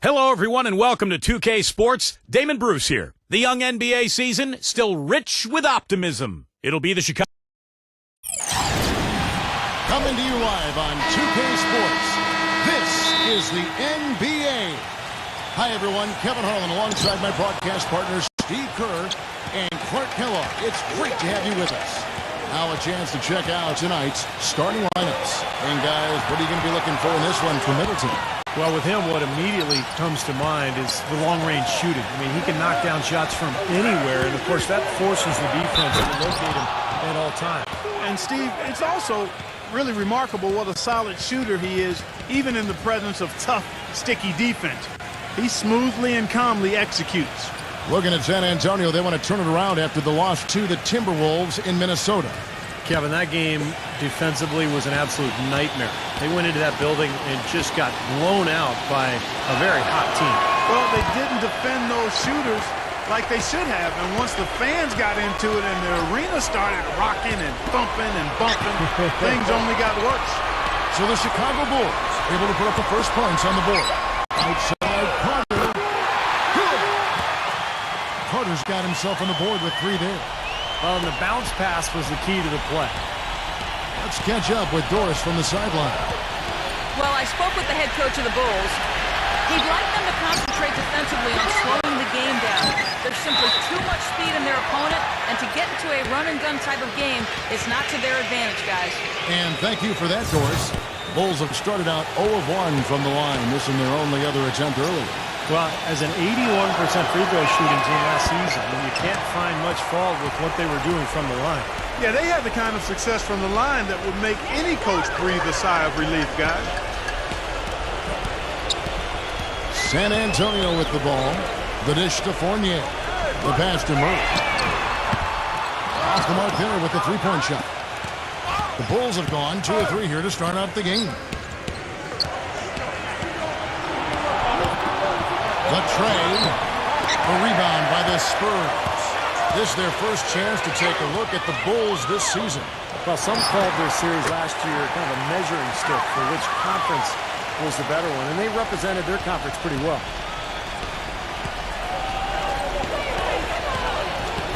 Hello, everyone, and welcome to 2K Sports. Damon Bruce here. The young NBA season still rich with optimism. It'll be the Chicago. Coming to you live on 2K Sports. This is the NBA. Hi, everyone. Kevin Harlan alongside my broadcast partners Steve Kerr and Clark Kellogg. It's great to have you with us. Now a chance to check out tonight's starting lineups. And guys, what are you going to be looking for in this one from Middleton? Well, with him, what immediately comes to mind is the long-range shooting. I mean, he can knock down shots from anywhere, and, of course, that forces the defense to locate him at all times. And, Steve, it's also really remarkable what a solid shooter he is, even in the presence of tough, sticky defense. He smoothly and calmly executes. Looking at San Antonio, they want to turn it around after the loss to the Timberwolves in Minnesota. Kevin, that game defensively was an absolute nightmare. They went into that building and just got blown out by a very hot team. Well, they didn't defend those shooters like they should have. And once the fans got into it and the arena started rocking and thumping and bumping, things only got worse. So the Chicago Bulls able to put up the first points on the board. Outside Carter. Good. Carter's got himself on the board with 3 there. And the bounce pass was the key to the play. Let's catch up with Doris from the sideline. Well, I spoke with the head coach of the Bulls. He'd like them to concentrate defensively on slowing the game down. There's simply too much speed in their opponent, and to get into a run-and-gun type of game is not to their advantage, guys. And thank you for that, Doris. Bulls have started out 0 of 1 from the line, missing their only other attempt earlier. Well, as an 81% free throw shooting team last season, you can't find much fault with what they were doing from the line. Yeah, they had the kind of success from the line that would make any coach breathe a sigh of relief, guys. San Antonio with the ball. The dish to Fournier. The pass to Murray. Off the mark there with the three-point shot. The Bulls have gone 2 of 3 here to start out the game. The trade. A rebound by the Spurs. This is their first chance to take a look at the Bulls this season. Well, some called their series last year kind of a measuring stick for which conference was the better one, and they represented their conference pretty well.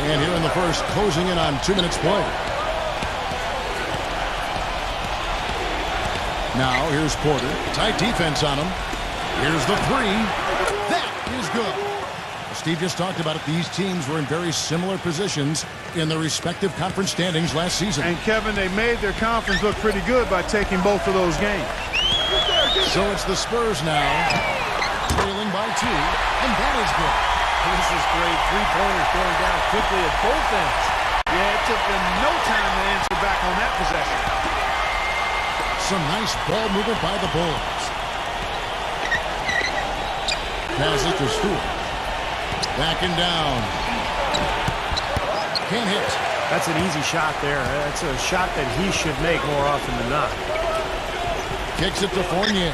And here in the first, closing in on 2 minutes play. Now, here's Porter. Tight defense on him. Here's the three. That is good. Steve just talked about it. These teams were in very similar positions in their respective conference standings last season. And, Kevin, they made their conference look pretty good by taking both of those games. So it's the Spurs now, trailing by 2, and that is good. This is great. Three-pointers going down quickly at both ends. Yeah, it took them no time to answer back on that possession. Some nice ball movement by the Bulls. Pass it to Stewart. Backing down. Can't hit. That's an easy shot there. That's a shot that he should make more often than not. Kicks it to Fournier.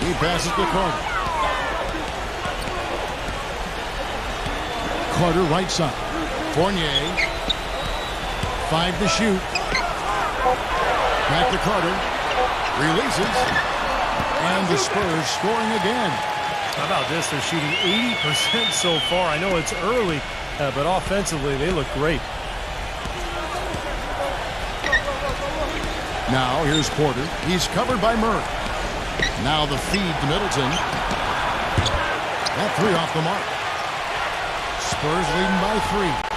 He passes to Carter. Carter right side. Fournier. 5 to shoot. Back to Carter. Releases. And the Spurs scoring again. How about this? They're shooting 80% so far. I know it's early, but offensively they look great. Now here's Porter. He's covered by Murray. Now the feed to Middleton. That 3 off the mark. Spurs leading by 3.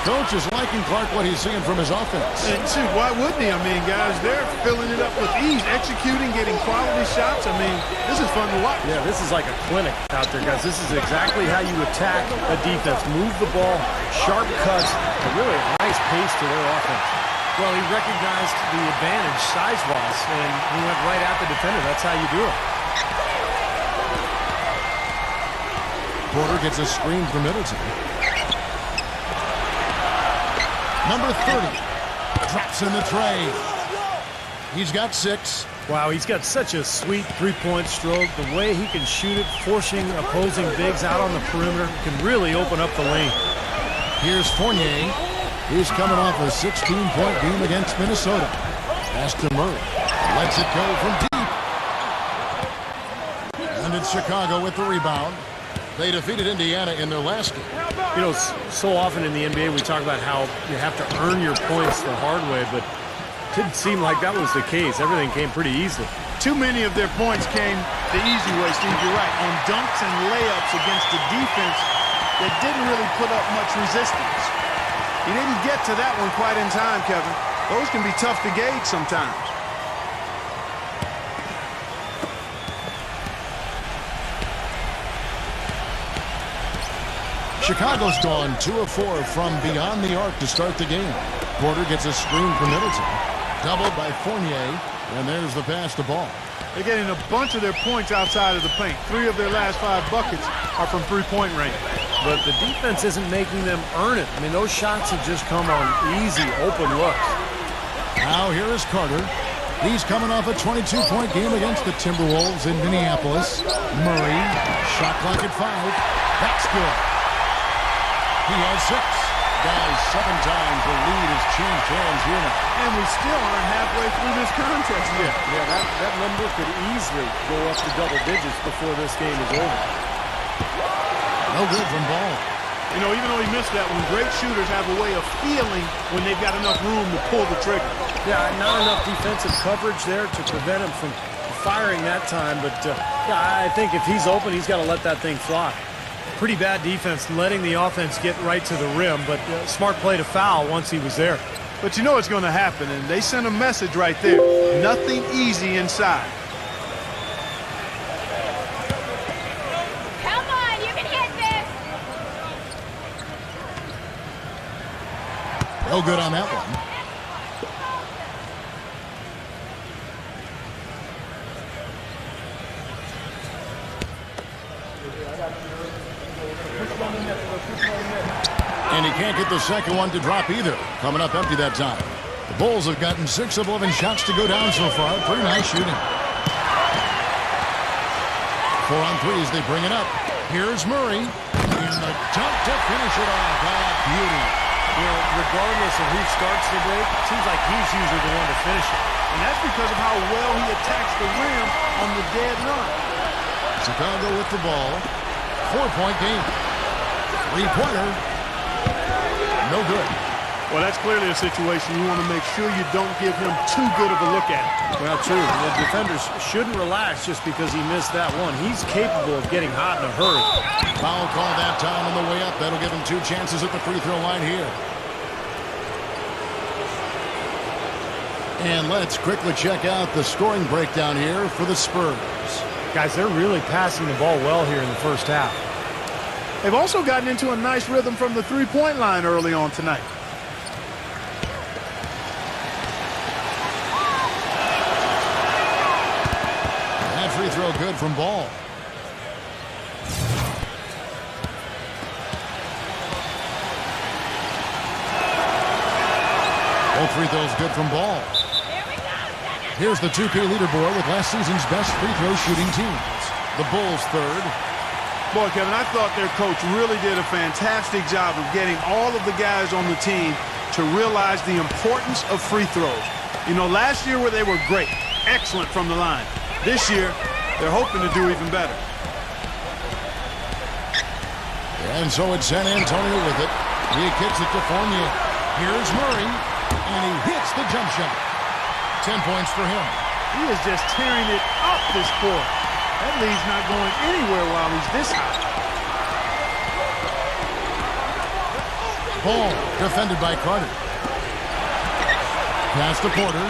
Coach is liking Clark what he's seeing from his offense. And shoot, why wouldn't he? I mean, guys, they're filling it up with ease, executing, getting quality shots. I mean, this is fun to watch. Yeah, this is like a clinic out there, guys. This is exactly how you attack a defense. Move the ball, sharp cuts, and really a nice pace to their offense. Well, he recognized the advantage size-wise, and he went right at the defender. That's how you do it. Porter gets a screen from Middleton. Number 30 drops in the tray. He's got 6. Wow, he's got such a sweet three-point stroke. The way he can shoot it, forcing opposing bigs out on the perimeter, can really open up the lane. Here's Fournier. He's coming off a 16-point game against Minnesota. Pass to Murray. Lets it go from deep. Chicago with the rebound. They defeated Indiana in their last game. You know, so often in the NBA we talk about how you have to earn your points the hard way, but it didn't seem like that was the case. Everything came pretty easily. Too many of their points came the easy way, Steve. You're right. On dunks and layups against a defense that didn't really put up much resistance. He didn't get to that one quite in time, Kevin. Those can be tough to gauge sometimes. Chicago's gone 2 of 4 from beyond the arc to start the game. Porter gets a screen from Middleton. Doubled by Fournier. And there's the pass to Ball. They're getting a bunch of their points outside of the paint. 3 of their last 5 buckets are from three-point range. But the defense isn't making them earn it. I mean, those shots have just come on easy, open looks. Now here is Carter. He's coming off a 22-point game against the Timberwolves in Minneapolis. Murray, shot clock at 5. That's good. He has 6. Guys, 7 times the lead has changed hands here now. And we still aren't halfway through this contest yet. Yeah, that number could easily go up to double digits before this game is over. No good from Ball. You know, even though he missed that one, great shooters have a way of feeling when they've got enough room to pull the trigger. Yeah, not enough defensive coverage there to prevent him from firing that time. But yeah, I think if he's open, he's got to let that thing fly. Pretty bad defense letting the offense get right to the rim, but smart play to foul once he was there. But you know it's going to happen, and they sent a message right there. Nothing easy inside. Come on, you can hit this. No good on that one. And he can't get the second one to drop either. Coming up empty that time. The Bulls have gotten 6 of 11 shots to go down so far. Pretty nice shooting. 4 on 3 as they bring it up. Here's Murray. In the dunk to finish it off. Beauty. You know, regardless of who starts the break, it seems like he's usually the one to finish it. And that's because of how well he attacks the rim on the dead run. Chicago with the ball. 4-point game. 3-pointer. No good. Well, that's clearly a situation you want to make sure you don't give him too good of a look at it. Well, true. The defenders shouldn't relax just because he missed that one. He's capable of getting hot in a hurry. Foul call that time on the way up. That'll give him 2 chances at the free throw line here. And let's quickly check out the scoring breakdown here for the Spurs. Guys, they're really passing the ball well here in the first half. They've also gotten into a nice rhythm from the three-point line early on tonight. That free throw good from Ball. Both free throws good from Ball. Here's the 2K leaderboard with last season's best free throw shooting teams. The Bulls third. Boy, Kevin, I thought their coach really did a fantastic job of getting all of the guys on the team to realize the importance of free throws. You know, last year where they were great, excellent from the line. This year, they're hoping to do even better. And so it's San Antonio with it. He kicks it to Fournier. Here's Murray, and he hits the jump shot. 10 points for him. He is just tearing it up this court. That lead's not going anywhere while he's this high. Ball defended by Carter. Pass to Porter.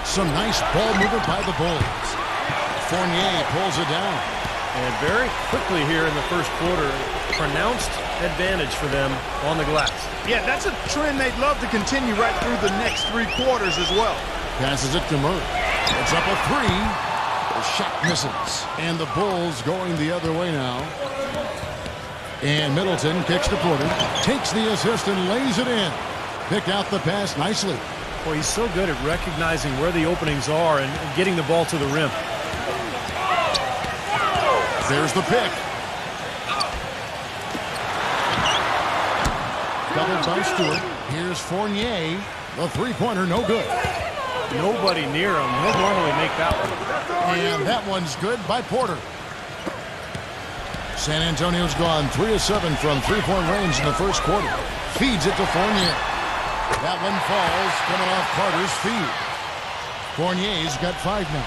Some nice ball movement by the Bulls. Fournier pulls it down. And very quickly here in the first quarter, pronounced advantage for them on the glass. Yeah, that's a trend they'd love to continue right through the next 3 quarters as well. Passes it to Murray. It's up a 3. The shot misses. And the Bulls going the other way now. And Middleton kicks to Porter. Takes the assist and lays it in. Picked out the pass nicely. Well, he's so good at recognizing where the openings are and getting the ball to the rim. There's the pick. Doubled by Stewart. Here's Fournier. The three-pointer, no good. Nobody near him. He'll normally make that one. And that one's good by Porter. San Antonio's gone 3 of 7 from three-point range in the first quarter. Feeds it to Fournier. That one falls, coming off Carter's feed. Fournier's got 5 now.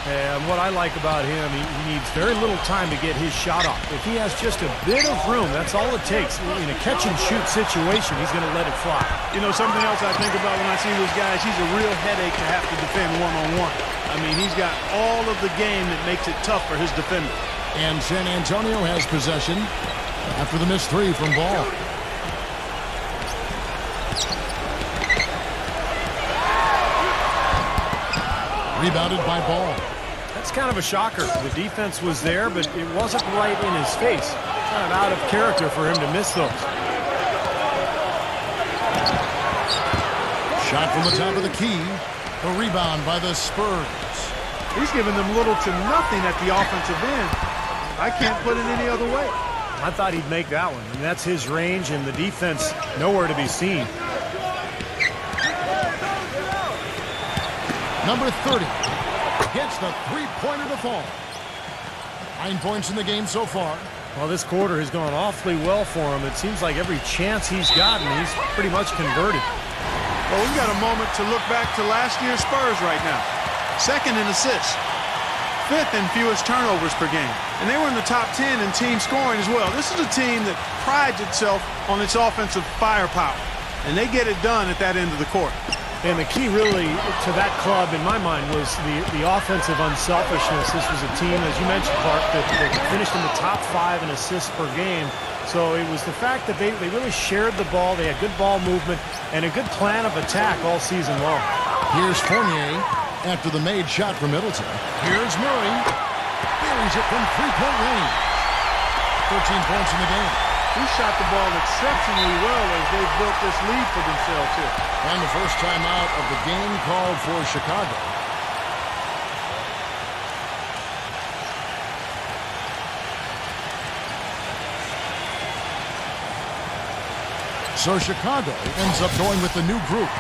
And what I like about him, he needs very little time to get his shot off. If he has just a bit of room, that's all it takes. In a catch-and-shoot situation, he's going to let it fly. You know, something else I think about when I see this guy, he's a real headache to have to defend one-on-one. I mean, he's got all of the game that makes it tough for his defender. And San Antonio has possession after the missed 3 from Ball. Rebounded by Ball. That's kind of a shocker. The defense was there, but it wasn't right in his face. Kind of out of character for him to miss those. Shot from the top of the key. A rebound by the Spurs. He's giving them little to nothing at the offensive end. I can't put it any other way. I thought he'd make that one. And that's his range, and the defense nowhere to be seen. Number 30 gets the three-pointer to fall. 9 points in the game so far. Well, this quarter has gone awfully well for him. It seems like every chance he's gotten, he's pretty much converted. Well, we've got a moment to look back to last year's Spurs right now. Second in assists. 5th in fewest turnovers per game. And they were in the top 10 in team scoring as well. This is a team that prides itself on its offensive firepower. And they get it done at that end of the court. And the key really to that club, in my mind, was the offensive unselfishness. This was a team, as you mentioned, Clark, that finished in the top 5 in assists per game. So it was the fact that they really shared the ball. They had good ball movement and a good plan of attack all season long. Here's Fournier after the made shot from Middleton. Here's Murray. Buries it from three-point range. 13 points in the game. He shot the ball exceptionally well as they've built this lead for themselves here. And the first time out of the game called for Chicago. So Chicago ends up going with the new group.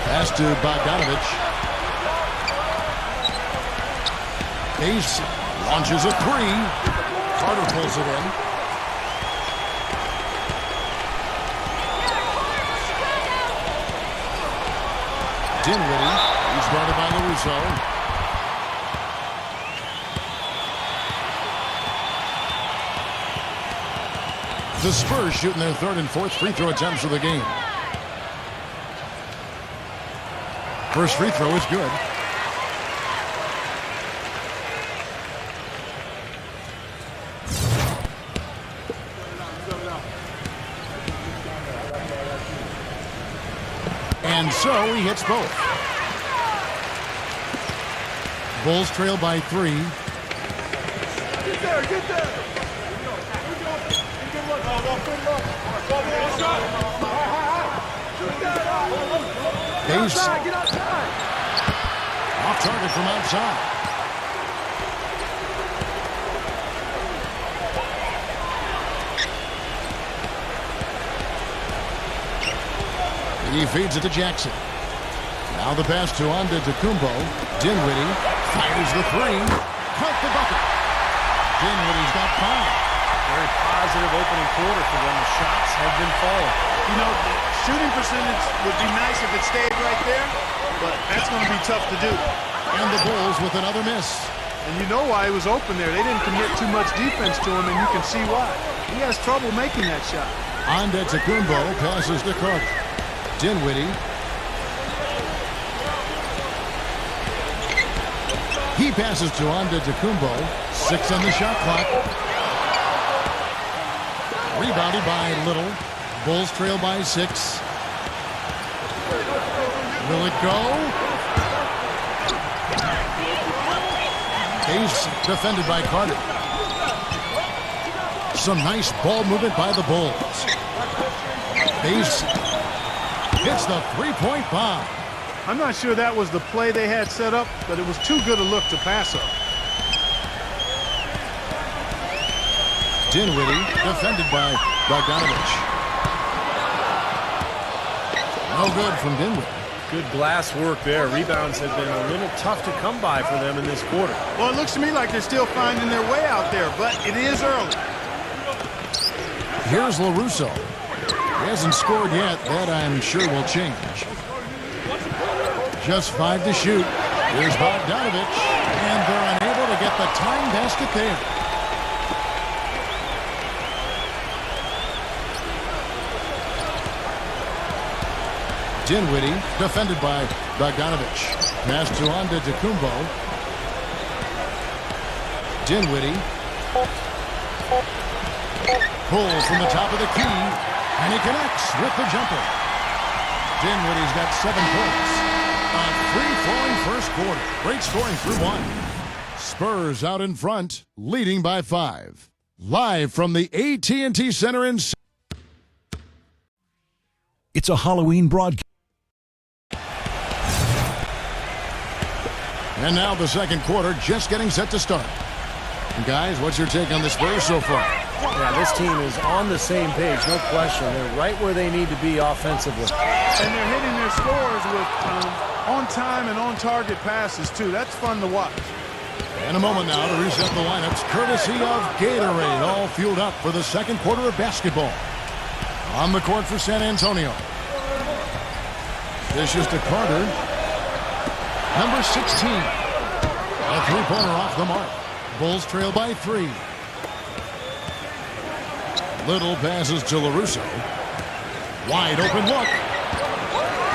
Pass to Bogdanovich. Ace launches a 3. Carter pulls it in. Dinwiddie. He's guarded by LaRusso. The Spurs shooting their 3rd and 4th free throw attempts of the game. First free throw is good. And so he hits both. Bulls trail by 3. Get there, get there. Pace. Off target from outside. He feeds it to Jackson. Now the pass to Antetokounmpo. Dinwiddie fires the 3. Count the bucket. Dinwiddie's got 5. Very positive opening quarter for them. The shots have been falling. You know, shooting percentage would be nice if it stayed right there, but that's going to be tough to do. And the Bulls with another miss. And you know why he was open there. They didn't commit too much defense to him, and you can see why. He has trouble making that shot. Antetokounmpo passes to Carter. Dinwiddie. He passes to Antetokounmpo. 6 on the shot clock. Rebounded by Little. Bulls trail by 6. Will it go? Ace defended by Carter. Some nice ball movement by the Bulls. Ace hits the three-point bomb. I'm not sure that was the play they had set up, but it was too good a look to pass up. Dinwiddie, defended by Bogdanovich. No good from Dinwiddie. Good glass work there. Rebounds have been a little tough to come by for them in this quarter. Well, it looks to me like they're still finding their way out there, but it is early. Here's LaRusso. He hasn't scored yet. That, I'm sure, will change. Just 5 to shoot. Here's Bogdanovich, and they're unable to get the tying basket there. Dinwiddie, defended by Bogdanovich. Pass to Antetokounmpo. Dinwiddie. Pulls from the top of the key, and he connects with the jumper. Dinwiddie's got 7 points. A free-flowing first quarter. Great scoring through 1. Spurs out in front, leading by 5. Live from the AT&T Center in... It's a Halloween broadcast. And now the second quarter just getting set to start. Guys, what's your take on the Spurs so far? Yeah, this team is on the same page, no question. They're right where they need to be offensively. And they're hitting their scores with on-time and on-target passes, too. That's fun to watch. In a moment now to reset the lineups, courtesy of Gatorade, all fueled up for the second quarter of basketball. On the court for San Antonio. Dishes to Carter. Number 16. A three-pointer off the mark. Bulls trail by 3. Little passes to LaRusso. Wide open look.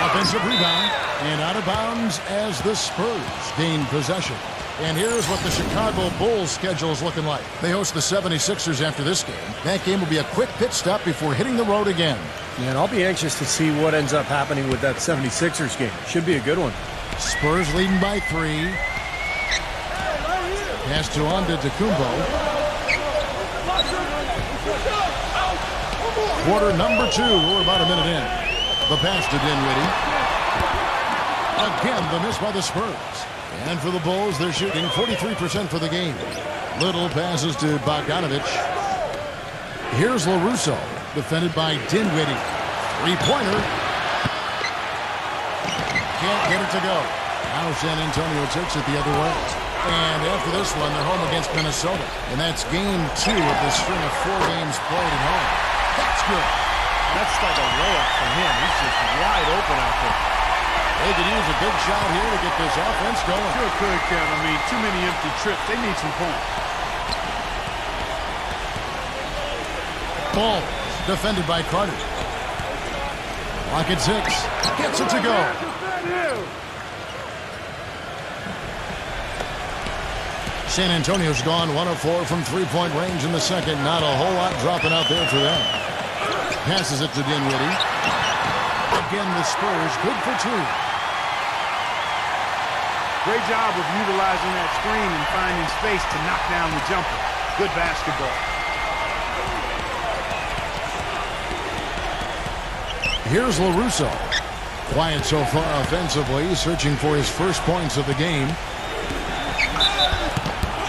Offensive rebound. And out of bounds as the Spurs gain possession. And here's what the Chicago Bulls schedule is looking like. They host the 76ers after this game. That game will be a quick pit stop before hitting the road again. And I'll be anxious to see what ends up happening with that 76ers game. Should be a good one. Spurs leading by 3. Pass to Antetokounmpo. Quarter number 2. We're about a minute in. The pass to Dinwiddie. Again, the miss by the Spurs. And for the Bulls, they're shooting 43% for the game. Little passes to Bogdanovich. Here's LaRusso, defended by Dinwiddie. Three-pointer. Can't get it to go. Now San Antonio takes it the other way. And after this one, they're home against Minnesota. And that's game 2 of the string of 4 games played at home. That's good. That's like a layup for him. He's just wide open out there. They could use a big shot here to get this offense going. Sure could, Kevin. I mean, too many empty trips. They need some points. Ball defended by Carter. Lock at 6. Gets it to go. San Antonio's gone 1 of 4 from three-point range in the second. Not a whole lot dropping out there for them. Passes it to Dinwiddie. Again, the Spurs good for 2. Great job of utilizing that screen and finding space to knock down the jumper. Good basketball. Here's LaRusso. Quiet so far offensively, searching for his first points of the game.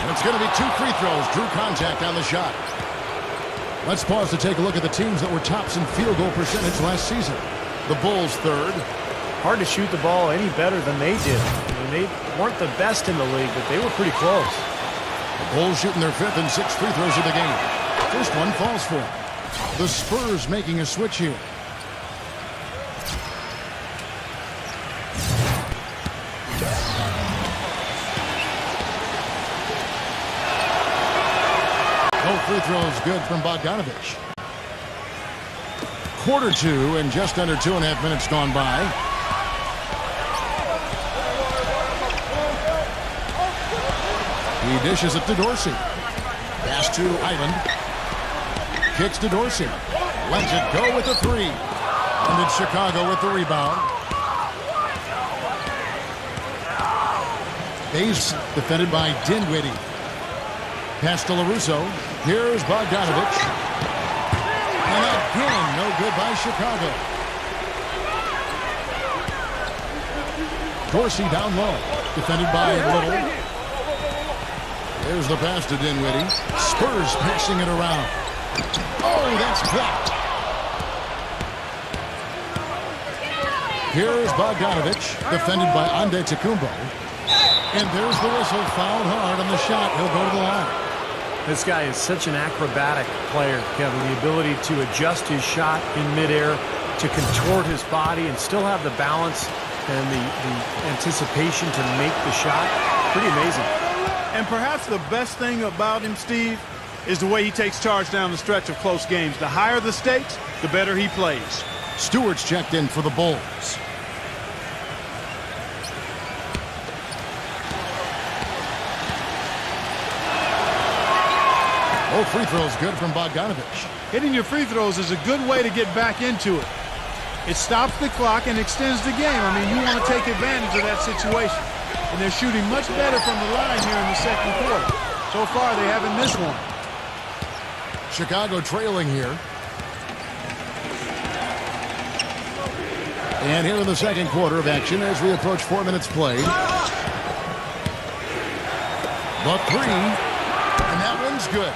And it's going to be 2 free throws. Drew contact on the shot. Let's pause to take a look at the teams that were tops in field goal percentage last season. The Bulls 3rd. Hard to shoot the ball any better than they did. I mean, they weren't the best in the league, but they were pretty close. The Bulls shooting their 5th and 6th free throws of the game. First one falls for them. The Spurs making a switch here. No free throws good from Bogdanovich. Quarter 2 and just under 2.5 minutes gone by. He dishes it to Dorsey. Pass to Island. Kicks to Dorsey. Lets it go with the 3. And it's Chicago with the rebound. Base defended by Dinwiddie. Pass to LaRusso. Here's Bogdanovich. And again, no good by Chicago. Dorsey down low. Defended by Little. There's the pass to Dinwiddie. Spurs passing it around. Oh, that's blocked. Here's Bogdanovich, defended by Antetokounmpo. And there's the whistle, fouled hard on the shot. He'll go to the line. This guy is such an acrobatic player, Kevin. The ability to adjust his shot in midair, to contort his body and still have the balance and the anticipation to make the shot. Pretty amazing. And perhaps the best thing about him, Steve, is the way he takes charge down the stretch of close games. The higher the stakes, the better he plays. Stewart's checked in for the Bulls. Oh, free throw's good from Bogdanovich. Hitting your free throws is a good way to get back into it. It stops the clock and extends the game. I mean, you want to take advantage of that situation. And they're shooting much better from the line here in the second quarter. So far, they haven't missed one. Chicago trailing here. And here in the second quarter of action as we approach 4 minutes played. The three. And that one's good.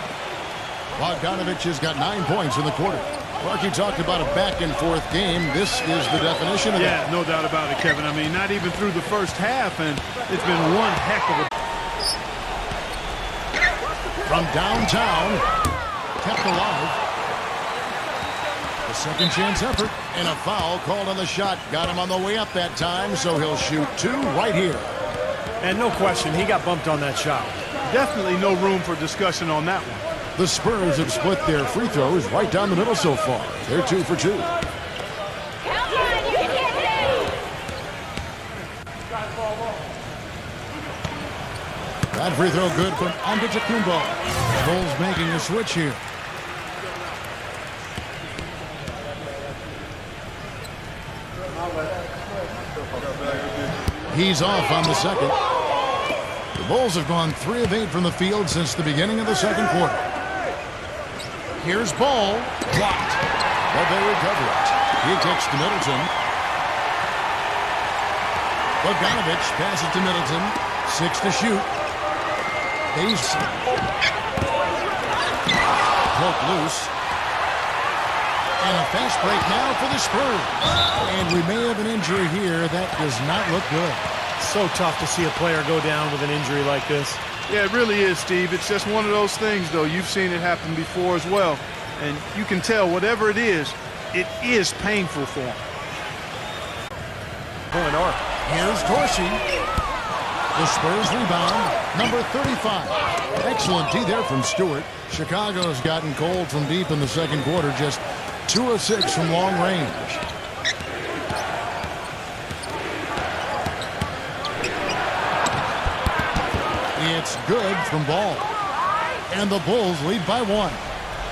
Bogdanovich has got 9 points in the quarter. Clark, talked about a back-and-forth game. This is the definition of that. Yeah, no doubt about it, Kevin. I mean, not even through the first half, and it's been one heck of a... From downtown, kept alive. The second chance effort, and a foul called on the shot. Got him on the way up that time, so he'll shoot 2 right here. And no question, he got bumped on that shot. Definitely no room for discussion on that one. The Spurs have split their free throws right down the middle so far. They're 2 for 2. That free throw good from Antetokounmpo. Bulls making a switch here. He's off on the second. The Bulls have gone 3 of 8 from the field since the beginning of the second quarter. Here's ball. Blocked. But they recover it. He kicks to Middleton. Bogdanovich passes to Middleton. 6 to shoot. Base. Poke loose. And a fast break now for the Spurs. And we may have an injury here. That does not look good. So tough to see a player go down with an injury like this. Yeah, it really is, Steve. It's just one of those things, though. You've seen it happen before as well. And you can tell whatever it is painful for him. Pulling arc. Here's Dorsey. The Spurs rebound. Number 35. Excellent D there from Stewart. Chicago's gotten cold from deep in the second quarter. Just 2 of 6 from long range. It's good from Ball. And the Bulls lead by 1.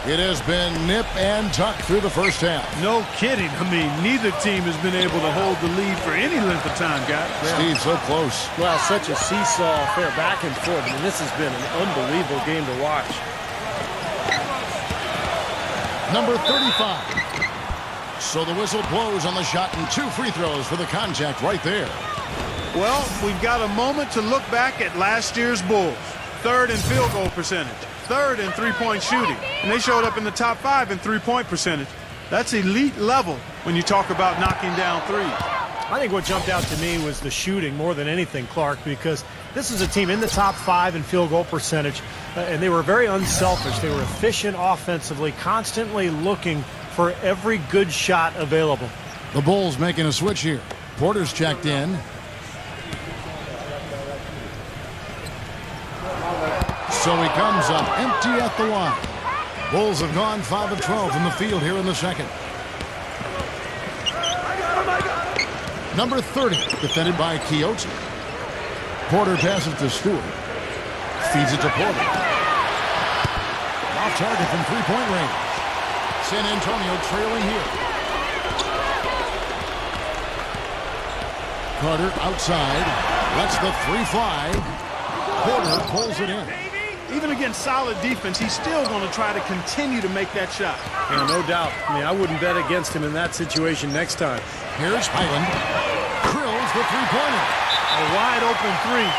It has been nip and tuck through the first half. No kidding. I mean, neither team has been able to hold the lead for any length of time, guys. Steve, so close. Well, such a seesaw affair, back and forth. I mean, this has been an unbelievable game to watch. Number 35. So the whistle blows on the shot and 2 free throws for the contact right there. Well, we've got a moment to look back at last year's Bulls. 3rd in field goal percentage, 3rd in three-point shooting, and they showed up in the top 5 in three-point percentage. That's elite level when you talk about knocking down threes. I think what jumped out to me was the shooting more than anything, Clark, because this is a team in the top 5 in field goal percentage, and they were very unselfish. They were efficient offensively, constantly looking for every good shot available. The Bulls making a switch here. Porter's checked in. So he comes up empty at the line. Bulls have gone 5 of 12 from the field here in the second. Number 30, defended by Quixote. Porter passes to Stewart. Feeds it to Porter. Off target from three-point range. San Antonio trailing here. Carter outside. Lets the 3 fly. Porter pulls it in. Even against solid defense, he's still going to try to continue to make that shot. Yeah, no doubt. I mean, I wouldn't bet against him in that situation next time. Here's Highland. Drills the three-pointer. A wide open three.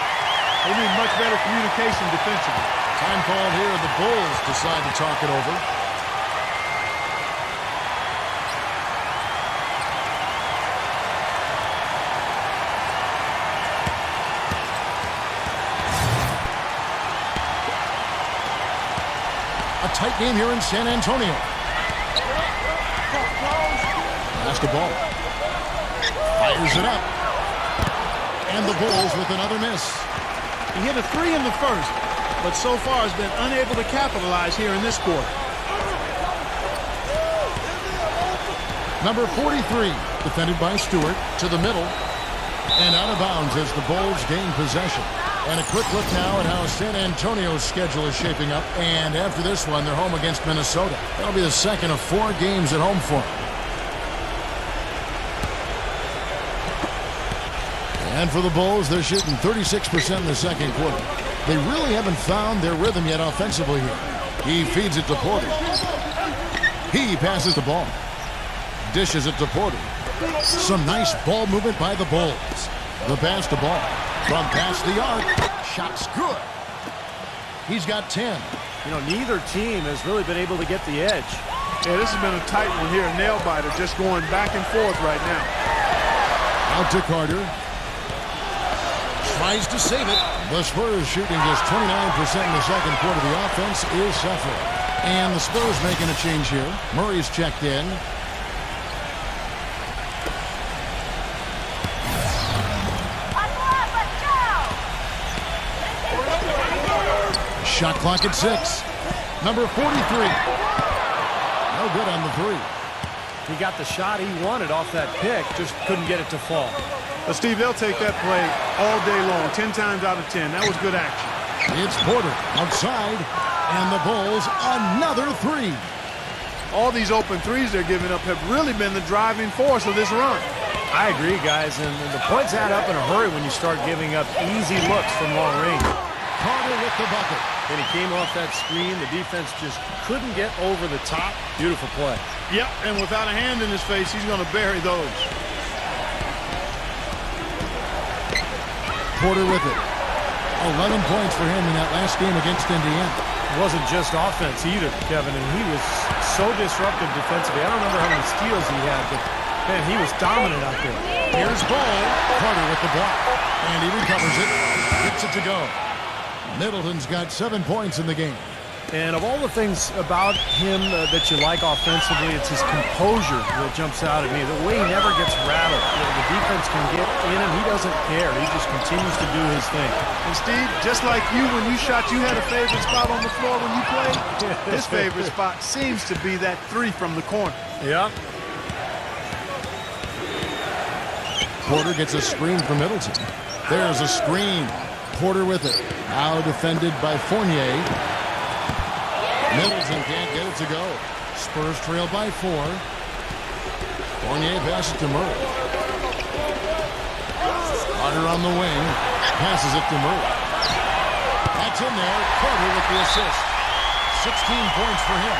They need much better communication defensively. Time called here. The Bulls decide to talk it over. A tight game here in San Antonio. Pass the ball. Fires it up. And the Bulls with another miss. He hit a three in the first, but so far has been unable to capitalize here in this quarter. Number 43, defended by Stewart, to the middle. And out of bounds as the Bulls gain possession. And a quick look now at how San Antonio's schedule is shaping up. And after this one, they're home against Minnesota. That'll be the second of 4 games at home for them. And for the Bulls, they're shooting 36% in the second quarter. They really haven't found their rhythm yet offensively here. He feeds it to Porter. He passes the ball. Dishes it to Porter. Some nice ball movement by the Bulls. The pass to ball. From past the arc. Shot's good. He's got 10. You know, neither team has really been able to get the edge. Yeah, this has been a tight one here. A nail-biter just going back and forth right now. Out to Carter. Tries to save it. The Spurs shooting just 29% in the second quarter. The offense is suffering. And the Spurs making a change here. Murray's checked in. Shot clock at 6. Number 43. No good on the three. He got the shot he wanted off that pick, just couldn't get it to fall. But Steve, they'll take that play all day long, 10 times out of 10. That was good action. It's Porter outside, and the Bulls another three. All these open threes they're giving up have really been the driving force of this run. I agree, guys, and the points add up in a hurry when you start giving up easy looks from long range. Carter with the bucket. And he came off that screen. The defense just couldn't get over the top. Beautiful play. Yep, and without a hand in his face, he's going to bury those. Porter with it. 11 points for him in that last game against Indiana. It wasn't just offense either, Kevin, and he was so disruptive defensively. I don't remember how many steals he had, but, man, he was dominant out there. Here's Ball. Carter with the block. And he recovers it. Gets it to go. Middleton's got 7 points in the game. And of all the things about him that you like offensively, it's his composure that jumps out at me. The way he never gets rattled. You know, the defense can get in him. He doesn't care. He just continues to do his thing. And Steve, just like you, when you shot, you had a favorite spot on the floor when you played. His favorite spot seems to be that three from the corner. Yeah. Porter gets a screen from Middleton. There's a screen. Porter with it. Now defended by Fournier. Middleton can't get it to go. Spurs trail by 4. Fournier passes to Murray. Carter on the wing. Passes it to Murray. That's in there. Carter with the assist. 16 points for him.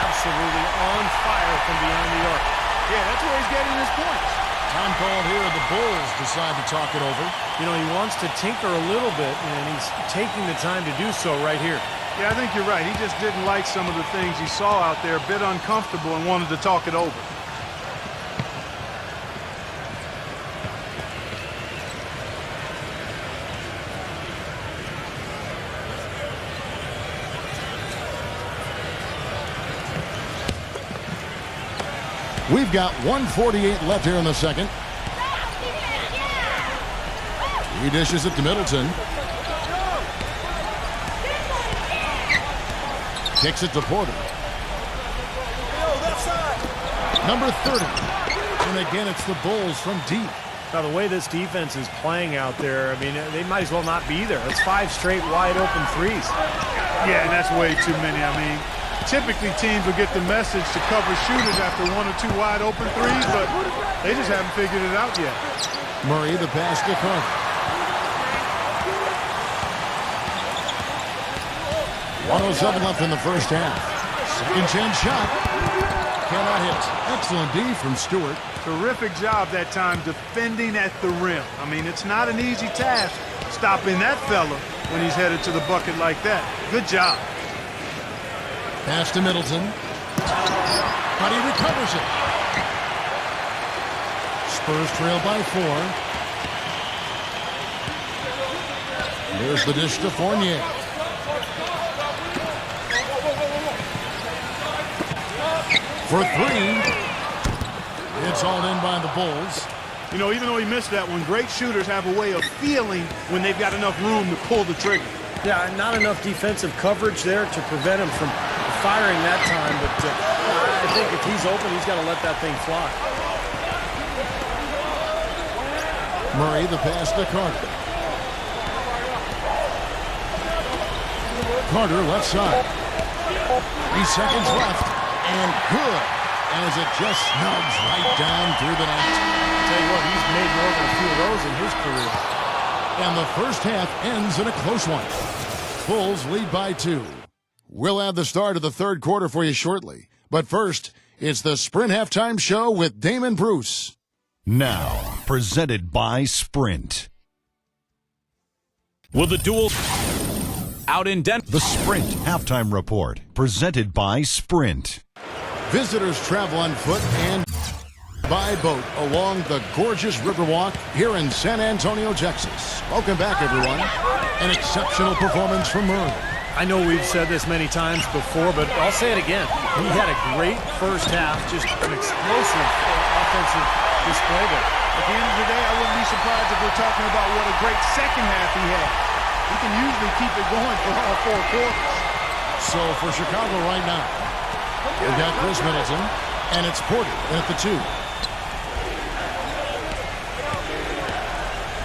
Absolutely on fire from beyond the arc. Yeah, that's where he's getting his points. Time called here. The Bulls decide to talk it over. You know, he wants to tinker a little bit, and he's taking the time to do so right here. Yeah, I think you're right. He just didn't like some of the things he saw out there, a bit uncomfortable, and wanted to talk it over. We've got 1:48 left here in the second. He dishes it to Middleton. Kicks it to Porter. Number 30. And again, it's the Bulls from deep. Now, the way this defense is playing out there, I mean, they might as well not be there. It's 5 straight wide open threes. Yeah, and that's way too many. I mean, typically teams will get the message to cover shooters after 1 or 2 wide open threes, but they just haven't figured it out yet. Murray, the pass to Carter. 1:07 left in the first half. Second chance shot. Cannot hit. Excellent D from Stewart. Terrific job that time defending at the rim. I mean, it's not an easy task stopping that fella when he's headed to the bucket like that. Good job. Pass to Middleton. But he recovers it. Spurs trail by 4. There's the dish to Fournier. For 3. It's all in by the Bulls. You know, even though he missed that one, great shooters have a way of feeling when they've got enough room to pull the trigger. Yeah, not enough defensive coverage there to prevent him from firing that time, but I think if he's open, he's got to let that thing fly. Murray, the pass to Carter. Carter, left side. 3 seconds left, and good, as it just snugs right down through the net. Tell you what, he's made more than a few of those in his career. And the first half ends in a close one. Bulls lead by 2. We'll have the start of the third quarter for you shortly. But first, it's the Sprint Halftime Show with Damon Bruce. Now, presented by Sprint. Will the duel out in Denver? The Sprint Halftime Report, presented by Sprint. Visitors travel on foot and by boat along the gorgeous Riverwalk here in San Antonio, Texas. Welcome back, everyone. An exceptional performance from Murray. I know we've said this many times before, but I'll say it again. He had a great first half, just an explosive offensive display there. At the end of the day, I wouldn't be surprised if we're talking about what a great second half he had. He can usually keep it going for all 4 quarters. So for Chicago right now, we've got Chris Middleton, and it's Porter at the 2.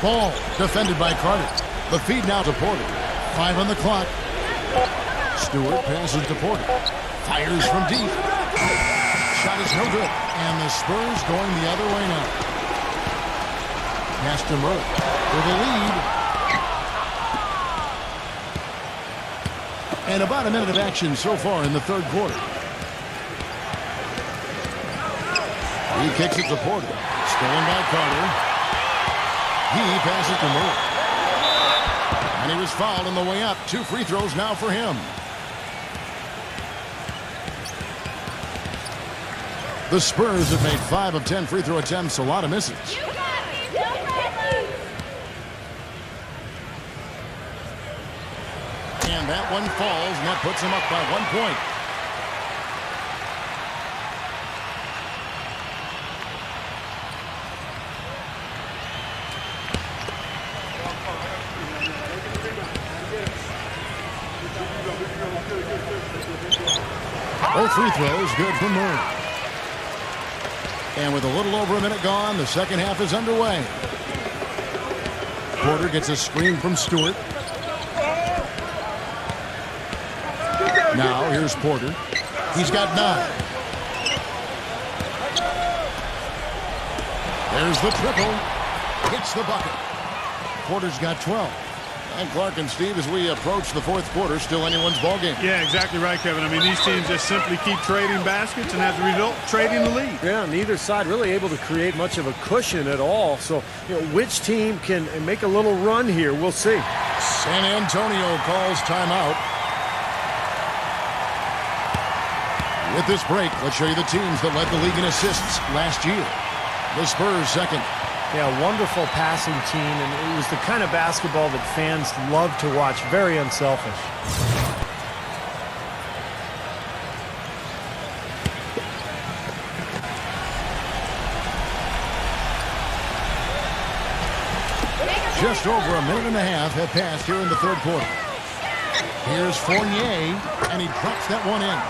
Ball defended by Carter. The feed now to Porter. 5 on the clock. Stewart passes to Porter. Fires from deep. Shot is no good. And the Spurs going the other way now. Pass to Murray for the lead. And about a minute of action so far in the third quarter. He kicks it to Porter. Stolen by Carter. He passes to Murray. And he was fouled on the way up. 2 free throws now for him. The Spurs have made 5 of 10 free throw attempts. A lot of misses. And that one falls, and that puts him up by 1 point. Both free throws good for Murray. And with a little over a minute gone, the second half is underway. Porter gets a screen from Stewart. Now here's Porter. He's got 9. There's the triple. Hits the bucket. Porter's got 12. And Clark and Steve, as we approach the fourth quarter, still anyone's ballgame. Yeah, exactly right, Kevin. I mean, these teams just simply keep trading baskets, and as a result, trading the lead. Yeah, neither side really able to create much of a cushion at all. So, which team can make a little run here? We'll see. San Antonio calls timeout. With this break, let's show you the teams that led the league in assists last year. The Spurs second. Yeah, wonderful passing team, and it was the kind of basketball that fans love to watch. Very unselfish. Just over a minute and a half have passed here in the third quarter. Here's Fournier, and he drops that one in.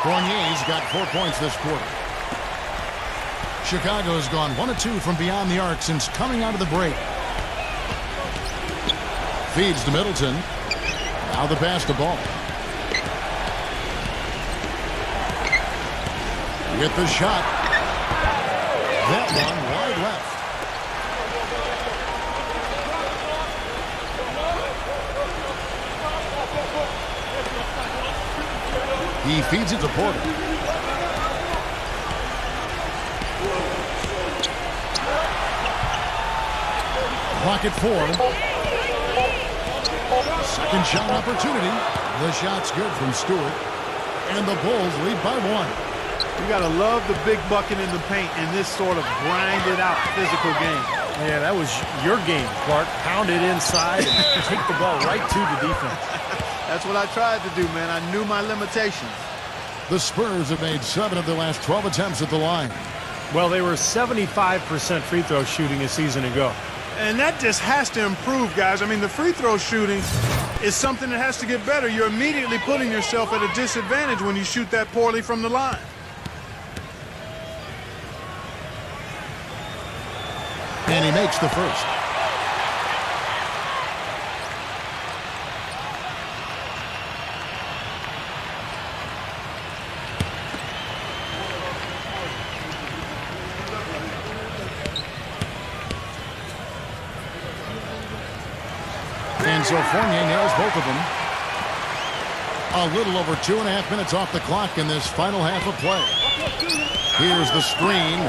Fournier's got 4 points this quarter. Chicago's gone 1 of 2 from beyond the arc since coming out of the break. Feeds to Middleton. Now the pass to Ball. Get the shot. That one wide left. He feeds it to Porter. Clock at 4. Second shot opportunity. The shot's good from Stewart. And the Bulls lead by 1. You got to love the big bucket in the paint in this sort of grinded-out physical game. Yeah, that was your game, Clark. Pound it inside and take the ball right to the defense. That's what I tried to do, man. I knew my limitations. The Spurs have made 7 of their last 12 attempts at the line. Well, they were 75% free throw shooting a season ago. And that just has to improve, guys. I mean, the free throw shooting is something that has to get better. You're immediately putting yourself at a disadvantage when you shoot that poorly from the line. And he makes the first. And so Fournier nails both of them. A little over 2.5 minutes off the clock in this final half of play. Here's the screen.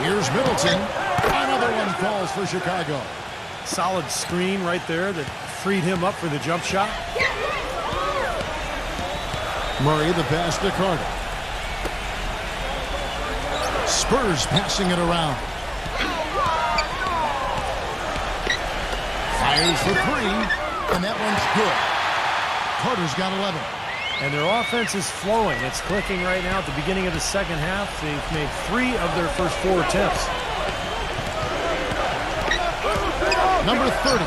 Here's Middleton. Another one falls for Chicago. Solid screen right there that freed him up for the jump shot. Murray the pass to Carter. Spurs passing it around. Fires for 3, and that one's good. Carter's got 11. And their offense is flowing. It's clicking right now at the beginning of the second half. They've made 3 of their first 4 attempts. Number 30.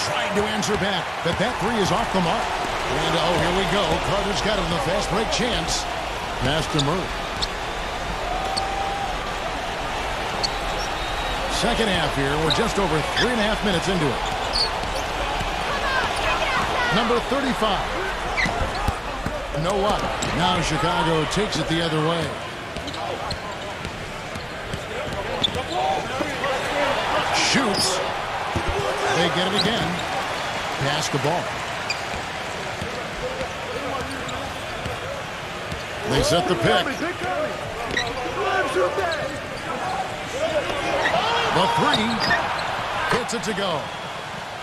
Trying to answer back, but that 3 is off the mark. And oh, here we go. Carter's got it in the fast break chance. Pass to Murray. Second half here. We're just over 3.5 minutes into it. Number 35. No up. Now Chicago takes it the other way. Shoots. They get it again. Pass the ball. They set the pick. The 3 gets it to go.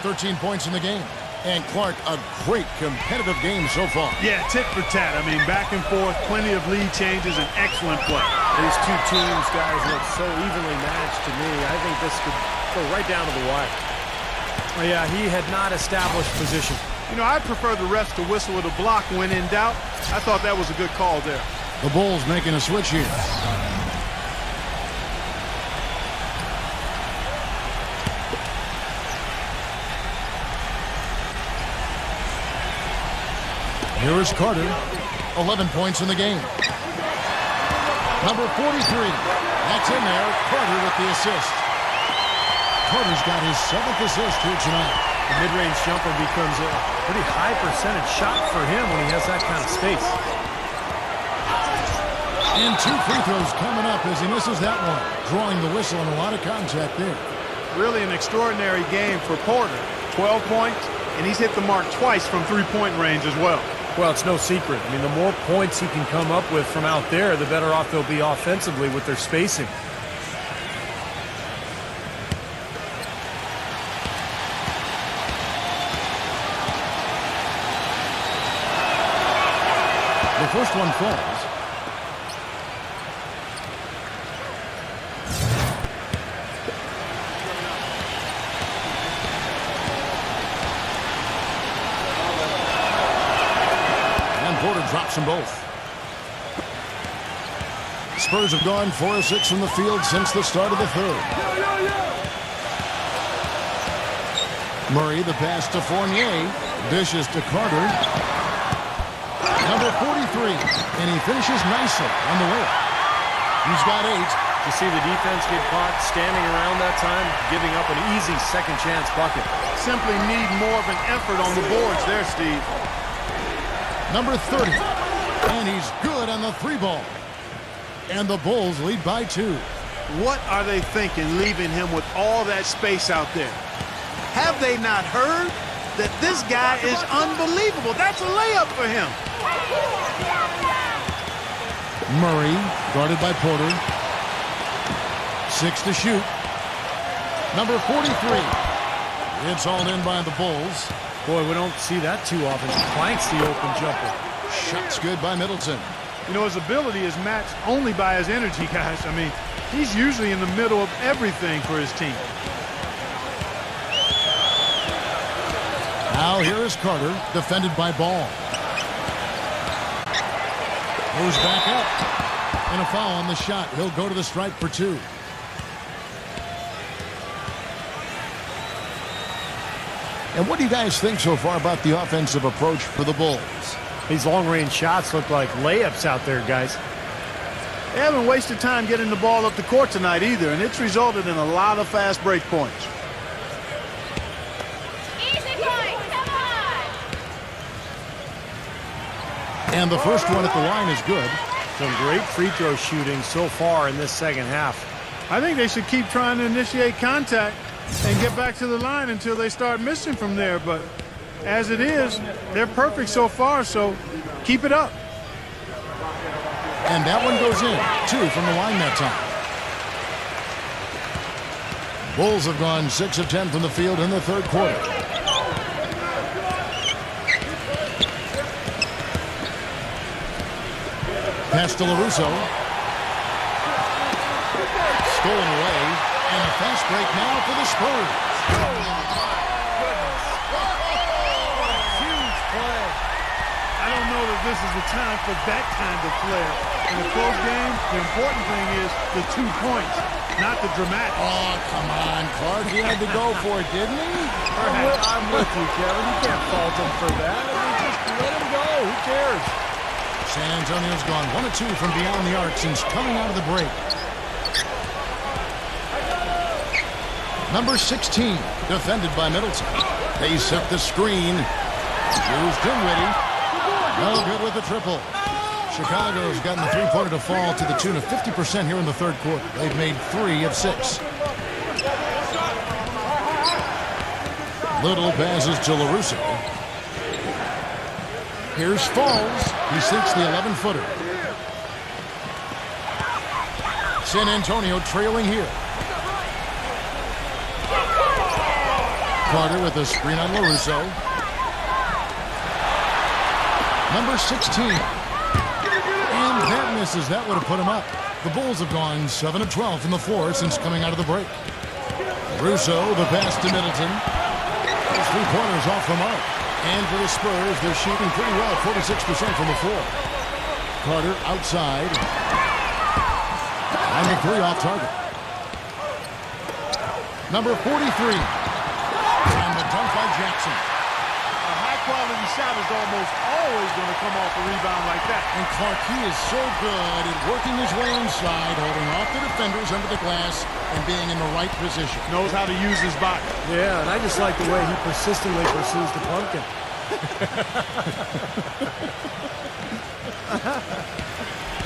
13 points in the game. And Clark, a great competitive game so far. Yeah, tit for tat. I mean, back and forth, plenty of lead changes, and excellent play. These two teams, guys, look so evenly matched to me. I think this could go right down to the wire. Oh, yeah, he had not established position. You know, I prefer the refs to whistle with a block when in doubt. I thought that was a good call there. The Bulls making a switch here. Here is Carter. 11 points in the game. Number 43. That's in there. Carter with the assist. Carter's got his 7th assist here tonight. The mid-range jumper becomes a pretty high percentage shot for him when he has that kind of space. And 2 free throws coming up as he misses that one. Drawing the whistle and a lot of contact there. Really an extraordinary game for Porter. 12 points, and he's hit the mark twice from three-point range as well. Well, it's no secret. I mean, the more points he can come up with from out there, the better off they'll be offensively with their spacing. The first one falls. Porter drops them both. Spurs have gone 4 of 6 from the field since the start of the third. Murray, the pass to Fournier. Dishes to Carter. Number 43. And he finishes nicely on the way. He's got 8. You see the defense get caught standing around that time, giving up an easy second chance bucket. Simply need more of an effort on the boards there, Steve. Number 30. And he's good on the 3-ball. And the Bulls lead by 2. What are they thinking leaving him with all that space out there? Have they not heard that this guy is unbelievable? That's a layup for him. Murray, guarded by Porter. 6 to shoot. Number 43. It's hauled in by the Bulls. Boy, we don't see that too often. Clanks the open jumper. Shot's good by Middleton. You know, his ability is matched only by his energy, guys. I mean, he's usually in the middle of everything for his team. Now here is Carter, defended by Ball. Moves back up. And a foul on the shot. He'll go to the stripe for 2. And what do you guys think so far about the offensive approach for the Bulls? These long-range shots look like layups out there, guys. They haven't wasted time getting the ball up the court tonight either, and it's resulted in a lot of fast break points. Easy going, come on! And the first one at the line is good. Some great free throw shooting so far in this second half. I think they should keep trying to initiate contact and get back to the line until they start missing from there. But as it is, they're perfect so far, so keep it up. And that one goes in. 2 from the line that time. Bulls have gone 6 of 10 from the field in the third quarter. Pass to LaRusso. Stolen away. And a fast break now for the Spurs. Huge play. I don't know that this is the time for that kind of flair. In a close game, the important thing is the 2 points, not the dramatic. Oh, come on, Clark. He had to go for it, didn't he? I'm with you, Kevin. You can't fault him for that. I mean, just let him go. Who cares? San Antonio's gone 1 of 2 from beyond the arc since coming out of the break. Number 16, defended by Middleton. They set the screen. Here's Dinwiddie. No good with the triple. Chicago's gotten the three-pointer to fall to the tune of 50% here in the third quarter. They've made 3 of 6. Little passes to LaRusso. Here's Falls. He sinks the 11-footer. San Antonio trailing here. Carter with a screen on LaRusso. Number 16. And that misses. That would have put him up. The Bulls have gone 7 of 12 from the floor since coming out of the break. Russo, the pass to Middleton. Those 3-pointers off the mark. And for the Spurs, they're shooting pretty well, 46% from the floor. Carter outside. And the 3 off target. Number 43. And the dunk by Jackson. A high-quality shot is almost always going to come off a rebound like that. And Clark, he is so good at working his way inside, holding off the defenders under the glass, and being in the right position. Knows how to use his body. Yeah, and I just like the way he persistently pursues the pumpkin.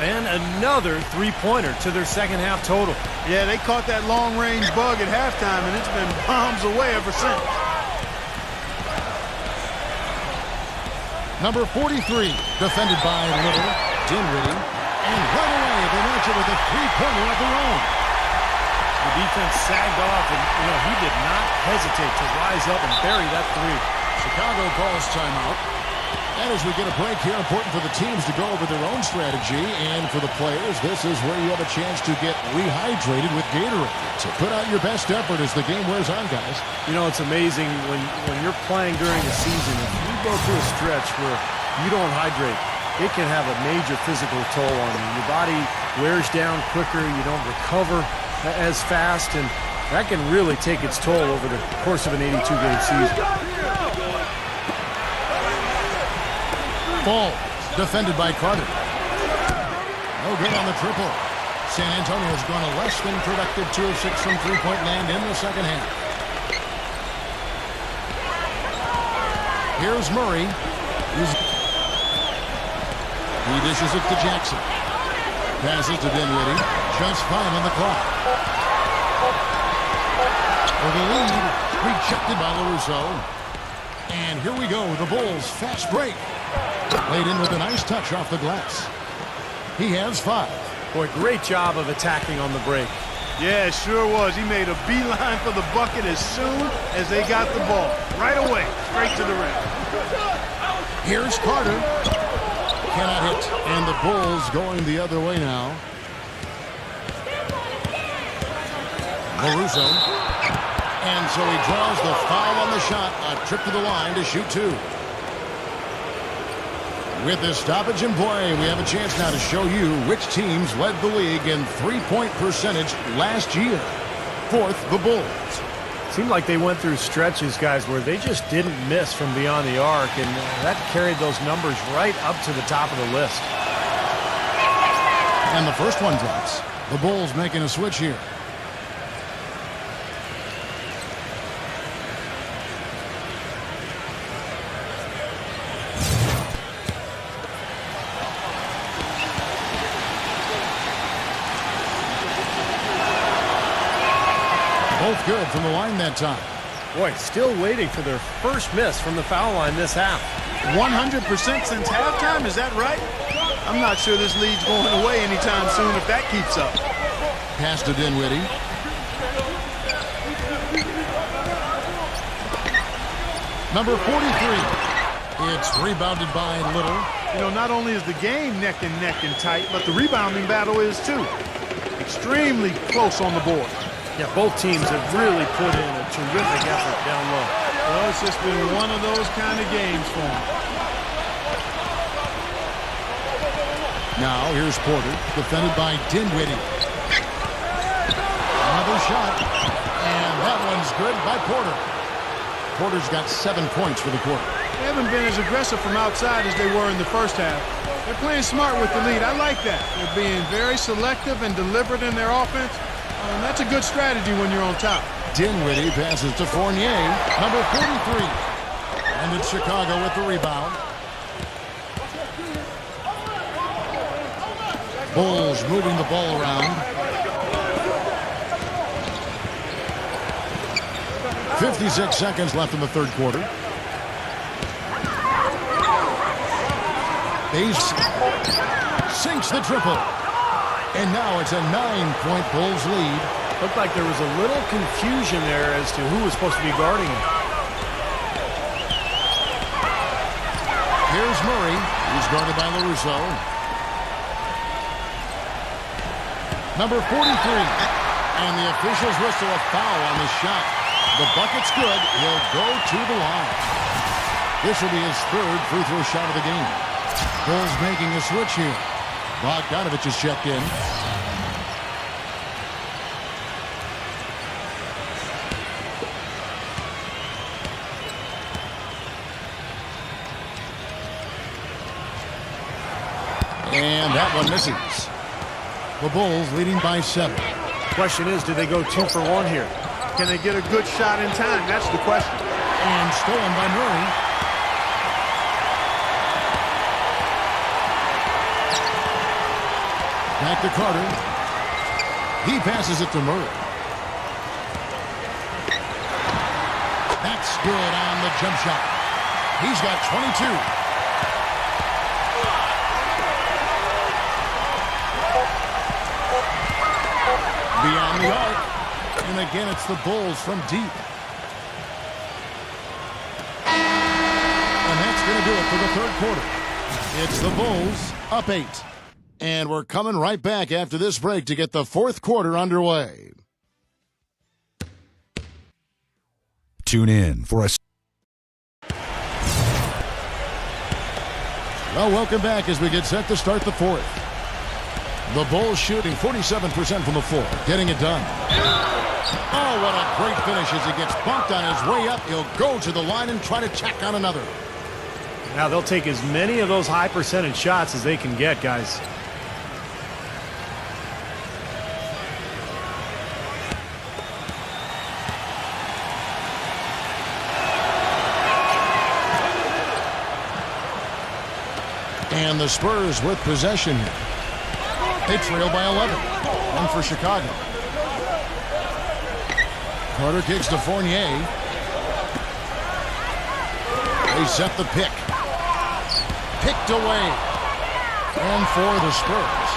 And another 3-pointer to their second half total. Yeah, they caught that long-range bug at halftime, and it's been bombs away ever since. Number 43, defended by Little, Dinwiddie, and right away they match it with a 3-pointer of their own. The defense sagged off, and he did not hesitate to rise up and bury that 3. Chicago calls timeout. And as we get a break here, important for the teams to go over their own strategy, and for the players, this is where you have a chance to get rehydrated with Gatorade. So put out your best effort as the game wears on, guys. You know, it's amazing when you're playing during the season, if you go through a stretch where you don't hydrate, it can have a major physical toll on you. Your body wears down quicker, you don't recover as fast, and that can really take its toll over the course of an 82-game season. Ball defended by Carter. No good on the triple. San Antonio's gone a less than productive 2 of 6 from three-point land in the second half. Here's Murray. He dishes it to Jackson. Passes to Dinwiddie. Just 5 on the clock. For the lead, rejected by LaRusso. And here we go, the Bulls fast break. Played in with a nice touch off the glass. He has 5. Boy, great job of attacking on the break. Yeah, it sure was. He made a beeline for the bucket as soon as they got the ball. Right away, straight to the rim. Here's Carter. Cannot hit. And the Bulls going the other way now. Caruso. And so he draws the foul on the shot. A trip to the line to shoot 2. With this stoppage in play, we have a chance now to show you which teams led the league in three-point percentage last year. 4th, the Bulls. Seemed like they went through stretches, guys, where they just didn't miss from beyond the arc, and that carried those numbers right up to the top of the list. And the first one drops. The Bulls making a switch here. Both good from the line that time. Boy, still waiting for their first miss from the foul line this half. 100% since halftime, is that right? I'm not sure this lead's going away anytime soon if that keeps up. Pass to Dinwiddie. Number 43. It's rebounded by Little. You know, not only is the game neck and tight, but the rebounding battle is too. Extremely close on the board. Yeah, both teams have really put in a terrific effort down low. Well, it's just been one of those kind of games for them. Now, here's Porter, defended by Dinwiddie. Another shot, and that one's good by Porter. Porter's got 7 points for the quarter. They haven't been as aggressive from outside as they were in the first half. They're playing smart with the lead. I like that. They're being very selective and deliberate in their offense. And that's a good strategy when you're on top. Dinwiddie passes to Fournier, number 43. And it's Chicago with the rebound. Bulls moving the ball around. 56 seconds left in the third quarter. Base sinks the triple. And now it's a 9-point Bulls lead. Looked like there was a little confusion there as to who was supposed to be guarding him. Here's Murray, who's guarded by LaRusso. Number 43. And the officials whistle a foul on the shot. The bucket's good. He'll go to the line. This will be his 3rd free throw shot of the game. Bulls making a switch here. Bogdanovich is checked in. And that one misses. The Bulls leading by 7. Question is, do they go 2 for 1 here? Can they get a good shot in time? That's the question. And stolen by Murray. Back to Carter. He passes it to Murray. That's good on the jump shot. He's got 22. Beyond the arc. And again, it's the Bulls from deep. And that's going to do it for the third quarter. It's the Bulls up 8. And we're coming right back after this break to get the fourth quarter underway. Tune in for a... Well, welcome back as we get set to start the fourth. The Bulls shooting 47% from the floor, getting it done. Oh, what a great finish as he gets bumped on his way up. He'll go to the line and try to tack on another. Now they'll take as many of those high percentage shots as they can get, guys. And the Spurs with possession. They trail by 11. One for Chicago. Carter kicks to Fournier. They set the pick. picked away. And for the Spurs.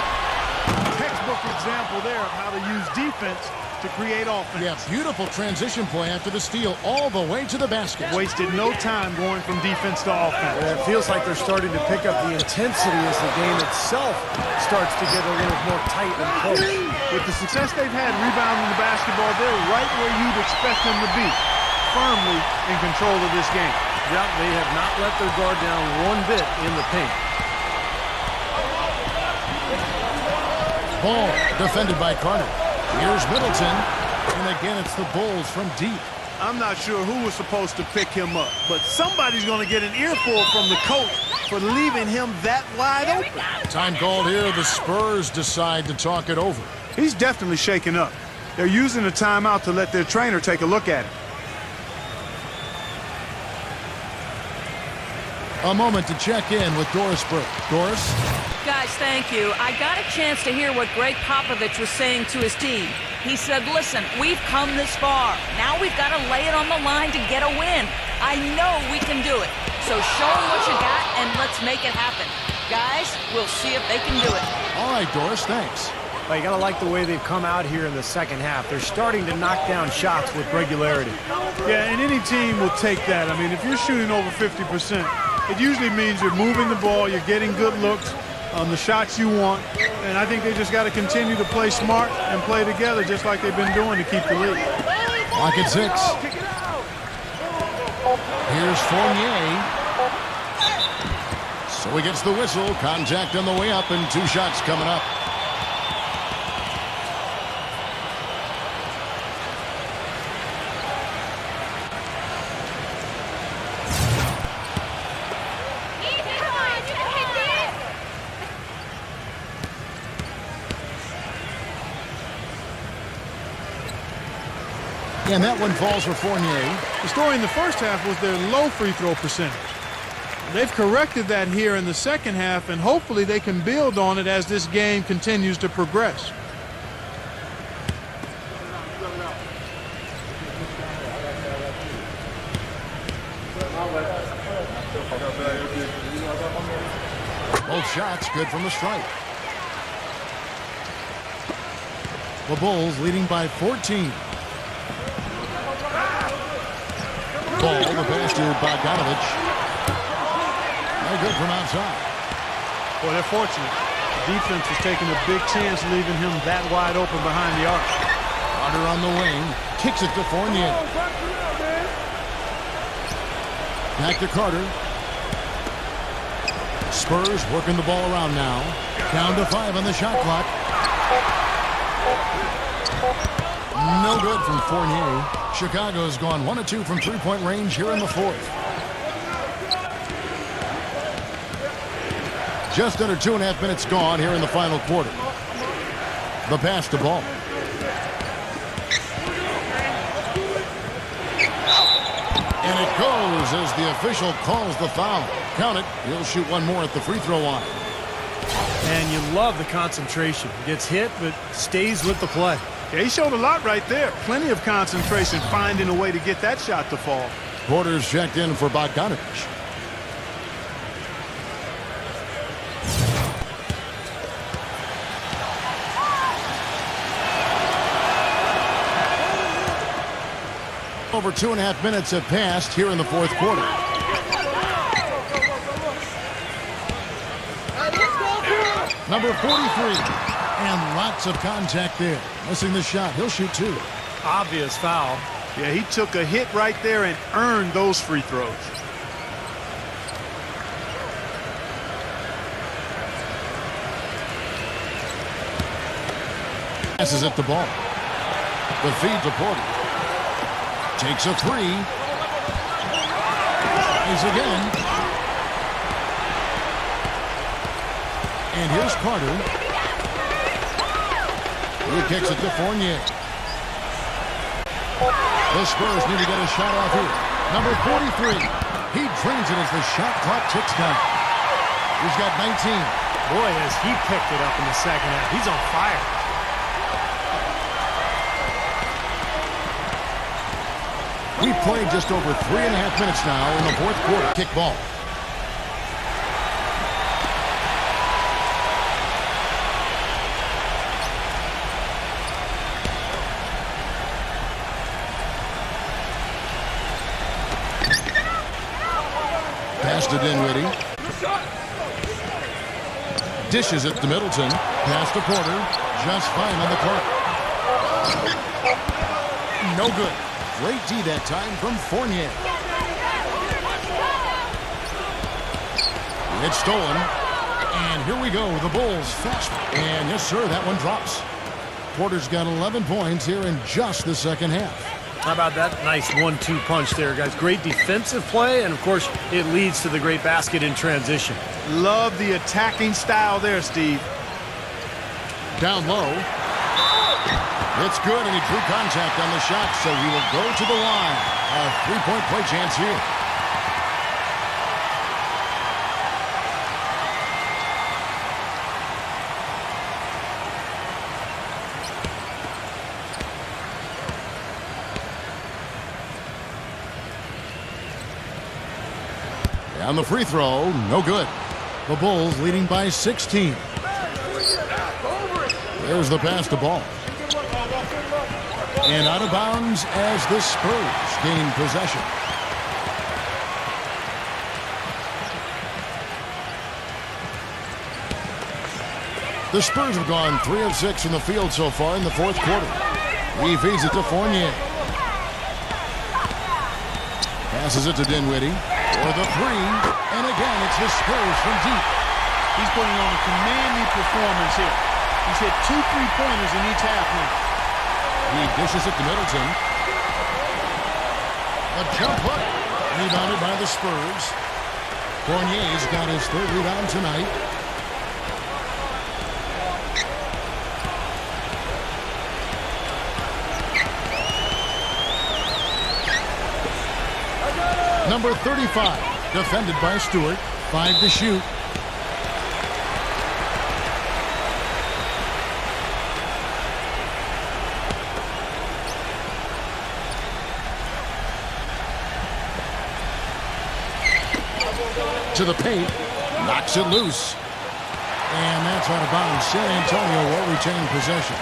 Textbook example there of how to use defense to create offense. Yeah, beautiful transition play after the steal all the way to the basket. Wasted no time going from defense to offense. It feels like they're starting to pick up the intensity as the game itself starts to get a little more tight and close. With the success they've had rebounding the basketball, they're right where you'd expect them to be, firmly in control of this game. Yeah, they have not let their guard down one bit in the paint. Ball defended by Carter. Here's Middleton. And again, it's the Bulls from deep. I'm not sure who was supposed to pick him up, but somebody's going to get an earful from the coach for leaving him that wide open. Time called here. The Spurs decide to talk it over. He's definitely shaken up. They're using the timeout to let their trainer take a look at him. A moment to check in with Doris Burke. Doris? Guys, thank you. I got a chance to hear what Greg Popovich was saying to his team. He said, listen, we've come this far. Now we've got to lay it on the line to get a win. I know we can do it. So show them what you got and let's make it happen. Guys, we'll see if they can do it. All right, Doris, thanks. Well, you got to like the way they've come out here in the second half. They're starting to knock down shots with regularity. Yeah, and any team will take that. I mean, if you're shooting over 50%, it usually means you're moving the ball, you're getting good looks on the shots you want, and I think they just got to continue to play smart and play together just like they've been doing to keep the lead. Clock at 6. Here's Fournier. So he gets the whistle. Contact on the way up and 2 shots coming up. And that one falls for Fournier. The story in the first half was their low free throw percentage. They've corrected that here in the second half, and hopefully they can build on it as this game continues to progress. Both shots good from the stripe. The Bulls leading by 14. Ball, the pass to Bogdanovich. Very good from outside. Boy, they're fortunate. The defense is taking a big chance leaving him that wide open behind the arc. Carter on the wing. Kicks it to Fournier. Back to Carter. Spurs working the ball around now. Down to 5 on the shot clock. No good from Fournier. Chicago's gone 1 of 2 from three-point range here in the fourth. Just under 2.5 minutes gone here in the final quarter. The pass to Ball. And it goes as the official calls the foul. Count it. He'll shoot one more at the free throw line. And you love the concentration. Gets hit, but stays with the play. Yeah, he showed a lot right there. Plenty of concentration, finding a way to get that shot to fall. Porter's checked in for Bogdanovich. Over 2.5 minutes have passed here in the fourth quarter. Number 43. And lots of contact there. Missing the shot. He'll shoot 2. Obvious foul. Yeah, he took a hit right there and earned those free throws. Passes at the ball. The feed to Porter. Takes a 3. He's again. And here's Carter. He kicks it to Fournier. The Spurs need to get a shot off here. Number 43. He drains it as the shot clock ticks down. He's got 19. Boy, has he picked it up in the second half. He's on fire. We've played just over 3.5 minutes now in the fourth quarter. Kick ball. to Dinwiddie. Dishes it to Middleton. Pass to Porter. Just fine on the clock. No good. Great D that time from Fournier. It's stolen. And here we go. The Bulls fast. And yes, sir, that one drops. Porter's got 11 points here in just the second half. How about that nice 1-2 punch there, guys? Great defensive play, and, of course, it leads to the great basket in transition. Love the attacking style there, Steve. Down low. It's good, and he drew contact on the shot, so he will go to the line. A three-point play chance here. On the free throw, no good. The Bulls leading by 16. There's the pass to Ball. And out of bounds as the Spurs gain possession. The Spurs have gone 3 of 6 from the field so far in the fourth quarter. He feeds it to Fournier. Passes it to Dinwiddie. For the three, and again, it's the Spurs from deep. He's putting on a commanding performance here. He's hit 2 3-pointers in each half now. He dishes it to Middleton. A jump hook, rebounded by the Spurs. Fournier's got his third rebound tonight. Number 35, defended by Stewart. 5 to shoot. To the paint, knocks it loose. And that's out of bounds. San Antonio will retain possession.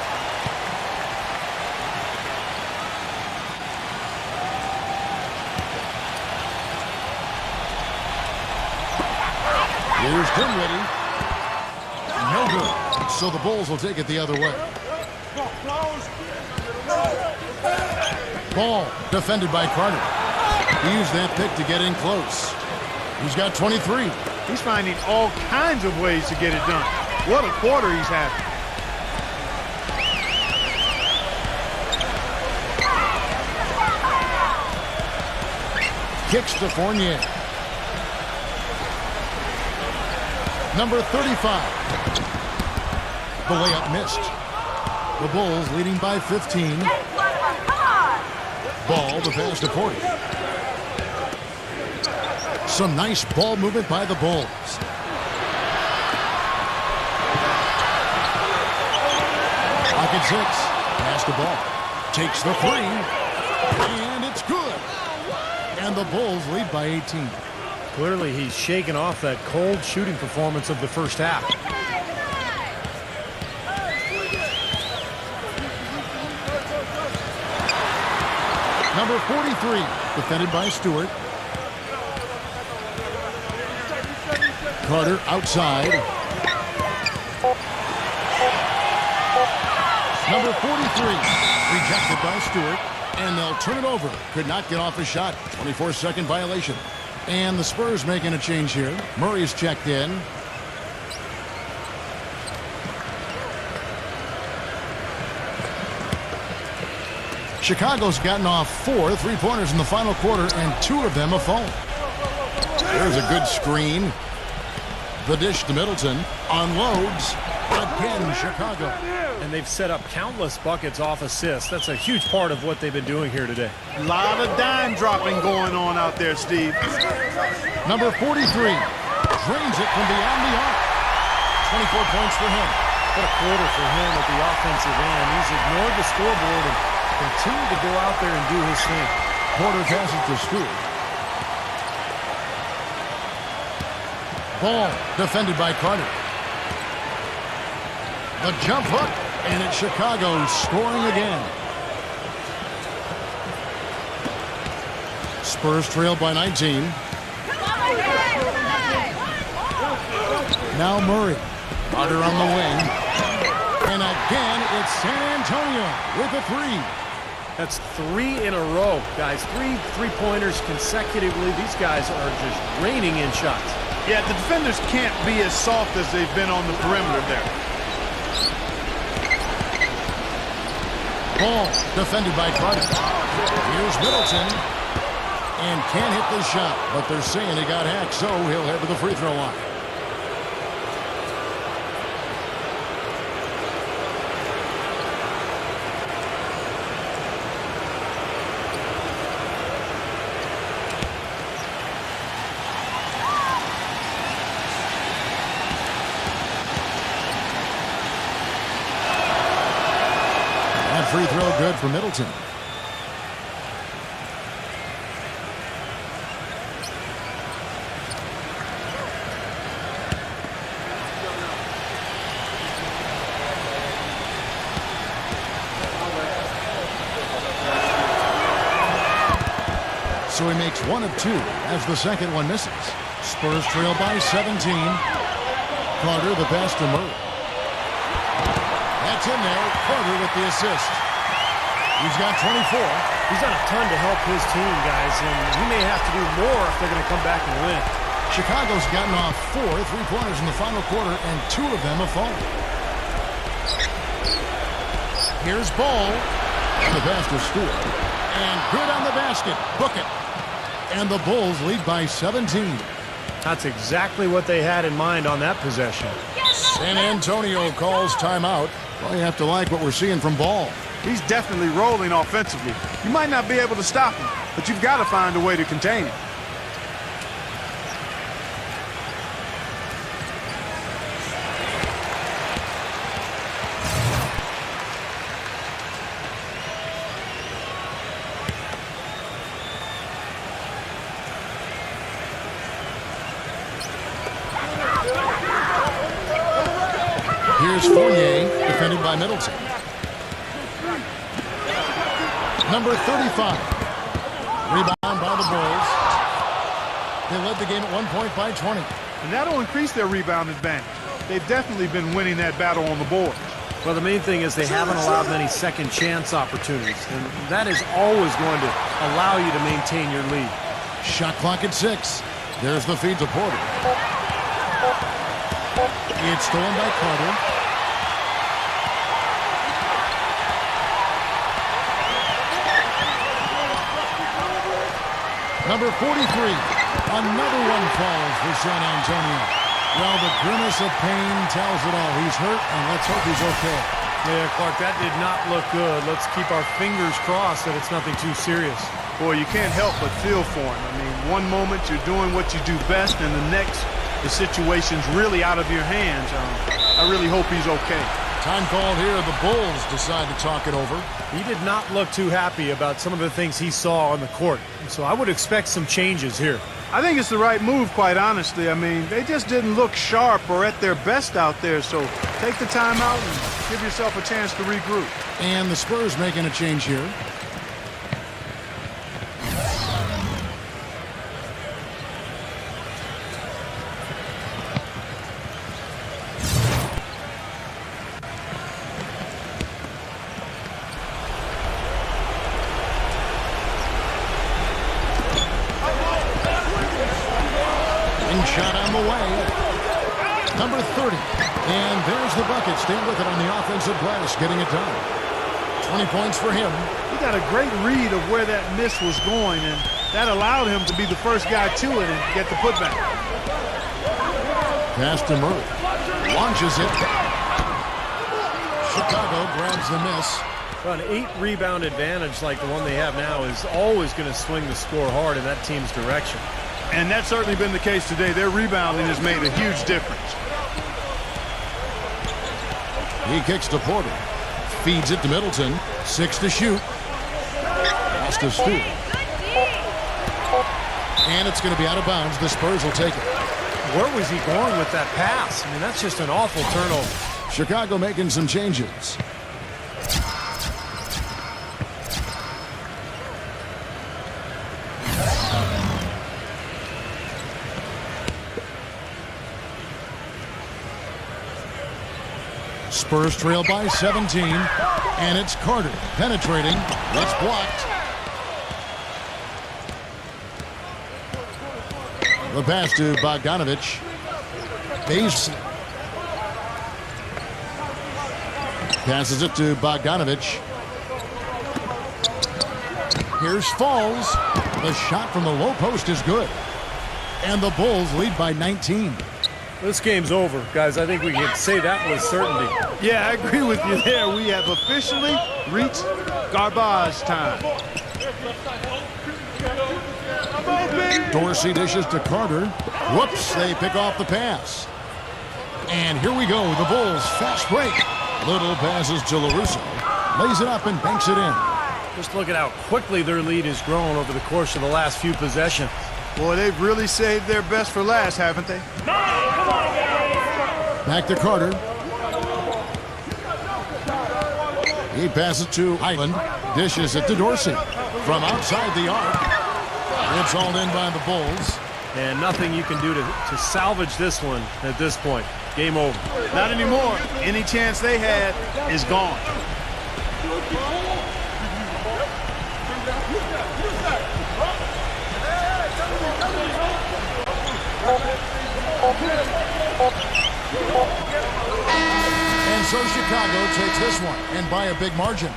Here's Dinwiddie. No good. So the Bulls will take it the other way. Ball defended by Carter. He used that pick to get in close. He's got 23. He's finding all kinds of ways to get it done. What a quarter he's having. Kicks to Fournier. Number 35. The layup missed. The Bulls leading by 15. Ball, the pass to Porter. Some nice ball movement by the Bulls. Pocket 6. Pass the ball. Takes the three. And it's good. And the Bulls lead by 18. Clearly, he's shaken off that cold shooting performance of the first half. Number 43, defended by Stewart. Carter outside. Number 43, rejected by Stewart. And they'll turn it over. Could not get off a shot. 24-second violation. And the Spurs making a change here. Murray's checked in. Chicago's gotten off 4 3-pointers in the final quarter, and 2 of them a phone. There's a good screen. The dish to Middleton. Unloads. Again, Chicago. And they've set up countless buckets off assists. That's a huge part of what they've been doing here today. A lot of dime dropping going on out there, Steve. Number 43 drains it from beyond the arc. 24 points for him. What a quarter for him at the offensive end. He's ignored the scoreboard and continued to go out there and do his thing. Porter passes to Stewart. Ball defended by Carter. The jump hook, and it's Chicago scoring again. Spurs trail by 19. Now Murray. Carter on the wing. And again, it's San Antonio with a three. That's 3 in a row, guys. 3 three-pointers consecutively. These guys are just raining in shots. Yeah, the defenders can't be as soft as they've been on the perimeter there. Ball defended by Carter. Here's Middleton. And can't hit the shot, but they're saying he got hacked, so he'll head to the free throw line. That free throw good for Middleton. So he makes 1 of 2 as the second one misses. Spurs trail by 17. Carter the pass to Murray. That's in there. Carter with the assist. He's got 24. He's done a ton to help his team, guys, and he may have to do more if they're going to come back and win. Chicago's gotten off 4 3-pointers in the final quarter, and 2 of them have fallen. Here's Ball. The pass to Stewart. And good on the basket. Book it. And the Bulls lead by 17. That's exactly what they had in mind on that possession. San Antonio calls timeout. Well, you have to like what we're seeing from Ball. He's definitely rolling offensively. You might not be able to stop him, but you've got to find a way to contain him. Here's Fournier, defended by Middleton. Number 35. Rebound by the Bulls. They led the game at 1 point by 20. And that'll increase their rebound advantage. They've definitely been winning that battle on the boards. Well, the main thing is they haven't allowed many second chance opportunities, and that is always going to allow you to maintain your lead. Shot clock at 6. There's the feed to Porter. It's stolen by Carter. Number 43. Another one falls for San Antonio. Well, the grimace of pain tells it all. He's hurt, and let's hope he's okay. Yeah, Clark, that did not look good. Let's keep our fingers crossed that it's nothing too serious. Boy, you can't help but feel for him. I mean, one moment you're doing what you do best, and the next, the situation's really out of your hands. I really hope he's okay. Time called here. The Bulls decide to talk it over. He did not look too happy about some of the things he saw on the court. So I would expect some changes here. I think it's the right move, quite honestly. I mean, they just didn't look sharp or at their best out there. So take the time out and give yourself a chance to regroup. And the Spurs making a change here. Shot on the way. Number 30. And there's the bucket. Staying with it on the offensive glass, getting it done. 20 points for him. He got a great read of where that miss was going, and that allowed him to be the first guy to it and get the putback. Pass to Murray. Launches it. Chicago grabs the miss. Well, an 8-rebound advantage like the one they have now is always going to swing the score hard in that team's direction. And that's certainly been the case today. Their rebounding has made a huge difference. He kicks to Porter. Feeds it to Middleton. 6 to shoot. Pass to Stewart. And it's going to be out of bounds. The Spurs will take it. Where was he going with that pass? I mean, that's just an awful turnover. Chicago making some changes. Spurs trail by 17, and it's Carter penetrating. It's blocked. The pass to Bogdanovich. Base. Passes it to Bogdanovich. Here's Falls. The shot from the low post is good. And the Bulls lead by 19. This game's over, guys. I think we can say that with certainty. Yeah, I agree with you there. We have officially reached garbage time. Dorsey dishes to Carter. Whoops, they pick off the pass. And here we go, the Bulls fast break. Little passes to LaRusso. Lays it up and banks it in. Just look at how quickly their lead has grown over the course of the last few possessions. Boy, they've really saved their best for last, haven't they? Back to Carter. He passes to Island. Dishes it to Dorsey. From outside the arc. It's all in by the Bulls. And nothing you can do to salvage this one at this point. Game over. Not anymore. Any chance they had is gone. And so Chicago takes this one, and by a big margin.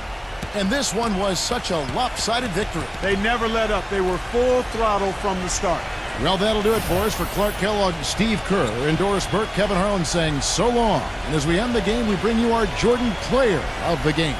And this one was such a lopsided victory. They never let up. They were full throttle from the start. Well, that'll do it for us. For Clark Kellogg, Steve Kerr, and Doris Burke, Kevin Harlan saying so long. And as we end the game, we bring you our Jordan Player of the Game.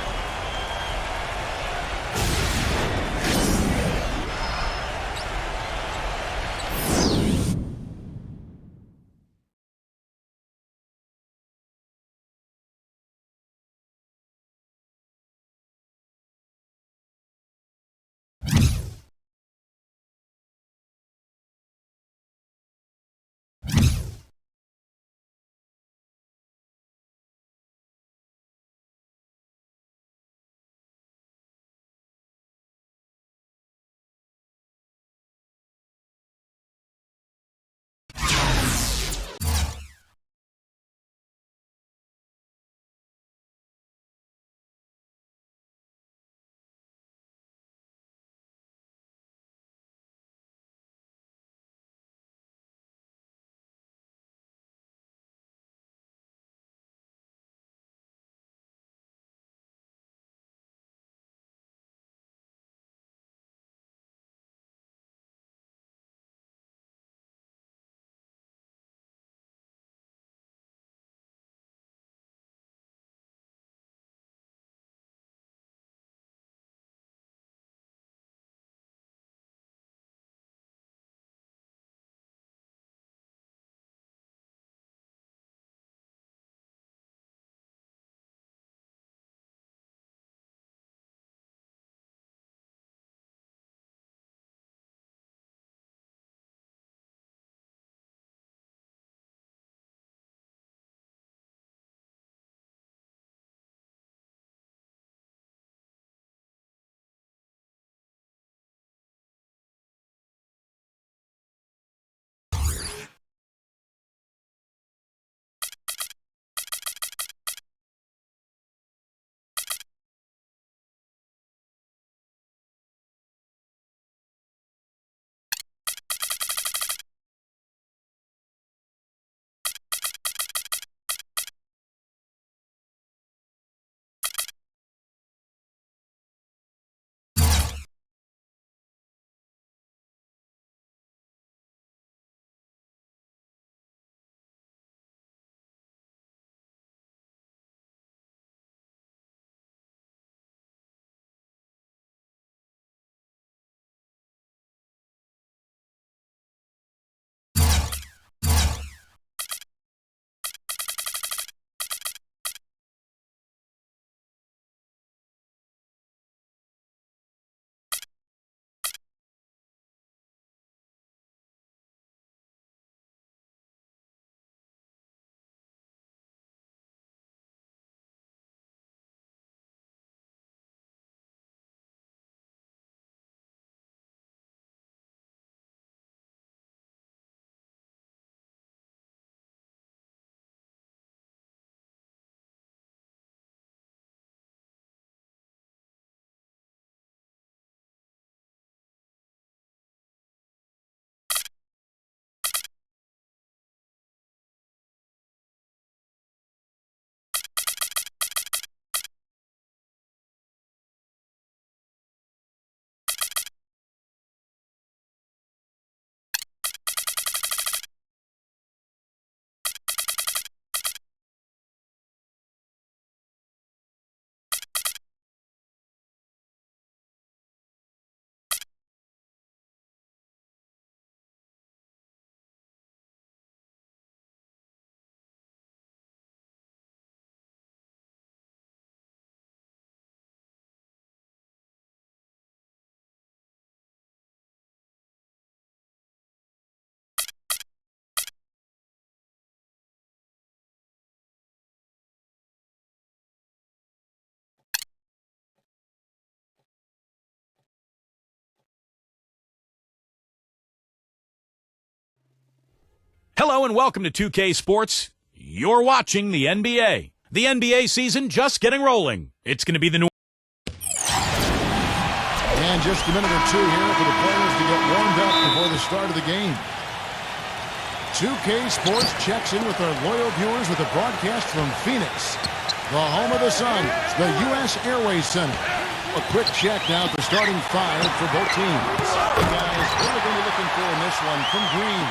Hello and welcome to 2K Sports. You're watching the NBA. The NBA season just getting rolling. It's going to be the New And just a minute or two here for the players to get warmed up before the start of the game. 2K Sports checks in with our loyal viewers with a broadcast from Phoenix, the home of the Suns, the U.S. Airways Center. A quick check now at the starting five for both teams. The guys, what are they going to be looking for in this one from Green?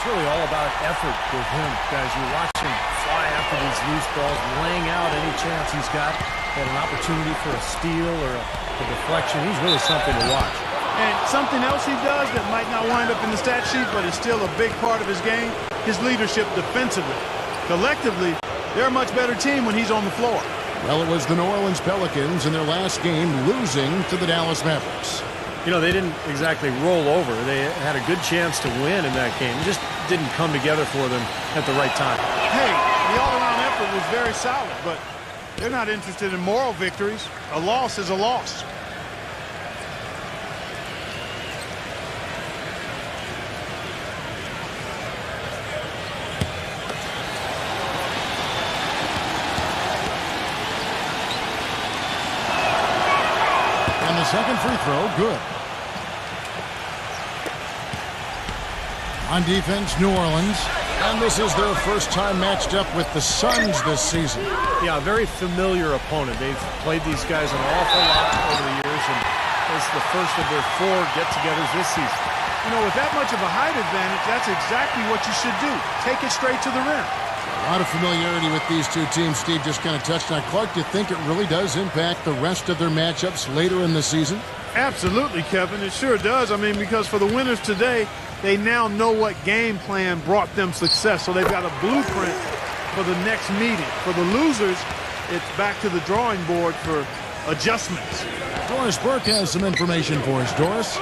It's really all about effort with him, guys. You watch him fly after these loose balls, laying out any chance he's got at an opportunity for a steal or a deflection. He's really something to watch. And something else he does that might not wind up in the stat sheet, but is still a big part of his game, his leadership defensively. Collectively, they're a much better team when he's on the floor. Well, it was the New Orleans Pelicans in their last game losing to the Dallas Mavericks. You know, they didn't exactly roll over. They had a good chance to win in that game. It just didn't come together for them at the right time. Hey, the all-around effort was very solid, but they're not interested in moral victories. A loss is a loss. And the second free throw, good. On defense, New Orleans. And this is their first time matched up with the Suns this season. Yeah, a very familiar opponent. They've played these guys an awful lot over the years, and this is the first of their 4 get-togethers this season. You know, with that much of a height advantage, that's exactly what you should do. Take it straight to the rim. A lot of familiarity with these two teams. Steve just kind of touched on. Clark, do you think it really does impact the rest of their matchups later in the season? Absolutely, Kevin. It sure does. I mean, because for the winners today, they now know what game plan brought them success. So they've got a blueprint for the next meeting. For the losers, it's back to the drawing board for adjustments. Doris Burke has some information for us. Doris?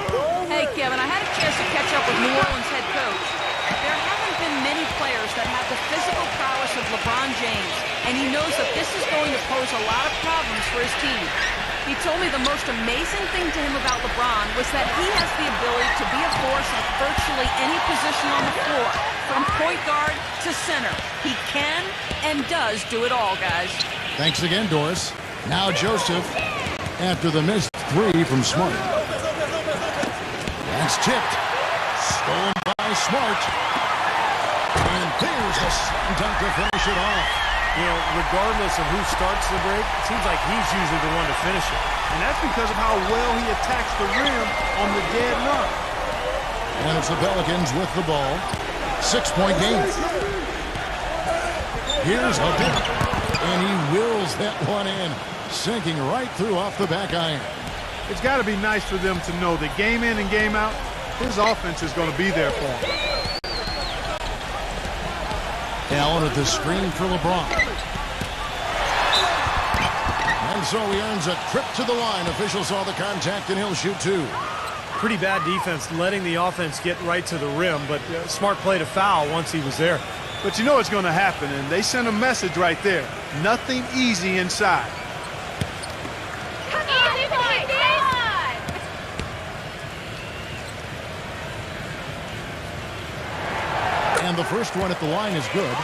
Hey, Kevin, I had a chance to catch up with New Orleans head coach. There haven't been many players that have the physical prowess of LeBron James, and he knows that this is going to pose a lot of problems for his team. He told me the most amazing thing to him about LeBron was that he has the ability to be a force at virtually any position on the floor, from point guard to center. He can and does do it all, guys. Thanks again, Doris. Now Joseph, after the missed 3 from Smart. That's tipped. Stolen by Smart. And there's a slam dunk to finish it off. You know, regardless of who starts the break, it seems like he's usually the one to finish it. And that's because of how well he attacks the rim on the dead run. And it's the Pelicans with the ball. 6-point game. Here's a bit. And he wills that one in, sinking right through off the back iron. It's got to be nice for them to know that game in and game out, his offense is going to be there for him. Allen at the screen for LeBron. And so he earns a trip to the line. Officials saw the contact, and he'll shoot 2. Pretty bad defense, letting the offense get right to the rim, but Smart played a foul once he was there. But you know it's going to happen, and they sent a message right there. Nothing easy inside. Come on, boy, come on! And the first one at the line is good.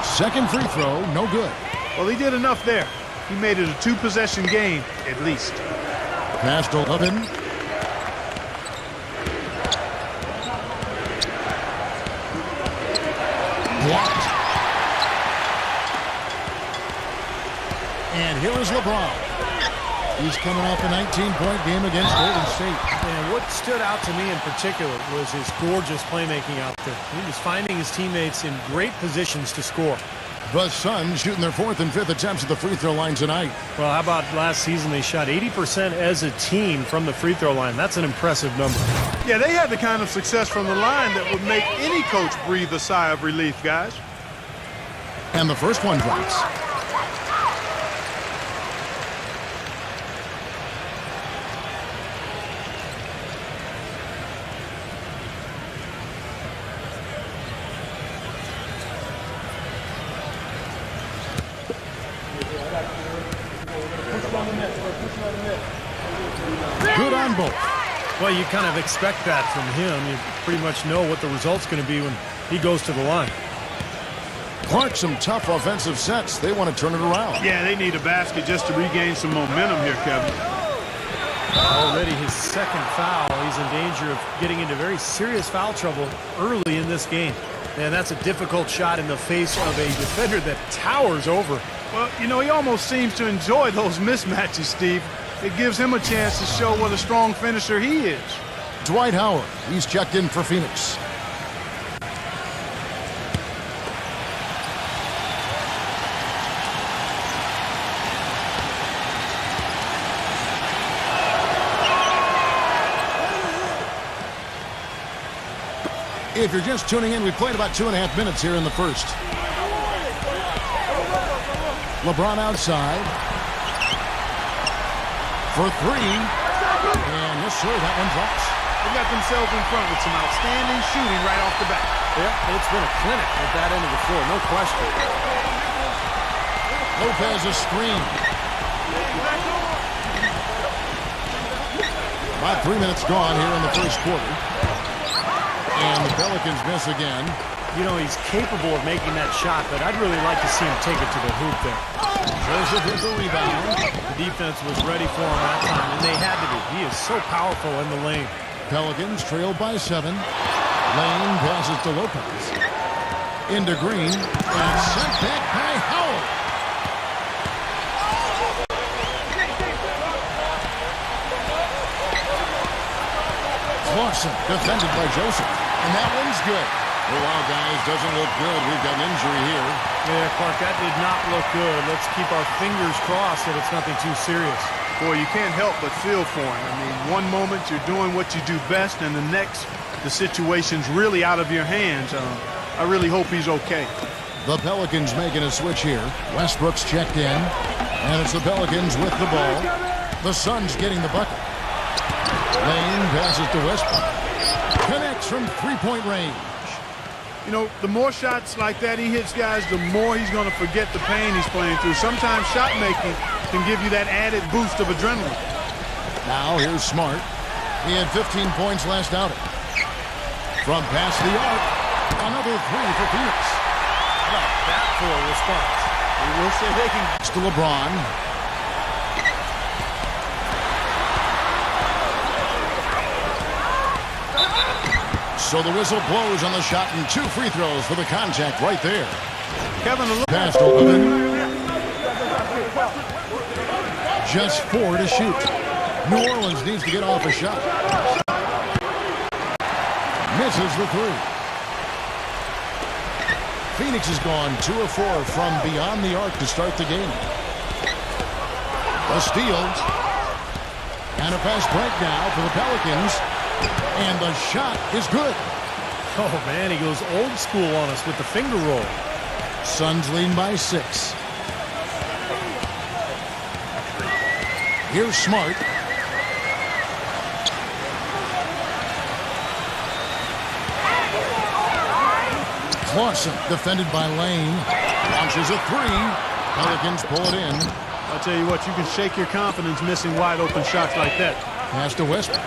Second free throw, no good. Well, he did enough there. He made it a 2-possession game, at least. Pass to Levin. Blocked. And here is LeBron. He's coming off a 19-point game against Golden State. And what stood out to me in particular was his gorgeous playmaking out there. He was finding his teammates in great positions to score. The Suns shooting their 4th and 5th attempts at the free throw line tonight. Well, how about last season? They shot 80% as a team from the free throw line. That's an impressive number. Yeah, they had the kind of success from the line that would make any coach breathe a sigh of relief, guys. And the first one drops. Good on both. Well, you kind of expect that from him. You pretty much know what the result's going to be when he goes to the line. Clark, some tough offensive sets. They want to turn it around. Yeah, they need a basket just to regain some momentum here, Kevin. Already his second foul. He's in danger of getting into very serious foul trouble early in this game. And that's a difficult shot in the face of a defender that towers over. Well, you know, he almost seems to enjoy those mismatches, Steve. It gives him a chance to show what a strong finisher he is. Dwight Howard, he's checked in for Phoenix. If you're just tuning in, we played about 2.5 minutes here in the first. LeBron outside for three. And yes, sir, that one drops. They got themselves in front with some outstanding shooting right off the bat. Yeah, it's been a clinic at that end of the floor, no question. Lopez a screen. About 3 minutes gone here in the first quarter. And the Pelicans miss again. You know, he's capable of making that shot, but I'd really like to see him take it to the hoop there. Joseph with the rebound. The defense was ready for him that time, and they had to be. He is so powerful in the lane. Pelicans trailed by 7. Lane passes to Lopez. Into Green. And sent back by Howard. Clausen defended by Joseph. And that one's good. Oh, wow, guys, doesn't look good. We've got an injury here. Yeah, Clark, that did not look good. Let's keep our fingers crossed that it's nothing too serious. Boy, you can't help but feel for him. I mean, one moment you're doing what you do best, and the next, the situation's really out of your hands. I really hope he's okay. The Pelicans making a switch here. Westbrook's checked in. And it's the Pelicans with the ball. The Suns getting the bucket. Lane passes to Westbrook. Connects from three-point range. You know, the more shots like that he hits, guys, the more he's going to forget the pain he's playing through. Sometimes shot making can give you that added boost of adrenaline. Now here's Smart. He had 15 points last outing. From past the arc, another three for Phoenix. How about that for a response? We will say they can. It's to LeBron. So the whistle blows on the shot and 2 free throws for the contact right there. Kevin, a little Pass to Levin. Just 4 to shoot. New Orleans needs to get off a shot. Misses the 3. Phoenix has gone 2 of 4 from beyond the arc to start the game. A steal. And a fast break now for the Pelicans. And the shot is good. Oh, man, he goes old school on us with the finger roll. Suns lead by 6. Here's Smart. Clausen defended by Lane. Launches a 3. Pelicans pull it in. I'll tell you what, you can shake your confidence missing wide open shots like that. Pass to Westbrook.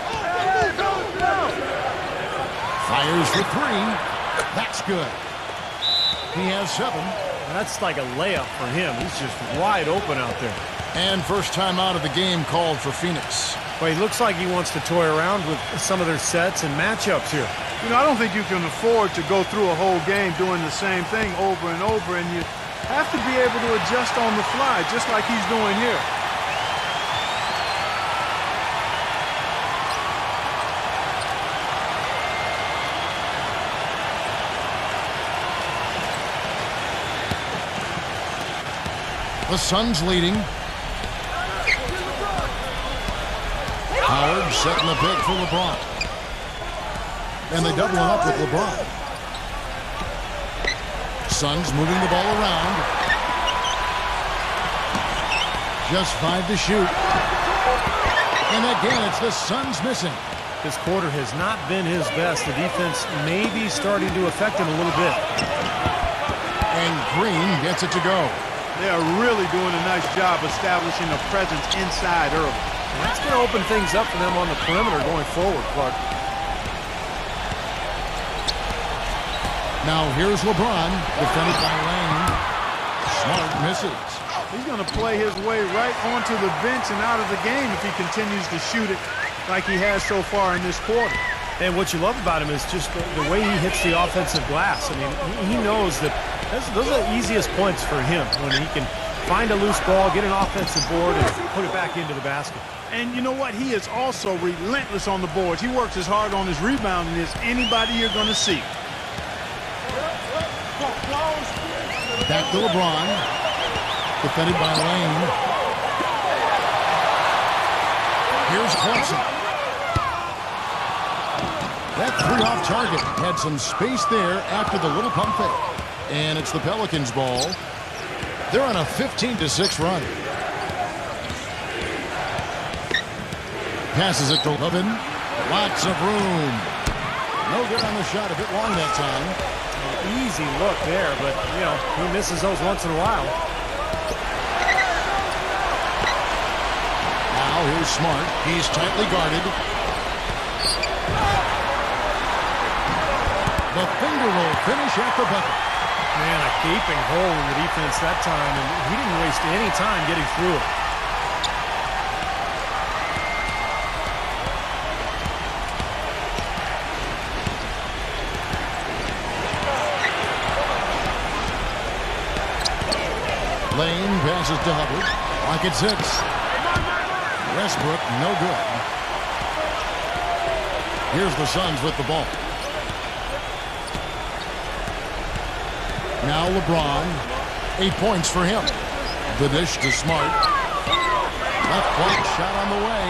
Fires for 3. That's good. He has 7. That's like a layup for him. He's just wide open out there. And first time out of the game called for Phoenix. Well, he looks like he wants to toy around with some of their sets and matchups here. You know, I don't think you can afford to go through a whole game doing the same thing over and over, and you have to be able to adjust on the fly, just like he's doing here. The Suns leading. Howard setting the pick for LeBron. And they double him up with LeBron. Suns moving the ball around. Just 5 to shoot. And again, it's the Suns missing. This quarter has not been his best. The defense may be starting to affect him a little bit. And Green gets it to go. They are really doing a nice job establishing a presence inside early. And that's going to open things up for them on the perimeter going forward, Clark. Now here's LeBron, defended by Lane. Smart misses. He's going to play his way right onto the bench and out of the game if he continues to shoot it like he has so far in this quarter. And what you love about him is just the way he hits the offensive glass. I mean, he knows that those are the easiest points for him, when he can find a loose ball, get an offensive board, and put it back into the basket. And you know what? He is also relentless on the boards. He works as hard on his rebounding as anybody you're going to see. Back to LeBron. Defended by Lane. Here's Clemson. That three off target had some space there after the little pump fake. And it's the Pelicans' ball. They're on a 15-6 run. Passes it to Levin. Lots of room. No good on the shot. A bit long that time. Easy look there, but, you know, he misses those once in a while. Now here's Smart. He's tightly guarded. The finger roll finish at the bucket. Man, a gaping hole in the defense that time, and he didn't waste any time getting through it. Lane passes to Hubbard. Rockets hits. Westbrook, no good. Here's the Suns with the ball. Now LeBron. 8 points for him. The dish to Smart. Left point shot on the way.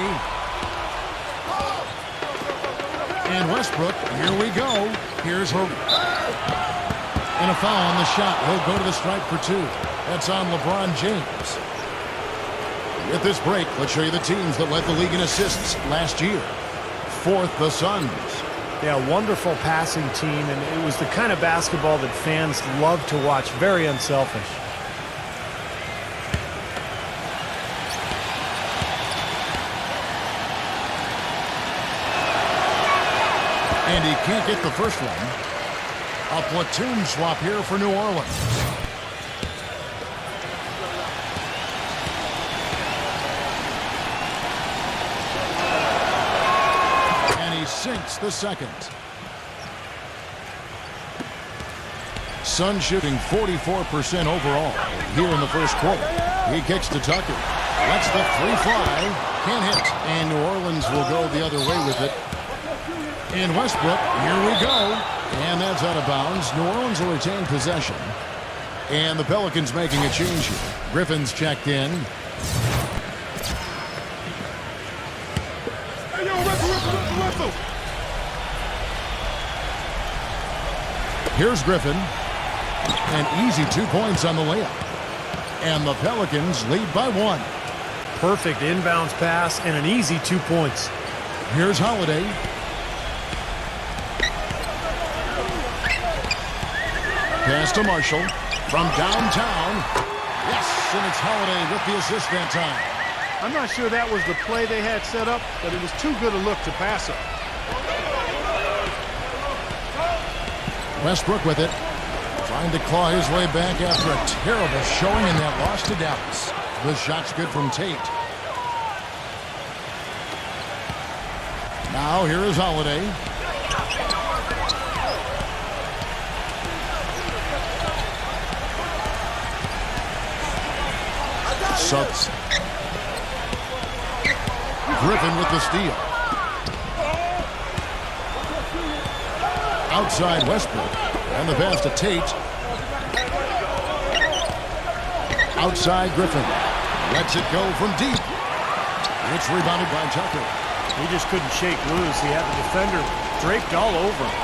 And Westbrook, here we go. Here's her. And a foul on the shot. He'll go to the stripe for two. That's on LeBron James. With this break, let's show you the teams that led the league in assists last year. Fourth, the Suns. Yeah, wonderful passing team, and it was the kind of basketball that fans love to watch. Very unselfish. And he can't get the first one. A platoon swap here for New Orleans. Sinks the second. Suns shooting 44% overall here in the first quarter. He kicks to Tucker. Lets the three fly. Can't hit. And New Orleans will go the other way with it. And Westbrook, here we go. And that's out of bounds. New Orleans will retain possession. And the Pelicans making a change here. Griffin's checked in. Hey, yo, whistle. Here's Griffin. An easy 2 points on the layup. And the Pelicans lead by 1. Perfect inbounds pass and an easy 2 points. Here's Holiday. Pass to Marshall from downtown. Yes, and it's Holiday with the assist that time. I'm not sure that was the play they had set up, but it was too good a look to pass up. Westbrook with it. Trying to claw his way back after a terrible showing in that loss to Dallas. The shot's good from Tate. Now here is Holiday. Subs. Griffin with the steal. Outside Westbrook. And the pass to Tate. Outside Griffin. Lets it go from deep. It's rebounded by Tucker. He just couldn't shake loose. He had the defender draped all over him.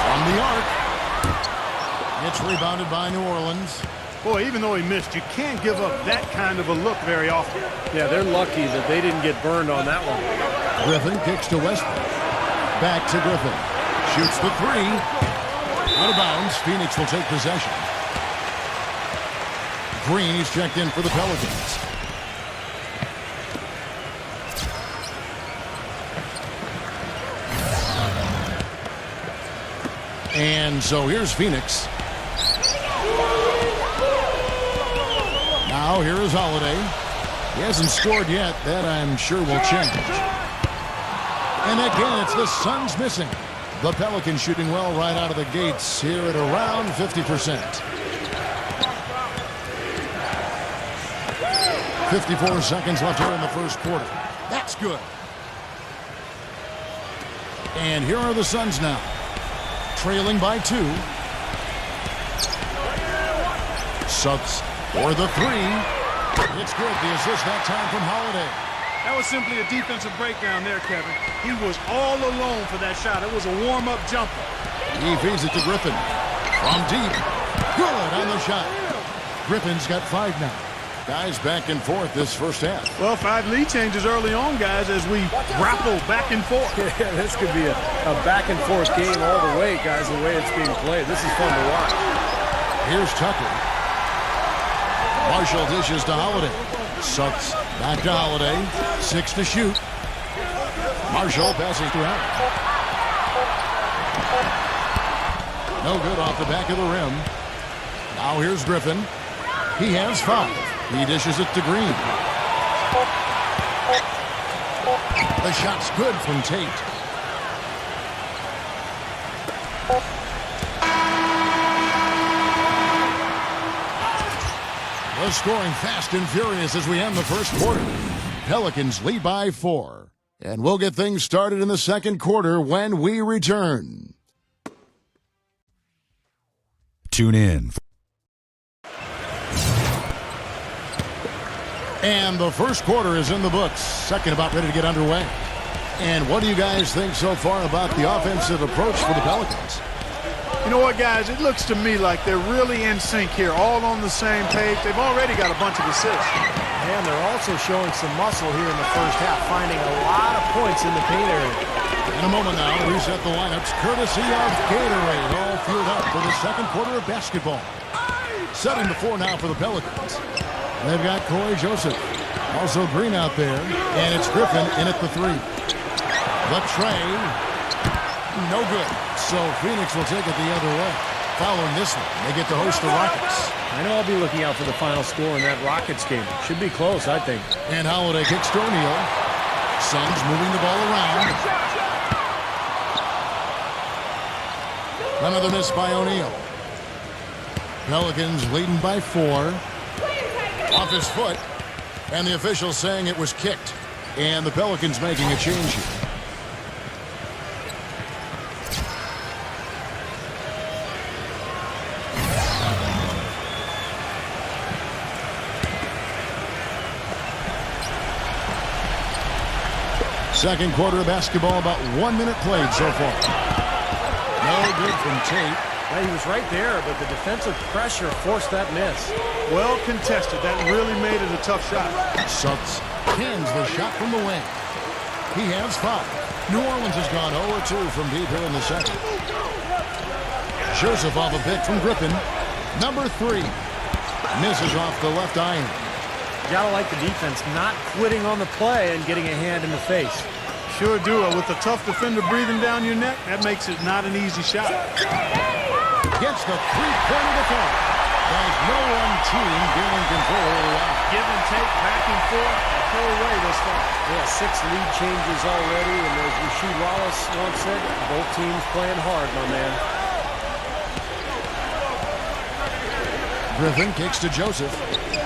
From the arc. It's rebounded by New Orleans. Boy, even though he missed, you can't give up that kind of a look very often. Yeah, they're lucky that they didn't get burned on that one. Griffin kicks to Westbrook. Back to Griffin. Shoots the three. Out of bounds. Phoenix will take possession. Green is checked in for the Pelicans. And so here's Phoenix. Now here is Holiday. He hasn't scored yet. That I'm sure will change. And again, it's the Suns missing. The Pelicans shooting well right out of the gates here at around 50%. 54 seconds left here in the first quarter. That's good. And here are the Suns now, trailing by 2. Suggs for the 3. It's good. The assist that time from Holiday. That was simply a defensive breakdown there, Kevin. He was all alone for that shot. It was a warm-up jumper. He feeds it to Griffin. From deep. Good on the shot. Griffin's got 5 now. Guys back and forth this first half. Well, 5 lead changes early on, guys, as we grapple back and forth. Yeah, this could be a back-and-forth game all the way, guys, the way it's being played. This is fun to watch. Here's Tucker. Marshall dishes to Holiday. Suggs back to Holiday. 6 to shoot. Marshall passes to Allen. No good off the back of the rim. Now here's Griffin. He has 5. He dishes it to Green. The shot's good from Tate. The scoring fast and furious as we end the first quarter. Pelicans lead by 4. And we'll get things started in the second quarter when we return. Tune in. And the first quarter is in the books. Second about ready to get underway. And what do you guys think so far about the offensive approach for the Pelicans? You know what, guys? It looks to me like they're really in sync here, all on the same page. They've already got a bunch of assists. And they're also showing some muscle here in the first half, finding a lot of points in the paint area. In a moment now, reset the lineups courtesy of Gatorade, all fueled up for the second quarter of basketball. Setting the floor now for the Pelicans. They've got Corey Joseph, also Green out there, and it's Griffin in at the 3. The tray, no good. So Phoenix will take it the other way. Following this one, they get to host the Rockets. I know I'll be looking out for the final score in that Rockets game. Should be close, I think. And Holiday kicks to O'Neal. Suns moving the ball around. Another miss by O'Neal. Pelicans leading by 4. Off his foot. And the official saying it was kicked. And the Pelicans making a change here. Second quarter of basketball, about 1 minute played so far. No good from Tate. Yeah, he was right there, but the defensive pressure forced that miss. Well contested. That really made it a tough shot. Suggs cans the shot from the wing. He has 5. New Orleans has gone 0-2 from deep here in the second. Joseph off a pick from Griffin. Number 3. Misses off the left iron. You gotta like the defense not quitting on the play and getting a hand in the face. Sure do. With a tough defender breathing down your neck, that makes it not an easy shot. Gets the three-pointer to fall. There's no one team gaining control early on. Give and take, back and forth, the whole way thus far. Yeah, 6 lead changes already, and as Rasheed Wallace once said, both teams playing hard, my man. Griffin kicks to Joseph.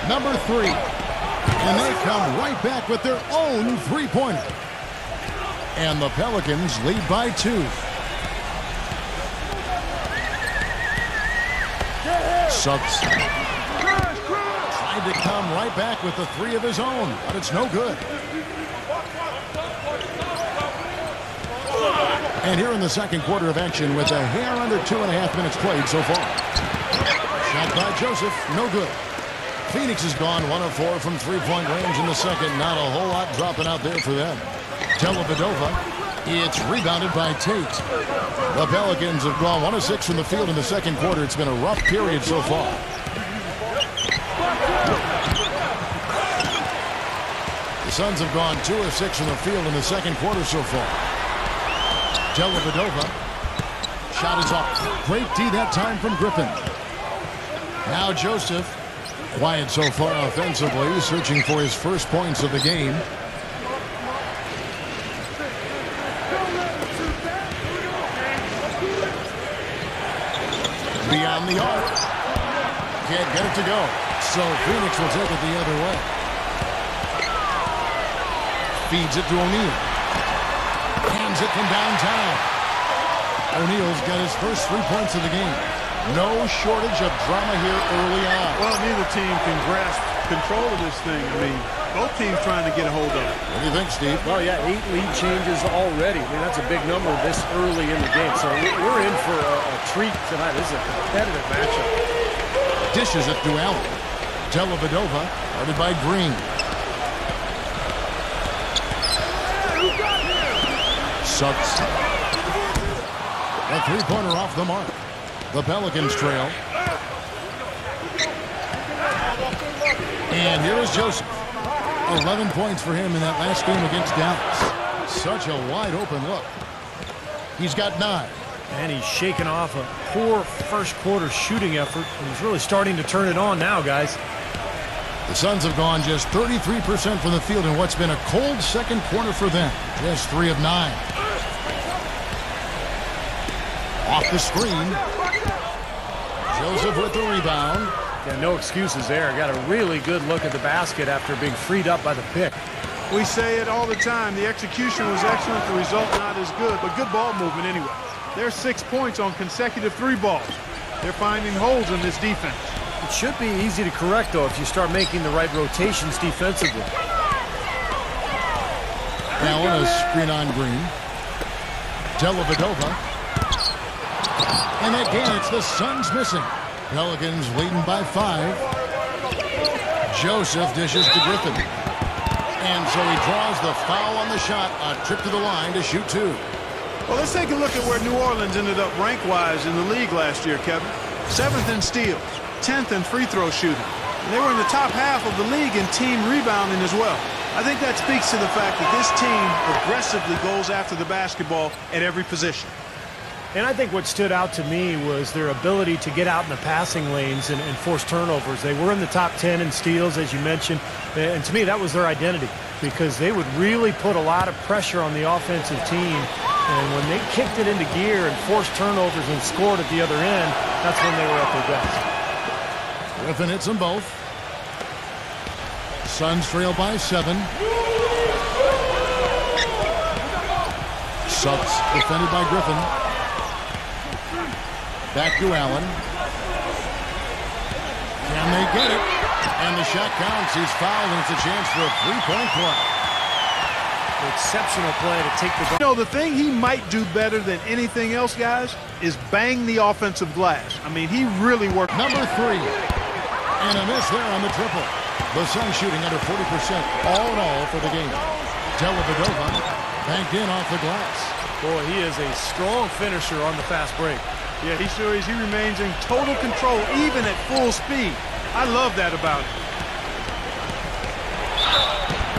Number 3. And they come right back with their own three-pointer. And the Pelicans lead by 2. Suggs tried to come right back with the 3 of his own, but it's no good. And here in the second quarter of action with a hair under 2.5 minutes played so far. Shot by Joseph, no good. Phoenix has gone 1 of 4 from three-point range in the second. Not a whole lot dropping out there for them. Dellavedova. It's rebounded by Tate. The Pelicans have gone 1 of 6 from the field in the second quarter. It's been a rough period so far. The Suns have gone 2 of 6 from the field in the second quarter so far. Dellavedova. shot is off. Great D that time from Griffin. Now Joseph. Quiet so far offensively, searching for his first points of the game. Beyond the arc. Can't get it to go. So Phoenix will take it the other way. Feeds it to O'Neal. Hands it from downtown. O'Neal's got his first 3 points of the game. No shortage of drama here early on. Well, neither team can grasp control of this thing. I mean, both teams trying to get a hold of it. What do you think, Steve? Well, yeah, 8 lead changes already. I mean, that's a big number this early in the game. So we're in for a treat tonight. This is a competitive matchup. Dishes it to Allen. Dellavedova, guarded by Green. Suggs. A three-pointer off the mark. The Pelicans trail. And here is Joseph. 11 points for him in that last game against Dallas. Such a wide-open look. He's got 9. And he's shaking off a poor first-quarter shooting effort. And he's really starting to turn it on now, guys. The Suns have gone just 33% from the field in what's been a cold second quarter for them. Just 3 of 9. Off the screen. Joseph with the rebound. Yeah, no excuses there. Got a really good look at the basket after being freed up by the pick. We say it all the time. The execution was excellent. The result not as good, but good ball movement anyway. There's 6 points on consecutive 3 balls. They're finding holes in this defense. It should be easy to correct, though, if you start making the right rotations defensively. Allen, a screen on Green. Dellavedova. And again, it's the Suns missing. Pelicans leading by 5. Joseph dishes to Griffin. And so he draws the foul on the shot. A trip to the line to shoot 2. Well, let's take a look at where New Orleans ended up rank-wise in the league last year, Kevin. 7th in steals, 10th in free throw shooting. And they were in the top half of the league in team rebounding as well. I think that speaks to the fact that this team aggressively goes after the basketball at every position. And I think what stood out to me was their ability to get out in the passing lanes and force turnovers. They were in the top 10 in steals, as you mentioned. And to me, that was their identity because they would really put a lot of pressure on the offensive team. And when they kicked it into gear and forced turnovers and scored at the other end, that's when they were at their best. Griffin hits them both. Suns trail by 7. Suggs defended by Griffin. Back to Allen. Can they get it? And the shot counts. He's fouled, and it's a chance for a 3-point play. Exceptional play to take the... You know, the thing he might do better than anything else, guys, is bang the offensive glass. I mean, he really worked. Number 3. And a miss there on the triple. The Suns shooting under 40% all in all for the game. Dellavedova banked in off the glass. Boy, he is a strong finisher on the fast break. Yeah, he sure is. He remains in total control, even at full speed. I love that about him.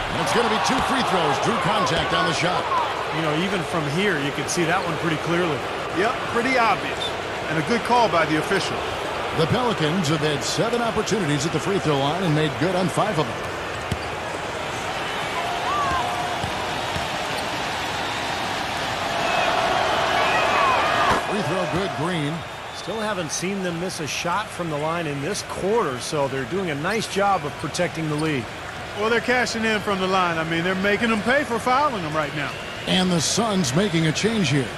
And it's going to be 2 free throws. Drew contact on the shot. You know, even from here, you can see that one pretty clearly. Yep, pretty obvious. And a good call by the official. The Pelicans have had 7 opportunities at the free throw line and made good on 5 of them. Free throw good, Green. Still haven't seen them miss a shot from the line in this quarter, so they're doing a nice job of protecting the lead. Well, they're cashing in from the line. I mean, they're making them pay for fouling them right now. And the Suns making a change here.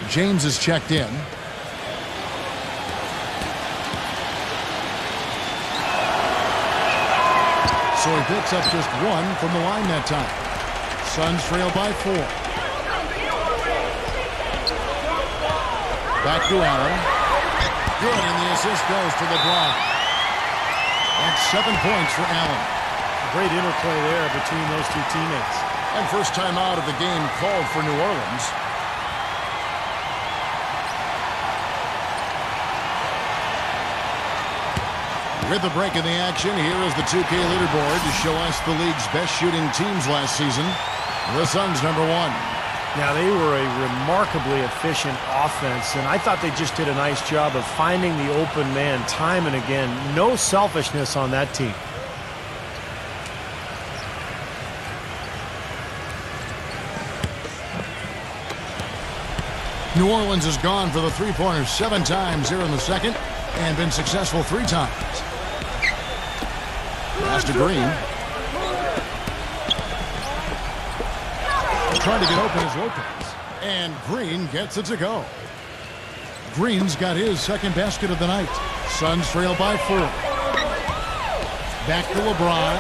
James is checked in. So he picks up just 1 from the line that time. Suns trail by 4. Back to Allen. Good, and the assist goes to LeBron. That's 7 points for Allen. Great interplay there between those 2 teammates. And first time out of the game called for New Orleans. With the break in the action, here is the 2K leaderboard to show us the league's best shooting teams last season. The Suns number 1. Now, they were a remarkably efficient offense, and I thought they just did a nice job of finding the open man time and again. No selfishness on that team. New Orleans has gone for the three-pointers 7 times here in the second and been successful 3 times. Pass to Green. Trying to get open is Lopez. And Green gets it to go. Green's got his second basket of the night. Suns trail by 4. Back to LeBron.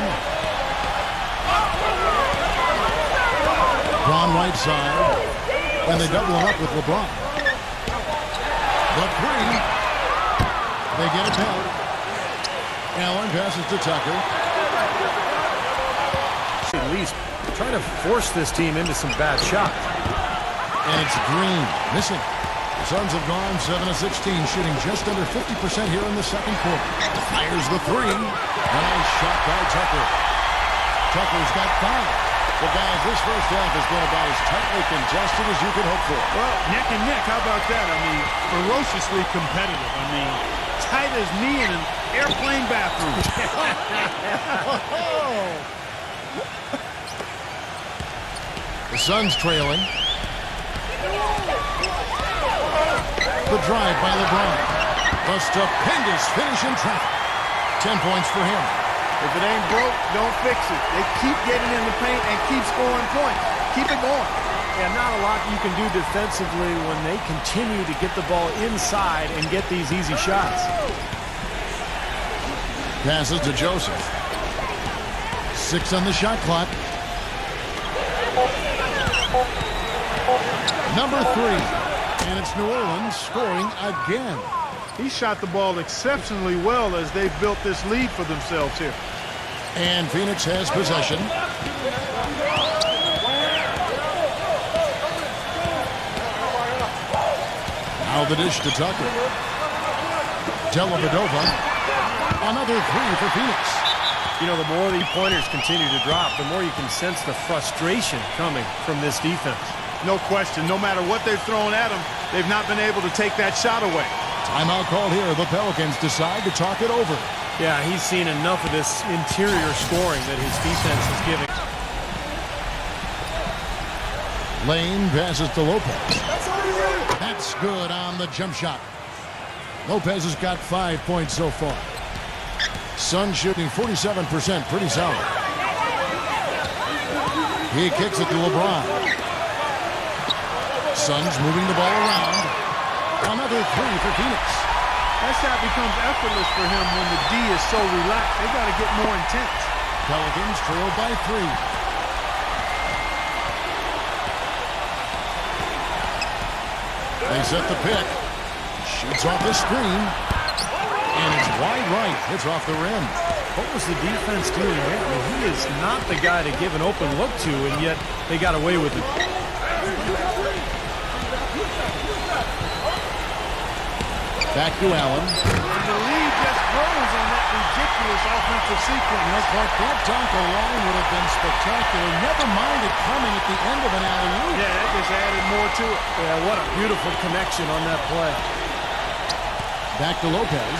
LeBron right side. And they double him up with LeBron. The 3. They get it back. Allen passes to Tucker. At least trying to force this team into some bad shots. And it's Green missing. The Suns have gone 7 of 16, shooting just under 50% here in the second quarter. Fires the 3. A nice shot by Tucker. Tucker's got 5. But guys, this first half has been about as tightly contested as you could hope for. Well, neck and neck, how about that? I mean, ferociously competitive. I mean, tight as me in an airplane bathroom. The Suns trailing. The drive by LeBron. A stupendous finish in traffic. 10 points for him. If it ain't broke, don't fix it. They keep getting in the paint and keep scoring points. Keep it going. Yeah, not a lot you can do defensively when they continue to get the ball inside and get these easy shots. Passes to Joseph. 6 on the shot clock. Number 3. And it's New Orleans scoring again. He shot the ball exceptionally well as they've built this lead for themselves here. And Phoenix has possession. Now the dish to Tucker. Dellavedova. Another 3 for Phoenix. You know, the more these pointers continue to drop, the more you can sense the frustration coming from this defense. No question. No matter what they've thrown at them, they've not been able to take that shot away. Timeout called here. The Pelicans decide to talk it over. Yeah, he's seen enough of this interior scoring that his defense is giving. Lane passes to Lopez. That's good on the jump shot. Lopez has got 5 points so far. Suns shooting 47%, pretty solid. He kicks it to LeBron. Suns moving the ball around. Another 3 for Phoenix. That shot becomes effortless for him when the D is so relaxed. They got to get more intense. Pelicans trail by 3. They set the pick. Shoots off the screen. And it's wide right. It's off the rim. What was the defense doing there? I mean, he is not the guy to give an open look to, and yet they got away with it. Back to Allen. And the lead just grows on that ridiculous offensive sequence. You know, Clark, that dunk alone would have been spectacular. Never mind it coming at the end of an alley-oop. Yeah, that just added more to it. Yeah, what a beautiful connection on that play. Back to Lopez.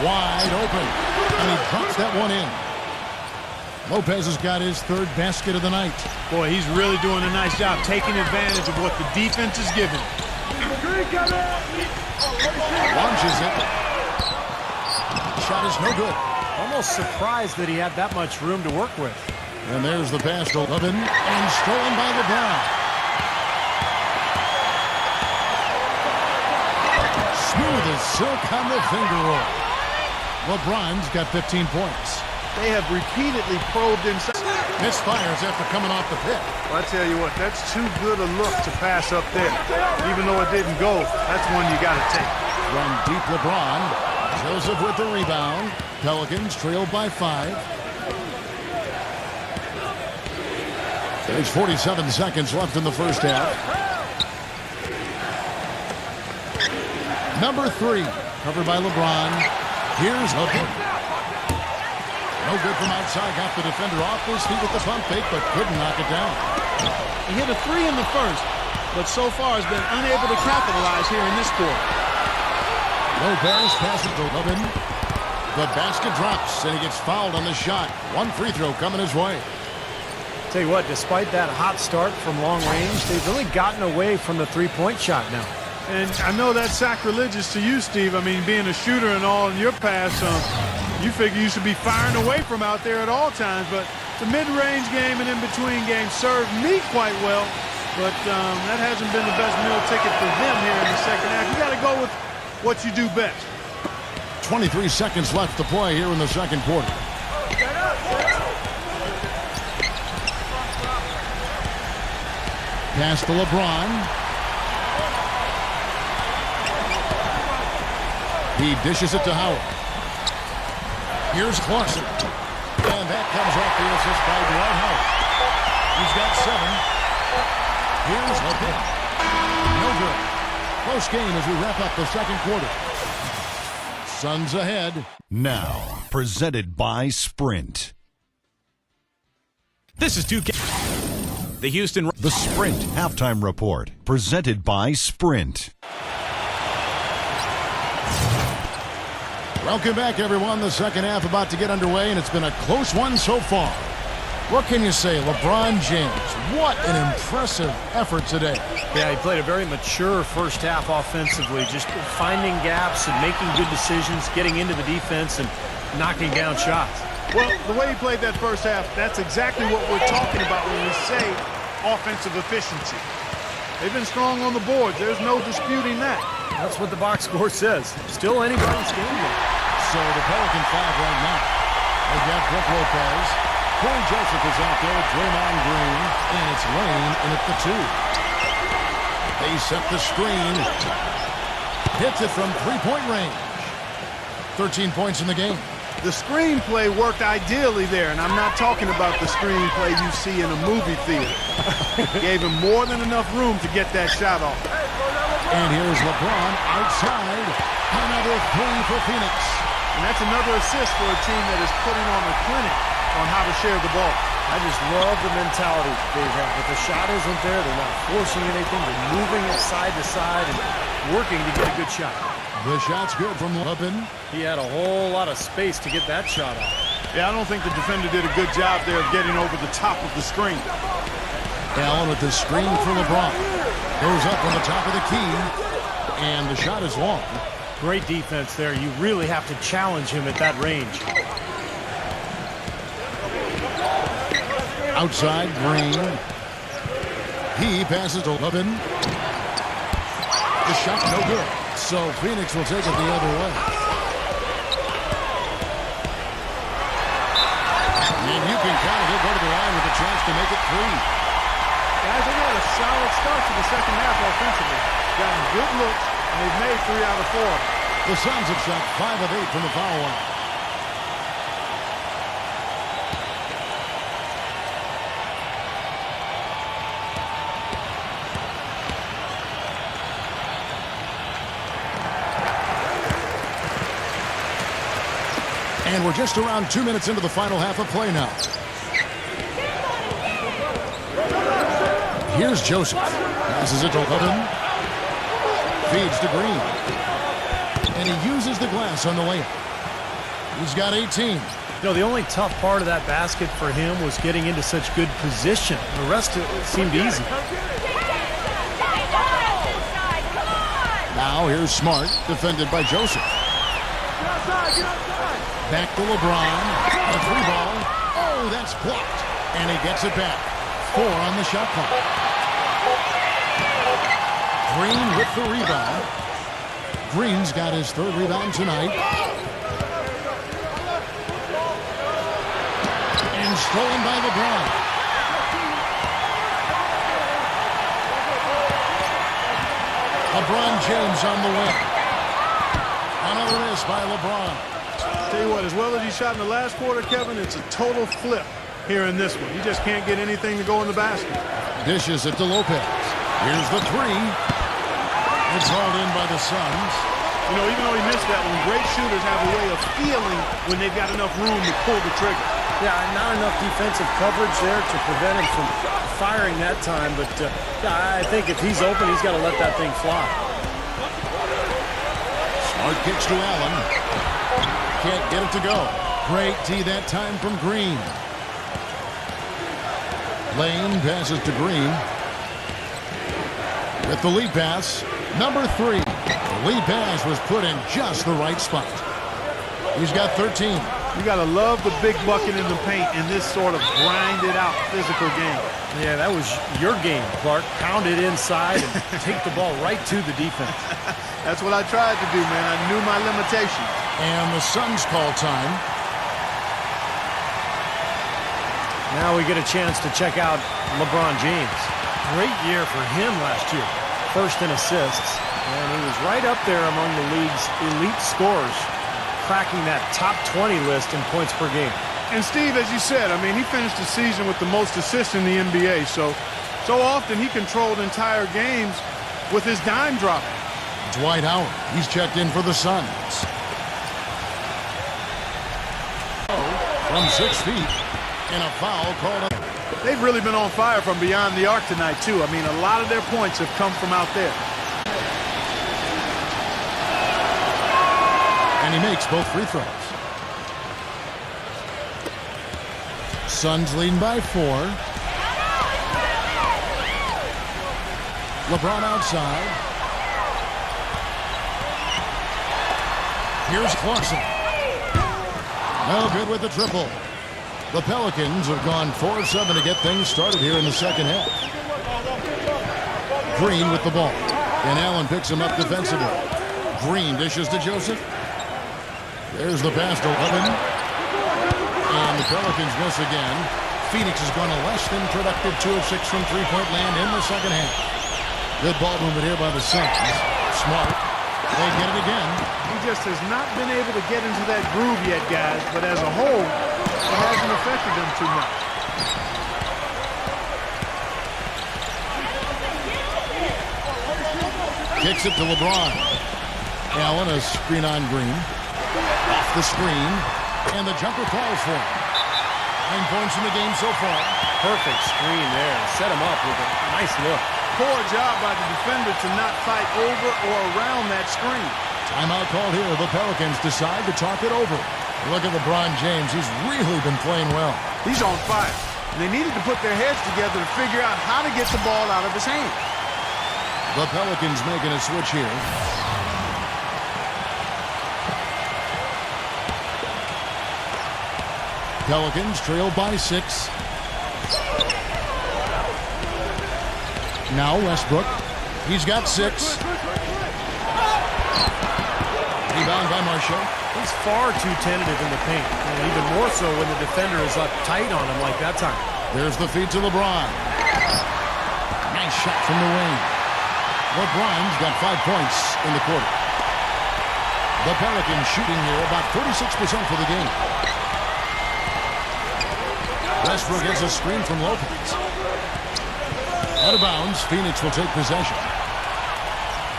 Wide open. And he drops that one in. Lopez has got his 3rd basket of the night. Boy, he's really doing a nice job taking advantage of what the defense is giving. Launches it. Shot is no good. Almost surprised that he had that much room to work with. And there's the pass to Levin. And stolen by LeBron. Smooth as silk on the finger roll. LeBron's got 15 points. They have repeatedly probed inside. Misfires after coming off the pick. Well, I tell you what, that's too good a look to pass up there. Even though it didn't go, that's one you got to take. Run deep LeBron. Joseph with the rebound. Pelicans trail by 5. There's 47 seconds left in the first half. Number 3, covered by LeBron. Here's Hooker. No good from outside. Got the defender off his feet with the pump fake, but couldn't knock it down. He hit a 3 in the first, but so far has been unable to capitalize here in this quarter. Lopez passes to Lubin. The basket drops, and he gets fouled on the shot. One free throw coming his way. Tell you what, despite that hot start from long range, they've really gotten away from the three-point shot now. And I know that's sacrilegious to you, Steve. I mean, being a shooter and all in your past, you figure you should be firing away from out there at all times. But the mid-range game and in-between games served me quite well. But that hasn't been the best meal ticket for them here in the second half. You got to go with what you do best. 23 seconds left to play here in the second quarter. Pass to LeBron. He dishes it to Howard. Here's Clarkson. And that comes off the assist by Dwight Howard. He's got 7. Here's LeBron. No good. Close game as we wrap up the second quarter. Suns ahead. Now, presented by Sprint. This is 2K. The Houston... The Sprint Halftime Report, presented by Sprint. Welcome back, everyone. The second half about to get underway, and it's been a close one so far. What can you say? LeBron James, what an impressive effort today. Yeah, he played a very mature first half offensively, just finding gaps and making good decisions, getting into the defense and knocking down shots. Well, the way he played that first half, that's exactly what we're talking about when we say offensive efficiency. They've been strong on the boards. There's no disputing that. That's what the box score says. Still anybody's game there. So the Pelican 5 right now. They've got Brook Lopez. Corey Joseph is out there. Draymond Green. And it's Lane in at the 2. They set the screen. Hits it from three-point range. 13 points in the game. The screenplay worked ideally there, and I'm not talking about the screenplay you see in a movie theater. Gave him more than enough room to get that shot off. And here's LeBron outside. Another 3 for Phoenix. And that's another assist for a team that is putting on a clinic on how to share the ball. I just love the mentality they have. If the shot isn't there, they're not forcing anything. They're moving it side to side and working to get a good shot. The shot's good from Lubin. He had a whole lot of space to get that shot off. Yeah, I don't think the defender did a good job there of getting over the top of the screen. Allen with the screen for LeBron. Goes up on the top of the key. And the shot is long. Great defense there. You really have to challenge him at that range. Outside, Green. He passes to Lubin. The shot's no good. So Phoenix will take it the other way. And you can count it. He'll go to the line with a chance to make it 3. Guys, they got a solid start to the second half offensively. Gotten good looks, and they've made 3 out of 4. The Suns have shot 5 of 8 from the foul line. And we're just around 2 minutes into the final half of play now. Here's Joseph. Passes it to Lubin. Feeds to Green. And he uses the glass on the layup. He's got 18. You know, the only tough part of that basket for him was getting into such good position. The rest of it seemed easy. Now here's Smart, defended by Joseph. Back to LeBron. A 3-ball. Oh, that's blocked. And he gets it back. 4 on the shot clock. Green with the rebound. Green's got his 3rd rebound tonight. And stolen by LeBron. LeBron James on the win. Another miss by LeBron. Tell you what, as well as he shot in the last quarter, Kevin, it's a total flip here in this one. You just can't get anything to go in the basket. Dishes it to Lopez. Here's the 3. It's hauled in by the Suns. You know, even though he missed that when great shooters have a way of feeling when they've got enough room to pull the trigger. Yeah, not enough defensive coverage there to prevent him from firing that time. But yeah, I think if he's open, he's got to let that thing fly. Smart kicks to Allen. Can't get it to go. Great D that time from Green. Lane passes to Green. With the lead pass, number 3. The lead pass was put in just the right spot. He's got 13. You got to love the big bucket in the paint in this sort of grinded-out physical game. Yeah, that was your game, Clark. Pound it inside and take the ball right to the defense. That's what I tried to do, man. I knew my limitations. And the Suns call time. Now we get a chance to check out LeBron James. Great year for him last year. First in assists. And he was right up there among the league's elite scorers, cracking that top 20 list in points per game. And Steve, as you said, I mean, he finished the season with the most assists in the NBA. So often he controlled entire games with his dime dropping. Dwight Howard, he's checked in for the Suns. From 6 feet, and a foul called up. They've really been on fire from beyond the arc tonight, too. I mean, a lot of their points have come from out there. And he makes both free throws. Suns leading by 4. LeBron outside. Here's Clarkson. No good with the triple. The Pelicans have gone 4 of 7 to get things started here in the second half. Green with the ball. And Allen picks him up defensively. Green dishes to Joseph. There's the pass to Levin. And the Pelicans miss again. Phoenix has gone a less than productive 2 of 6 from three-point land in the second half. Good ball movement here by the Suns. Smart. They get it again. He just has not been able to get into that groove yet, guys. But as a whole, it hasn't affected them too much. Kicks it to LeBron. Allen, a screen on Green. Off the screen. And the jumper falls for him. 9 points in the game so far. Perfect screen there. Set him up with a nice look. Poor job by the defender to not fight over or around that screen. Timeout called here. The Pelicans decide to talk it over. Look at LeBron James. He's really been playing well. He's on fire. They needed to put their heads together to figure out how to get the ball out of his hands. The Pelicans making a switch here. Pelicans trail by 6. Now Westbrook. He's got 6. Rebound by Marshall. He's far too tentative in the paint, and even more so when the defender is up tight on him like that time. There's the feed to LeBron. Nice shot from the wing. LeBron's got 5 points in the quarter. The Pelicans shooting here about 36% for the game. Westbrook gets a screen from Lopez. Out of bounds, Phoenix will take possession.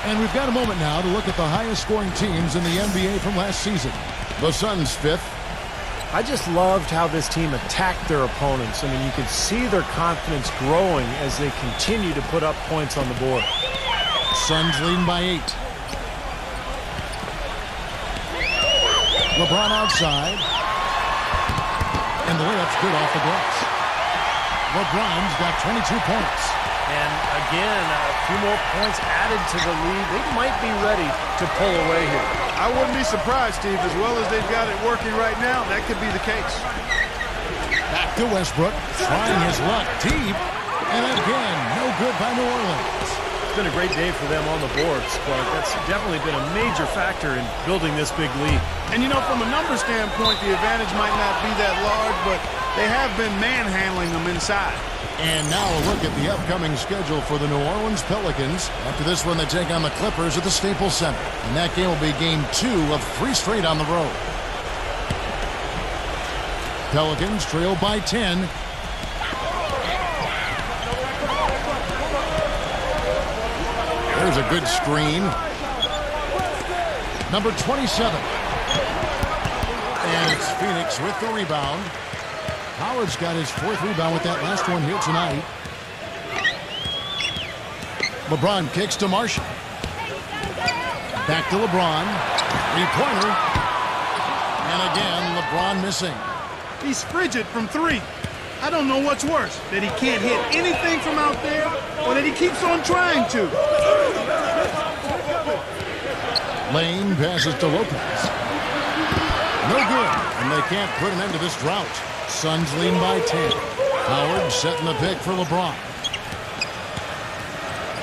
And we've got a moment now to look at the highest scoring teams in the NBA from last season. The Suns 5th. I just loved how this team attacked their opponents. I mean, you could see their confidence growing as they continue to put up points on the board. Suns leading by 8. LeBron outside. And the layup's good off the glass. LeBron's got 22 points. And again, a few more points added to the lead. They might be ready to pull away here. I wouldn't be surprised, Steve. As well as they've got it working right now, that could be the case. Back to Westbrook, trying his luck deep. And again, no good by New Orleans. It's been a great day for them on the boards, Clark. That's definitely been a major factor in building this big lead. And, you know, from a numbers standpoint, the advantage might not be that large, but they have been manhandling them inside. And now a look at the upcoming schedule for the New Orleans Pelicans. After this one, they take on the Clippers at the Staples Center. And that game will be game 2 of 3 straight on the road. Pelicans trail by 10. There's a good screen. Number 27. And it's Phoenix with the rebound. Howard's got his 4th rebound with that last one here tonight. LeBron kicks to Marshall. Back to LeBron. 3-pointer. And again, LeBron missing. He's frigid from 3. I don't know what's worse, that he can't hit anything from out there or that he keeps on trying to. Lane passes to Lopez. No good, and they can't put an end to this drought. Suns lean by 10. Howard setting the pick for LeBron.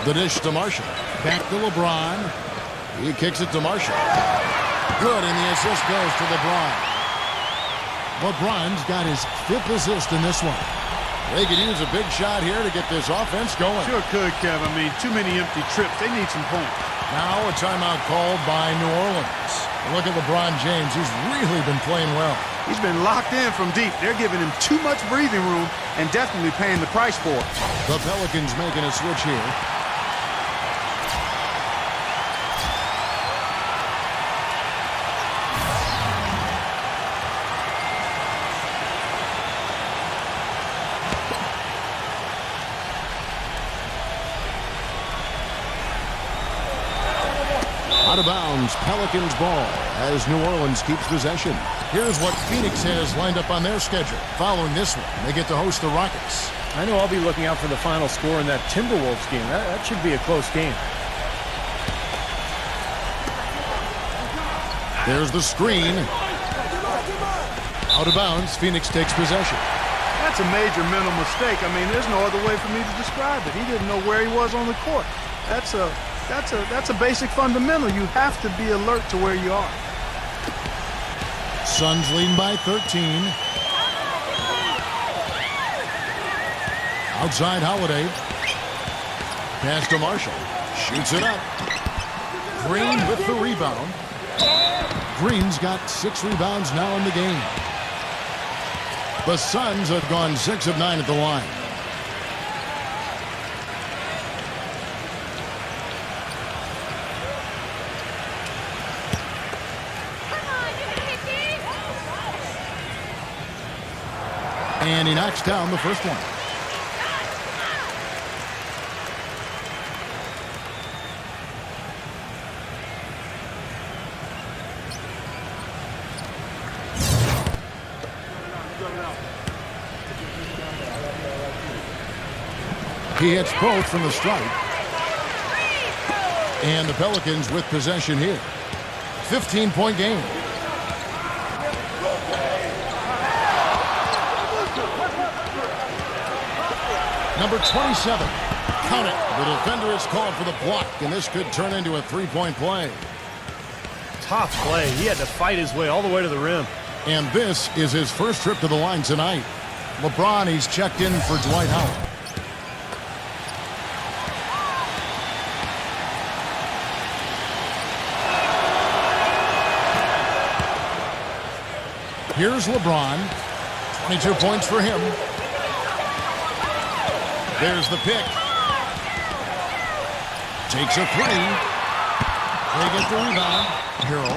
The dish to Marshall. Back to LeBron. He kicks it to Marshall. Good, and the assist goes to LeBron. LeBron's got his 5th assist in this one. They could use a big shot here to get this offense going. Sure could, Kev. I mean, too many empty trips. They need some points. Now a timeout called by New Orleans. Look at LeBron James. He's really been playing well. He's been locked in from deep. They're giving him too much breathing room and definitely paying the price for it. The Pelicans making a switch here. Out of bounds, Pelicans ball as New Orleans keeps possession. Here's what Phoenix has lined up on their schedule. Following this one, they get to host the Rockets. I know I'll be looking out for the final score in that Timberwolves game. That should be a close game. There's the screen. Out of bounds, Phoenix takes possession. That's a major mental mistake. I mean, there's no other way for me to describe it. He didn't know where he was on the court. That's a basic fundamental. You have to be alert to where you are. Suns leading by 13. Outside Holiday. Pass to Marshall. Shoots it up. Green with the rebound. Green's got 6 rebounds now in the game. The Suns have gone 6 of 9 at the line. And he knocks down the first one. He hits both from the stripe. And the Pelicans with possession here. 15-point game. Number 27. Count it. The defender is called for the block, and this could turn into a 3-point play. Tough play. He had to fight his way all the way to the rim. And this is his first trip to the line tonight. LeBron, he's checked in for Dwight Howard. Here's LeBron. 22 points for him. There's the pick. Takes a 3. They get the rebound. Hero.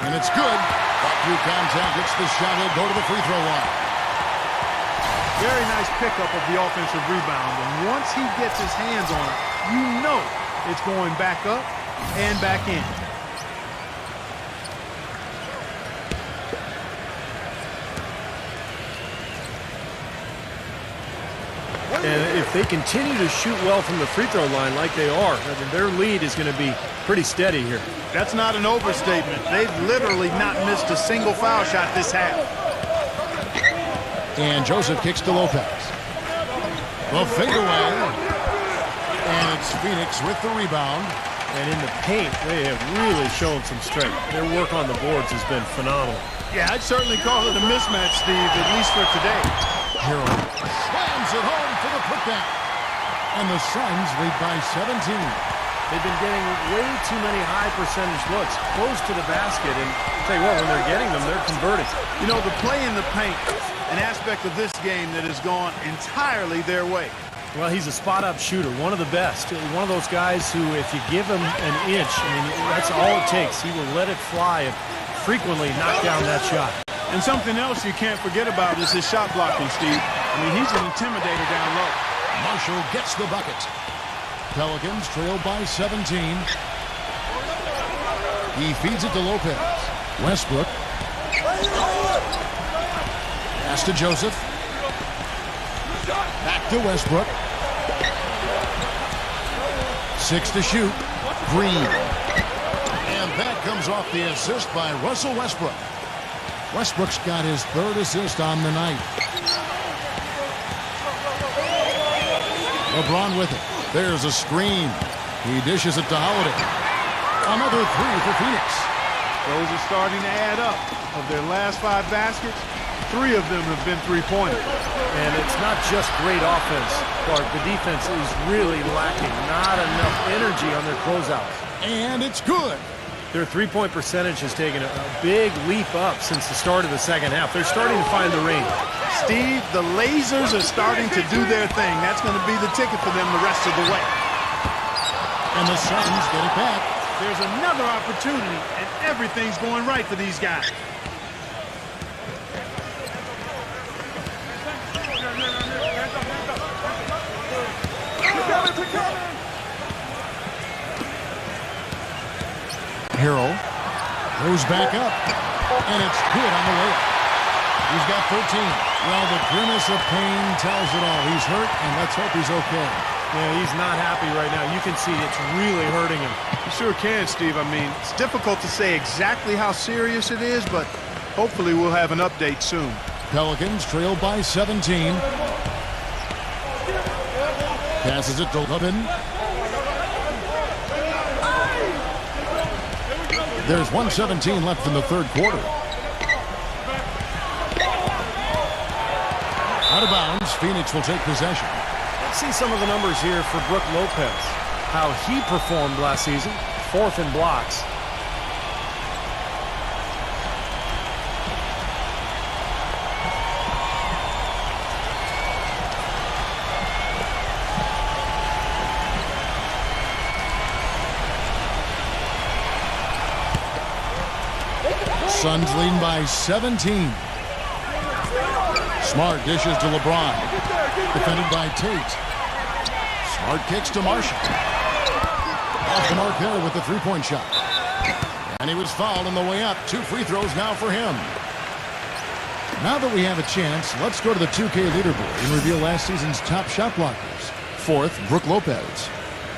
And it's good. Through contact, gets the shot. He'll go to the free throw line. Very nice pickup of the offensive rebound. And once he gets his hands on it, you know it's going back up and back in. And if they continue to shoot well from the free throw line like they are, their lead is going to be pretty steady here. That's not an overstatement. They've literally not missed a single foul shot this half. And Joseph kicks to Lopez. The fadeaway. And it's Phoenix with the rebound. And in the paint, they have really shown some strength. Their work on the boards has been phenomenal. Yeah, I'd certainly call it a mismatch, Steve, at least for today. Hero slams it home for the putback. And the Suns lead by 17. They've been getting way too many high percentage looks close to the basket. And I'll tell you what, when they're getting them, they're converting. You know, the play in the paint, an aspect of this game that has gone entirely their way. Well, he's a spot-up shooter, one of the best. One of those guys who, if you give him an inch, I mean, that's all it takes. He will let it fly and frequently knock down that shot. And something else you can't forget about is his shot blocking, Steve. I mean, he's an intimidator down low. Marshall gets the bucket. Pelicans trail by 17. He feeds it to Lopez. Westbrook. Pass to Joseph. Back to Westbrook. 6 to shoot. Green. And that comes off the assist by Russell Westbrook. Westbrook's got his 3rd assist on the night. LeBron with it. There's a screen. He dishes it to Holiday. Another 3 for Phoenix. Those are starting to add up. Of their last 5 baskets, 3 of them have been three-pointers. And it's not just great offense, Clark. The defense is really lacking. Not enough energy on their closeouts. And it's good. Their three-point percentage has taken a big leap up since the start of the second half. They're starting to find the range. Steve, the lasers are starting to do their thing. That's going to be the ticket for them the rest of the way. And the Suns get it back. There's another opportunity, and everything's going right for these guys. Harrell goes back up, and it's good on the layup. He's got 13. Well, the grimace of pain tells it all. He's hurt, and let's hope he's okay. Yeah, he's not happy right now. You can see it's really hurting him. You sure can, Steve. I mean, it's difficult to say exactly how serious it is, but hopefully we'll have an update soon. Pelicans trail by 17. Passes it to Levin. There's 1:17 left in the 3rd quarter. Out of bounds, Phoenix will take possession. Let's see some of the numbers here for Brook Lopez. How he performed last season. 4th in blocks. Suns leading by 17. Smart dishes to LeBron. Defended by Tate. Smart kicks to Marshall. Off the mark there with the 3-point shot. And he was fouled on the way up. 2 free throws now for him. Now that we have a chance, let's go to the 2K leaderboard and reveal last season's top shot blockers. 4th, Brook Lopez.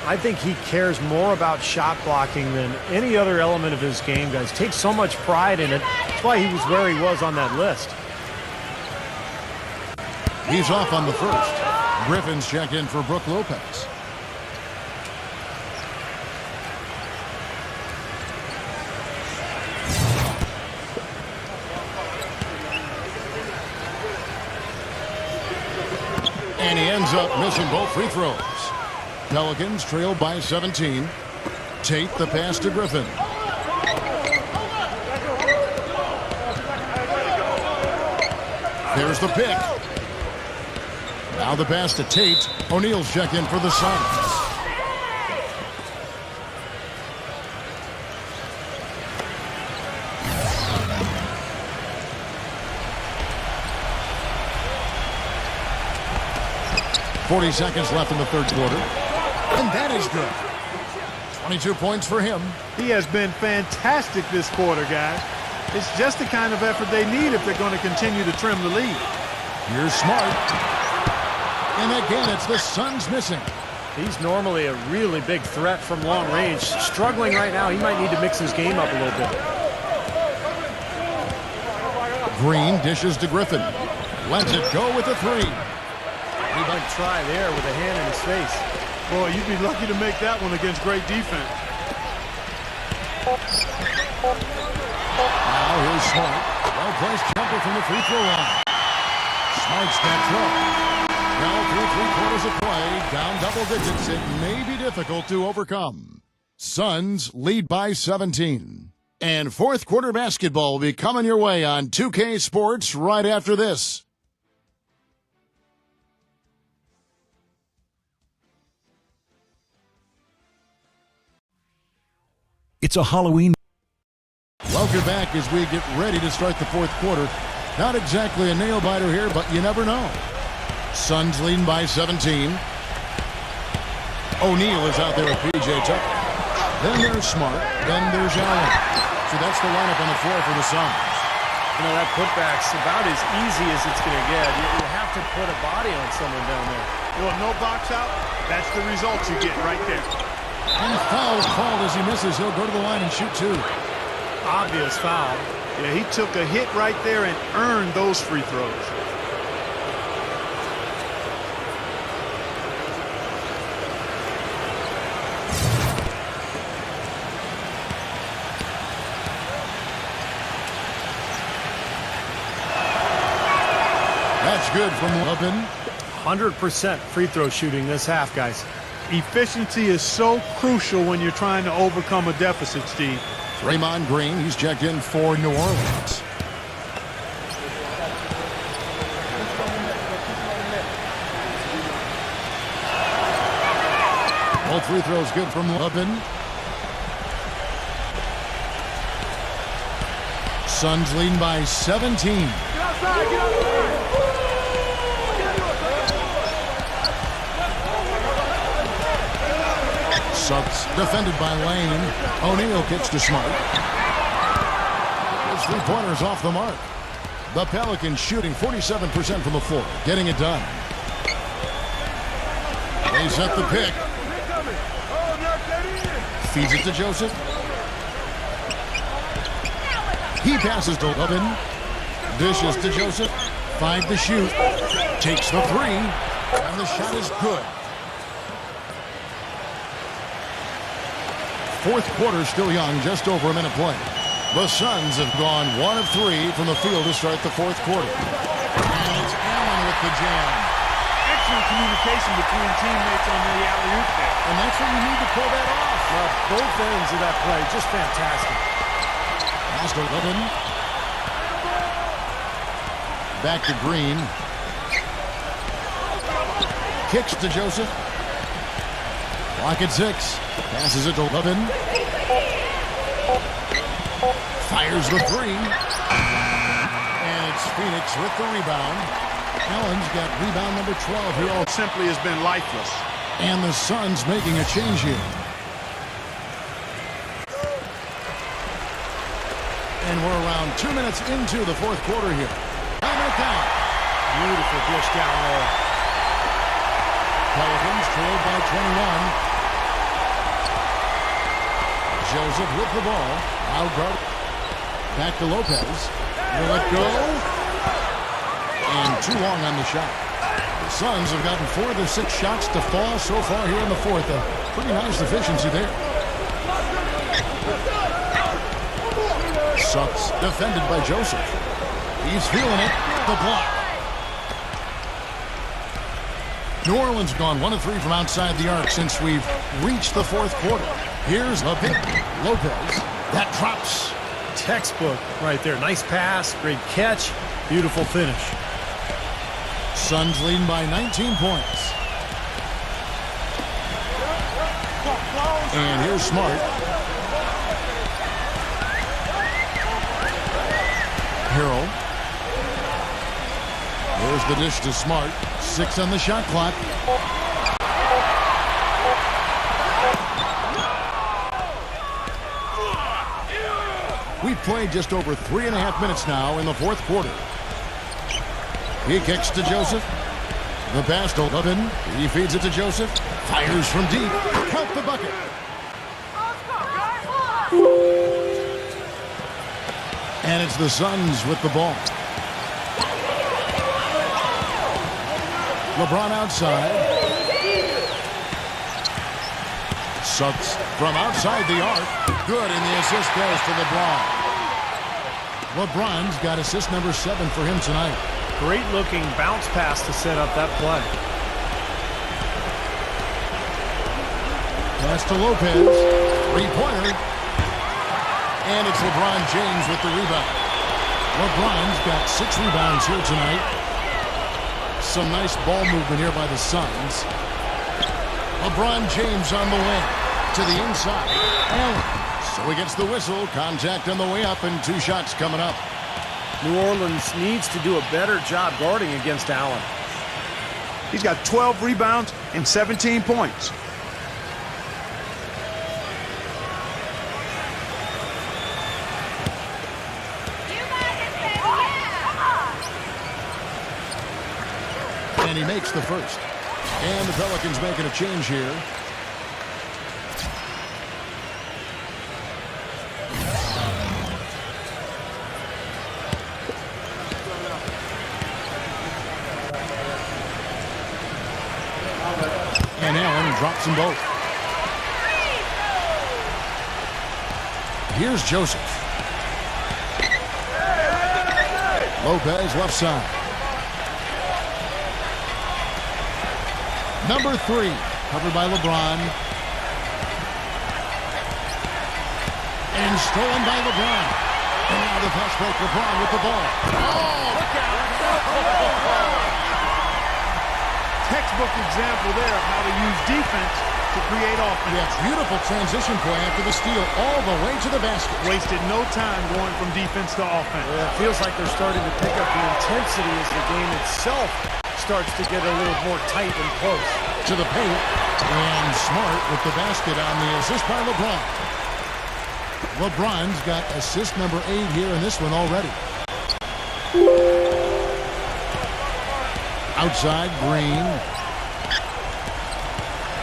I think he cares more about shot blocking than any other element of his game, guys. Takes so much pride in it. That's why he was where he was on that list. He's off on the first. Griffin's check in for Brook Lopez. And he ends up missing both free throws. Pelicans trail by 17. Tate the pass to Griffin. There's the pick. Now the pass to Tate. O'Neal's check in for the Suns. .40 seconds left in the 3rd quarter. And that is good. 22 points for him. He has been fantastic this quarter, guys. It's just the kind of effort they need if they're going to continue to trim the lead. Here's Smart. And again, it's the Suns missing. He's normally a really big threat from long range. Struggling right now. He might need to mix his game up a little bit. Green dishes to Griffin. Lets it go with a 3. He might try there with a hand in his face. Boy, you'd be lucky to make that one against great defense. Now here's Smart. Well-placed jumper from the free throw line. Smart's that throw. Well, through 3 quarters of play, down double digits, it may be difficult to overcome. Suns lead by 17. And 4th quarter basketball will be coming your way on 2K Sports right after this. It's a Halloween. Welcome back as we get ready to start the fourth quarter. Not exactly a nail-biter here, but you never know. Suns leading by 17. O'Neal is out there with P.J. Tucker. Then there's Smart. Then there's Allen. So that's the lineup on the floor for the Suns. You know, that putback's about as easy as it's going to get. You have to put a body on someone down there. You want no box out? That's the result you get right there. And foul's called as he misses. He'll go to the line and shoot two. Obvious foul. Yeah, he took a hit right there and earned those free throws. That's good from Lubin. 100% free throw shooting this half, guys. Efficiency is so crucial when you're trying to overcome a deficit, Steve. Draymond Green, he's checked in for New Orleans. All free throws good from Lubin. Suns leading by 17. Suggs defended by Lane. O'Neal kicks to Smart. His three-pointers off the mark. The Pelicans shooting 47% from the floor, getting it done. They set the pick. Feeds it to Joseph. He passes to Lubin. Dishes to Joseph. 5 to shoot. Takes the three. And the shot is good. Fourth quarter still young, just over a minute play. The Suns have gone 1 of 3 from the field to start the fourth quarter. And it's Allen with the jam. Excellent communication between teammates on the alley-oop there. And that's what you need to pull that off. Both ends of that play, just fantastic. Pass to Lubin. Back to Green. Kicks to Joseph. Clock at 6. Passes it to Lubin. Fires the three. And it's Phoenix with the rebound. Allen's got rebound number 12 here. All simply has been lifeless. And the Suns making a change here. And we're around 2 minutes into the fourth quarter here. Timeout count. Beautiful dish down low. Pelicans trailed by 21. Joseph with the ball. Out guard. Back to Lopez. Will it go? And too long on the shot. The Suns have gotten 4 of their 6 shots to fall so far here in the fourth. A pretty nice efficiency there. Suggs defended by Joseph. He's feeling it. The block. New Orleans gone 1 of 3 from outside the arc since we've reached the fourth quarter. Here's Lopez. That drops. Textbook right there. Nice pass, great catch, beautiful finish. Suns leading by 19 points. And here's Smart. Harrell. There's the dish to Smart. 6 on the shot clock. We've played just over 3.5 minutes now in the fourth quarter. He kicks to Joseph. The pass to Lubin. He feeds it to Joseph. Fires from deep. Count the bucket. And it's the Suns with the ball. LeBron outside. Suggs from outside the arc. Good, and the assist goes to LeBron. LeBron's got assist number 7 for him tonight. Great looking bounce pass to set up that play. Pass to Lopez. Three-pointer. And it's LeBron James with the rebound. LeBron's got 6 rebounds here tonight. Some nice ball movement here by the Suns. LeBron James on the wing. To the inside. Allen So he gets the whistle. Contact on the way up and 2 shots coming up. New Orleans needs to do a better job guarding against Allen. He's got 12 rebounds and 17 points. And he makes the first. And the Pelicans making a change here. And Allen drops them both. Here's Joseph. Lopez left side. Number 3, covered by LeBron. And stolen by LeBron. And now the fast break, LeBron with the ball. Oh, look out. Textbook example there of how to use defense to create offense. Yes, beautiful transition play after the steal all the way to the basket. Wasted no time going from defense to offense. Yeah, it feels like they're starting to pick up the intensity as the game itself starts to get a little more tight and close. To the paint, and Smart with the basket on the assist by LeBron. LeBron's got assist number 8 here in this one already. Outside, Green.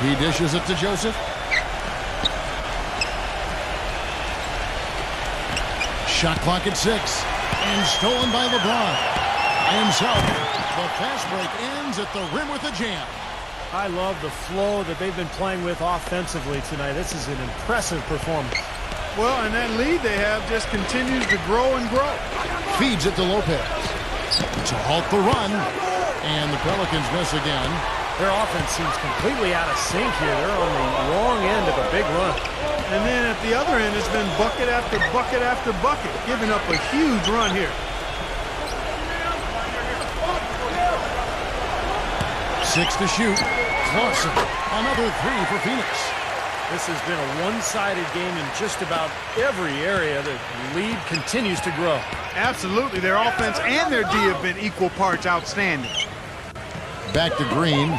He dishes it to Joseph. Shot clock at 6, and stolen by LeBron. Himself, the fast break ends at the rim with a jam. I love the flow that they've been playing with offensively tonight. This is an impressive performance. Well, and that lead they have just continues to grow and grow. Feeds it to Lopez to halt the run, and the Pelicans miss again. Their offense seems completely out of sync here. They're on the wrong end of a big run. And then at the other end, it's been bucket after bucket after bucket, giving up a huge run here. 6 to shoot. Clausen, another 3 for Phoenix. This has been a one-sided game in just about every area. The lead continues to grow. Absolutely. Their offense and their D have been equal parts outstanding. Back to Green.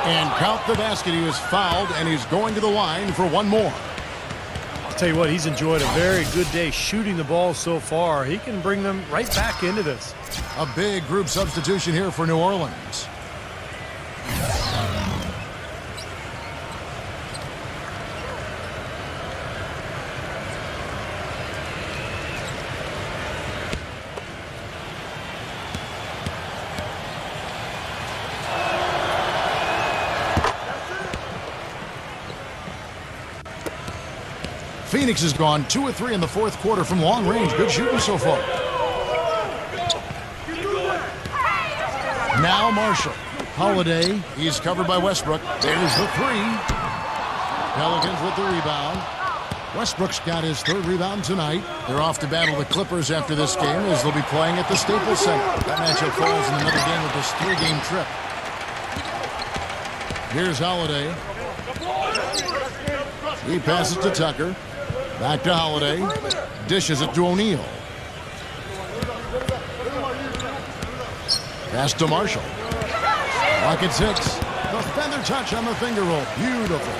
And count the basket. He was fouled, and he's going to the line for one more. I'll tell you what, he's enjoyed a very good day shooting the ball so far. He can bring them right back into this. A big group substitution here for New Orleans. Phoenix has gone 2 of 3 in the fourth quarter from long range. Good shooting so far. Now Marshall. Holiday. He's covered by Westbrook. There's the 3. Pelicans with the rebound. Westbrook's got his 3rd rebound tonight. They're off to battle the Clippers after this game as they'll be playing at the Staples Center. That matchup falls in another game of this 3-game trip. Here's Holiday. He passes to Tucker. Back to Holiday. Dishes it to O'Neal. Pass to Marshall. Clock at 6. The feather touch on the finger roll. Beautiful.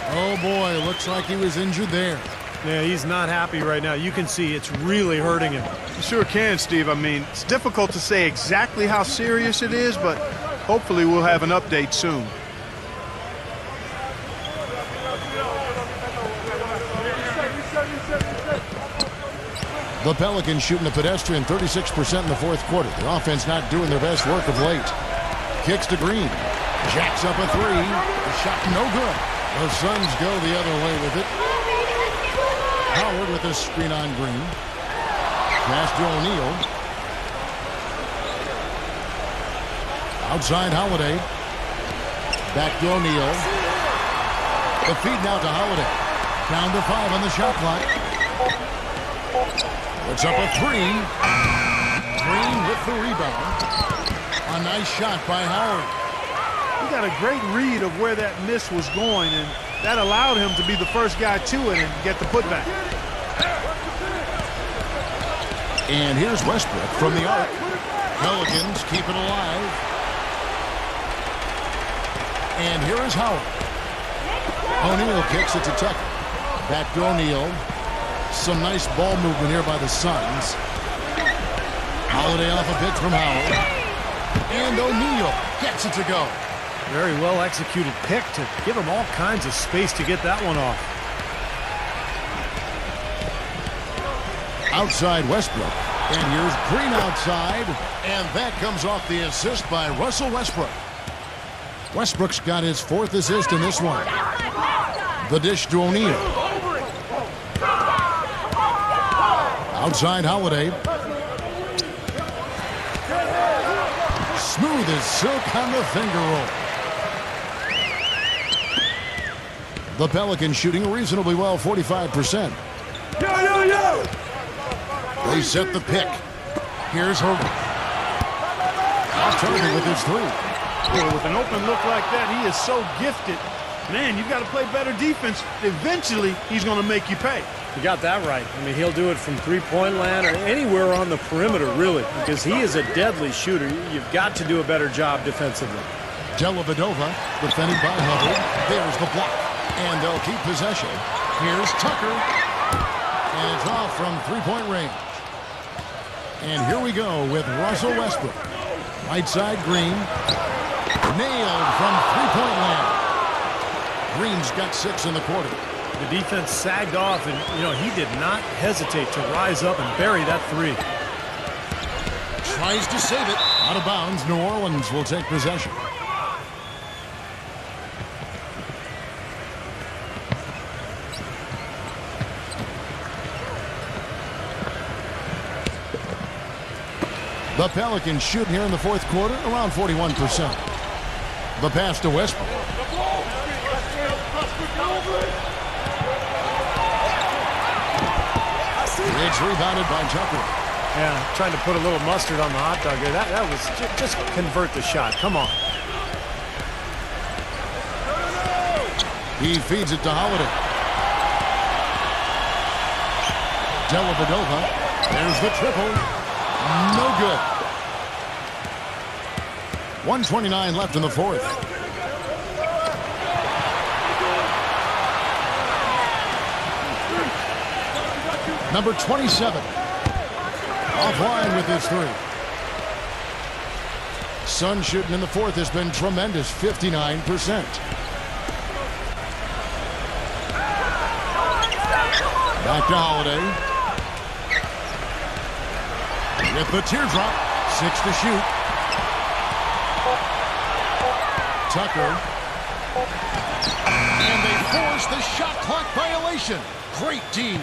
Oh boy, looks like he was injured there. Yeah, he's not happy right now. You can see it's really hurting him. You sure can, Steve. I mean, it's difficult to say exactly how serious it is, but hopefully we'll have an update soon. The Pelicans shooting a pedestrian 36% in the fourth quarter. Their offense not doing their best work of late. Kicks to Green. Jacks up a 3. The shot no good. The Suns go the other way with it. Howard with a screen on Green. Pass to O'Neal. Outside Holiday. Back to O'Neal. The feed now to Holiday. Down to 5 on the shot clock. It's up a 3. Green with the rebound. A nice shot by Howard. He got a great read of where that miss was going, and that allowed him to be the first guy to it and get the putback. And here's Westbrook from the arc. Pelicans keep it alive. And here is Howard. O'Neal kicks it to Tucker. Back to O'Neal. Some nice ball movement here by the Suns. Holiday off a pitch from Howard. And O'Neal gets it to go. Very well executed pick to give him all kinds of space to get that one off. Outside Westbrook. And here's Green outside. And that comes off the assist by Russell Westbrook. Westbrook's got his 4th assist in this one. The dish to O'Neal. Outside Holiday. Smooth as silk on the finger roll. The Pelicans shooting reasonably well, 45%. They set the pick. Here's Herbert. Off target with his 3. Well, with an open look like that, he is so gifted. Man, you've got to play better defense. Eventually, he's going to make you pay. You got that right. I mean, he'll do it from three-point land or anywhere on the perimeter, really, because he is a deadly shooter. You've got to do a better job defensively. Dellavedova defended by Hubbard. There's the block. And they'll keep possession. Here's Tucker. And it's off from three-point range. And here we go with Russell Westbrook. Right side, Green. Nailed from three-point land. Green's got 6 in the quarter. The defense sagged off, and, he did not hesitate to rise up and bury that 3. Tries to save it. Out of bounds. New Orleans will take possession. The Pelicans shoot here in the 4th quarter around 41%. The pass to Westbrook. It's rebounded by Tucker. Yeah, trying to put a little mustard on the hot dog here. That was just convert the shot. Come on. He feeds it to Holiday. Dellavedova. There's the triple. No good. 1:29 left in the 4th. Number 27. Offline with his 3. Sun shooting in the 4th has been tremendous, 59%. Back to Holiday. With the teardrop, 6 to shoot. Tucker. And they force the shot clock violation. Great D.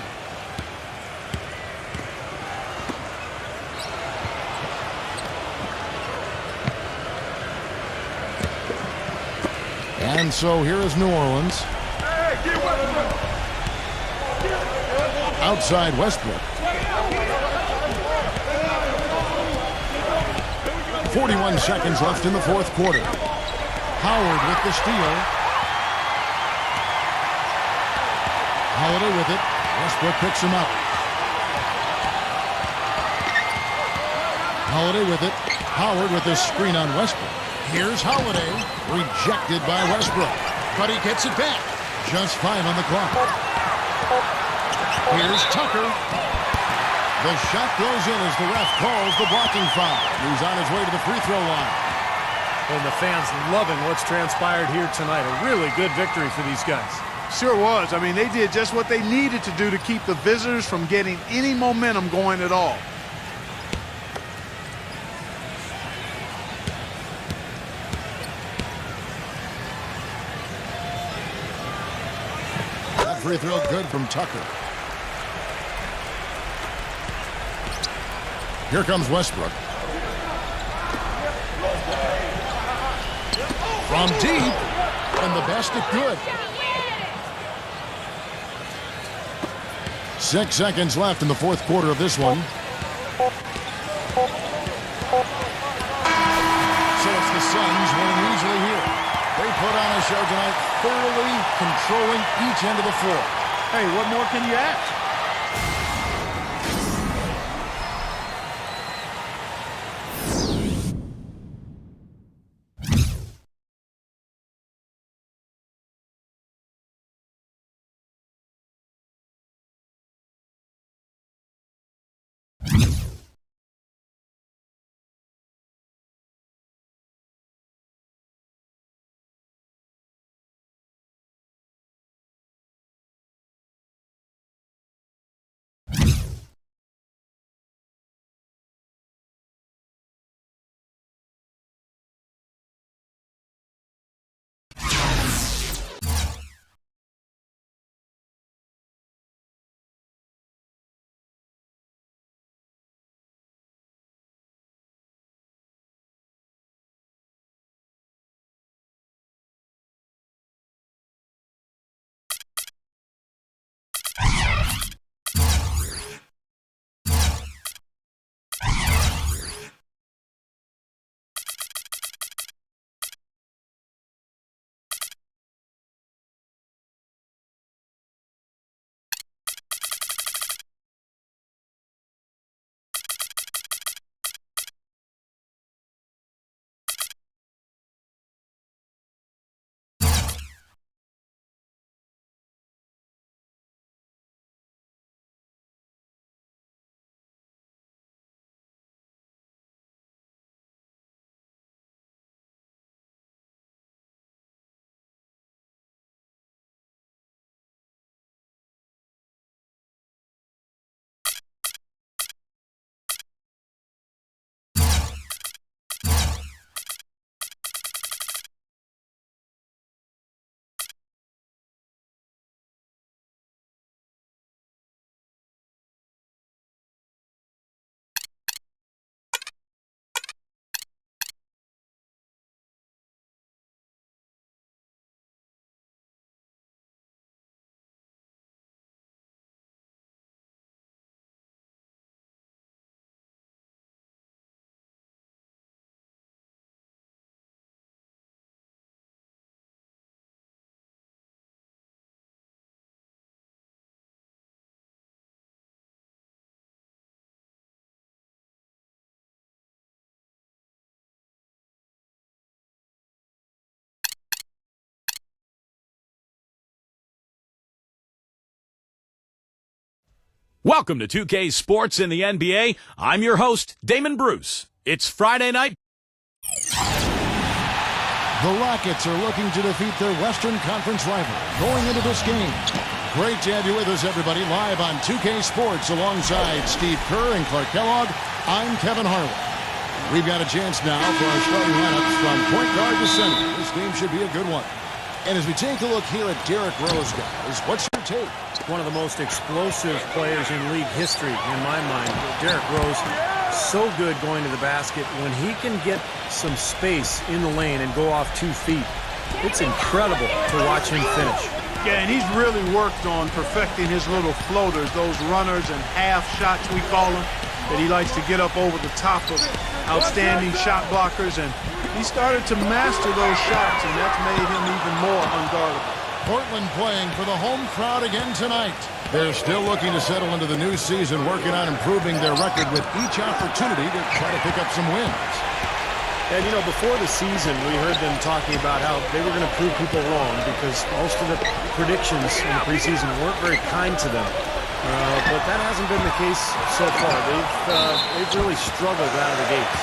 And so here is New Orleans. Outside Westbrook. 41 seconds left in the 4th quarter. Howard with the steal. Holiday with it. Westbrook picks him up. Holiday with it. Howard with the screen on Westbrook. Here's Holiday. Rejected by Westbrook. But he gets it back. Just 5 on the clock. Here's Tucker. The shot goes in as the ref calls the blocking foul. He's on his way to the free throw line. And the fans loving what's transpired here tonight. A really good victory for these guys. Sure was. I mean, they did just what they needed to do to keep the visitors from getting any momentum going at all. That free throw good from Tucker. Here comes Westbrook. From deep, and the basket good. 6 seconds left in the 4th quarter of this one. So it's the Suns winning easily here. on the show tonight, thoroughly controlling each end of the floor. Hey, what more can you ask? Welcome to 2K Sports in the NBA. I'm your host, Damon Bruce. It's Friday night. The Rockets are looking to defeat their Western Conference rival going into this game. Great to have you with us, everybody, live on 2K Sports alongside Steve Kerr and Clark Kellogg. I'm Kevin Harlan. We've got a chance now for our starting lineups from point guard to center. This game should be a good one. And as we take a look here at Derrick Rose, guys, what's your take? One of the most explosive players in league history, in my mind. Derrick Rose, so good going to the basket. When he can get some space in the lane and go off 2 feet, it's incredible to watch him finish. Yeah, and he's really worked on perfecting his little floaters, those runners and half shots we call them, that he likes to get up over the top of outstanding shot blockers, and he started to master those shots, and that's made him even more unguardable. Portland playing for the home crowd again tonight. They're still looking to settle into the new season, working on improving their record with each opportunity to try to pick up some wins. And, you know, before the season, we heard them talking about how they were going to prove people wrong because most of the predictions in the preseason weren't very kind to them. But that hasn't been the case so far. They've really struggled out of the gates.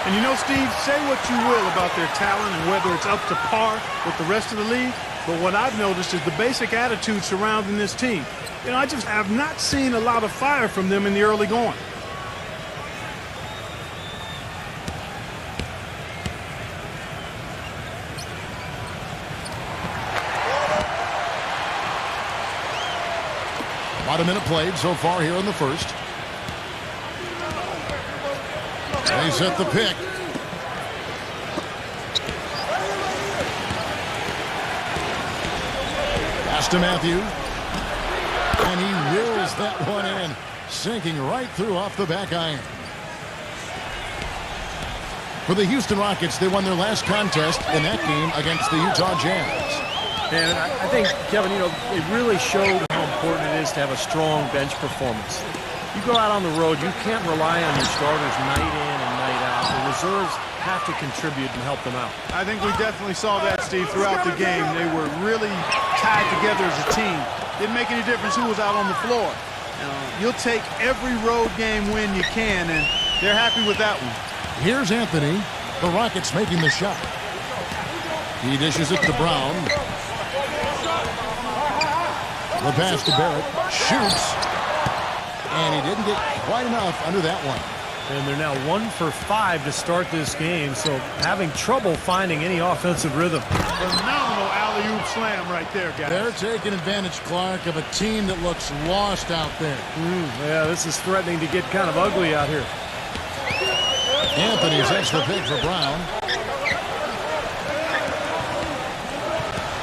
And you know, Steve, say what you will about their talent and whether it's up to par with the rest of the league, but what I've noticed is the basic attitude surrounding this team. You know, I just have not seen a lot of fire from them in the early going. About a minute played so far here in the first. They set the pick. Pass to Matthew. And he wills that one in, sinking right through off the back iron. For the Houston Rockets, they won their last contest in that game against the Utah Jazz. And I think, Kevin, they really showed how important it is to have a strong bench performance. You go out on the road, you can't rely on your starters night in and night out. The reserves have to contribute and help them out. I think we definitely saw that, Steve, throughout the game. They were really tied together as a team. Didn't make any difference who was out on the floor. You'll take every road game win you can, and they're happy with that one. Here's Anthony. The Rockets making the shot. He dishes it to Brown. The pass to Barrett. Shoots. And he didn't get quite enough under that one. And they're now 1 for 5 to start this game, so having trouble finding any offensive rhythm. Phenomenal alley-oop slam right there, guys. They're taking advantage, Clark, of a team that looks lost out there. Yeah, this is threatening to get kind of ugly out here. Anthony sets the pick for Brown.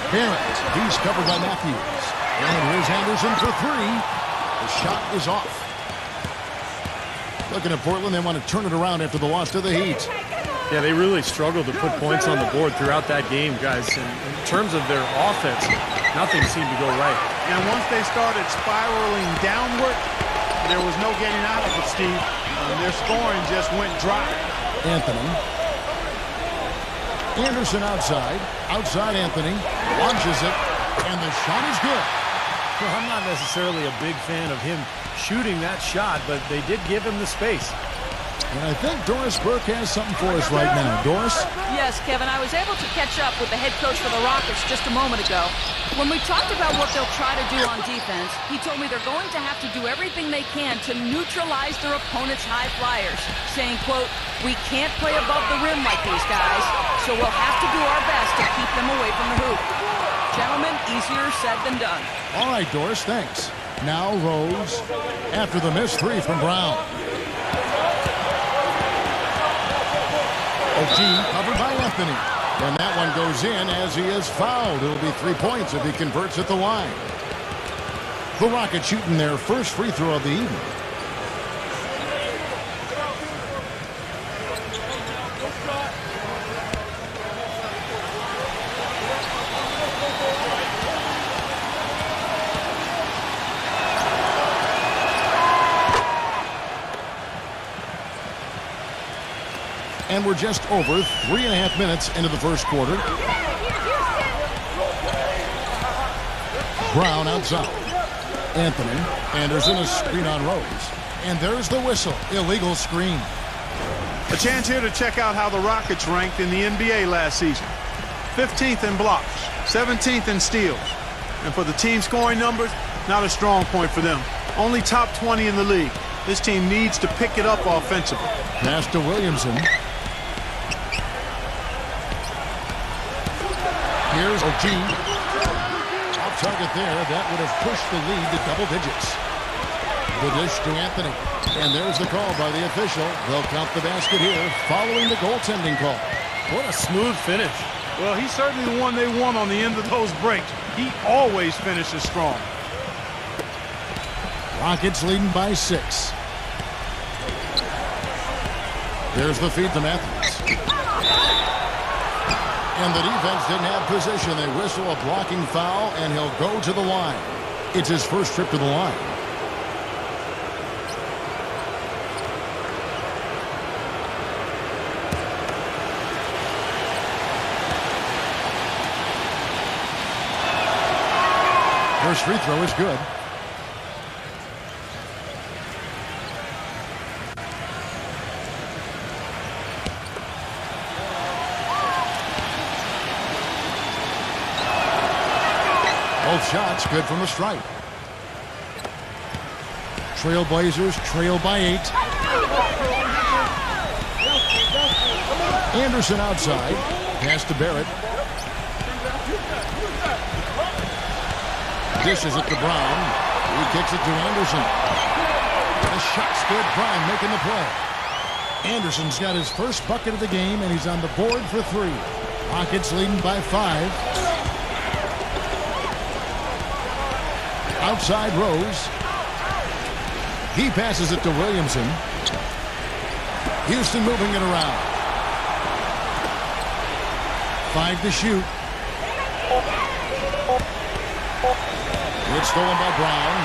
Barrett, he's covered by Matthews. And here's Anderson for three. The shot is off. Looking at Portland, they want to turn it around after the loss to the Heat. Yeah, they really struggled to put points on the board throughout that game, guys. And in terms of their offense, nothing seemed to go right. And once they started spiraling downward, there was no getting out of it, Steve. Their scoring just went dry. Anthony. Anderson outside. Outside Anthony. Launches it. And the shot is good. Well, I'm not necessarily a big fan of him shooting that shot, but they did give him the space. And I think Doris Burke has something for us right now. Doris? Yes, Kevin, I was able to catch up with the head coach for the Rockets just a moment ago. When we talked about what they'll try to do on defense, he told me they're going to have to do everything they can to neutralize their opponent's high flyers, saying, quote, "We can't play above the rim like these guys, so we'll have to do our best to keep them away from the hoop." Gentlemen, easier said than done. All right, Doris, thanks. Now Rose after the missed three from Brown. O'Gee covered by Anthony. And that one goes in as he is fouled. It'll be 3 points if he converts at the line. The Rockets shooting their first free throw of the evening. And we're just over 3.5 minutes into the first quarter. Brown outside. Anthony. Anderson, a screen on Rose. And there's the whistle. Illegal screen. A chance here to check out how the Rockets ranked in the NBA last season. 15th in blocks, 17th in steals. And for the team scoring numbers, not a strong point for them. Only top 20 in the league. This team needs to pick it up offensively. Pass to Williamson. Here's O'Gee. Off target there. That would have pushed the lead to double digits. The dish to Anthony. And there's the call by the official. They'll count the basket here following the goaltending call. What a smooth finish. Well, he's certainly the one they want on the end of those breaks. He always finishes strong. Rockets leading by 6. There's the feed to Matthews. And the defense didn't have position. They whistle a blocking foul, and he'll go to the line. It's his first trip to the line. First free throw is good. Both shots good from the stripe. Trailblazers trail by 8. Anderson outside. Pass to Barrett. Dishes it to Brown. He kicks it to Anderson. The shot's good. Brown making the play. Anderson's got his first bucket of the game, and he's on the board for 3. Rockets leading by 5. Outside Rose. He passes it to Williamson. Houston moving it around. 5 to shoot. It's stolen by Brown.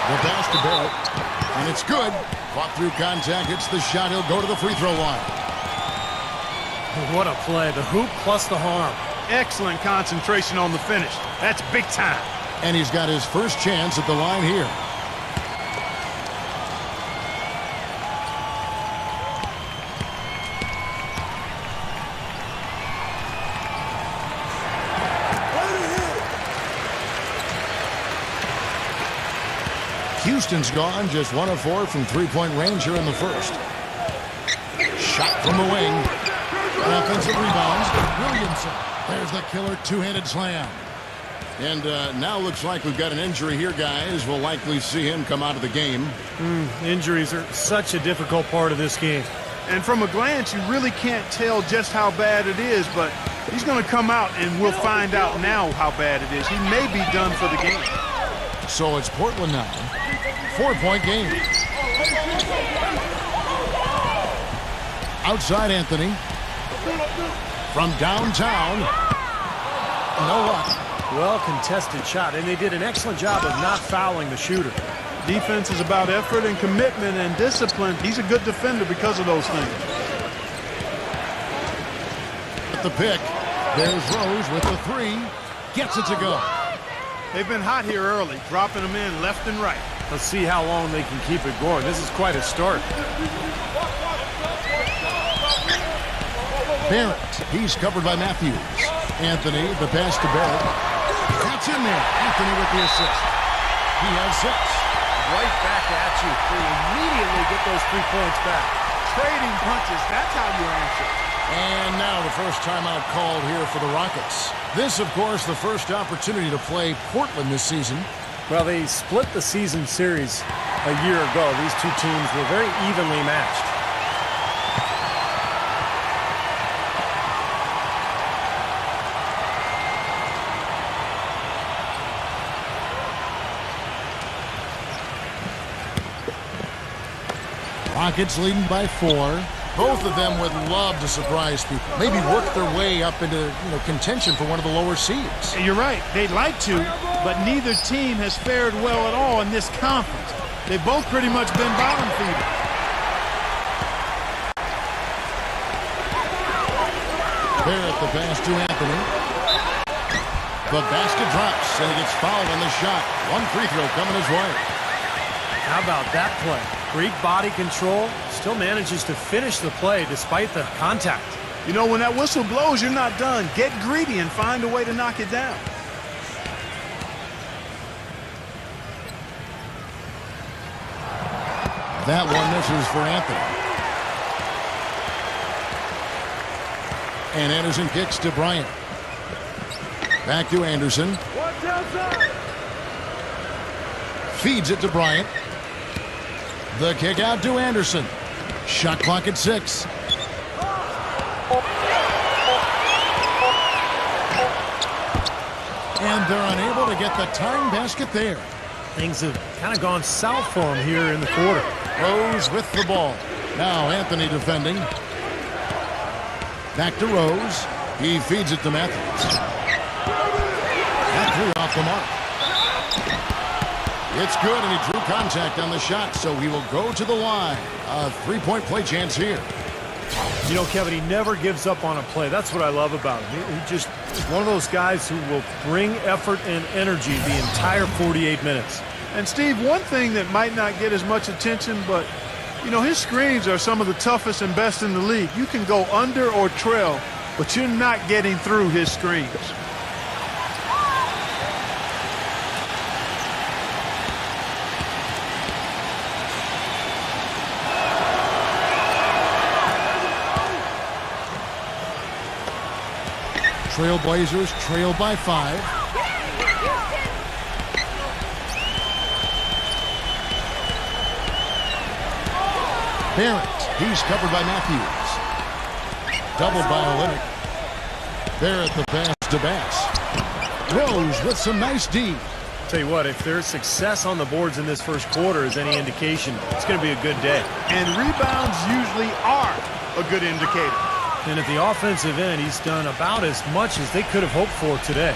The pass to Barrett. And it's good. Fought through contact. Hits the shot. He'll go to the free throw line. What a play. The hoop plus the harm. Excellent concentration on the finish. That's big time. And he's got his first chance at the line here. Houston's gone, just 1 of 4 from three-point range here in the first. Shot from the wing. Offensive rebounds. Williamson. There's the killer two-handed slam. And now looks like we've got an injury here, guys. We'll likely see him come out of the game. Injuries are such a difficult part of this game. And from a glance, you really can't tell just how bad it is, but he's going to come out, and we'll find out now how bad it is. He may be done for the game. So it's Portland now. 4-point game. Outside Anthony. From downtown. No luck. Well contested shot, and they did an excellent job of not fouling the shooter. Defense is about effort and commitment and discipline. He's a good defender because of those things. At the pick. There's Rose with the 3. Gets it to go. They've been hot here early, dropping them in left and right. Let's see how long they can keep it going. This is quite a start. Barrett. He's covered by Matthews. Anthony, the pass to Barrett. That's in there. Anthony with the assist. He has 6. Right back at you. They immediately get those 3 points back. Trading punches, that's how you answer. And now the first timeout called here for the Rockets. This, of course, the first opportunity to play Portland this season. Well, they split the season series a year ago. These two teams were very evenly matched. Rockets leading by 4. Both of them would love to surprise people. Maybe work their way up into contention for one of the lower seeds. You're right. They'd like to, but neither team has fared well at all in this conference. They've both pretty much been bottom feeders. Barrett the pass to Anthony. The basket drops, and he gets fouled on the shot. 1 free throw coming his way. How about that play? Great body control, still manages to finish the play despite the contact. You know, when that whistle blows, you're not done. Get greedy and find a way to knock it down. That one misses for Anthony. And Anderson kicks to Bryant. Back to Anderson. Feeds it to Bryant. The kick out to Anderson. Shot clock at 6. And they're unable to get the tying basket there. Things have kind of gone south for him here in the quarter. Rose with the ball. Now Anthony defending. Back to Rose. He feeds it to Matthews. That 3 off the mark. It's good, and he drew contact on the shot, so he will go to the line. A 3-point play chance here. You know, Kevin, he never gives up on a play. That's what I love about him. He just is one of those guys who will bring effort and energy the entire 48 minutes. And, Steve, one thing that might not get as much attention, but, his screens are some of the toughest and best in the league. You can go under or trail, but you're not getting through his screens. Trailblazers trail by 5. Barrett, he's covered by Matthews. Doubled by Olynyk. Barrett the pass to Bass. Rose with some nice D. Tell you what, if there's success on the boards in this first quarter is any indication, it's going to be a good day. And rebounds usually are. a good indicator. And at the offensive end, he's done about as much as they could have hoped for today.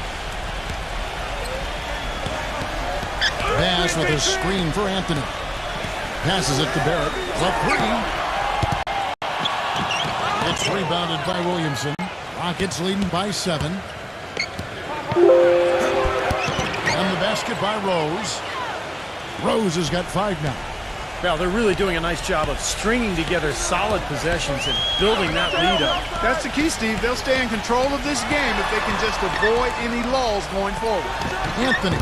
Bass with a screen for Anthony. Passes it to Barrett. The three. It's rebounded by Williamson. Rockets leading by 7. And the basket by Rose. Rose has got 5 now. Well, they're really doing a nice job of stringing together solid possessions and building that lead up. That's the key, Steve. They'll stay in control of this game if they can just avoid any lulls going forward. Anthony.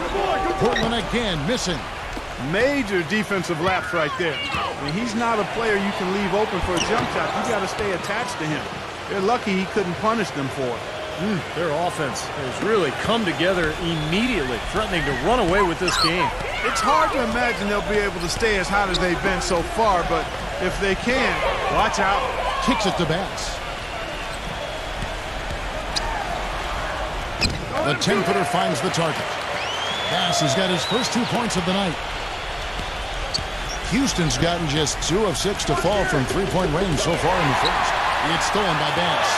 Portland again missing. Major defensive lapse right there. I mean, he's not a player you can leave open for a jump shot. You got to stay attached to him. They're lucky he couldn't punish them for it. Their offense has really come together immediately, threatening to run away with this game. It's hard to imagine they'll be able to stay as hot as they've been so far, but if they can, watch out. Kicks it to Bass. The 10-footer finds the target. Bass has got his first 2 points of the night. Houston's gotten just 2 of 6 to fall from three-point range so far in the first. It's stolen by Bass.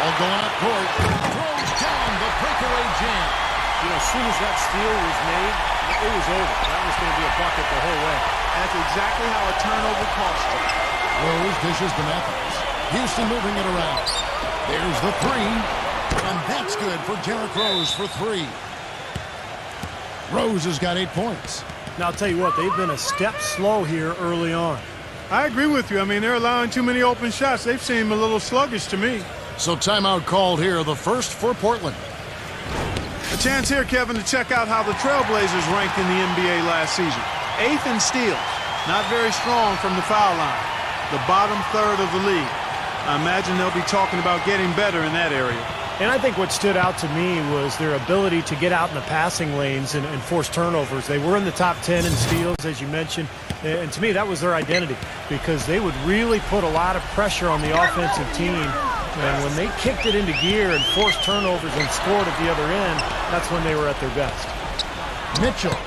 Ball going up court. Throws down the breakaway jam. You know, as soon as that steal was made, it was over. That was going to be a bucket the whole way. That's exactly how a turnover costs you. Rose dishes to Matthews. Houston moving it around. There's the 3. And that's good for Derrick Rose for 3. Rose has got 8 points. Now, I'll tell you what, they've been a step slow here early on. I agree with you. I mean, they're allowing too many open shots. They've seemed a little sluggish to me. So timeout called here, the first for Portland. A chance here, Kevin, to check out how the Trailblazers ranked in the NBA last season. 8th in steals. Not very strong from the foul line. The bottom third of the league. I imagine they'll be talking about getting better in that area. And I think what stood out to me was their ability to get out in the passing lanes and force turnovers. They were in the top 10 in steals, as you mentioned. And to me, that was their identity because they would really put a lot of pressure on the offensive team. And when they kicked it into gear and forced turnovers and scored at the other end, that's when they were at their best. Mitchell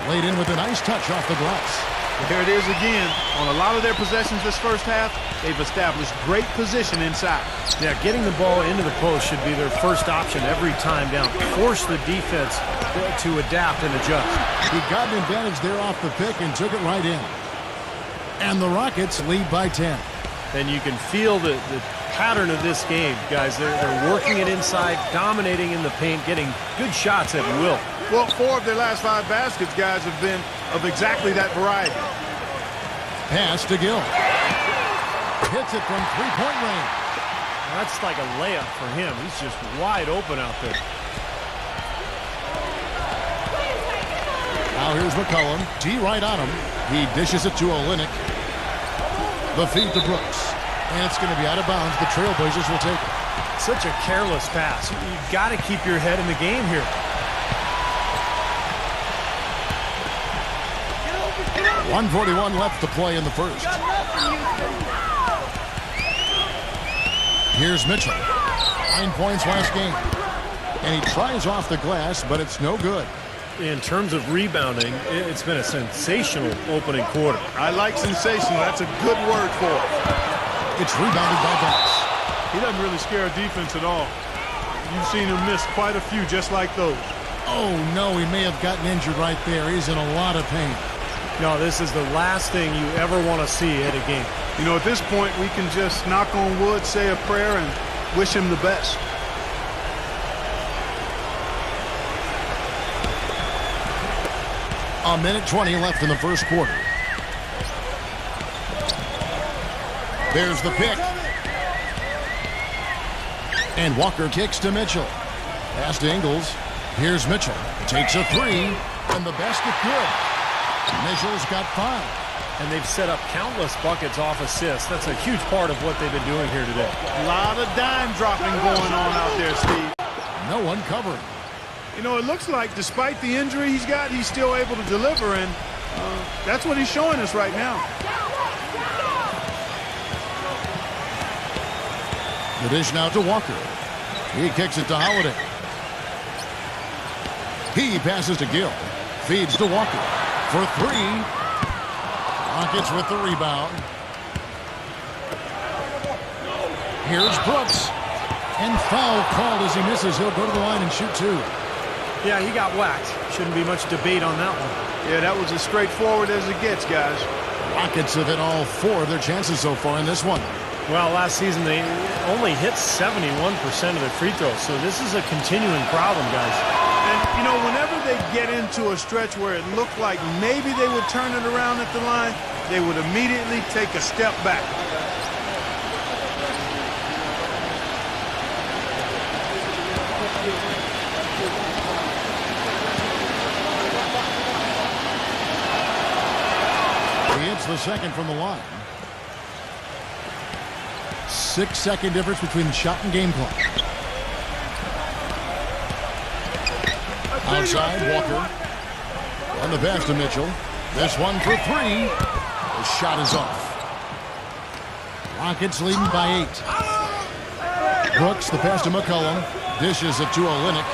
laid in with a nice touch off the glass. Here it is again. On a lot of their possessions this first half, they've established great position inside. Yeah, getting the ball into the post should be their first option every time down. Force the defense to adapt and adjust. He got an advantage there off the pick and took it right in. And the Rockets lead by 10. And you can feel the pattern of this game, guys. They're working it inside, dominating in the paint, getting good shots at will. Well, 4 of their last 5 baskets, guys, have been of exactly that variety. Pass to Gill. Hits it from three-point range. That's like a layup for him. He's just wide open out there. Now here's McCollum. T right on him. He dishes it to Olynyk. The feed to Brooks. And it's going to be out of bounds. The Trailblazers will take it. Such a careless pass. You've got to keep your head in the game here. 1:41 left to play in the first. Here's Mitchell. 9 points last game. And he tries off the glass, but it's no good. In terms of rebounding, it's been a sensational opening quarter. I like sensational. That's a good word for it. It's rebounded by Bass. He doesn't really scare a defense at all. You've seen him miss quite a few just like those. Oh, no, he may have gotten injured right there. He's in a lot of pain. No, this is the last thing you ever want to see at a game. You know, at this point, we can just knock on wood, say a prayer, and wish him the best. A minute 20 left in the first quarter. There's the pick. And Walker kicks to Mitchell. Pass to Ingles. Here's Mitchell. Takes a 3. And the basket good. Mitchell's got 5. And they've set up countless buckets off assists. That's a huge part of what they've been doing here today. A lot of dime dropping going on out there, Steve. No one covering. You know, it looks like despite the injury he's got, he's still able to deliver, and that's what he's showing us right now. The dish now to Walker. He kicks it to Holiday. He passes to Gill. Feeds to Walker. For 3. Rockets with the rebound. Here's Brooks. And foul called as he misses. He'll go to the line and shoot two. Yeah, he got whacked. Shouldn't be much debate on that one. Yeah, that was as straightforward as it gets, guys. Rockets have hit all 4 of their chances so far in this one. Well, last season they only hit 71% of their free throws, so this is a continuing problem, guys. And, you know, whenever they get into a stretch where it looked like maybe they would turn it around at the line, they would immediately take a step back. He hits the second from the line. 6-second difference between the shot and game clock. Outside, Walker. On the pass to Mitchell. This one for 3. The shot is off. Rockets leading by 8. Brooks, the pass to McCollum. Dishes it to Olynyk.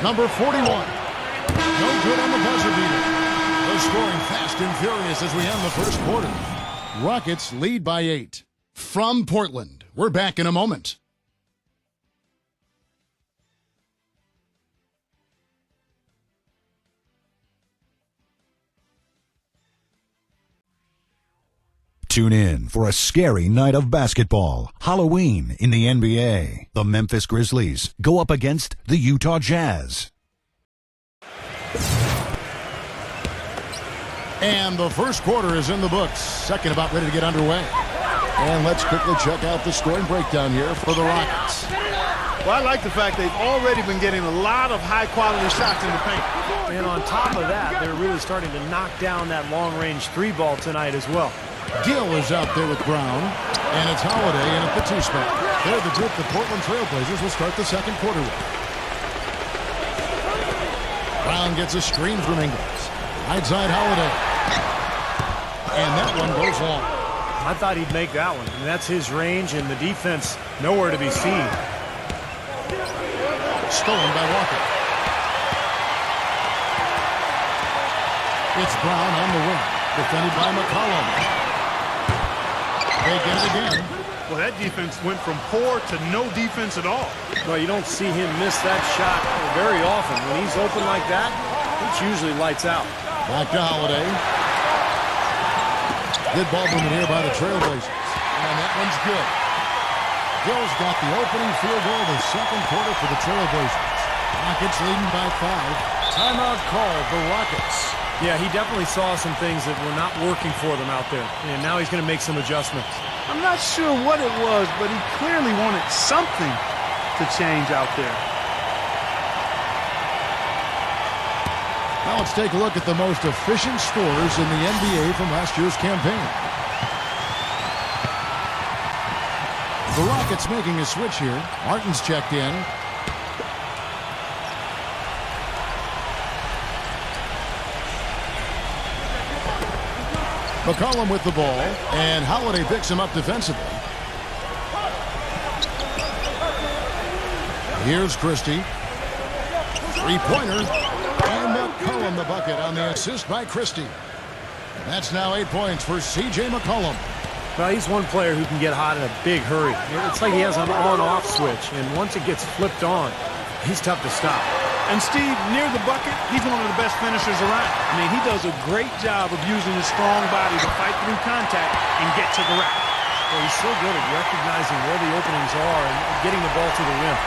Number 41. No good on the buzzer beater. They're scoring fast and furious as we end the first quarter. Rockets lead by 8. From Portland, we're back in a moment. Tune in for a scary night of basketball. Halloween in the NBA. The Memphis Grizzlies go up against the Utah Jazz. And the first quarter is in the books. Second about ready to get underway. And let's quickly check out the scoring breakdown here for the Rockets. Well, I like the fact they've already been getting a lot of high-quality shots in the paint. And on top of that, they're really starting to knock down that long-range 3-ball tonight as well. Gill is out there with Brown. And it's Holiday in at the 2 spot. They're the group the Portland Trailblazers will start the second quarter with. Brown gets a screen from Ingles. Right side Holiday. And that one goes long. I thought he'd make that one. I mean, that's his range, and the defense nowhere to be seen. Stolen by Walker. It's Brown on the wing. Defended by McCollum. They get it again. Well, that defense went from poor to no defense at all. Well, you don't see him miss that shot very often. When he's open like that, it's usually lights out. Back to Holiday. Good ball movement here by the Trailblazers. And that one's good. Gill's got the opening field goal of the second quarter for the Trailblazers. Rockets leading by 5. Timeout call for Rockets. Yeah, he definitely saw some things that were not working for them out there. And now he's going to make some adjustments. I'm not sure what it was, but he clearly wanted something to change out there. Now let's take a look at the most efficient scorers in the NBA from last year's campaign. The Rockets making a switch here. Martin's checked in. McCollum with the ball, and Holiday picks him up defensively. Here's Christie. Three-pointer. And McCollum the bucket on the assist by Christie. That's now 8 points for C.J. McCollum. Well, he's one player who can get hot in a big hurry. It's like he has an on-off switch, and once it gets flipped on, he's tough to stop. And Steve, near the bucket, he's one of the best finishers around. I mean, he does a great job of using his strong body to fight through contact and get to the rack. Well, he's so good at recognizing where the openings are and getting the ball to the rim.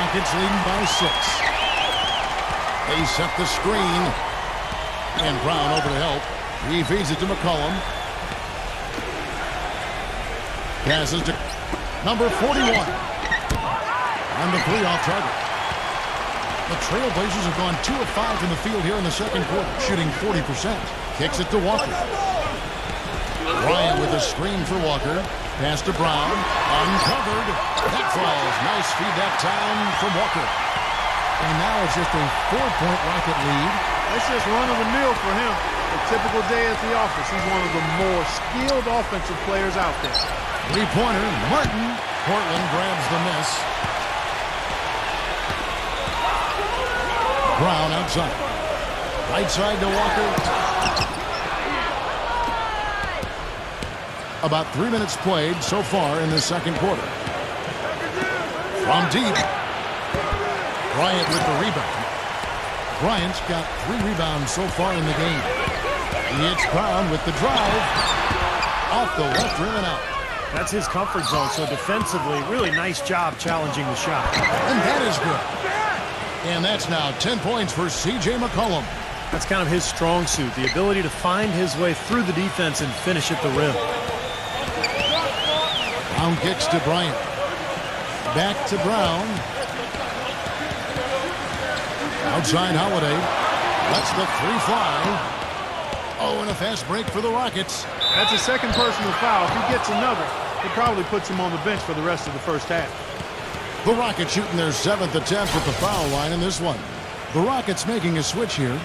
Rockets leading by 6. They set the screen. And Brown over to help. He feeds it to McCollum. Passes to number 41. And the 3 off target. The Trailblazers have gone 2 of 5 from the field here in the second quarter, shooting 40%. Kicks it to Walker. Bryant with a screen for Walker. Pass to Brown. Uncovered. That falls. Nice feed that time from Walker. And now it's just a 4-point Rocket lead. That's just run-of-the-mill for him. A typical day at the office. He's one of the more skilled offensive players out there. Three-pointer. Martin. Portland grabs the miss. Brown outside. Right side to Walker. About 3 minutes played so far in the second quarter. From deep. Bryant with the rebound. Bryant's got 3 rebounds so far in the game. It's Brown with the drive. Off the left rim and out. That's his comfort zone, so defensively, really nice job challenging the shot. And that is good. And that's now 10 points for C.J. McCollum. That's kind of his strong suit, the ability to find his way through the defense and finish at the rim. Brown kicks to Bryant. Back to Brown. Outside Holiday. Lets the 3 fly. Oh, and a fast break for the Rockets. That's a second personal foul. If he gets another, it probably puts him on the bench for the rest of the first half. The Rockets shooting their 7th attempt at the foul line in this one. The Rockets making a switch here.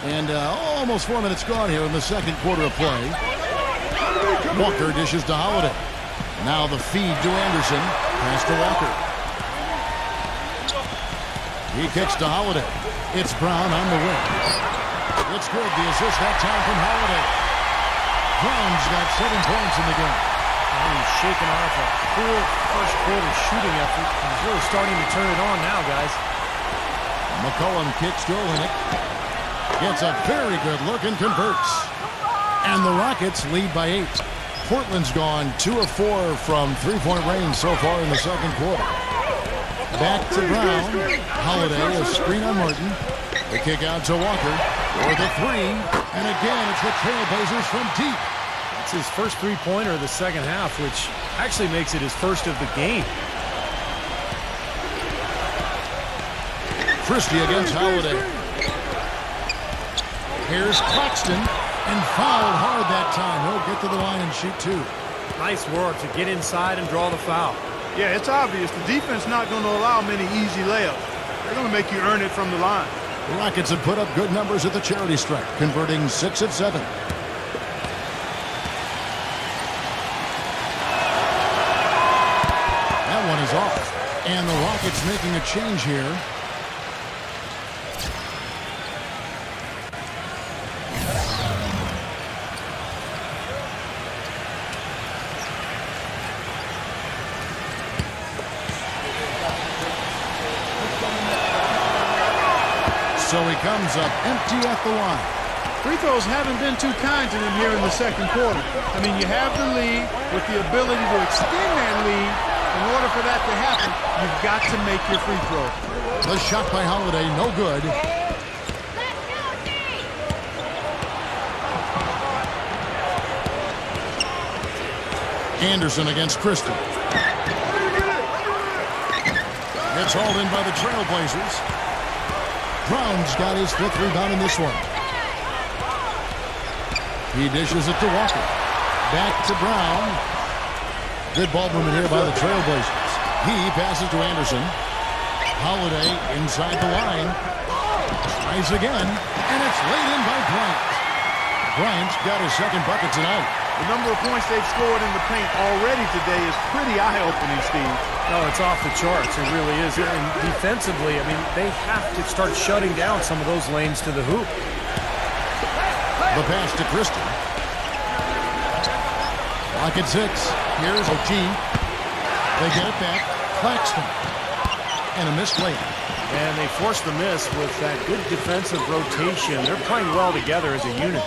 And almost 4 minutes gone here in the second quarter of play. Walker dishes to Holiday. Now the feed to Anderson. Pass to Walker. He kicks to Holiday. It's Brown on the wing. It's good. The assist that time from Holiday. Brown's got 7 points in the game. And he's shaking off a poor first quarter shooting effort. He's really starting to turn it on now, guys. McCollum kicks to Olynyk. Gets a very good look and converts. And the Rockets lead by 8. Portland's gone 2 of 4 from 3-point range so far in the second quarter. Back to Brown. Holiday, a screen on Martin. The kick out to Walker for the 3. And again, it's the Trailblazers from deep. It's his first 3-pointer of the second half, which actually makes it his first of the game. Christie against Holiday. Here's Claxton, and fouled hard that time. He'll get to the line and shoot 2. Nice work to get inside and draw the foul. Yeah, it's obvious. The defense not going to allow many easy layups. They're going to make you earn it from the line. The Rockets have put up good numbers at the charity stripe, converting 6 of 7. That one is off. And the Rockets making a change here. So he comes up empty at the line. Free throws haven't been too kind to them here in the second quarter. I mean, you have the lead with the ability to extend that lead. In order for that to happen, you've got to make your free throw. The shot by Holiday, no good. Anderson against Christie. It's hauled in by the Trailblazers. Brown's got his 5th rebound in this one. He dishes it to Walker. Back to Brown. Good ball movement here by the Trailblazers. He passes to Anderson. Holiday inside the line. Tries again, and it's laid in by Bryant. Bryant's got his 2nd bucket tonight. The number of points they've scored in the paint already today is pretty eye-opening, Steve. No, it's off the charts. It really is. And defensively, I mean, they have to start shutting down some of those lanes to the hoop. The pass to Christie. Lock at 6. Here's O'Keefe. They get it back. Claxton. And a missed layup. And they forced the miss with that good defensive rotation. They're playing well together as a unit.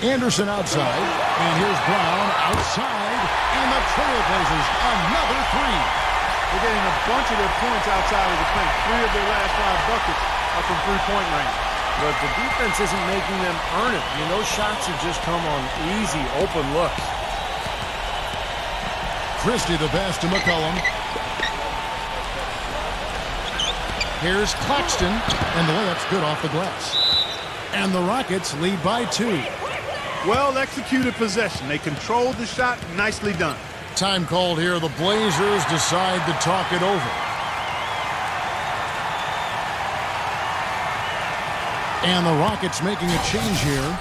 Anderson outside. And here's Brown outside. And the Trailblazers another 3. They're getting a bunch of their points outside of the paint. 3 of their last 5 buckets are from 3-point range. But the defense isn't making them earn it. I mean, those shots have just come on easy, open looks. Christie the pass to McCollum. Here's Claxton. And the layup's good off the glass. And the Rockets lead by 2. Well-executed possession. They controlled the shot. Nicely done. Time called here. The Blazers decide to talk it over. And the Rockets making a change here.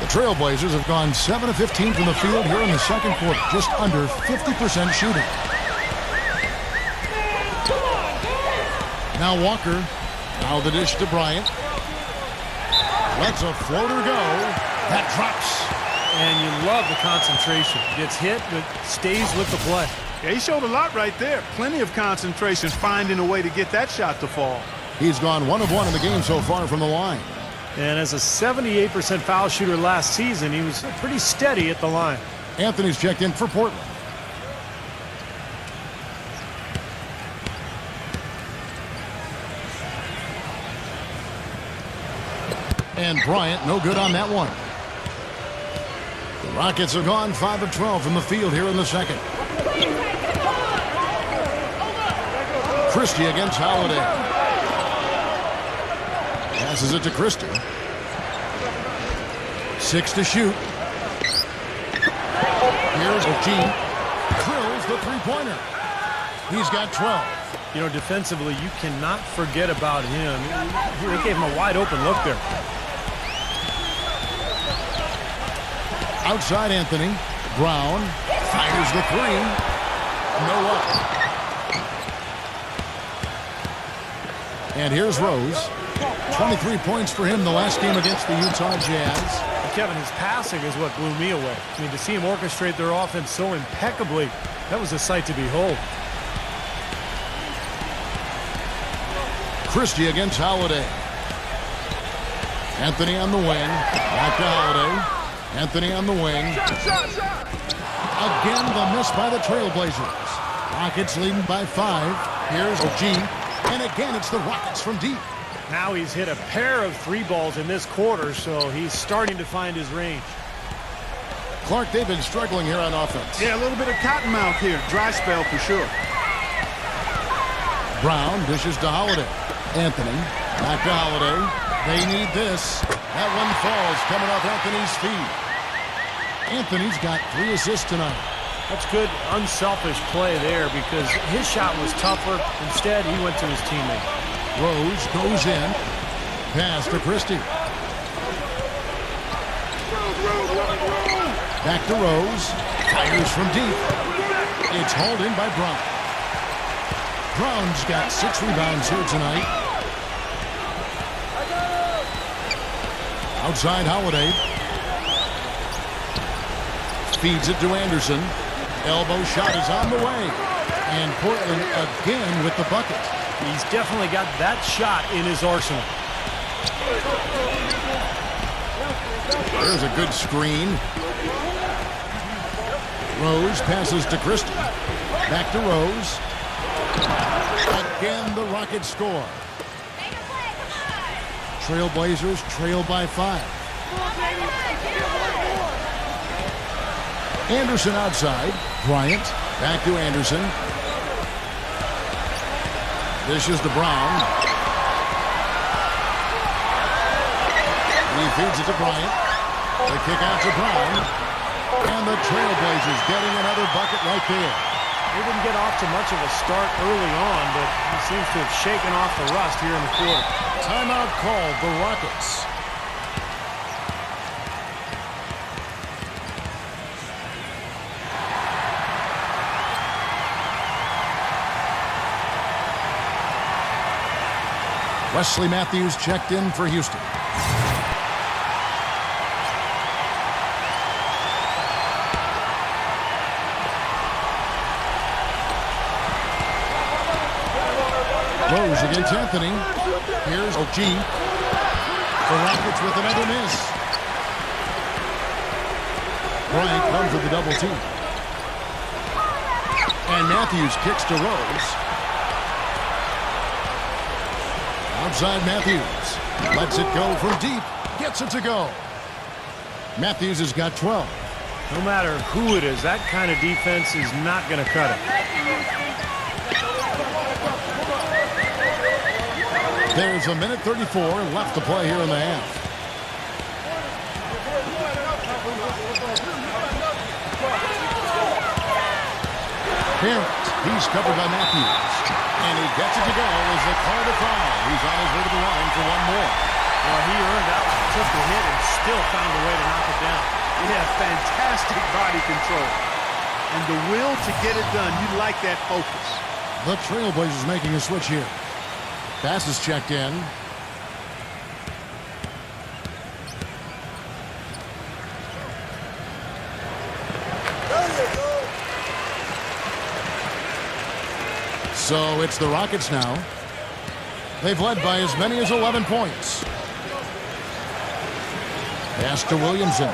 Trailblazers have gone 7 of 15 from the field here in the second quarter, just under 50% shooting. Now Walker, now the dish to Bryant. Lets a floater go. That drops. And you love the concentration. Gets hit, but stays with the play. Yeah, he showed a lot right there. Plenty of concentration, finding a way to get that shot to fall. He's gone 1 of 1 in the game so far from the line. And as a 78% foul shooter last season, he was pretty steady at the line. Anthony's checked in for Portland. And Bryant, no good on that one. The Rockets have gone 5 of 12 from the field here in the second. Christie against Holiday. Passes it to Christie. 6 to shoot. Here's O'Gee. Drills the three-pointer. He's got 12. You know, defensively, you cannot forget about him. They gave him a wide-open look there. Outside Anthony. Brown fires the three. No up. And here's Rose. 23 points for him the last game against the Utah Jazz. And Kevin, his passing is what blew me away. I mean, to see him orchestrate their offense so impeccably, that was a sight to behold. Christie against Holiday. Anthony on the wing. Back to Holiday. Anthony on the wing. Again, the miss by the Trailblazers. Rockets leading by 5. Here's O'Gee. And again, it's the Rockets from deep. Now he's hit a pair of 3 balls in this quarter, so he's starting to find his range. Clark, they've been struggling here on offense. Yeah, a little bit of cottonmouth here. Dry spell for sure. Brown dishes to Holiday. Anthony back to Holiday. They need this. That one falls coming off Anthony's feet. Anthony's got 3 assists tonight. That's good, unselfish play there because his shot was tougher. Instead, he went to his teammate. Rose goes in. Pass to Christie. Back to Rose. Fires from deep. It's hauled in by Brown. Brown's got 6 rebounds here tonight. Outside Holiday. Feeds it to Anderson. Elbow shot is on the way. And Portland again with the bucket. He's definitely got that shot in his arsenal. There's a good screen. Rose passes to Christie. Back to Rose. Again, the Rockets score. Trailblazers trail by 5. Anderson outside. Bryant. Back to Anderson. Dishes to Brown. He feeds it to Bryant. The kick out to Brown. And the Trailblazers getting another bucket right there. He didn't get off to much of a start early on, but he seems to have shaken off the rust here in the quarter. Timeout called the Rockets. Wesley Matthews checked in for Houston. Rose against Anthony. Here's O'Gee. The Rockets with another miss. Bryant comes with the double team. And Matthews kicks to Rose. Outside Matthews. Lets it go from deep. Gets it to go. Matthews has got 12. No matter who it is, that kind of defense is not going to cut it. There's a minute 34 left to play here in the half. Barrett, he's covered by Matthews. And he gets it to go as they call the foul. He's on his way to the line for one more. Well, he earned that one. Took the hit and still found a way to knock it down. Yeah, fantastic body control. And the will to get it done. You like that focus. The Trailblazers making a switch here. Pass is checked in. So it's the Rockets now. They've led by as many as 11 points. Pass to Williamson.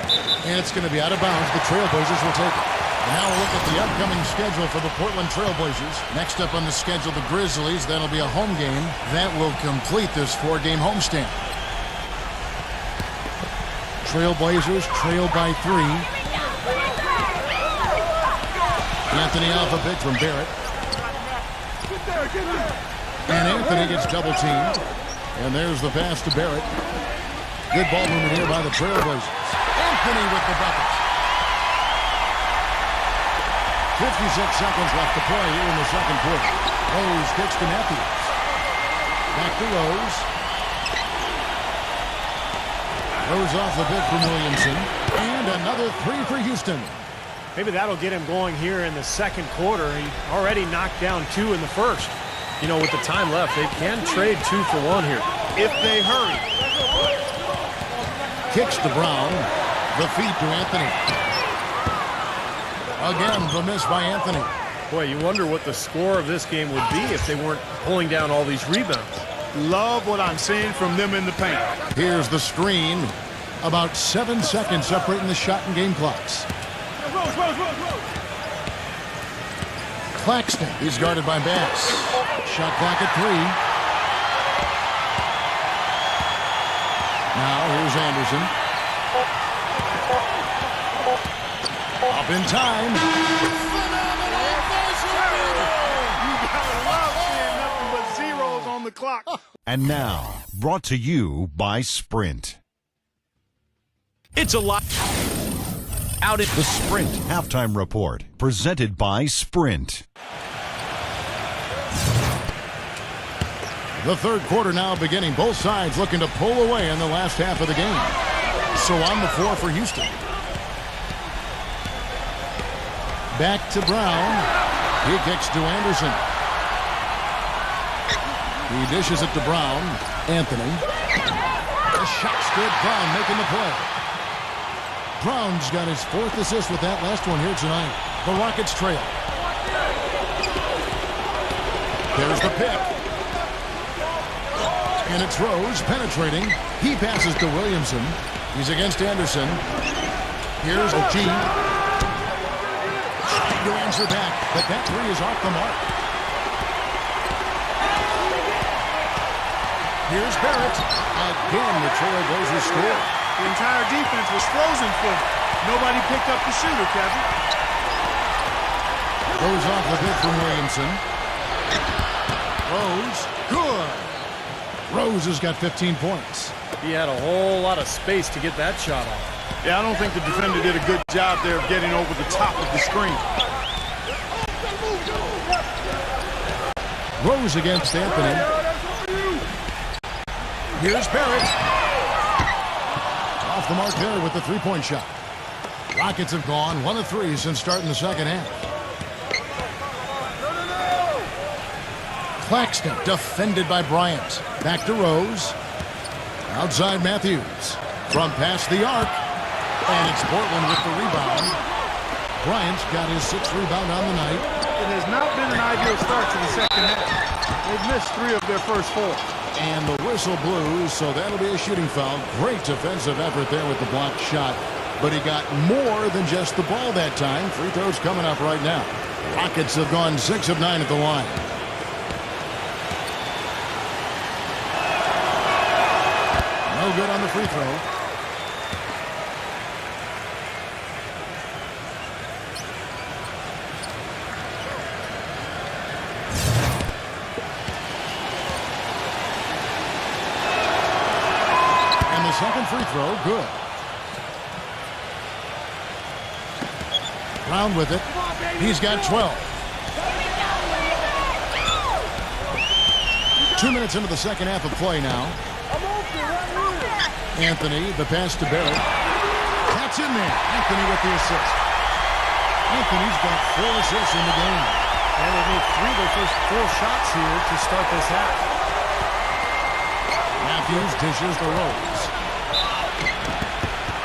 And it's going to be out of bounds. The Trailblazers will take it. Now we'll look at the upcoming schedule for the Portland Trailblazers. Next up on the schedule, the Grizzlies. That'll be a home game. That will complete this 4-game homestand. Trailblazers trail by 3. Anthony off a pick from Barrett. And Anthony gets double-teamed. And there's the pass to Barrett. Good ball movement here by the Trailblazers. Anthony with the bucket. 56 seconds left to play here in the second quarter. Rose kicks to Matthews. Back to Rose. Rose off the bit from Williamson. And another 3 for Houston. Maybe that'll get him going here in the second quarter. He already knocked down 2 in the first. You know, with the time left, they can trade 2 for 1 here. If they hurry. Kicks to Brown. The feed to Anthony. Again, the miss by Anthony. Boy, you wonder what the score of this game would be if they weren't pulling down all these rebounds. Love what I'm seeing from them in the paint. Here's the screen. About 7 seconds separating the shot and game clocks. Claxton, he's guarded by Bass. Shot clock at 3. Now here's Anderson. Up in time. You gotta love seeing nothing but zeros on the clock. And now, brought to you by Sprint. It's a lot out in The Sprint Halftime Report, presented by Sprint. The third quarter now beginning. Both sides looking to pull away in the last half of the game. So on the floor for Houston. Back to Brown. He kicks to Anderson. He dishes it to Brown. Anthony. The shot's good. Brown making the play. Brown's got his 4th assist with that last one here tonight. The Rockets trail. There's the pick. And it's Rose penetrating. He passes to Williamson. He's against Anderson. Here's O'Keefe. Trying to answer back, but that 3 is off the mark. Here's Barrett. Again, the Trailblazers score. The entire defense was frozen for him. Nobody picked up the shooter, Kevin. Goes off the bit from Williamson. Rose, good. Rose has got 15 points. He had a whole lot of space to get that shot off. Yeah, I don't think the defender did a good job there of getting over the top of the screen. Rose against Anthony. Here's Barrett. Off the mark there with the 3-point shot. Rockets have gone 1 of 3 since starting the second half. Claxton defended by Bryant. Back to Rose. Outside Matthews. From past the arc. And it's Portland with the rebound. Bryant's got his 6th rebound on the night. It has not been an ideal start to the second half. They've missed 3 of their first 4. And the whistle blew, so that'll be a shooting foul. Great defensive effort there with the blocked shot. But he got more than just the ball that time. Free throws coming up right now. Rockets have gone 6 of 9 at the line. No good on the free throw. Second free throw, good. Brown with it. He's got 12. 2 minutes into the second half of play now. Anthony, the pass to Barrett. That's in there. Anthony with the assist. Anthony's got 4 assists in the game. And they made 3 of their first 4 shots here to start this half. Matthews dishes the Rose.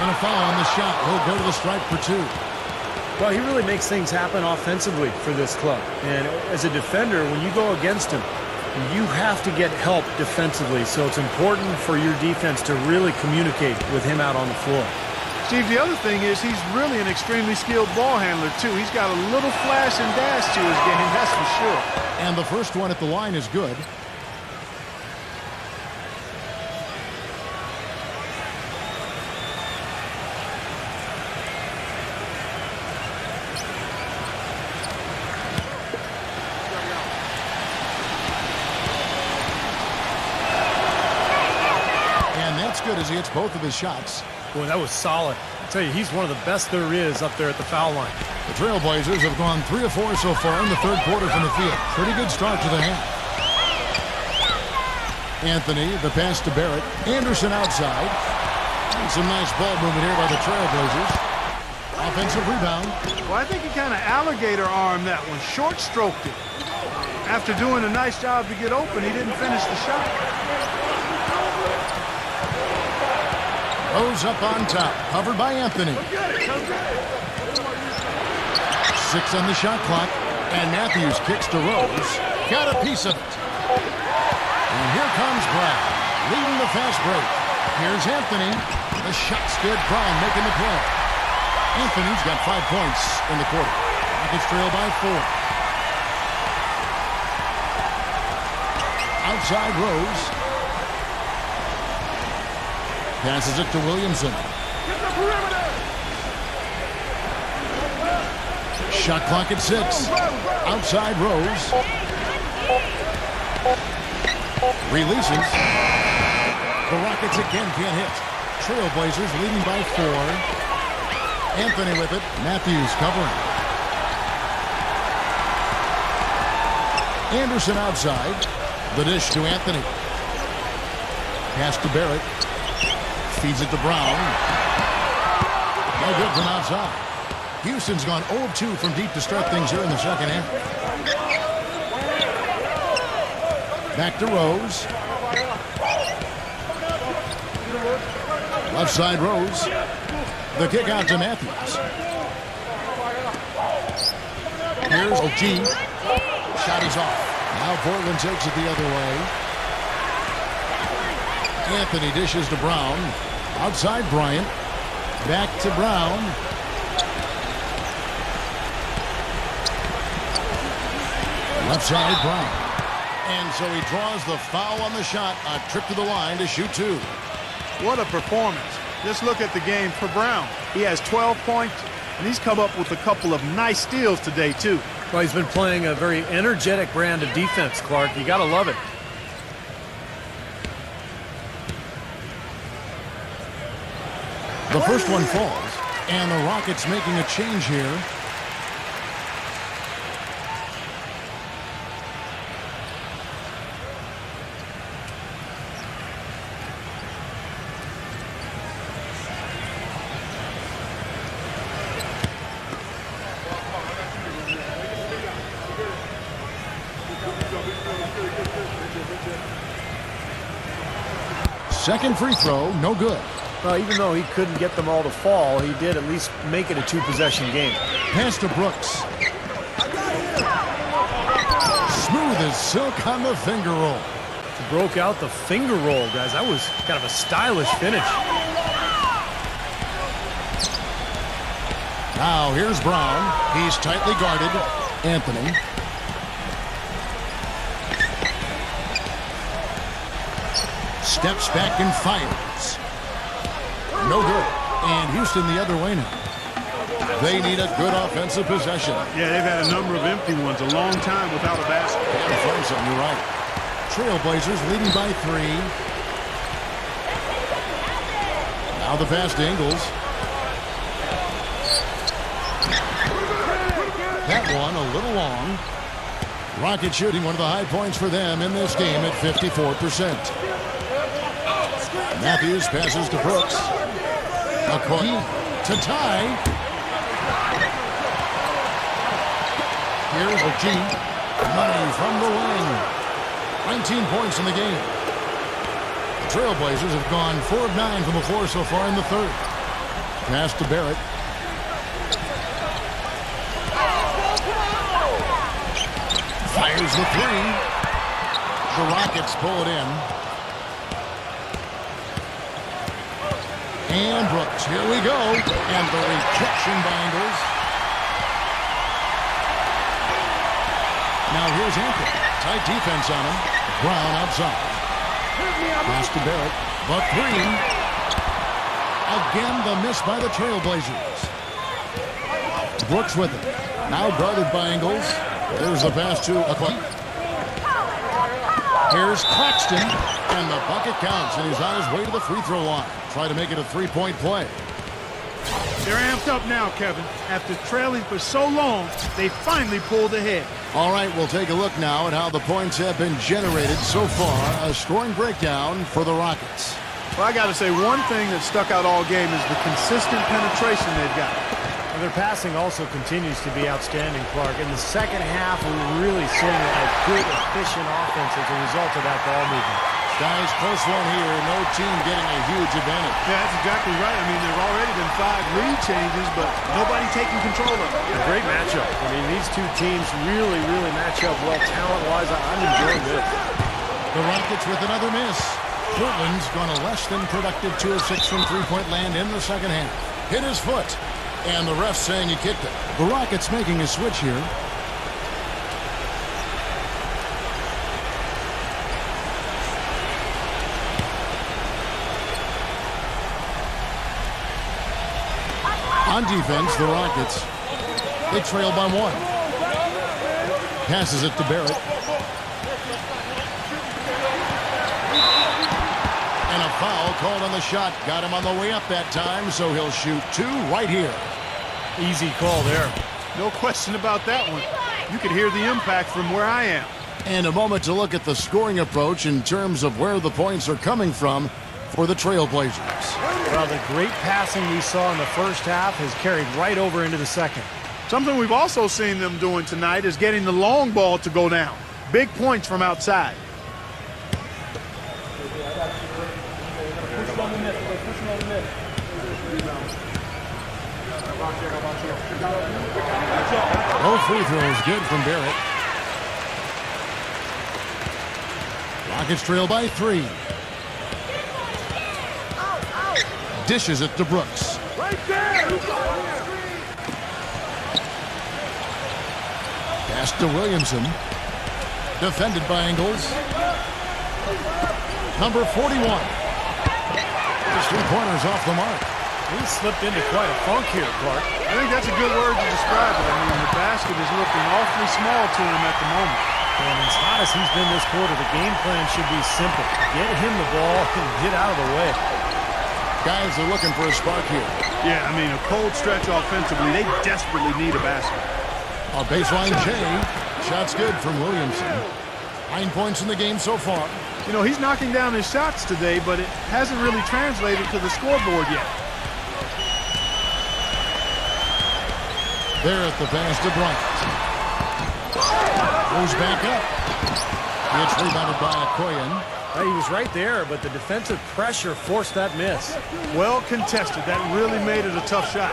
And a foul on the shot. He'll go to the stripe for 2. Well, he really makes things happen offensively for this club. And as a defender, when you go against him, you have to get help defensively. So it's important for your defense to really communicate with him out on the floor. Steve, the other thing is he's really an extremely skilled ball handler, too. He's got a little flash and dash to his game, that's for sure. And the first one at the line is good. Good as he hits both of his shots. Boy, that was solid. I tell you, he's one of the best there is up there at the foul line. The Trailblazers have gone 3 of 4 so far in the third quarter from the field. Pretty good start to the half. Anthony, the pass to Barrett. Anderson outside. And some nice ball movement here by the Trailblazers. Offensive rebound. Well, I think he kind of alligator armed that one. Short stroked it. After doing a nice job to get open, he didn't finish the shot. Rose up on top, covered by Anthony. 6 on the shot clock, and Matthews kicks to Rose. Got a piece of it. And here comes Brown, leading the fast break. Here's Anthony. The shot's good. Brown making the play. Anthony's got 5 points in the quarter. Rockets trail by 4. Outside Rose. Passes it to Williamson. Shot clock at 6. Outside Rose. Releases. The Rockets again can't hit. Trailblazers leading by 4. Anthony with it. Matthews covering. Anderson outside. The dish to Anthony. Pass to Barrett. Feeds it to Brown. No good from outside. Houston's gone 0 of 2 from deep to start things here in the second half. Back to Rose. Left side Rose. The kick out to Matthews. Here's OG. Shot is off. Now Portland takes it the other way. Anthony dishes to Brown. Outside Bryant. Back to Brown. Left side Brown. And so he draws the foul on the shot. A trip to the line to shoot 2. What a performance. Just look at the game for Brown. He has 12 points, and he's come up with a couple of nice steals today, too. Well, he's been playing a very energetic brand of defense, Clark. You got to love it. The first one falls, and the Rockets making a change here. Second free throw, no good. Well, even though he couldn't get them all to fall, he did at least make it a 2-possession game. Pass to Brooks. Smooth as silk on the finger roll. He broke out the finger roll, guys. That was kind of a stylish finish. Now here's Brown. He's tightly guarded. Anthony. Steps back and fires. No good. And Houston the other way now. They need a good offensive possession. Yeah, they've had a number of empty ones, a long time without a basket. Gotta find something, you're right. Trailblazers leading by 3. Now the pass to Ingles. That one a little long. Rocket shooting one of the high points for them in this game at 54%. Matthews passes to Brooks. McCoy to tie. Here's a G. Money from the wing. 19 points in the game. The Trailblazers have gone 4 of 9 from the floor so far in the third. Pass to Barrett. Fires the three. The Rockets pull it in. And Brooks, here we go. And the rejection by Ingles. Now here's Anthony. Tight defense on him. Brown outside. Pass to Barrett. The three. Again, the miss by the Trailblazers. Brooks with it. Now guarded by Ingles. There's the pass to Aqua. Here's Claxton. And the bucket counts. And he's on his way to the free throw line. Try to make it a three-point play. They're amped up now, Kevin. After trailing for so long, they finally pulled ahead. All right, we'll take a look now at how the points have been generated so far. A scoring breakdown for the Rockets. Well, I got to say, one thing that stuck out all game is the consistent penetration they've got. And their passing also continues to be outstanding, Clark. In the second half, we're really seeing a good, efficient offense as a result of that ball movement. Guys, close one here. No team getting a huge advantage. Yeah, that's exactly right. I mean, there have already been 5 lead changes, but nobody taking control of it. A great matchup. I mean, these two teams really match up well talent-wise. I'm enjoying this. The Rockets with another miss. Portland's gone a less than productive 2 of 6 from three-point land in the second half. Hit his foot. And the ref saying he kicked it. The Rockets making a switch here. On defense, the Rockets, they trail by 1. Passes it to Barrett. And a foul called on the shot. Got him on the way up that time, so he'll shoot 2 right here. Easy call there. No question about that one. You could hear the impact from where I am. And a moment to look at the scoring approach in terms of where the points are coming from for the Trailblazers. Well, the great passing we saw in the first half has carried right over into the second. Something we've also seen them doing tonight is getting the long ball to go down. Big points from outside. Both free throws good from Barrett. Rockets trail by 3. Dishes it to Brooks. Right there! Pass to Williamson. Defended by Ingles. Number 41. His 3-pointers off the mark. He slipped into quite a funk here, Clark. I think that's a good word to describe it. I mean, the basket is looking awfully small to him at the moment. And as hot as he's been this quarter, the game plan should be simple. Get him the ball and get out of the way. Guys are looking for a spark here. Yeah, I mean, a cold stretch offensively. They desperately need a basket. A baseline J. Shots good from Williamson. 9 points in the game so far. You know, he's knocking down his shots today, but it hasn't really translated to the scoreboard yet. There at the pass to Bryant. Goes back up. It's rebounded by Okoye. He was right there, but the defensive pressure forced that miss. Well contested. That really made it a tough shot.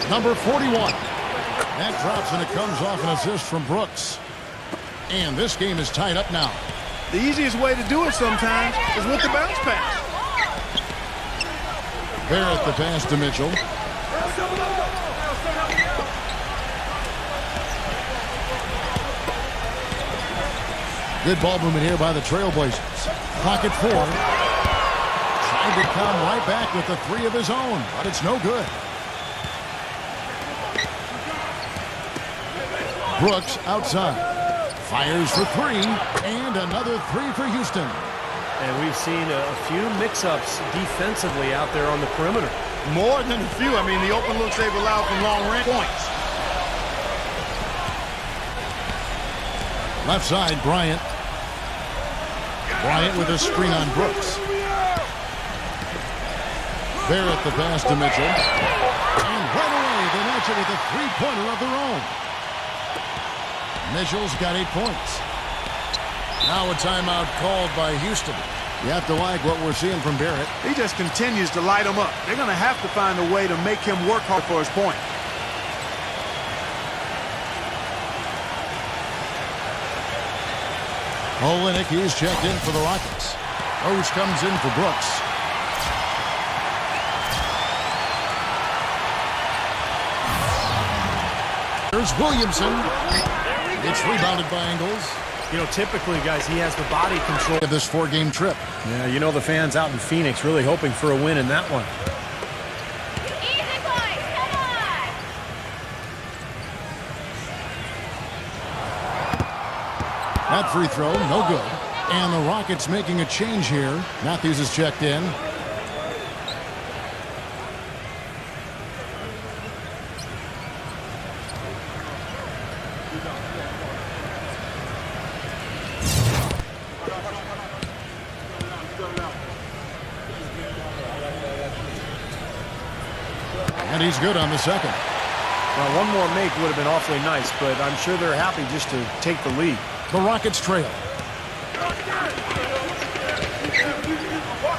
Number 41. That drops and it comes off an assist from Brooks. And this game is tied up now. The easiest way to do it sometimes is with the bounce pass. Barrett the pass to Mitchell. Good ball movement here by the Trailblazers. Pocket 4. Trying to come right back with the 3 of his own, but it's no good. Brooks outside. Fires for 3, and another 3 for Houston. And we've seen a few mix-ups defensively out there on the perimeter. More than a few. I mean, the open looks they've allowed from long range points. Left side, Bryant. Bryant with a screen on Brooks. Barrett the pass to Mitchell. And right away, they match it with a three-pointer of their own. Mitchell's got 8 points. Now a timeout called by Houston. You have to like what we're seeing from Barrett. He just continues to light them up. They're going to have to find a way to make him work hard for his point. Olenek, he's checked in for the Rockets. Rose comes in for Brooks. There's Williamson. It's rebounded by Ingles. You know, typically, guys, he has the body control Of this 4-game trip. Yeah, you know the fans out in Phoenix really hoping for a win in that one. Easy, boys. Come on. That free throw, no good. And the Rockets making a change here. Matthews is checked in. And he's good on the second. Well, one more make would have been awfully nice, but I'm sure they're happy just to take the lead. The Rockets trail.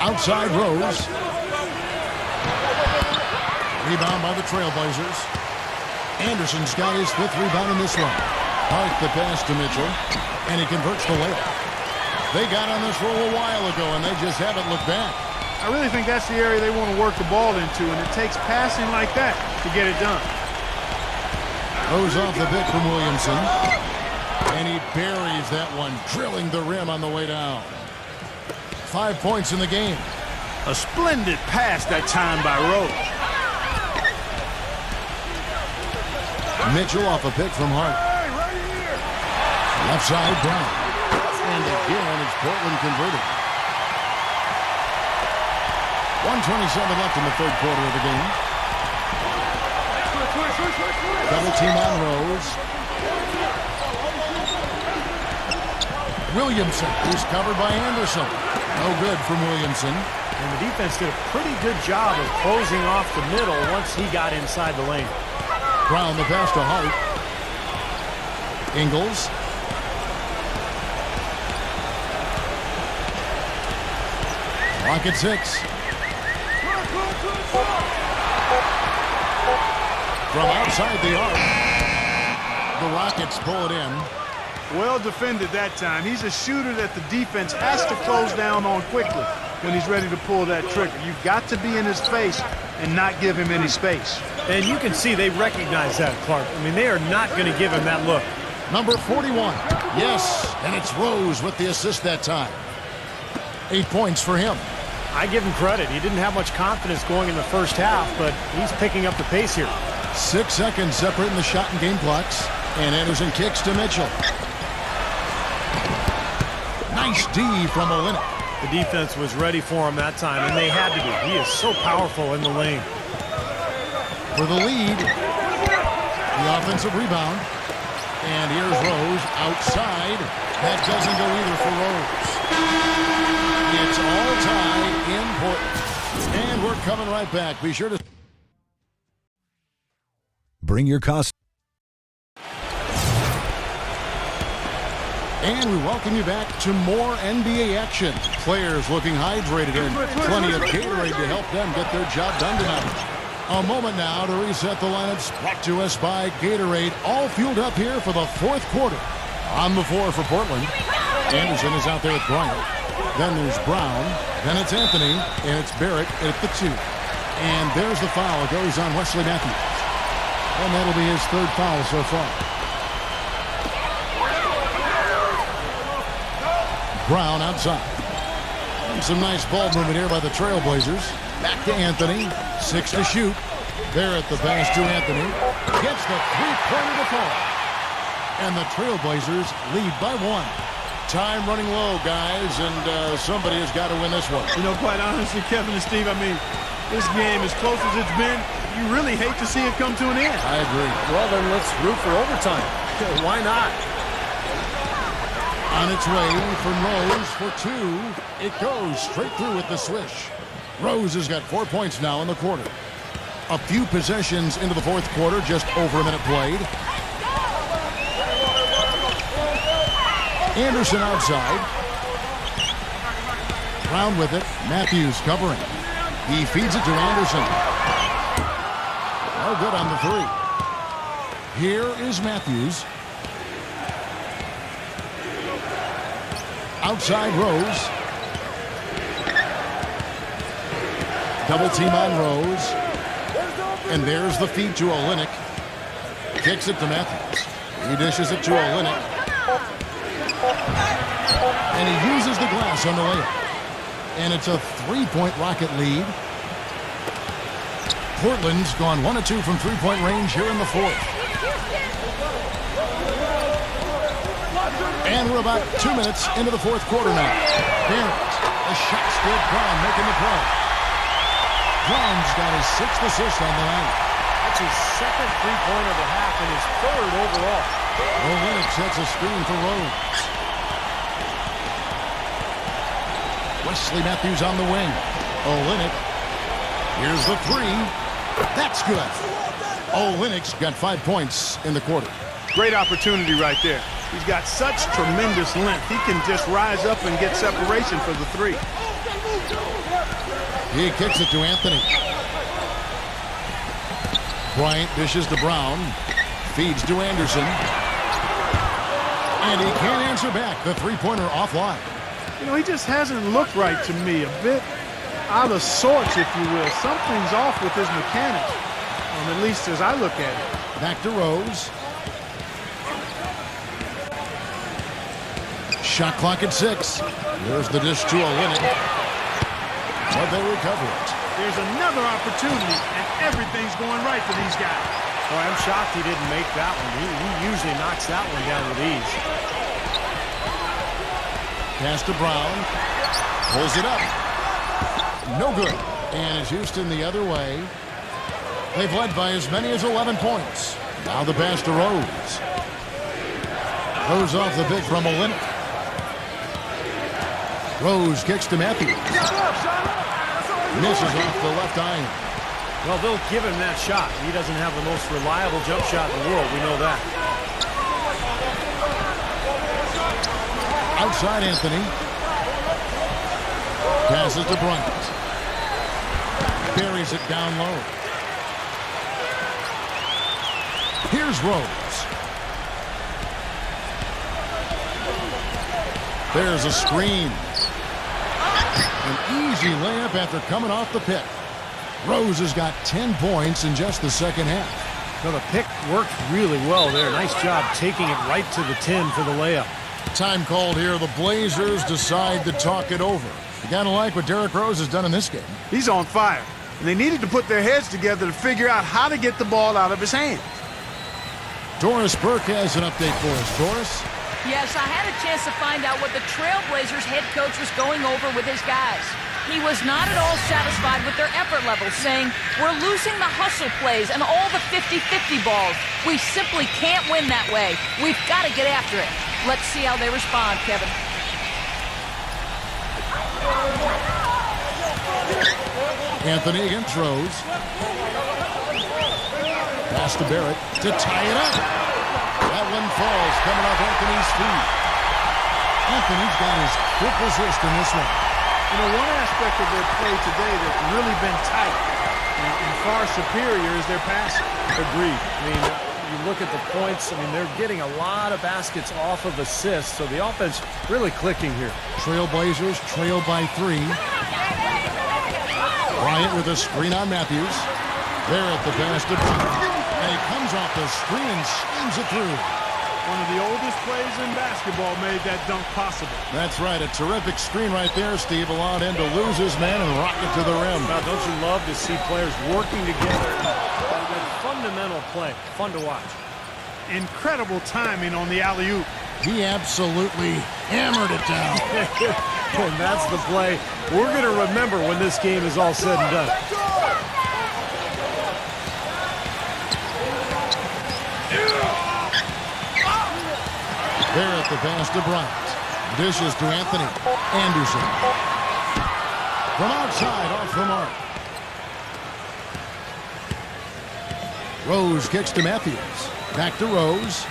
Outside Rose. Rebound by the Trailblazers. Anderson's got his 5th rebound in this one. Hart the pass to Mitchell. And he converts the layup. They got on this roll a while ago, and they just haven't looked back. I really think that's the area they want to work the ball into, and it takes passing like that to get it done. Rose off the pick from Williamson. And he buries that one, drilling the rim on the way down. 5 points in the game. A splendid pass that time by Rose. Mitchell off a pick from Hart. Left side, Brown. And again, it's Portland converted. 1:27 left in the third quarter of the game. Double team on Rose. Williamson, who's covered by Anderson. No good from Williamson. And the defense did a pretty good job of closing off the middle once he got inside the lane. Brown the pass to Hart. Ingles. Rocket 6. From outside the arc, the Rockets pull it in. Well defended that time. He's a shooter that the defense has to close down on quickly when he's ready to pull that trigger. You've got to be in his face and not give him any space. And you can see they recognize that, Clark. I mean, they are not going to give him that look. Number 41. Yes, and it's Rose with the assist that time. 8 points for him. I give him credit. He didn't have much confidence going in the first half, but he's picking up the pace here. 6 seconds separating the shot and game clocks. And Anderson kicks to Mitchell. Nice D from Olenek. The defense was ready for him that time, and they had to be. He is so powerful in the lane. For the lead, the offensive rebound. And here's Rose outside. That doesn't go either for Rose. It's all tied in Portland. And we're coming right back. Be sure to Bring your cost. And we welcome you back to more NBA action. Players looking hydrated and plenty of Gatorade to help them get their job done tonight. A moment now to reset the lineups, brought to us by Gatorade. All fueled up here for the fourth quarter. On the floor for Portland, Anderson is out there with Bryant. Then there's Brown. Then it's Anthony. And it's Barrett at the 2. And there's the foul. It goes on Wesley Matthews. And that'll be his 3rd foul so far. Brown outside. And some nice ball movement here by the Trailblazers. Back to Anthony. 6 to shoot. Barrett the pass to Anthony. Gets the 3-pointer to fall. And the Trailblazers lead by 1. Time running low, guys, and somebody has got to win this one. You know, quite honestly, Kevin and Steve, I mean, this game, as close as it's been, you really hate to see it come to an end. I agree. Well, then let's root for overtime. Why not? On its way from Rose for two. It goes straight through with the swish. Rose has got 4 points now in the quarter. A few possessions into the fourth quarter, just over a minute played. Anderson outside. Brown with it. Matthews covering. He feeds it to Anderson. No good on the three. Here is Matthews. Outside Rose. Double team on Rose. And there's the feed to Olynyk. Kicks it to Matthews. He dishes it to Olynyk. And he uses the glass on the layup. And it's a 3-point Rocket lead. Portland's gone 1 of 2 from three-point range here in the fourth. And we're about 2 minutes into the fourth quarter now. Barrett, a shot still Brown making the play. Brown's got his 6th assist on the night. That's his second three-pointer of the half and his third overall. Olynyk sets a screen for Rose. Wesley Matthews on the wing. Olynyk. Here's the three. That's good. Olynyk's got 5 points in the quarter. Great opportunity right there. He's got such tremendous length. He can just rise up and get separation for the three. He kicks it to Anthony. Bryant dishes to Brown. Feeds to Anderson. And he can't answer back. The three-pointer offline. You know, he just hasn't looked right to me. A bit out of sorts, if you will. Something's off with his mechanics, at least as I look at it. Back to Rose. Shot clock at 6. There's the dish to Olynyk. But they recover it. There's another opportunity, and everything's going right for these guys. Boy, I'm shocked he didn't make that one. He usually knocks that one down with ease. Pass to Brown. Pulls it up. No good. And it's Houston the other way. They've led by as many as 11 points. Now the pass to Rose. Rose off the pick from Olynyk. Rose kicks to Matthews. Misses off the left iron. Well, they'll give him that shot. He doesn't have the most reliable jump shot in the world. We know that. Outside Anthony. Passes to Bryant. Buries it down low. Here's Rose. There's a screen. An easy layup after coming off the pick. Rose has got 10 points in just the second half. So the pick worked really well there. Nice job taking it right to the 10 for the layup. Time called here. The Blazers decide to talk it over. You gotta like what Derrick Rose has done in this game. He's on fire, and they needed to put their heads together to figure out how to get the ball out of his hands. Doris Burke has an update for us. Doris? Yes, I had a chance to find out what the Trailblazers head coach was going over with his guys. He was not at all satisfied with their effort level, saying, "We're losing the hustle plays and all the 50-50 balls. We simply can't win that way. We've got to get after it." Let's see how they respond, Kevin. Anthony against Rose. Pass to Barrett to tie it up. That one falls coming off Anthony's feet. Anthony's got his 5th assist in this one. You know, one aspect of their play today that's really been tight and far superior is their passing. Agreed. I mean, you look at the points, I mean, they're getting a lot of baskets off of assists, so the offense really clicking here. Trailblazers trail by 3. Bryant with a screen on Matthews. Barrett the pass to Bryant. And he comes off the screen and schemes it through. One of the oldest plays in basketball made that dunk possible. That's right. A terrific screen right there, Steve. Allowed him to lose his man and rock it to the rim. Now, don't you love to see players working together? That fundamental play. Fun to watch. Incredible timing on the alley-oop. He absolutely hammered it down. And that's the play we're going to remember when this game is all said and done. Barrett the pass to Bryant. Dishes to Anthony. Anderson. From outside, off the mark. Rose kicks to Matthews. Back to Rose.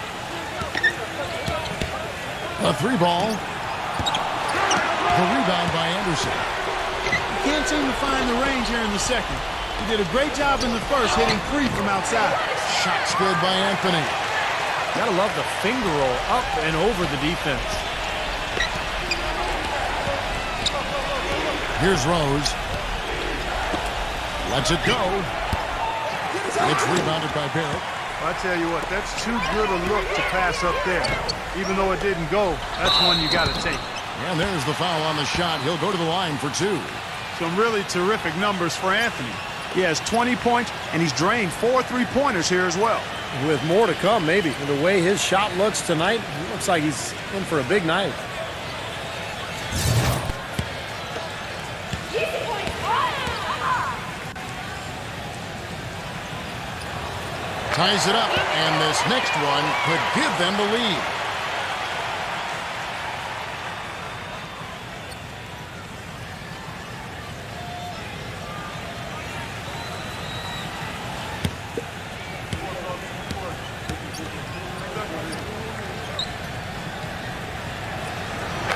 A 3-ball. The rebound by Anderson. Can't seem to find the range here in the second. He did a great job in the first, hitting 3 from outside. Shot's good by Anthony. Gotta love the finger roll up and over the defense. Here's Rose. Lets it go. It's rebounded by Barrett. I tell you what, that's too good a look to pass up there. Even though it didn't go, that's one you got to take. And there's the foul on the shot. He'll go to the line for 2. Some really terrific numbers for Anthony. He has 20 points, and he's drained 4 3-pointers here as well. With more to come, maybe. The way his shot looks tonight, it looks like he's in for a big night. Ties it up, and this next one could give them the lead.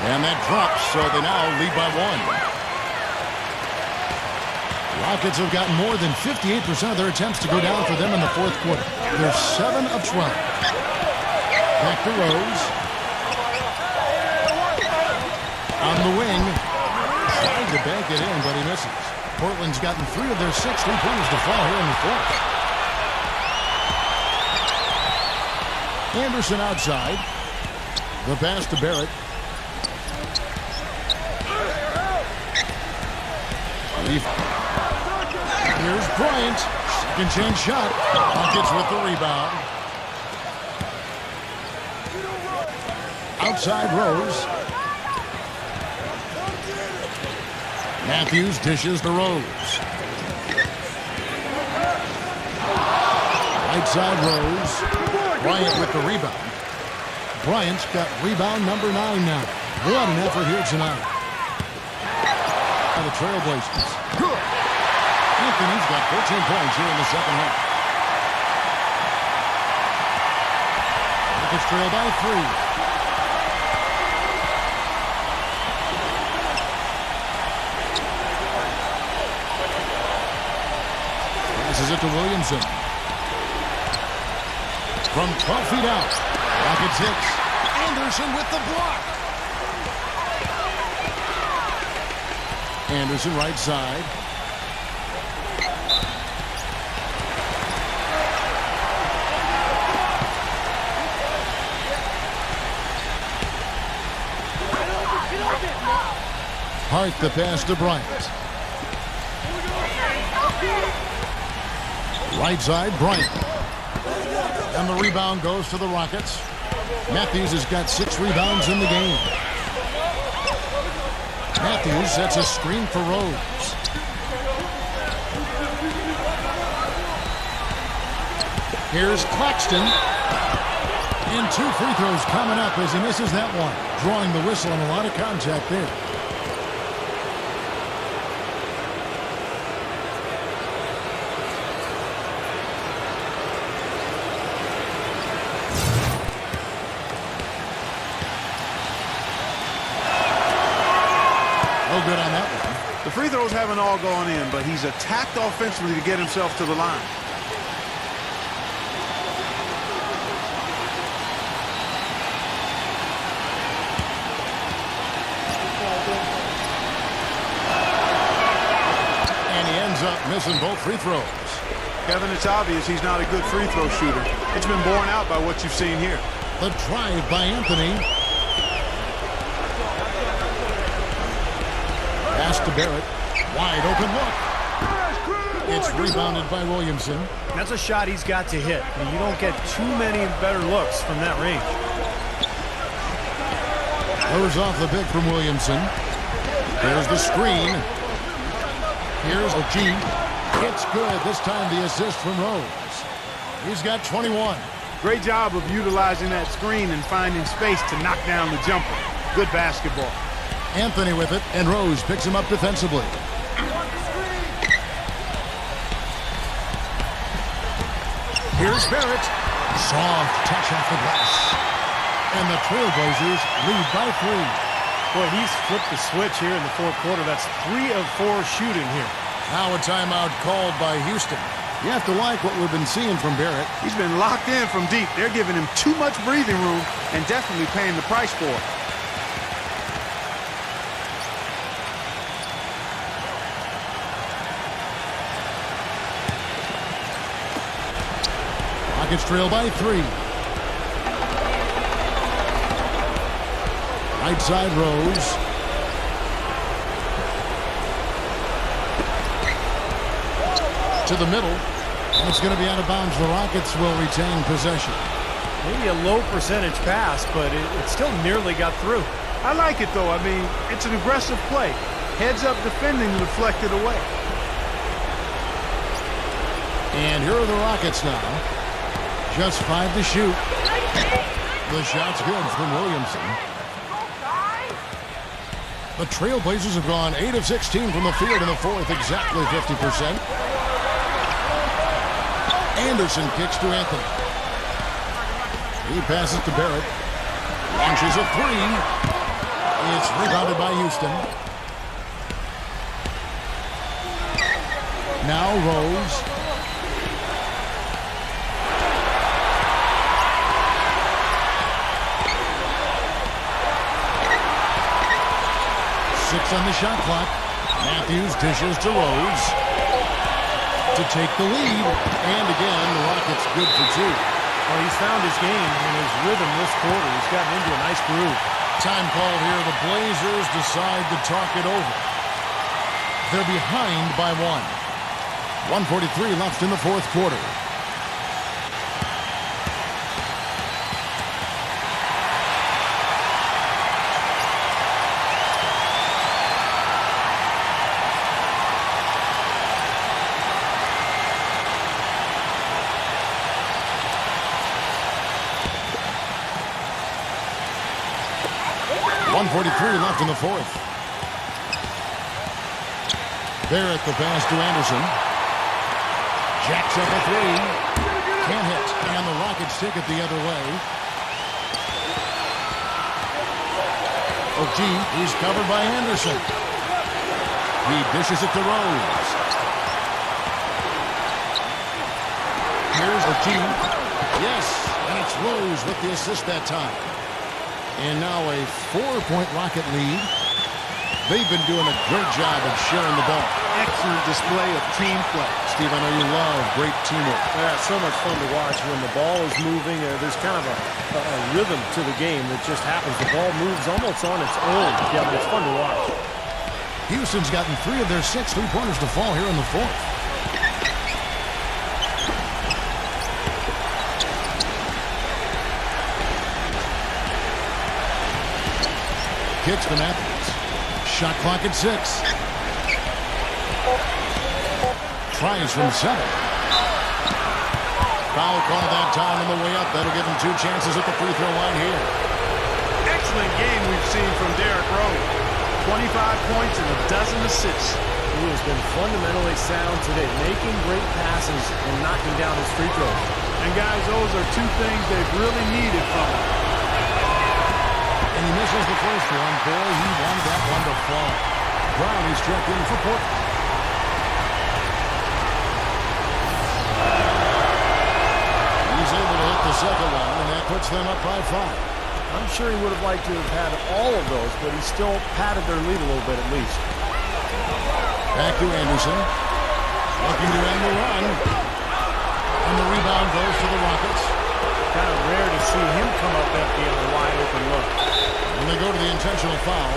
And that drops, so they now lead by 1. Rockets have gotten more than 58% of their attempts to go down for them in the fourth quarter. They're 7 of 12. Back to Rose. On the wing. Trying to bank it in, but he misses. Portland's gotten 3 of their 6 3-pointers to fall here in the fourth. Anderson outside. The pass to Barrett. Here's Bryant. Second chance shot. Rockets with the rebound. Outside Rose. Matthews dishes the Rose. Right side Rose. Bryant with the rebound. Bryant's got rebound number 9 now. What an effort here tonight. The Trailblazers. Good. Anthony's got 14 points here in the second half. Rockets trail by 3. Passes it to Williamson. From 12 feet out. Rockets hits. Anderson with the block. Anderson right side. Hart the pass to Bryant. Right side, Bryant. And the rebound goes to the Rockets. Matthews has got 6 rebounds in the game. Matthews sets a screen for Rose. Here's Claxton. And 2 free throws coming up as he misses that one. Drawing the whistle and a lot of contact there. No good on that one. The free throws haven't all gone in, but he's attacked offensively to get himself to the line. And he ends up missing both free throws. Kevin, it's obvious he's not a good free throw shooter. It's been borne out by what you've seen here. The drive by Anthony. Pass to Barrett. Wide open look. It's rebounded by Williamson. That's a shot he's got to hit. And you don't get too many better looks from that range. Rose off the pick from Williamson. There's the screen. Here's O'Gee. It's good. This time the assist from Rose. He's got 21. Great job of utilizing that screen and finding space to knock down the jumper. Good basketball. Anthony with it, and Rose picks him up defensively. Here's Barrett. Soft touch off the glass. And the Trailblazers lead by 3. Boy, he's flipped the switch here in the fourth quarter. That's 3 of 4 shooting here. Now a timeout called by Houston. You have to like what we've been seeing from Barrett. He's been locked in from deep. They're giving him too much breathing room and definitely paying the price for it. Rockets trail by 3. Right side Rose. To the middle. And it's going to be out of bounds. The Rockets will retain possession. Maybe a low percentage pass, but it still nearly got through. I like it, though. I mean, it's an aggressive play. Heads up defending, deflected away. And here are the Rockets now. Just 5 to shoot. The shot's good from Williamson. The Trailblazers have gone 8 of 16 from the field in the fourth, exactly 50%. Anderson kicks to Anthony. He passes to Barrett. Launches a 3. It's rebounded by Houston. Now Rose. Six on the shot clock. Matthews dishes to Rose to take the lead. And again, the Rockets good for 2. Well, he's found his game and his rhythm this quarter. He's gotten into a nice groove. Time called here. The Blazers decide to talk it over. They're behind by 1. 1:43 left in the fourth quarter. Left in the fourth. Barrett the pass to Anderson. Jacks up a 3. Can't hit. And the Rockets take it the other way. O'Gee, he's covered by Anderson. He dishes it to Rose. Here's O'Gee. Yes, and it's Rose with the assist that time. And now a 4-point Rocket lead. They've been doing a great job of sharing the ball. Excellent display of team play. Steve, I know you love great teamwork. Yeah, so much fun to watch when the ball is moving. There's kind of a rhythm to the game that just happens. The ball moves almost on its own. Yeah, but it's fun to watch. Houston's gotten 3 of their 6 3-pointers to fall here in the fourth. Kicks to Matthews. Shot clock at 6. Tries from 7. Foul call that time on the way up. That'll give him 2 chances at the free throw line here. Excellent game we've seen from Derrick Rose. 25 points and a dozen assists. He has been fundamentally sound today, making great passes and knocking down his free throws. And guys, those are 2 things they've really needed from him. And he misses the first one. Boy, he wanted that one to fall. Brownie's checked in for Portland. He's able to hit the second one, and that puts them up by 5. I'm sure he would have liked to have had all of those, but he still padded their lead a little bit at least. Back to Anderson. Looking to end the run. And the rebound goes to the Rockets. Kind of rare to see him come up empty on a wide open look. And they go to the intentional foul.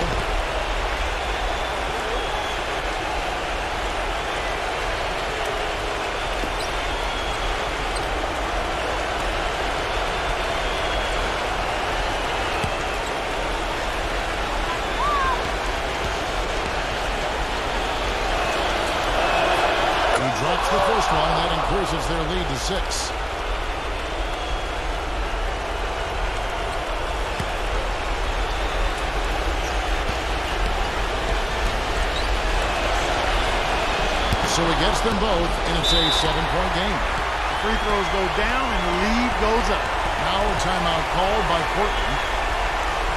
6. So he gets them both, and it's a 7-point game. The free throws go down, and the lead goes up. Now a timeout called by Portland.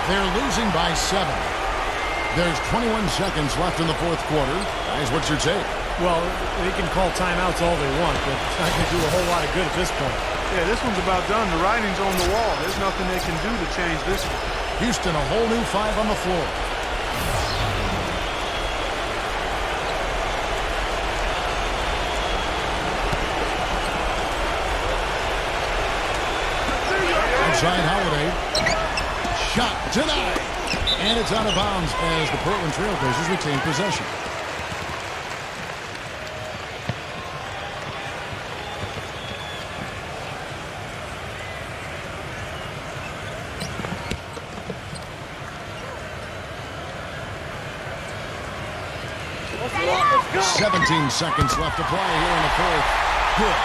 They're losing by 7. There's 21 seconds left in the fourth quarter. Guys, what's your take? Well, they can call timeouts all they want, but it's not going to do a whole lot of good at this point. Yeah, this one's about done. The writing's on the wall. There's nothing they can do to change this one. Houston, a whole new 5 on the floor. Outside Holiday. Shot denied. And it's out of bounds as the Portland Trailblazers retain possession. Let's go. 17 seconds left to play here in the fourth. Good.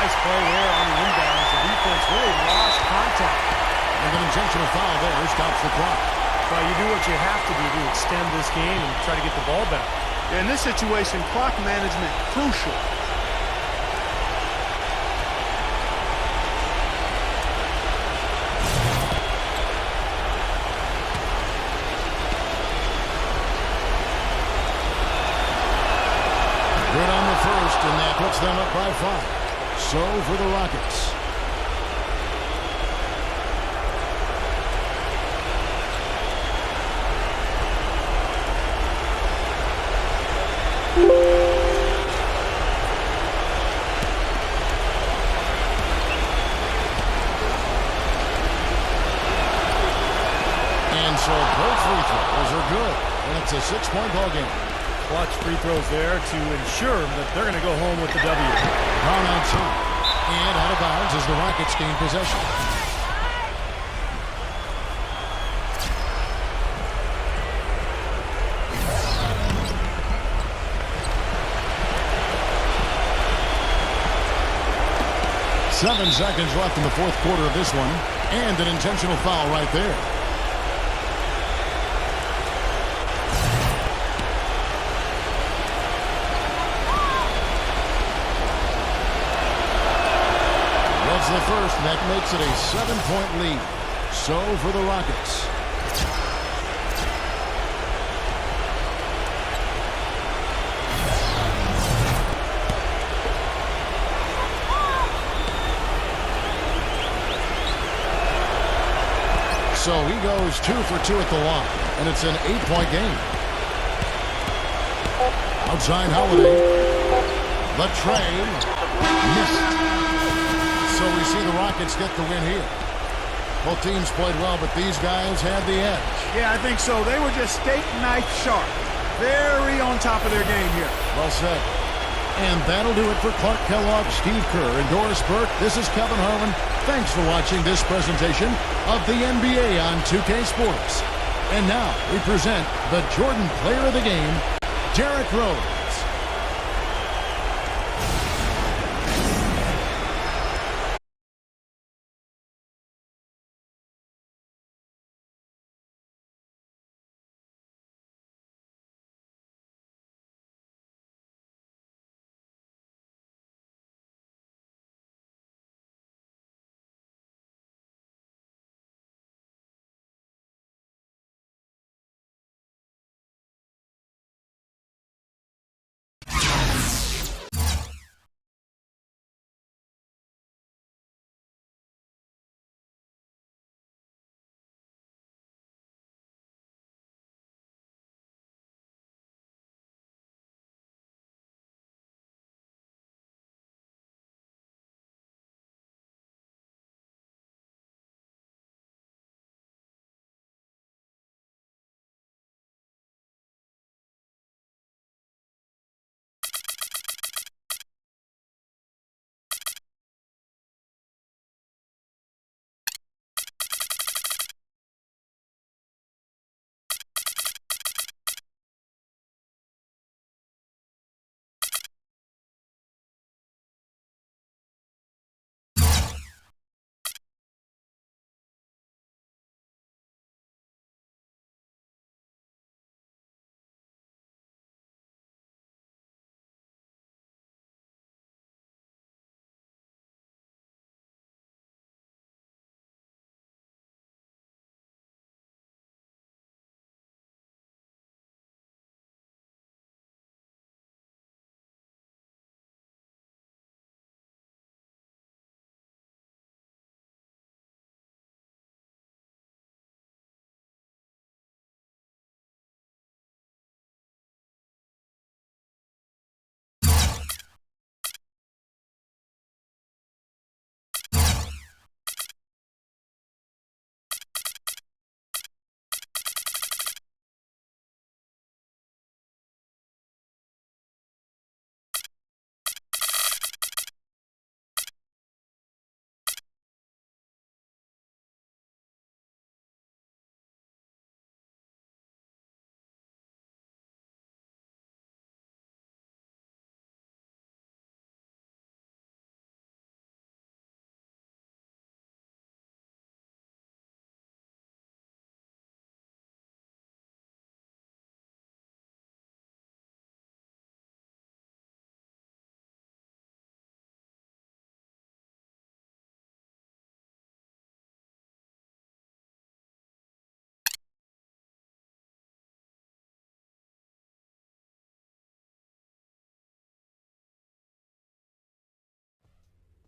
Nice play there on the inbound. The defense really lost contact. And an intentional foul there stops the clock. Well, you do what you have to do to extend this game and try to get the ball back. Yeah, in this situation, clock management crucial. Good on the first, and that puts them up by 5. So for the Rockets. And so both free throws are good, and it's a 6-point ball game. Clutch free throws there to ensure that they're going to go home with the W. Brown outside. And out of bounds as the Rockets gain possession. Seven seconds left in the fourth quarter of this one. And an intentional foul right there. The first, and that makes it a 7-point lead. So for the Rockets. So he goes 2 for 2 at the line, and it's an 8-point game. Outside Holiday. The tray. Missed. So we see the Rockets get the win here. Both teams played well, but these guys had the edge. Yeah, I think so. They were just steak knife sharp. Very on top of their game here. Well said. And that'll do it for Clark Kellogg, Steve Kerr, and Doris Burke. This is Kevin Harlan. Thanks for watching this presentation of the NBA on 2K Sports. And now we present the Jordan Player of the Game, Derrick Rose.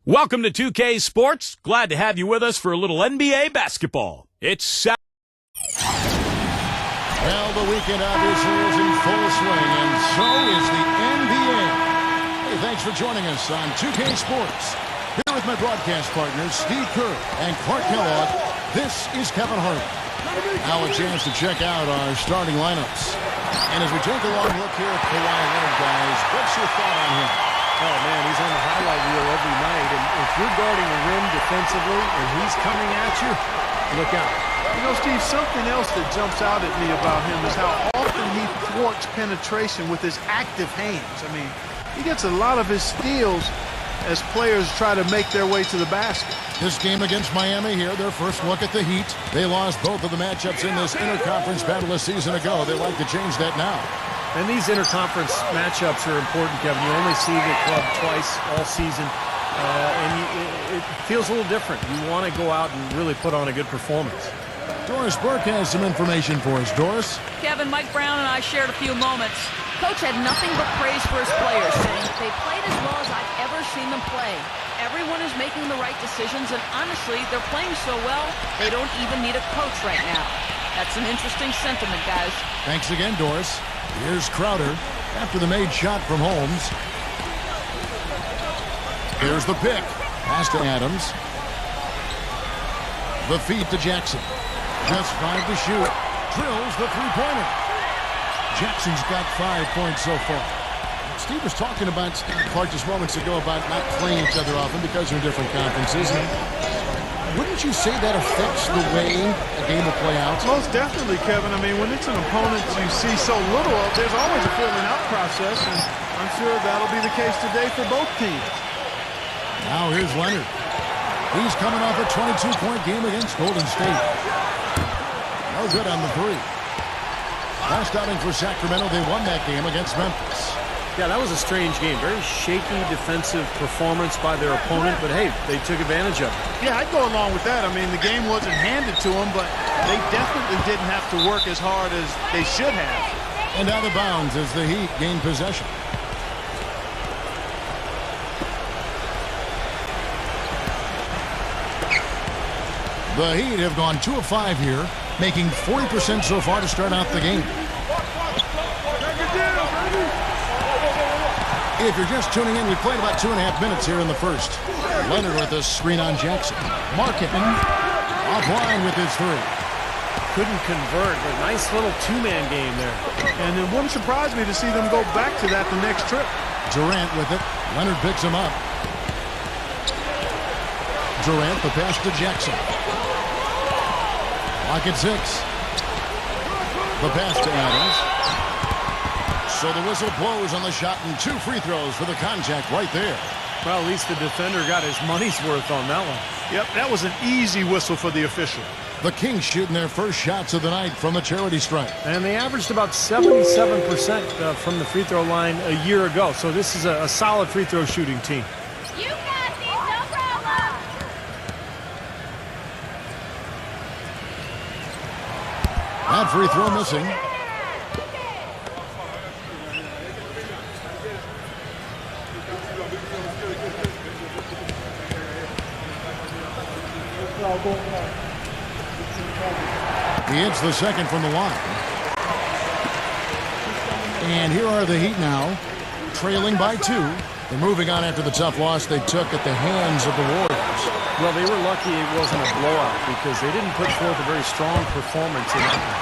Welcome to 2K Sports. Glad to have you with us for a little NBA basketball. It's Saturday. Well, the weekend obviously is in full swing, and so is the NBA. Hey, thanks for joining us on 2K Sports. Here with my broadcast partners, Steve Kerr and Clark Kellogg, this is Kevin Harlan. Now a chance to check out our starting lineups. And as we take a long look here at Kawhi Leonard, guys, what's your thought on him? Oh, man, he's on the highlight reel every night. And if you're guarding the rim defensively and he's coming at you, look out. You know, Steve, something else that jumps out at me about him is how often he thwarts penetration with his active hands. I mean, he gets a lot of his steals as players try to make their way to the basket. This game against Miami here, their first look at the Heat. They lost both of the matchups in this interconference battle a season ago. They'd like to change that now. And these interconference matchups are important, Kevin. You only see the club twice all season, and it feels a little different. You want to go out and really put on a good performance. Doris Burke has some information for us. Doris? Kevin, Mike Brown and I shared a few moments. Coach had nothing but praise for his players, saying they played as well as I've ever seen them play. Everyone is making the right decisions, and honestly, they're playing so well, they don't even need a coach right now. That's an interesting sentiment, guys. Thanks again, Doris. Here's Crowder after the made shot from Holmes. Here's the pick. Pass to Adams. The feed to Jackson. Just 5 to shoot. Drills the three-pointer. Jackson's got 5 points so far. Steve was talking about Clark just moments ago about not playing each other often because they're in different conferences. Wouldn't you say that affects the way a game will play out? Most definitely, Kevin. I mean, when it's an opponent you see so little of, there's always a filling out process, and I'm sure that'll be the case today for both teams. Now here's Leonard. He's coming off a 22-point game against Golden State. No good on the three. Last outing for Sacramento, they won that game against Memphis. Yeah, that was a strange game. Very shaky defensive performance by their opponent, but hey, they took advantage of it. Yeah, I'd go along with that. I mean, the game wasn't handed to them, but they definitely didn't have to work as hard as they should have. And out of bounds as the Heat gain possession. The Heat have gone 2 of 5 here, making 40% so far to start out the game. If you're just tuning in, we played about 2.5 minutes here in the first. Leonard with a screen on Jackson. Markin offline with his three. Couldn't convert, but nice little two-man game there. And it wouldn't surprise me to see them go back to that the next trip. Durant with it. Leonard picks him up. Durant, the pass to Jackson. Lock at 6. The pass to Adams. So the whistle blows on the shot and 2 free throws for the contact right there. Well, at least the defender got his money's worth on that one. Yep, that was an easy whistle for the official. The Kings shooting their first shots of the night from the charity stripe. And they averaged about 77% from the free throw line a year ago. So this is a solid free throw shooting team. You got these, no problem. That free throw missing. He hits the second from the line. And here are the Heat now, trailing by 2. They're moving on after the tough loss they took at the hands of the Warriors. Well, they were lucky it wasn't a blowout because they didn't put forth a very strong performance in that one.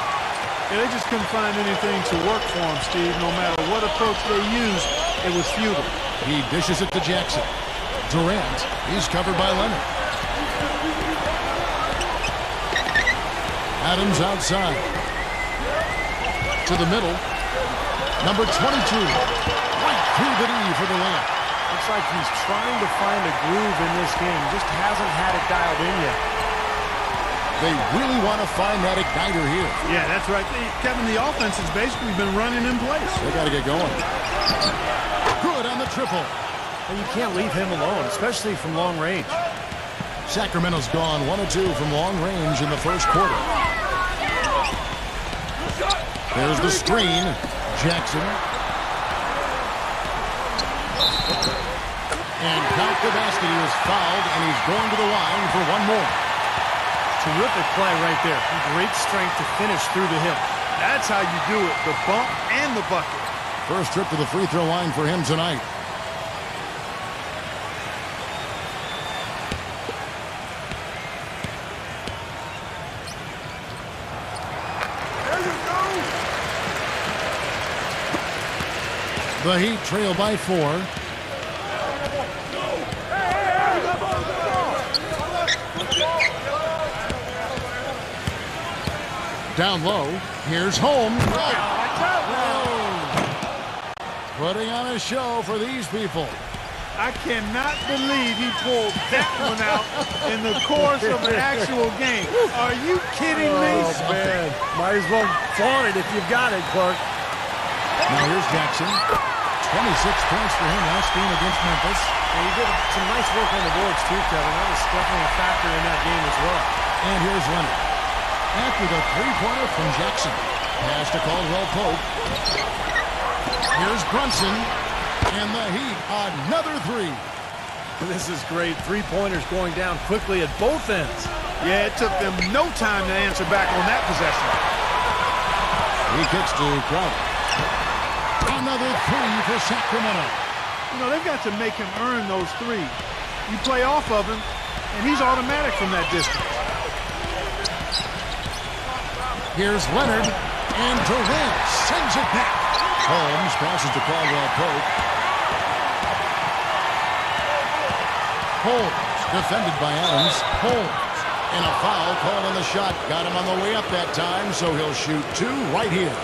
Yeah, they just couldn't find anything to work for them, Steve. No matter what approach they used, it was futile. He dishes it to Jackson. Durant, he's covered by Leonard. Adams outside. To the middle. Number 22. Right through the knee for the layup. Looks like he's trying to find a groove in this game. Just hasn't had it dialed in yet. They really want to find that igniter here. Yeah, that's right. Kevin, the offense has basically been running in place. They got to get going. Good on the triple. And you can't leave him alone, especially from long range. Sacramento's gone 1 of 2 from long range in the first quarter. There's the screen. Jackson. And count the basket. He was fouled, and he's going to the line for one more. Terrific play right there. Great strength to finish through the hip. That's how you do it, the bump and the bucket. First trip to the free throw line for him tonight. The Heat trail by 4. Down low. Here's Holmes. Putting on a show for these people. I cannot believe he pulled that one out in the course of an actual game. Are you kidding me? Oh, man. Might as well flaunt it if you've got it, Clark. Now here's Jackson. 26 points for him last game against Memphis. And he did some nice work on the boards, too, Kevin. That was definitely a factor in that game as well. And here's Leonard. After the three-pointer from Jackson. Pass to Caldwell Pope. Here's Brunson. And the Heat, another three. This is great. Three-pointers going down quickly at both ends. Yeah, it took them no time to answer back on that possession. He kicks to Crowder. Another three for Sacramento. You know, they've got to make him earn those threes. You play off of him, and he's automatic from that distance. Here's Leonard, and Durant sends it back. Holmes passes to Caldwell Pope. Holmes, defended by Adams. Holmes, and a foul called on the shot. Got him on the way up that time, so he'll shoot two right here.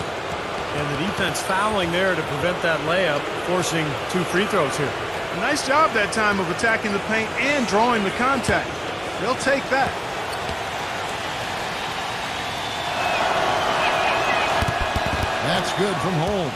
And the defense fouling there to prevent that layup, forcing 2 free throws here. A nice job that time of attacking the paint and drawing the contact. They'll take that. That's good from Holmes.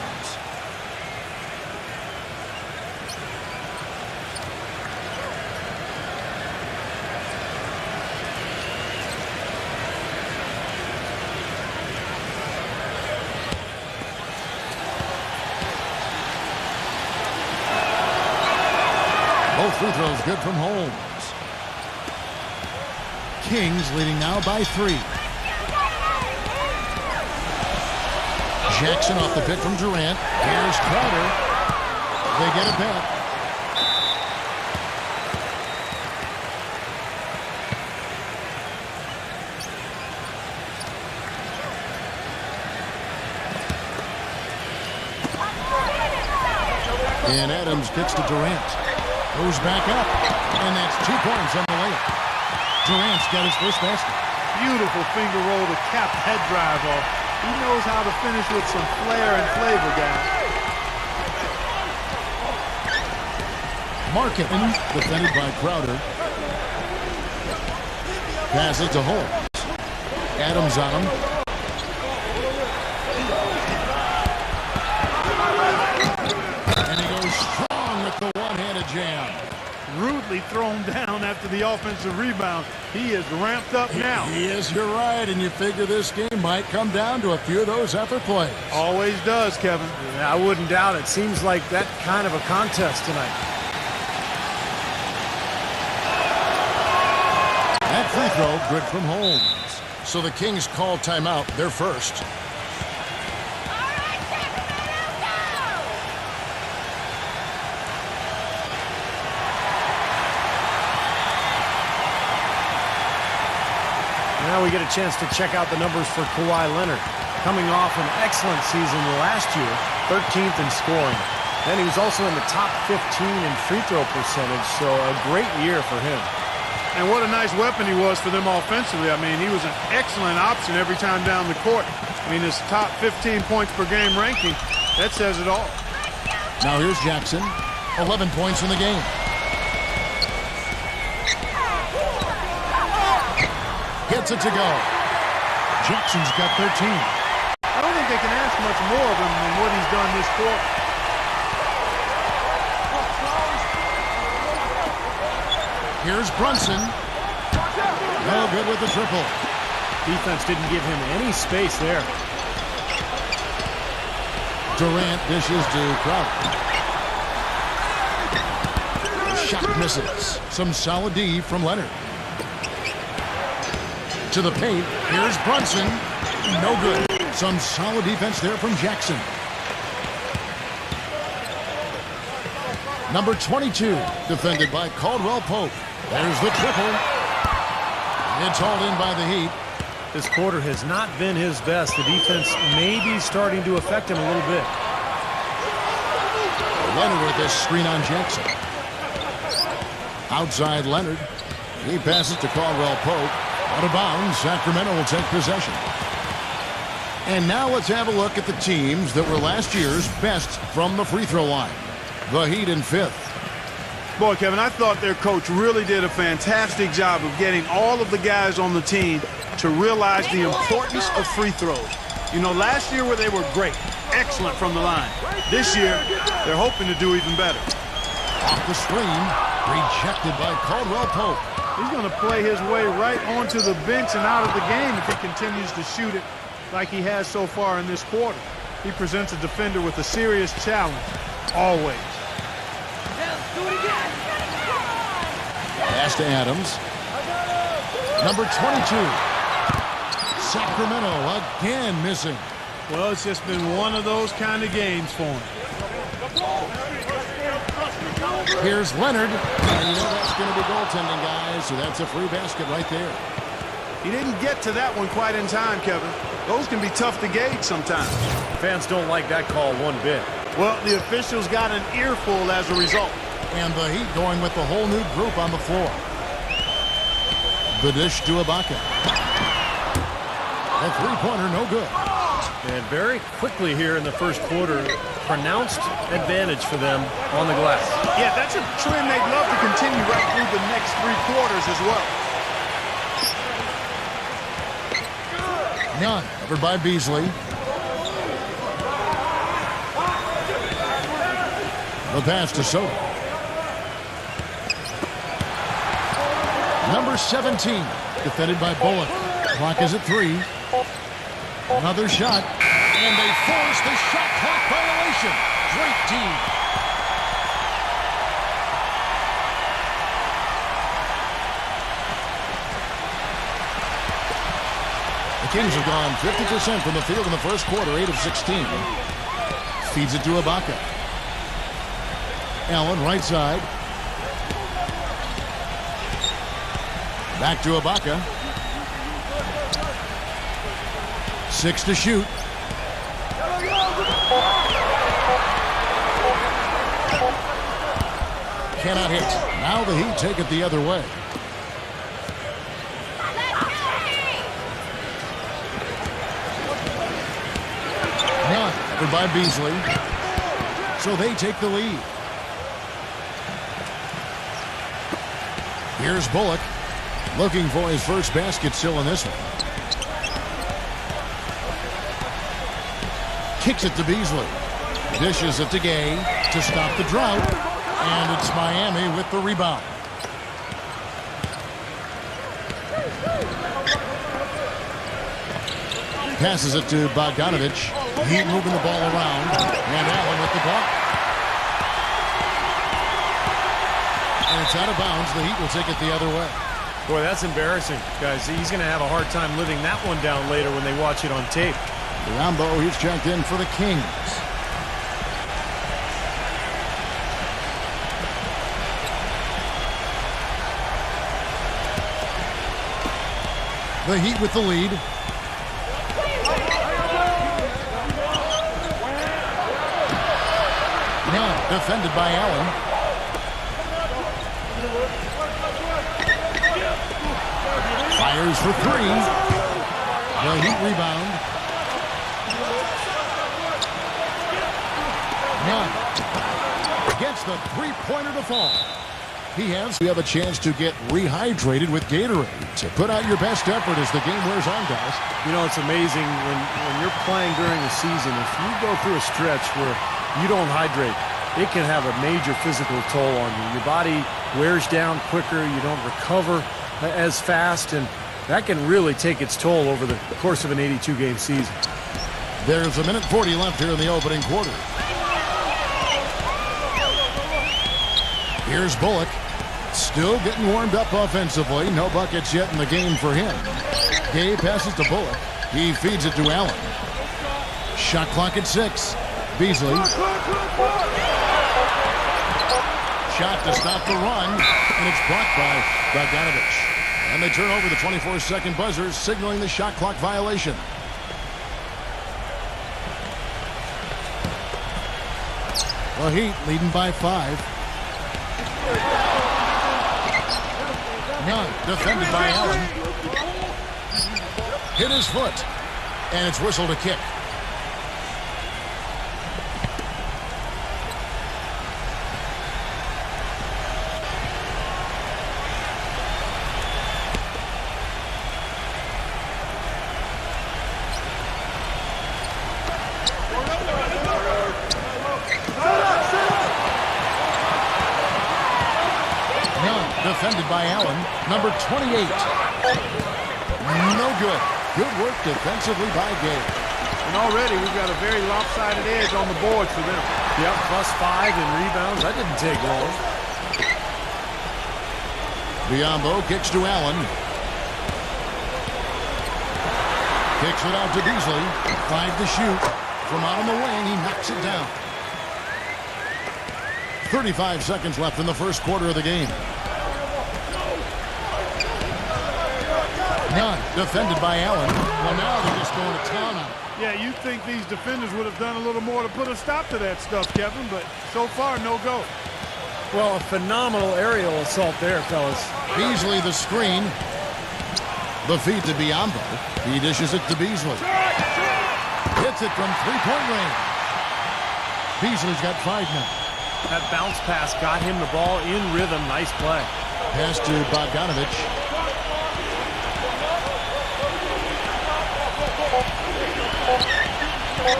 Both free throws good from Holmes. Kings leading now by 3. Jackson off the pick from Durant. Here's Crowder. They get it back. And Adams kicks to Durant. Goes back up. And that's 2 points on the layup. Durant's got his first basket. Beautiful finger roll to cap that drive off. He knows how to finish with some flair and flavor, guys. Markin, defended by Crowder. Passes to Holmes. Adams on him. And he goes strong with the one-handed jam. Rudely thrown down after the offensive rebound. He is ramped up now. He is, you're right, and you figure this game might come down to a few of those effort plays. Always does, Kevin. Yeah, I wouldn't doubt it. Seems like that kind of a contest tonight. That free throw, good from Holmes. So the Kings call timeout, their first. Now we get a chance to check out the numbers for Kawhi Leonard. Coming off an excellent season last year, 13th in scoring. Then he was also in the top 15 in free throw percentage, so a great year for him. And what a nice weapon he was for them offensively. I mean, he was an excellent option every time down the court. I mean, his top 15 points per game ranking, that says it all. Now here's Jackson, 11 points in the game. Gets it to go. Jackson's got 13. I don't think they can ask much more of him than what he's done this quarter. Here's Brunson. No good with the triple. Defense didn't give him any space there. Durant dishes to Crowder. Shot misses. Some solid D from Leonard. To the paint. Here's Brunson. No good. Some solid defense there from Jackson. Number 22, defended by Caldwell Pope. There's the triple. It's hauled in by the Heat. This quarter has not been his best. The defense may be starting to affect him a little bit. Leonard with this screen on Jackson. Outside Leonard. He passes to Caldwell Pope. Out of bounds, Sacramento will take possession. And now let's have a look at the teams that were last year's best from the free throw line. The Heat in 5th. Boy, Kevin, I thought their coach really did a fantastic job of getting all of the guys on the team to realize the importance of free throws. You know, last year where they were great, excellent from the line. This year, they're hoping to do even better. Off the screen, rejected by Caldwell Pope. He's going to play his way right onto the bench and out of the game if he continues to shoot it like he has so far in this quarter. He presents a defender with a serious challenge, always. Pass to Adams. Number 22. Sacramento again missing. Well, it's just been one of those kind of games for him. Here's Leonard. And you know that's going to be goaltending, guys. So that's a free basket right there. He didn't get to that one quite in time, Kevin. Those can be tough to gauge sometimes. Fans don't like that call one bit. Well, the officials got an earful as a result. And the Heat going with the whole new group on the floor. The dish to Ibaka. A three-pointer, no good. And very quickly here in the first quarter, pronounced advantage for them on the glass. Yeah, that's a trend they'd love to continue right through the next 3 quarters as well. None. Covered by Beasley. The pass to Soto. Number 17, defended by Bullock. Clock is at 3. Another shot, and they force the shot clock violation. Great team. The Kings have gone 50% from the field in the first quarter, 8 of 16. Feeds it to Ibaka. Allen, right side. Back to Ibaka. 6 to shoot. Cannot hit. Now the Heat take it the other way. None. Covered by Beasley. So they take the lead. Here's Bullock. Looking for his first basket still in this one. Kicks it to Beasley. Dishes it to Gay to stop the drought. And it's Miami with the rebound. Passes it to Bogdanovich. Heat moving the ball around. And Allen with the block. And it's out of bounds. The Heat will take it the other way. Boy, that's embarrassing, guys. He's going to have a hard time living that one down later when they watch it on tape. Biombo, he's checked in for the Kings. The Heat with the lead. Now defended by Allen. Fires for 3. The Heat rebound. None. Gets the three-pointer to fall. We have a chance to get rehydrated with Gatorade. So put out your best effort as the game wears on, guys. You know, it's amazing when you're playing during the season, if you go through a stretch where you don't hydrate, it can have a major physical toll on you. Your body wears down quicker, you don't recover as fast, and that can really take its toll over the course of an 82-game season. There's 1:40 left here in the opening quarter. Here's Bullock. Still getting warmed up offensively. No buckets yet in the game for him. Gay passes to Bullock. He feeds it to Allen. Shot clock at 6. Beasley. Shot to stop the run, and it's blocked by Bogdanovich. And they turn over the 24-second buzzer, signaling the shot clock violation. The Heat leading by 5. Young, defended by Allen. Hit his foot, and it's whistled a kick. Defended by Allen, number 28. No good. Good work defensively by Gay. And already we've got a very lopsided edge on the board for them. Yep, +5 in rebounds. That didn't take long. Biyombo kicks to Allen. Kicks it out to Beasley. 5 to shoot. From out on the wing, he knocks it down. 35 seconds left in the first quarter of the game. None. Defended by Allen. Well, now they're just going to town on it. Yeah, you'd think these defenders would have done a little more to put a stop to that stuff, Kevin, but so far, no go. Well, a phenomenal aerial assault there, fellas. Beasley the screen. The feed to Biyombo. He dishes it to Beasley. Hits it from three-point range. Beasley's got 5 now. That bounce pass got him the ball in rhythm. Nice play. Pass to Bogdanovich.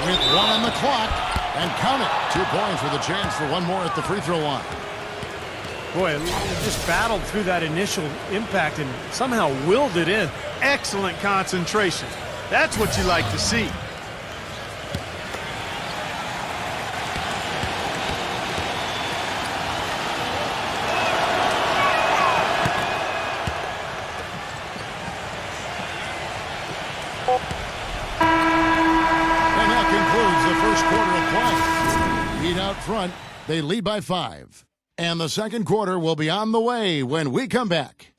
With 1 on the clock, and count it. 2 points with a chance for 1 more at the free throw line. Boy, it just battled through that initial impact and somehow willed it in. Excellent concentration. That's what you like to see. Out front, they lead by 5. And the second quarter will be on the way when we come back.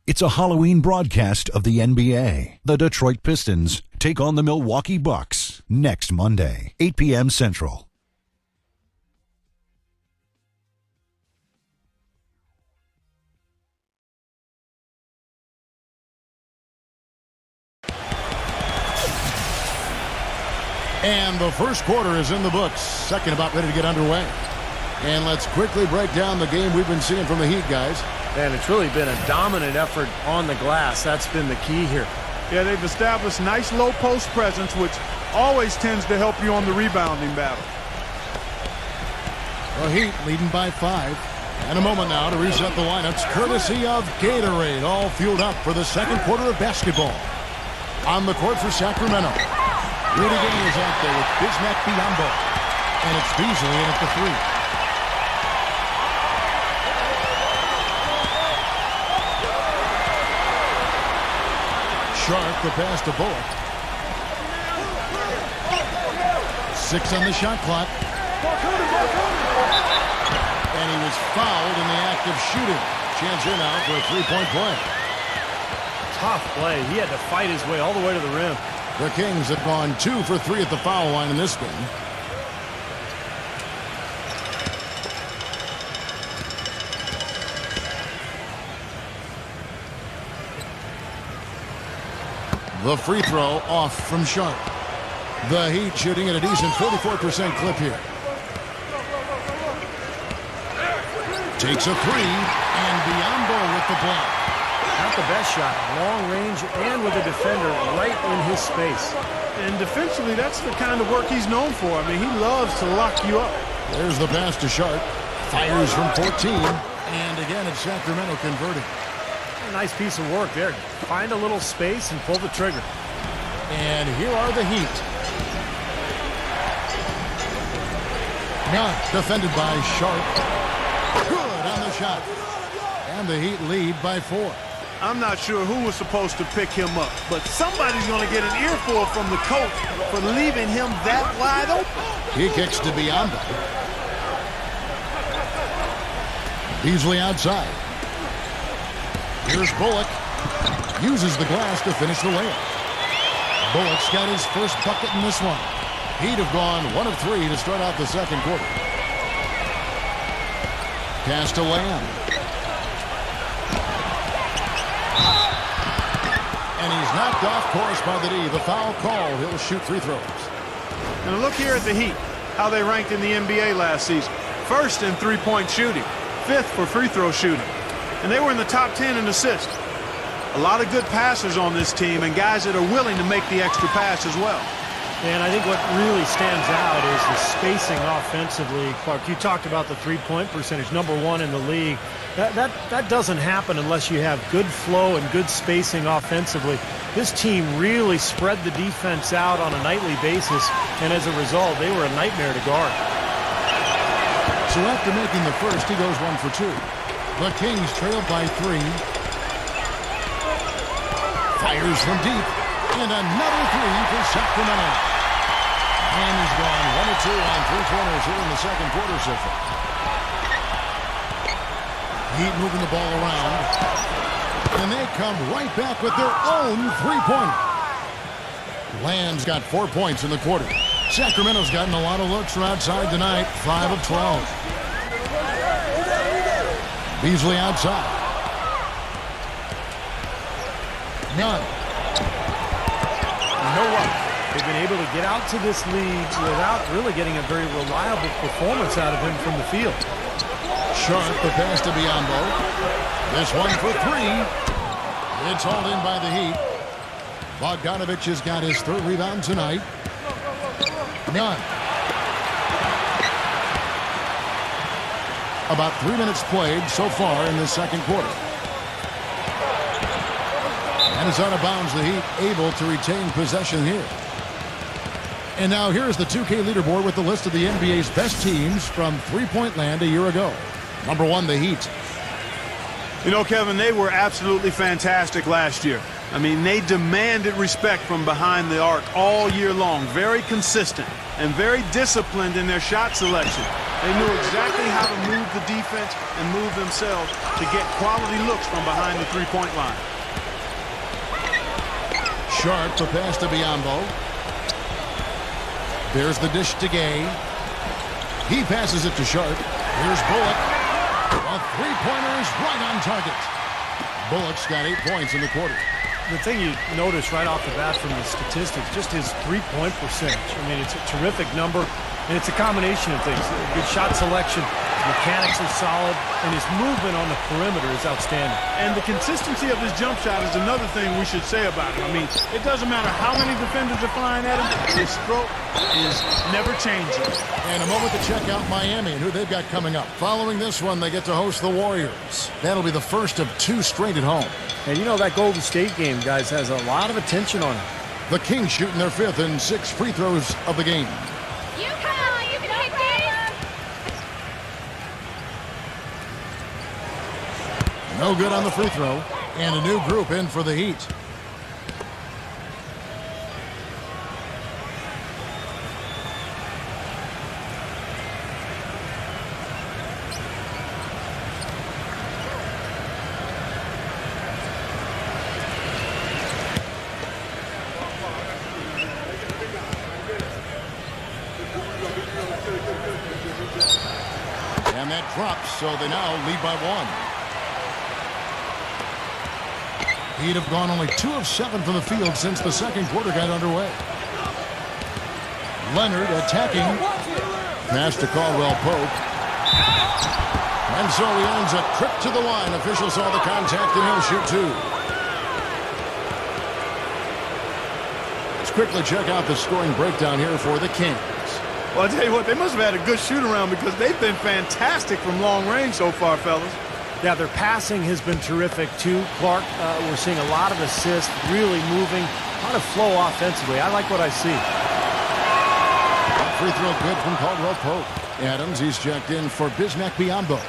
It's a Halloween broadcast of the NBA. The Detroit Pistons take on the Milwaukee Bucks next Monday, 8 p.m. Central. And the first quarter is in the books. Second about ready to get underway. And let's quickly break down the game we've been seeing from the Heat, guys. And it's really been a dominant effort on the glass. That's been the key here. Yeah, they've established nice low post presence, which always tends to help you on the rebounding battle. The Heat leading by 5. And a moment now to reset the lineups, courtesy of Gatorade, all fueled up for the second quarter of basketball. On the court for Sacramento, Rudy Gay is out there with Bismack Biyombo. And it's Beasley in at the 3. Sharp, the pass to Bullock. 6 on the shot clock. And he was fouled in the act of shooting. Chance here now for a 3-point play. Tough play. He had to fight his way all the way to the rim. The Kings have gone 2 for 3 at the foul line in this game. The free throw off from Sharp. The Heat shooting at a decent 44% clip here. Takes a 3, and Biyombo with the block. Not the best shot. Long range and with a defender right in his space. And defensively, that's the kind of work he's known for. I mean, he loves to lock you up. There's the pass to Sharp. Fires from 14. And again, it's Sacramento converting. a nice piece of work there. Find a little space and pull the trigger. And here are the Heat. Nunn defended by Sharp. Good on the shot. And the Heat lead by 4. I'm not sure who was supposed to pick him up, but somebody's going to get an earful from the coach for leaving him that wide open. He kicks to Biondo. Beasley outside. Here's Bullock. Uses the glass to finish the layup. Bullock's got his first bucket in this one. He'd have gone 1 of 3 to start out the second quarter. Pass to Lamb. And he's knocked off course by the D. The foul call. He'll shoot free throws. And look here at the Heat, how they ranked in the NBA last season. First in three-point shooting, 5th for free throw shooting. And they were in the top 10 in assists. A lot of good passers on this team and guys that are willing to make the extra pass as well. And I think what really stands out is the spacing offensively. Clark, you talked about the three-point percentage, #1 in the league. That doesn't happen unless you have good flow and good spacing offensively. This team really spread the defense out on a nightly basis, and as a result, they were a nightmare to guard. So after making the first, he goes 1 for 2. The Kings trail by 3. Fires from deep. And another 3 for Sacramento. And he's gone 1 of 2 on 3-pointers here in the second quarter so far. Heat moving the ball around. And they come right back with their own 3-pointer. Lamb's got 4 points in the quarter. Sacramento's gotten a lot of looks from outside tonight. 5 of 12. Beasley outside. Nunn. You know what? They've been able to get out to this lead without really getting a very reliable performance out of him from the field. Sharp, the pass to Biondo. This one for 3. It's hauled in by the Heat. Bogdanovich has got his 3rd rebound tonight. Nunn. About 3 minutes played so far in the second quarter. And it's out of bounds. The Heat able to retain possession here. And now here's the 2K leaderboard with the list of the NBA's best teams from three-point land a year ago. #1, the Heat. You know, Kevin, they were absolutely fantastic last year. I mean, they demanded respect from behind the arc all year long. Very consistent and very disciplined in their shot selection. They knew exactly how to move the defense and move themselves to get quality looks from behind the three-point line. Sharp, the pass to Biondo. There's the dish to Gay. He passes it to Sharp. Here's Bullock. A three-pointer is right on target. Bullock's got 8 points in the quarter. The thing you notice right off the bat from the statistics, just his three-point percentage. I mean, it's a terrific number, and it's a combination of things. Good shot selection, mechanics are solid, and his movement on the perimeter is outstanding. And the consistency of his jump shot is another thing we should say about him. I mean, it doesn't matter how many defenders are flying at him, his stroke is never changing. And a moment to check out Miami and who they've got coming up. Following this one, they get to host the Warriors. That'll be the first of 2 straight at home. And you know that Golden State game, guys, has a lot of attention on it. The Kings shooting their 5th and 6 free throws of the game. You can take these. No good on the free throw. And a new group in for the Heat. And that drops, so they now lead by 1. He'd have gone only 2 of 7 from the field since the second quarter got underway. Leonard attacking. Pass to Caldwell Pope. And so he earns a trip to the line. Officials saw the contact and he'll shoot 2. Let's quickly check out the scoring breakdown here for the Kings. Well, I'll tell you what, they must have had a good shoot-around because they've been fantastic from long range so far, fellas. Yeah, their passing has been terrific, too. Clark, we're seeing a lot of assists, really moving, a lot of flow offensively. I like what I see. Free throw good from Caldwell Pope. Adams, he's checked in for Bismack Biyombo.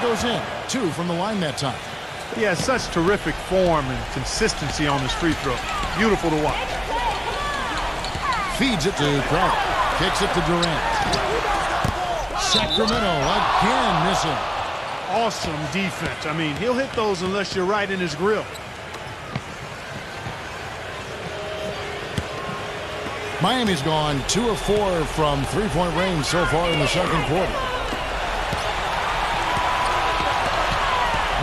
Goes in. 2 from the line that time. He has such terrific form and consistency on his free throw. Beautiful to watch. Feeds it to Crowder. Kicks it to Durant. Sacramento again missing. Awesome defense. I mean, he'll hit those unless you're right in his grill. Miami's gone 2 of 4 from three-point range so far in the second quarter.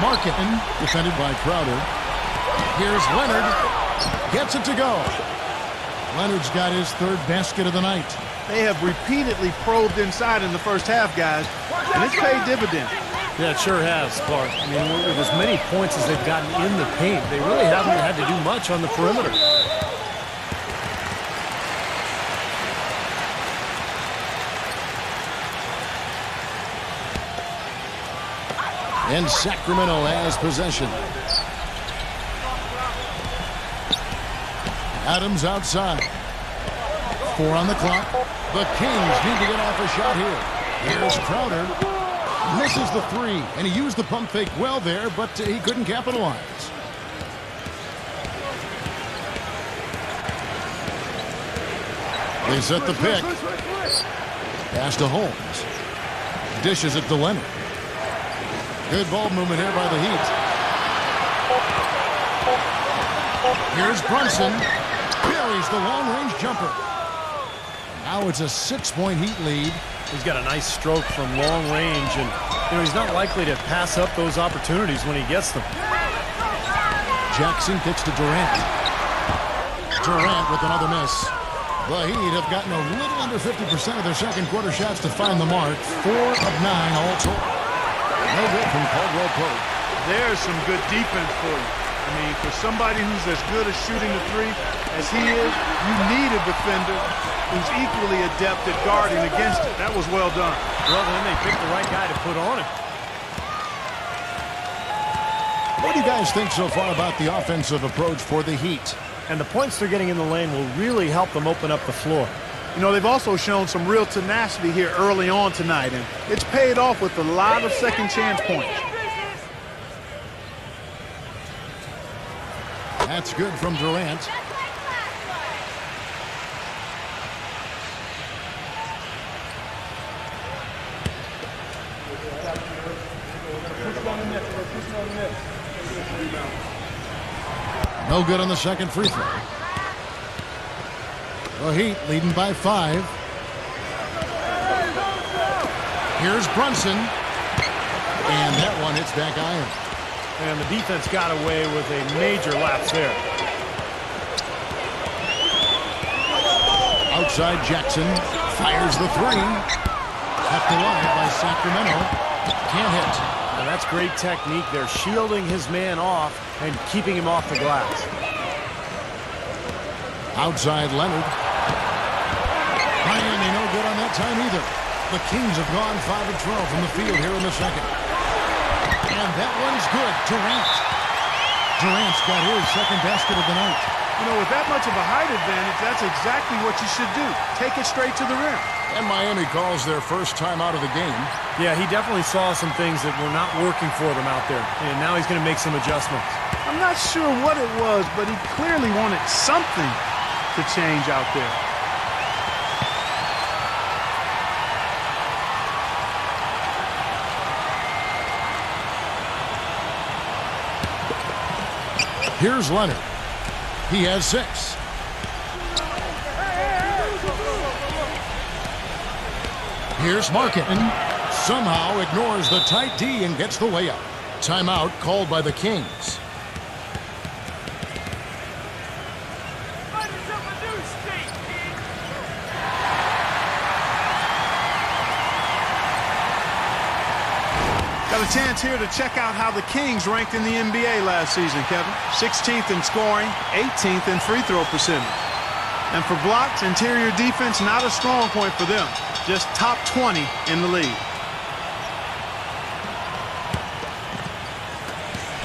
Marketing, defended by Crowder. Here's Leonard. Gets it to go. Leonard's got his 3rd basket of the night. They have repeatedly probed inside in the first half, guys, and it's paid dividends. Yeah, it sure has, Clark. I mean, with as many points as they've gotten in the paint, they really haven't had to do much on the perimeter. And Sacramento has possession. Adams outside. 4 on the clock. The Kings need to get off a shot here. Here's Crowder. Misses the 3, and he used the pump fake well there, but he couldn't capitalize. They set the pick. Pass to Holmes. Dishes it to Leonard. Good ball movement here by the Heat. Here's Brunson. Buries the long-range jumper. Now it's a 6-point Heat lead. He's got a nice stroke from long range, and he's not likely to pass up those opportunities when he gets them. Jackson kicks to Durant. Durant with another miss. The Heat have gotten a little under 50% of their second quarter shots to find the mark. 4 of 9 all told. No good from Caldwell Pope. There's some good defense for you. I mean, for somebody who's as good at shooting the 3 as he is, you need a defender who's equally adept at guarding against it. That was well done. Well, then they picked the right guy to put on him. What do you guys think so far about the offensive approach for the Heat? And the points they're getting in the lane will really help them open up the floor. You know, they've also shown some real tenacity here early on tonight, and it's paid off with a lot of second chance points. That's good from Durant. No good on the second free throw. The Heat leading by 5. Here's Brunson. And that one hits back iron. And the defense got away with a major lapse there. Outside Jackson. Fires the 3. Kept alive by Sacramento. Can't hit. And that's great technique. They're shielding his man off and keeping him off the glass. Outside Leonard. Miami no good on that time either. The Kings have gone 5 of 12 from the field here in the second. And that one's good. Durant's got his second basket of the night. You know, with that much of a height advantage, that's exactly what you should do. Take it straight to the rim. And Miami calls their first time out of the game. Yeah, he definitely saw some things that were not working for them out there. And now he's going to make some adjustments. I'm not sure what it was, but he clearly wanted something to change out there. Here's Leonard. He has 6. Here's Marketing. Somehow ignores the tight D and gets the layup. Timeout called by the Kings. Got a chance here to check out how the Kings ranked in the NBA last season, Kevin. 16th in scoring, 18th in free throw percentage. And for blocks, interior defense, not a strong point for them. Just top 20 in the league.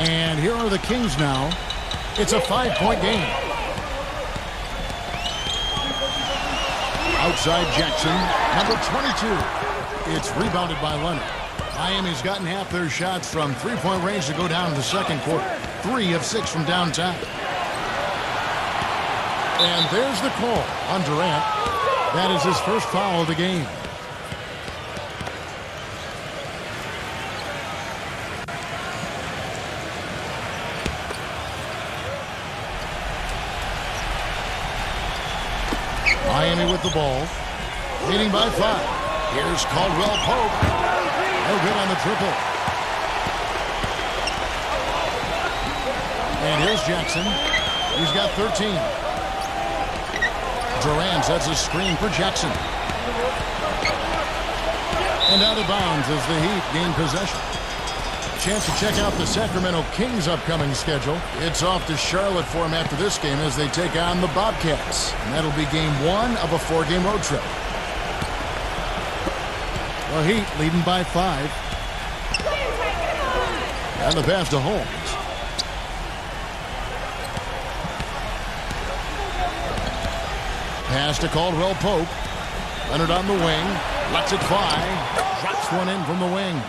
And here are the Kings now. It's a 5-point game. Outside Jackson, number 22. It's rebounded by Leonard. Miami's gotten half their shots from three-point range to go down in the second quarter. 3 of 6 from downtown. And there's the call on Durant. That is his first foul of the game. Miami with the ball. Leading by 5. Here's Caldwell Pope. No good on the triple. And here's Jackson. He's got 13. Durant sets a screen for Jackson. And out of bounds as the Heat gain possession. Chance to check out the Sacramento Kings' upcoming schedule. It's off to Charlotte for them after this game as they take on the Bobcats. And that'll be game 1 of a 4-game road trip. The Heat leading by 5. And the pass to Holmes. Pass to Caldwell Pope. Leonard on the wing. Lets it fly. Drops one in from the wing.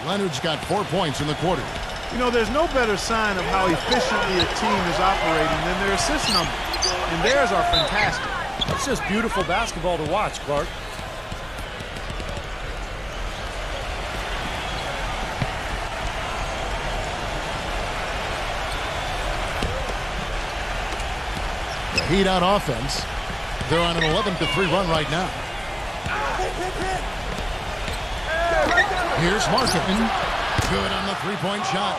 Leonard's got 4 points in the quarter. You know, there's no better sign of how efficiently a team is operating than their assist numbers. And theirs are fantastic. It's just beautiful basketball to watch, Clark. The Heat out offense. They're on an 11-3 run right now. Here's Martin. Good on the three-point shot.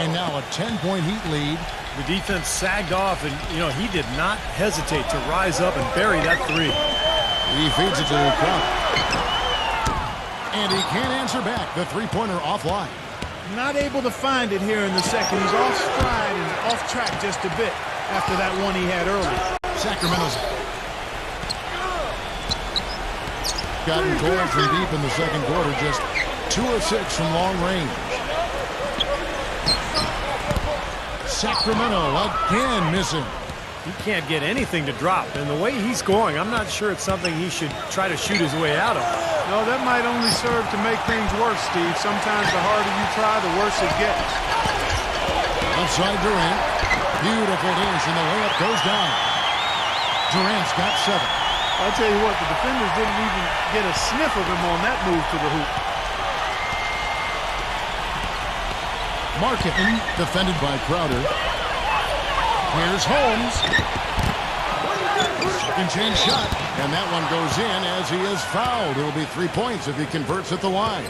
And now a 10-point Heat lead. The defense sagged off, and, you know, he did not hesitate to rise up and bury that three. He feeds it to Crowder. And he can't answer back. The three-pointer offline. Not able to find it here in the second. He's off stride and off track just a bit after that one he had earlier. Sacramento's gotten cold from deep in the second quarter. Just 2 of 6 from long range. Sacramento again missing. He can't get anything to drop. And the way he's going, I'm not sure it's something he should try to shoot his way out of. No, that might only serve to make things worse, Steve. Sometimes the harder you try, the worse it gets. Outside Durant. Beautiful dish, and the layup goes down. Durant's got 7. I'll tell you what, the defenders didn't even get a sniff of him on that move to the hoop. Marketing, defended by Crowder. Here's Holmes. Second chance shot, and that one goes in as he is fouled. It'll be 3 points if he converts at the line.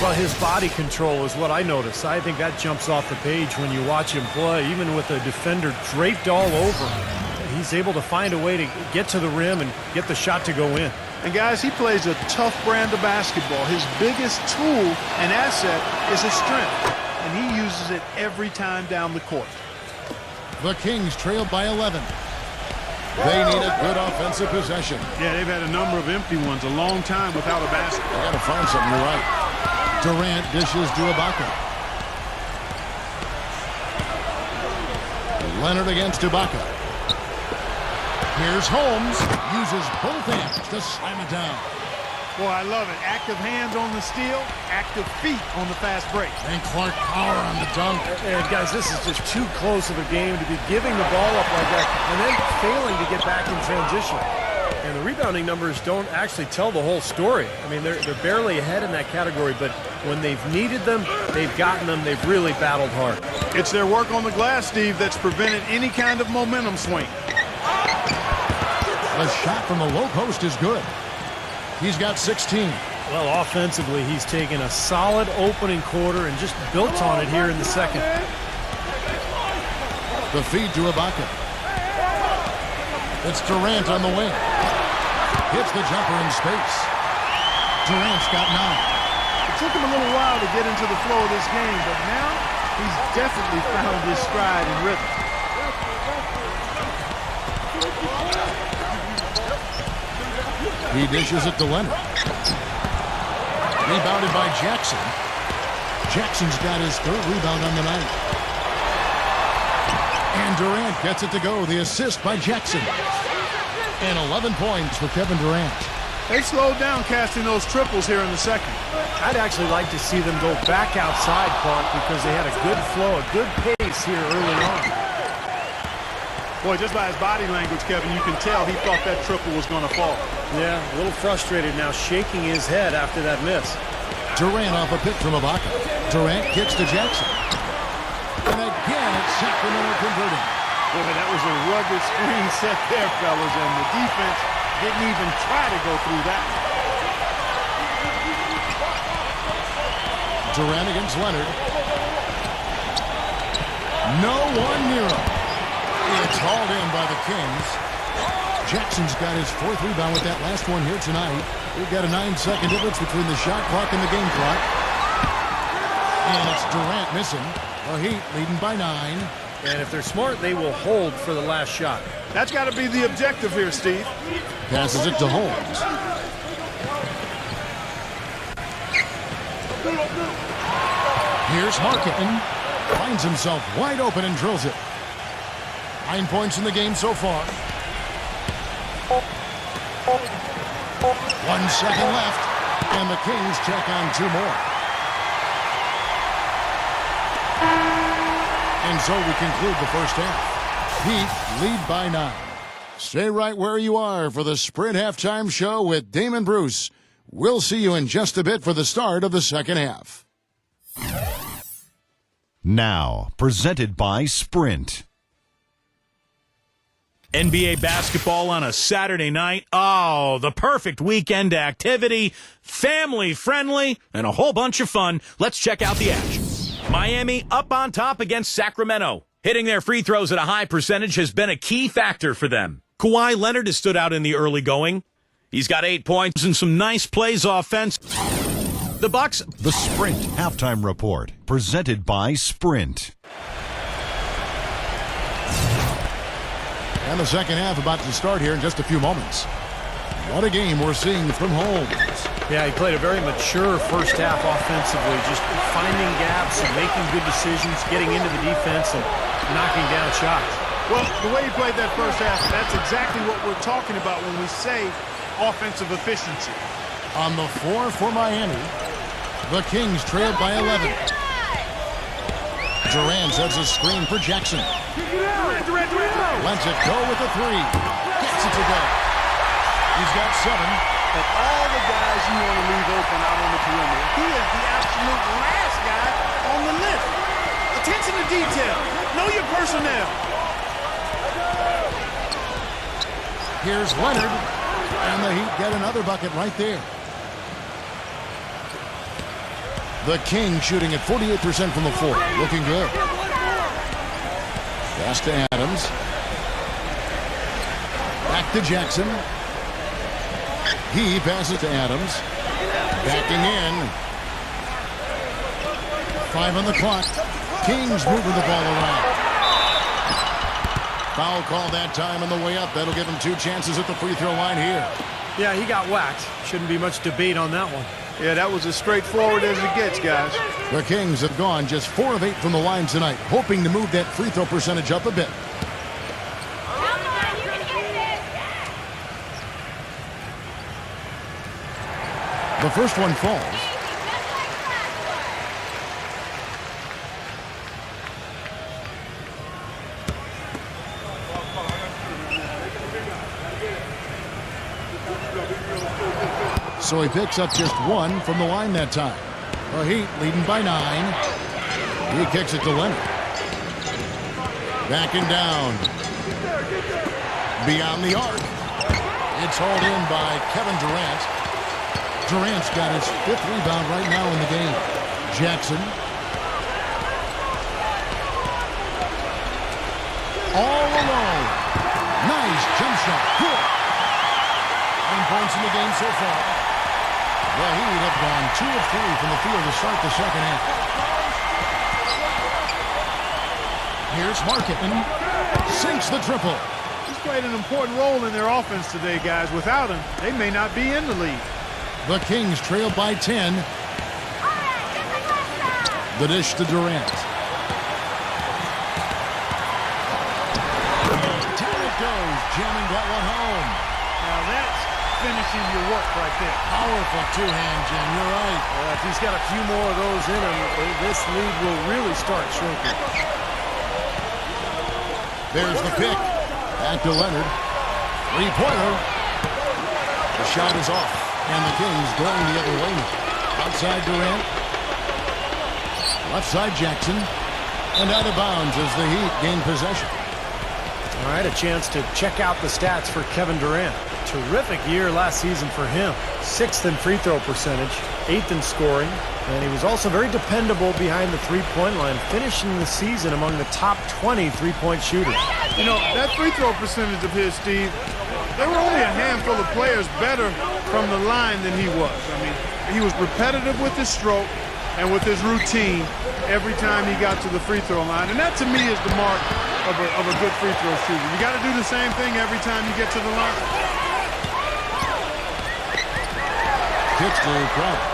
Well, his body control is what I notice. I think that jumps off the page when you watch him play. Even with a defender draped all over him, he's able to find a way to get to the rim and get the shot to go in. And guys, he plays a tough brand of basketball. His biggest tool and asset is his strength, and he uses it every time down the court. The Kings trailed by 11. They need a good offensive possession. Yeah, they've had a number of empty ones, a long time without a basket. They got to find something. You're right. Durant dishes to Ibaka. Leonard against Ibaka. Here's Holmes. Uses both hands to slam it down. Boy, I love it. Active hands on the steal, active feet on the fast break. And Clark power on the dunk. And guys, this is just too close of a game to be giving the ball up like that and then failing to get back in transition. And the rebounding numbers don't actually tell the whole story. I mean, they're barely ahead in that category, but when they've needed them, they've gotten them. They've really battled hard. It's their work on the glass, Steve, that's prevented any kind of momentum swing. The shot from the low post is good. He's got 16. Well, offensively, he's taken a solid opening quarter and just built on it here in the second. The feed to Ibaka. It's Durant on the wing. Hits the jumper in space. Durant's got 9. The It took him a little while to get into the flow of this game, but now he's definitely found his stride and rhythm. He dishes it to Leonard. Rebounded by Jackson. Jackson's got his third rebound on the night. And Durant gets it to go. The assist by Jackson. And 11 points for Kevin Durant. They slowed down casting those triples here in the second. I'd actually like to see them go back outside, Clark, because they had a good flow, a good pace here early on. Boy, just by his body language, Kevin, you can tell he thought that triple was going to fall. Yeah, a little frustrated now, shaking his head after that miss. Durant off a pick from Ibaka. Durant kicks to Jackson. And again, it's Sacramento converting. Boy, that was a rugged screen set there, fellas, and the defense didn't even try to go through that. Durant against Leonard. No one near him. It's hauled in by the Kings. Jackson's got his fourth rebound with that last one here tonight. We've got a 9-second difference between the shot clock and the game clock. And it's Durant missing. The Heat leading by 9. And if they're smart, they will hold for the last shot. That's got to be the objective here, Steve. Passes it to Holmes. Here's Harkin. Finds himself wide open and drills it. 9 points in the game so far. 1 second left. And the Kings check on 2 more. And so we conclude the first half. Heat lead by 9. Stay right where you are for the Sprint Halftime Show with Damon Bruce. We'll see you in just a bit for the start of the second half. Now, presented by Sprint. NBA basketball on a Saturday night. Oh, the perfect weekend activity, family friendly, and a whole bunch of fun. Let's check out the action. Miami up on top against Sacramento. Hitting their free throws at a high percentage has been a key factor for them. Kawhi Leonard has stood out in the early going. He's got 8 points and some nice plays offense. The Bucks. The Sprint Halftime Report, presented by Sprint. And the second half about to start here in just a few moments. What a game we're seeing from Holmes. Yeah, he played a very mature first half offensively, just finding gaps and making good decisions, getting into the defense and knocking down shots. Well, the way he played that first half, that's exactly what we're talking about when we say offensive efficiency. On the floor for Miami, the Kings trailed by 11. Durant sets a screen for Jackson. Lets it go with the 3. Gets it to go. He's got 7. Of all the guys you want to leave open out on the perimeter, he is the absolute last guy on the list. Attention to detail. Know your personnel. Here's Leonard. And the Heat get another bucket right there. The Kings shooting at 48% from the floor. Looking good. Pass to Adams. Back to Jackson. He passes to Adams. Backing in. 5 on the clock. Kings moving the ball around. Foul call that time on the way up. That'll give him 2 chances at the free throw line here. Yeah, he got whacked. Shouldn't be much debate on that one. Yeah, that was as straightforward as it gets, guys. The Kings have gone just 4 of 8 from the line tonight, hoping to move that free throw percentage up a bit. Come on, you can hit this. The first one falls. So he picks up just 1 from the line that time. The Heat leading by 9. He kicks it to Leonard. Backing down. Beyond the arc. It's hauled in by Kevin Durant. Durant's got his 5th rebound right now in the game. Jackson. All alone. Nice jump shot. Good. 9 points in the game so far. The Heat have gone 2 of 3 from the field to start the second half. Here's Marketing. Sinks the triple. He's played an important role in their offense today, guys. Without him, they may not be in the lead. The Kings trail by 10. The dish to Durant. And down it goes. Jamming that one home. Now that's finishing your work right there. Powerful two-hand jam. You're right. If he's got a few more of those in him, this lead will really start shrinking. There's the pick. Back to Leonard. Three-pointer. The shot is off. And the Kings going the other way. Outside Durant. Left side Jackson. And out of bounds as the Heat gain possession. All right, a chance to check out the stats for Kevin Durant. Terrific year last season for him. 6th in free throw percentage, 8th in scoring, and he was also very dependable behind the three-point line, finishing the season among the top 20 three-point shooters. You know, that free throw percentage of his, Steve, there were only a handful of players better from the line than he was. I mean, he was repetitive with his stroke and with his routine every time he got to the free throw line. And that, to me, is the mark of a good free throw shooter. You got to do the same thing every time you get to the line. Pitch to Crowder.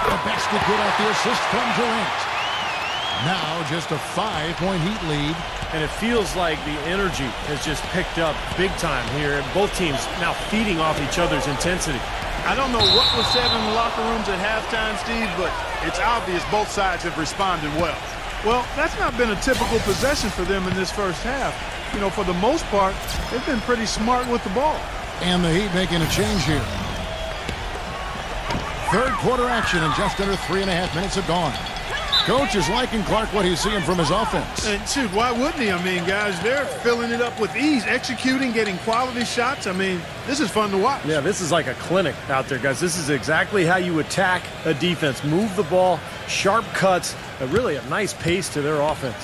The basket good off the assist from Durant. Now just a 5-point Heat lead. And it feels like the energy has just picked up big time here. Both teams now feeding off each other's intensity. I don't know what was said in the locker rooms at halftime, Steve, but it's obvious both sides have responded well. Well, that's not been a typical possession for them in this first half. You know, for the most part, they've been pretty smart with the ball. And the Heat making a change here. Third quarter action and just under 3.5 minutes have gone. Coach is liking Clark what he's seeing from his offense. And shoot, why wouldn't he? I mean, guys, they're filling it up with ease, executing, getting quality shots. I mean, this is fun to watch. Yeah, this is like a clinic out there, guys. This is exactly how you attack a defense. Move the ball, sharp cuts, really a nice pace to their offense.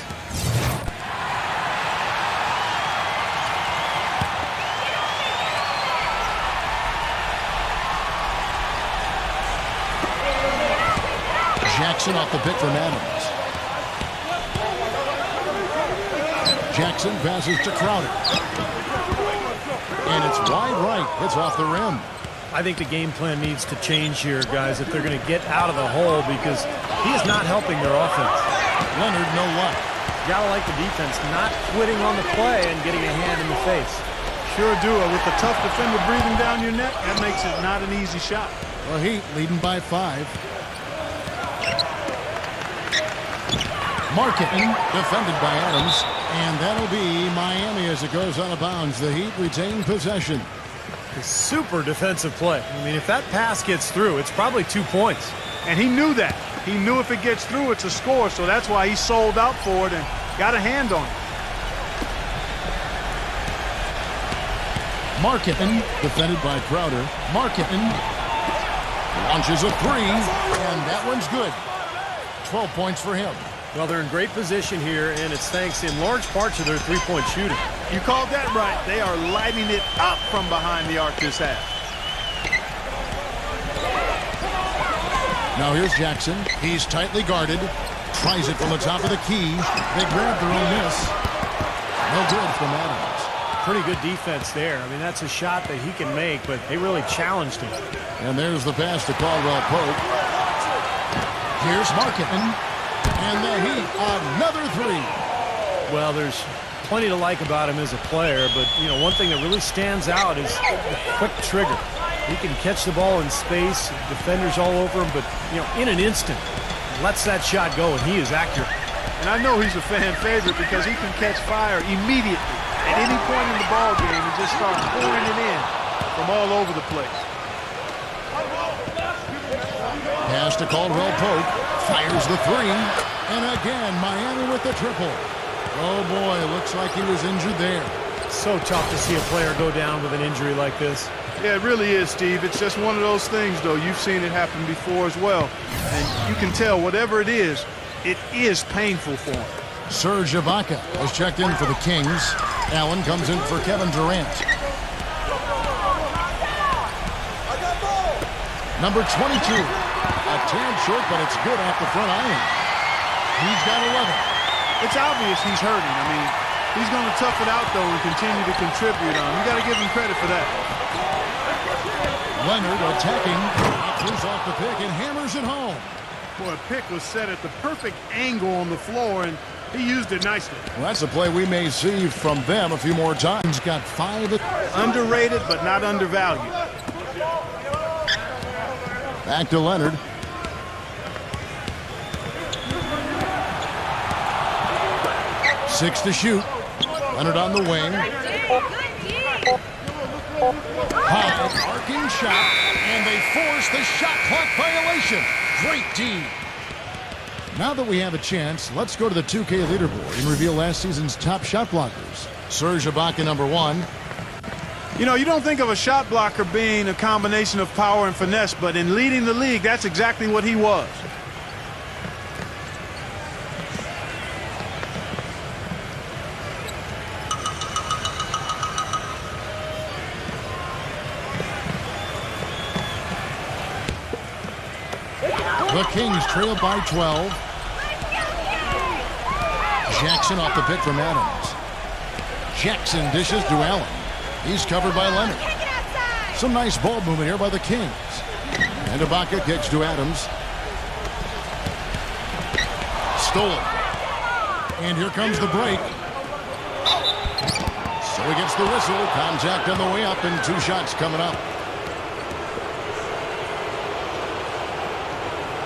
Jackson off the pick from Adams. Jackson passes to Crowder. And it's wide right. It's off the rim. I think the game plan needs to change here, guys, if they're going to get out of the hole, because he is not helping their offense. Leonard, no luck. Gotta like the defense not quitting on the play and getting a hand in the face. Sure do. With the tough defender breathing down your neck, that makes it not an easy shot. The Heat leading by 5. Marketing, defended by Adams, and that'll be Miami as it goes out of bounds. The Heat retain possession. A super defensive play. I mean, if that pass gets through, it's probably 2 points. And he knew that. He knew if it gets through, it's a score, so that's why he sold out for it and got a hand on it. Marketing, defended by Crowder. Marketing launches a 3, and that one's good. 12 points for him. Well, they're in great position here, and it's thanks in large part to their three-point shooting. You called that right. They are lighting it up from behind the arc this half. Now here's Jackson. He's tightly guarded. Tries it from the top of the key. They grab their own miss. No good from Adams. Pretty good defense there. I mean, that's a shot that he can make, but they really challenged him. And there's the pass to Caldwell Pope. Here's Marketing. And the Heat, another 3. Well, there's plenty to like about him as a player, but, you know, one thing that really stands out is the quick trigger. He can catch the ball in space, defenders all over him, but, you know, in an instant, lets that shot go, and he is accurate. And I know he's a fan favorite because he can catch fire immediately at any point in the ball game and just start pouring it in from all over the place. Pass to Caldwell Pope. Fires the 3. And again, Miami with the triple. Oh, boy, looks like he was injured there. So tough to see a player go down with an injury like this. Yeah, it really is, Steve. It's just one of those things, though. You've seen it happen before as well. And you can tell whatever it is painful for him. Serge Ibaka has checked in for the Kings. Allen comes in for Kevin Durant. Number 22. A tad short, but it's good off the front iron. He's got 11. It's obvious he's hurting. I mean, he's going to tough it out, though, and continue to contribute on. You got to give him credit for that. Leonard attacking. Throws off the pick and hammers it home. Boy, a pick was set at the perfect angle on the floor, and he used it nicely. Well, that's a play we may see from them a few more times. Got 5. Underrated, but not undervalued. Back to Leonard. Six to shoot. Leonard on the wing. High arcing shot, and they force the shot clock violation. Great D. Now that we have a chance, let's go to the 2K leaderboard and reveal last season's top shot blockers. Serge Ibaka, number 1. You know, you don't think of a shot blocker being a combination of power and finesse, but in leading the league, that's exactly what he was. The Kings trail by 12. Jackson off the pick from Adams. Jackson dishes to Allen. He's covered by Leonard. Some nice ball movement here by the Kings. And Ibaka kicks to Adams. Stolen. And here comes the break. So he gets the whistle. Contact on the way up and 2 shots coming up.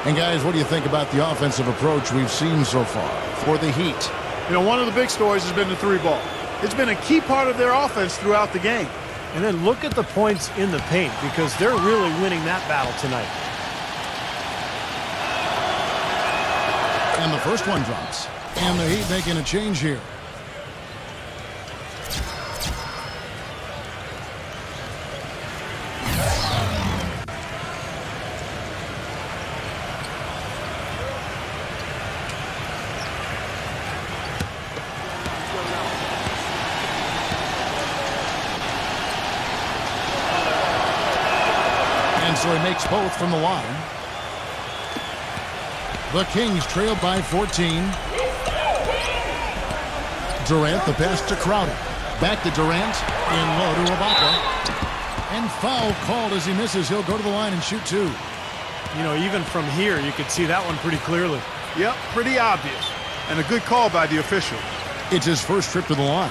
And guys, what do you think about the offensive approach we've seen so far for the Heat? You know, one of the big stories has been the 3-ball. It's been a key part of their offense throughout the game. And then look at the points in the paint because they're really winning that battle tonight. And the first one drops. And the Heat making a change here. So he makes both from the line. The Kings trail by 14. Durant, the pass to Crowder. Back to Durant. In low to Ibaka. And foul called as he misses. He'll go to the line and shoot 2. You know, even from here, you could see that one pretty clearly. Yep, pretty obvious. And a good call by the official. It's his first trip to the line.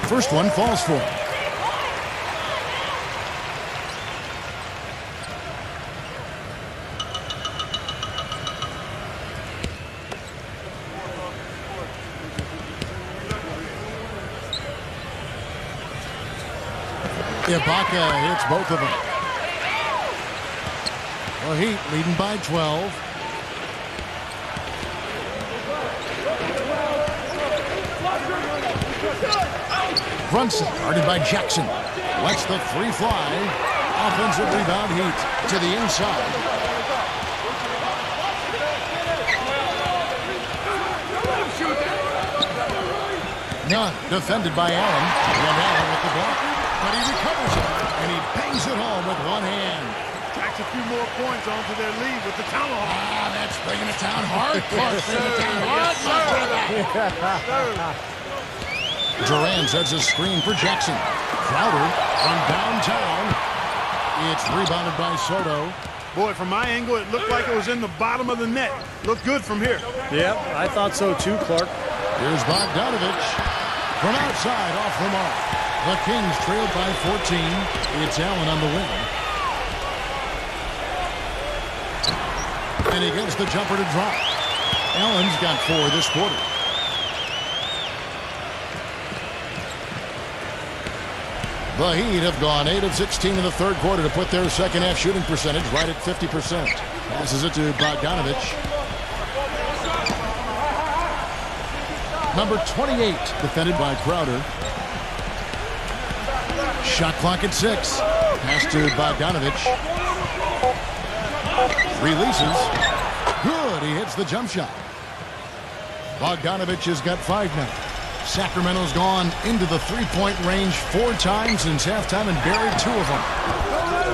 First one falls for him. Ibaka hits both of them. The Heat leading by 12. Brunson guarded by Jackson. Lets the 3 fly. Offensive rebound Heat to the inside. Nunn defended by Allen. And Allen with the block. But he recovers it. And he bangs it home with one hand. Tracks a few more points onto their lead with the tomahawk. Ah, that's bringing it down hard. Clark bringing it down hard. Durant sets a screen for Jackson. Crowder from downtown. It's rebounded by Soto. Boy, from my angle, it looked like it was in the bottom of the net. Looked good from here. Yeah, I thought so too, Clark. Here's Bogdanovich. From outside, off the mark. The Kings trailed by 14. It's Allen on the wing. And he gets the jumper to drop. Allen's got 4 this quarter. The Heat have gone 8 of 16 in the third quarter to put their second half shooting percentage right at 50%. Passes it to Bogdanovich. Number 28, defended by Crowder. Shot clock at 6. Pass to Bogdanovich. Releases. Good. He hits the jump shot. Bogdanovich has got 5 now. Sacramento's gone into the three-point range 4 times since halftime and buried 2 of them.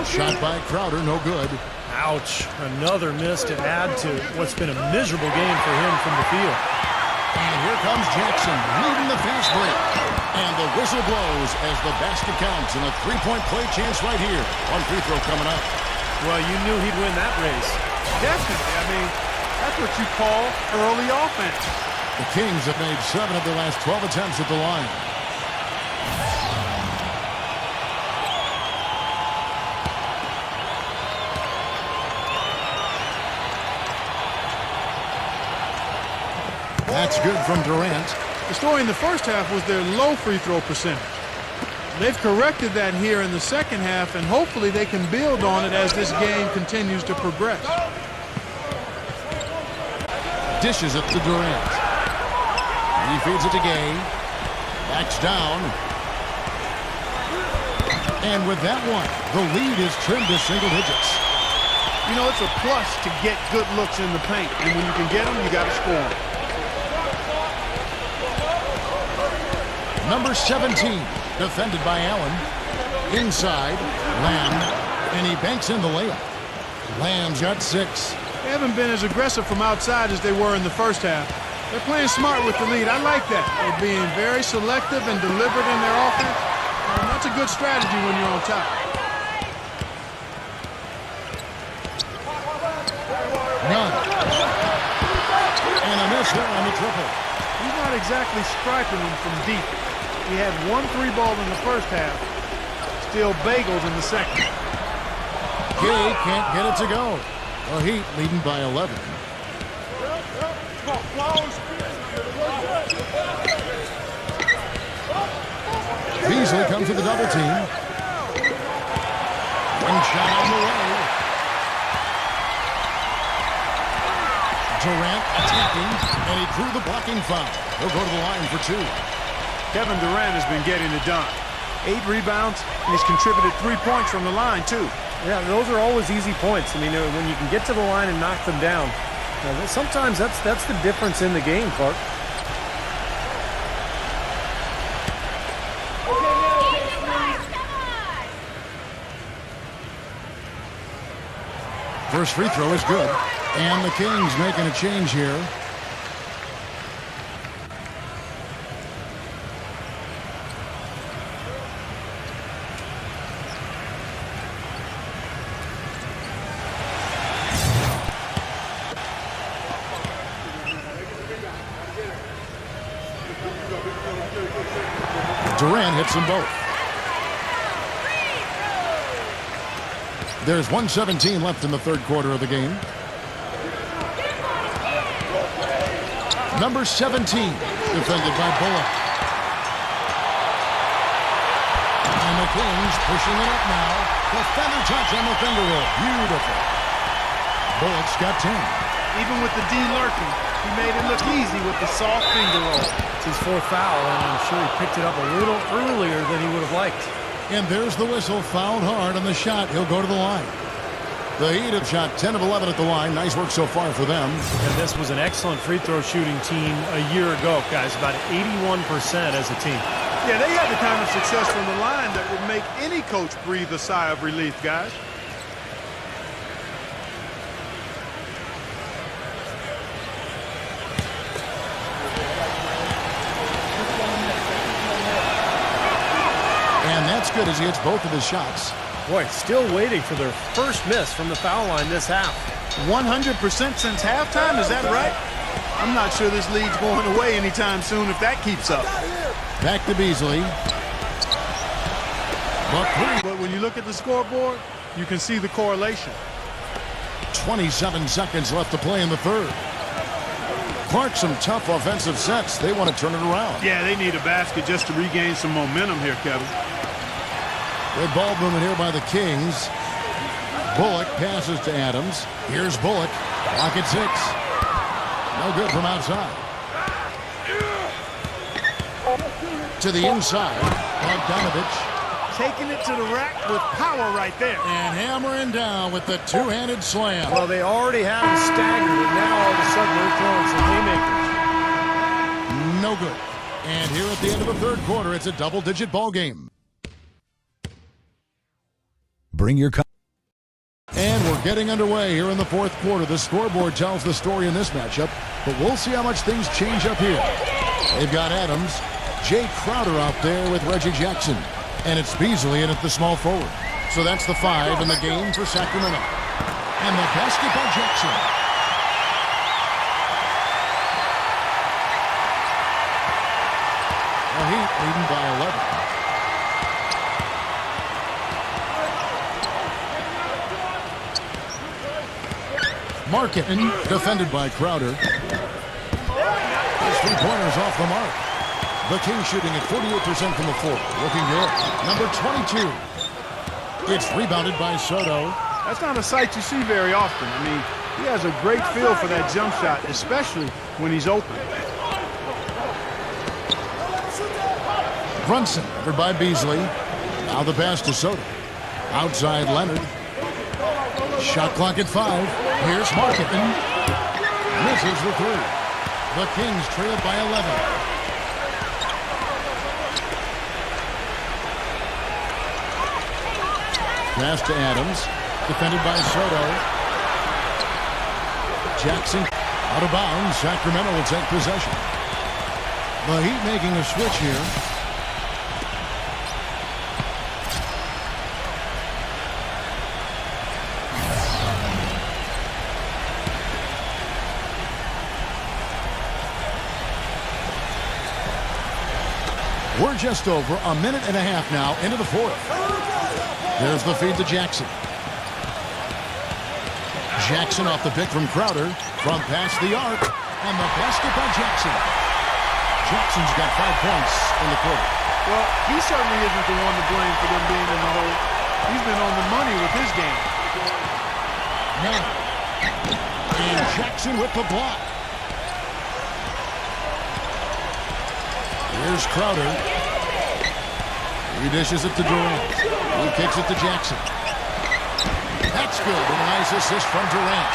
Shot by Crowder, no good. Ouch. Another miss to add to what's been a miserable game for him from the field. And here comes Jackson leading the fast break. And the whistle blows as the basket counts and a three-point play chance right here. One free throw coming up. Well, you knew he'd win that race. Definitely. I mean, that's what you call early offense. The Kings have made 7 of their last 12 attempts at the line. That's good from Durant. The story in the first half was their low free throw percentage. They've corrected that here in the second half, and hopefully they can build on it as this game continues to progress. Dishes it to Durant. He feeds it to Gay. Backs down. And with that one, the lead is trimmed to single digits. You know, it's a plus to get good looks in the paint, and when you can get them, you got to score them. Number 17, defended by Allen. Inside, Lamb, and he banks in the layup. Lamb's got 6. They haven't been as aggressive from outside as they were in the first half. They're playing smart with the lead. I like that. They're being very selective and deliberate in their offense. And that's a good strategy when you're on top. None. And a miss there on the triple. He's not exactly striping them from deep. He had 1 3-ball in the first half. Still bagels in the second. Gay can't get it to go. The Heat leading by 11. Beasley comes to the double team. One shot on the way. Durant attacking, and he drew the blocking foul. He'll go to the line for 2. Kevin Durant has been getting it done. 8 rebounds, and he's contributed 3 points from the line, too. Yeah, those are always easy points. I mean, when you can get to the line and knock them down, sometimes that's the difference in the game, Clark. First free throw is good. And the Kings making a change here. Durant hits them both. There's 1:17 left in the third quarter of the game. Number 17, defended by Bullock. And the Kings pushing it up now. The feather touch on the finger roll. Beautiful. Bullock's got 10. Even with the D lurking, he made it look easy with the soft finger roll. It's his 4th foul, and I'm sure he picked it up a little earlier than he would have liked. And there's the whistle. Fouled hard on the shot. He'll go to the line. The Heat have shot 10 of 11 at the line. Nice work so far for them. And this was an excellent free throw shooting team a year ago, guys. About 81% as a team. Yeah, they had the kind of success from the line that would make any coach breathe a sigh of relief, guys. And that's good as he hits both of his shots. Boy, still waiting for their first miss from the foul line this half. 100% since halftime, is that right? I'm not sure this lead's going away anytime soon if that keeps up. Back to Beasley. But when you look at the scoreboard, you can see the correlation. 27 seconds left to play in the third. Clark, some tough offensive sets. They want to turn it around. Yeah, they need a basket just to regain some momentum here, Kevin. Good ball movement here by the Kings. Bullock passes to Adams. Here's Bullock. Clock at 6. No good from outside. To the inside. Bogdanovich taking it to the rack with power right there. And hammering down with the two-handed slam. Well, they already have him staggered, and now all of a sudden they're throwing some haymakers. No good. And here at the end of the third quarter, it's a double-digit ball game. Bring your And we're getting underway here in the fourth quarter. The scoreboard tells the story in this matchup, but we'll see how much things change up here. They've got Adams, Jay Crowder out there with Reggie Jackson, and it's Beasley in at the small forward. So that's the 5 in the game for Sacramento. And the basket by Jackson. The Heat leading by 11. Marketing, defended by Crowder. His three-pointers off the mark. The Kings shooting at 48% from the floor. Looking good. Number 22. It's rebounded by Soto. That's not a sight you see very often. I mean, he has a great feel for that jump shot, especially when he's open. Brunson, covered by Beasley. Now the pass to Soto. Outside Leonard. Shot clock at 5. Here's Marketing. Misses the 3. The Kings trail by 11. Pass to Adams. Defended by Soto. Jackson out of bounds. Sacramento will take possession. The Heat making a switch here. We're just over a minute and a half now into the fourth. There's the feed to Jackson. Jackson off the pick from Crowder. From past the arc. And the basket by Jackson. Jackson's got 5 points in the quarter. Well, he certainly isn't the one to blame for them being in the hole. He's been on the money with his game. Now, and Jackson with the block. Here's Crowder. He dishes it to Durant. He kicks it to Jackson. That's good. And a nice assist from Durant.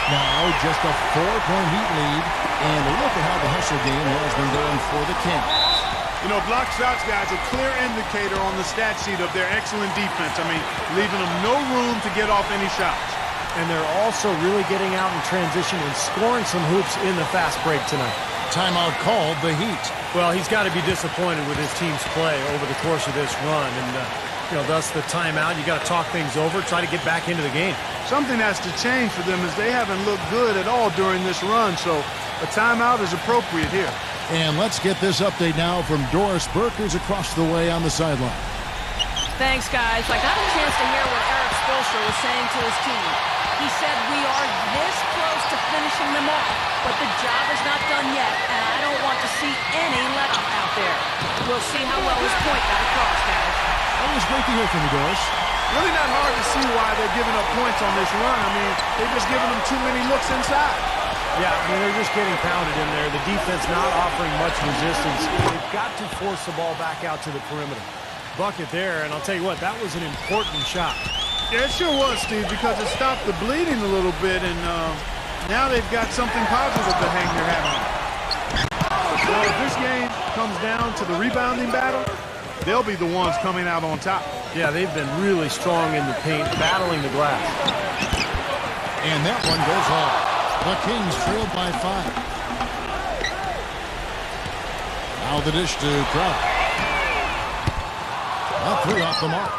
Now just a 4-point Heat lead. And look at how the hustle game has been going for the Kings. You know, block shots, guys, a clear indicator on the stat sheet of their excellent defense. I mean, leaving them no room to get off any shots. And they're also really getting out in transition and scoring some hoops in the fast break tonight. Timeout called, the Heat. Well, he's got to be disappointed with his team's play over the course of this run. And, thus the timeout. You got to talk things over, try to get back into the game. Something has to change for them as they haven't looked good at all during this run. So a timeout is appropriate here. And let's get this update now from Doris Burke, who's across the way on the sideline. Thanks, guys. I got a chance to hear what Eric Spoelstra was saying to his team. He said, we are this close to finishing them off, but the job is not done yet, and I don't want to see any let-up out there. We'll see how well his point got across, guys. That was great to hear from you, Doris. Really not hard to see why they're giving up points on this run. I mean, they're just giving them too many looks inside. Yeah, I mean, they're just getting pounded in there. The defense not offering much resistance. They've got to force the ball back out to the perimeter. Bucket there, and I'll tell you what, that was an important shot. Yeah, it sure was, Steve, because it stopped the bleeding a little bit, and now they've got something positive to hang their hat on. Well, if this game comes down to the rebounding battle, they'll be the ones coming out on top. Yeah, they've been really strong in the paint, battling the glass. And that one goes home. The Kings trailed by 5. Now the dish to Crowder. A 3 off the mark.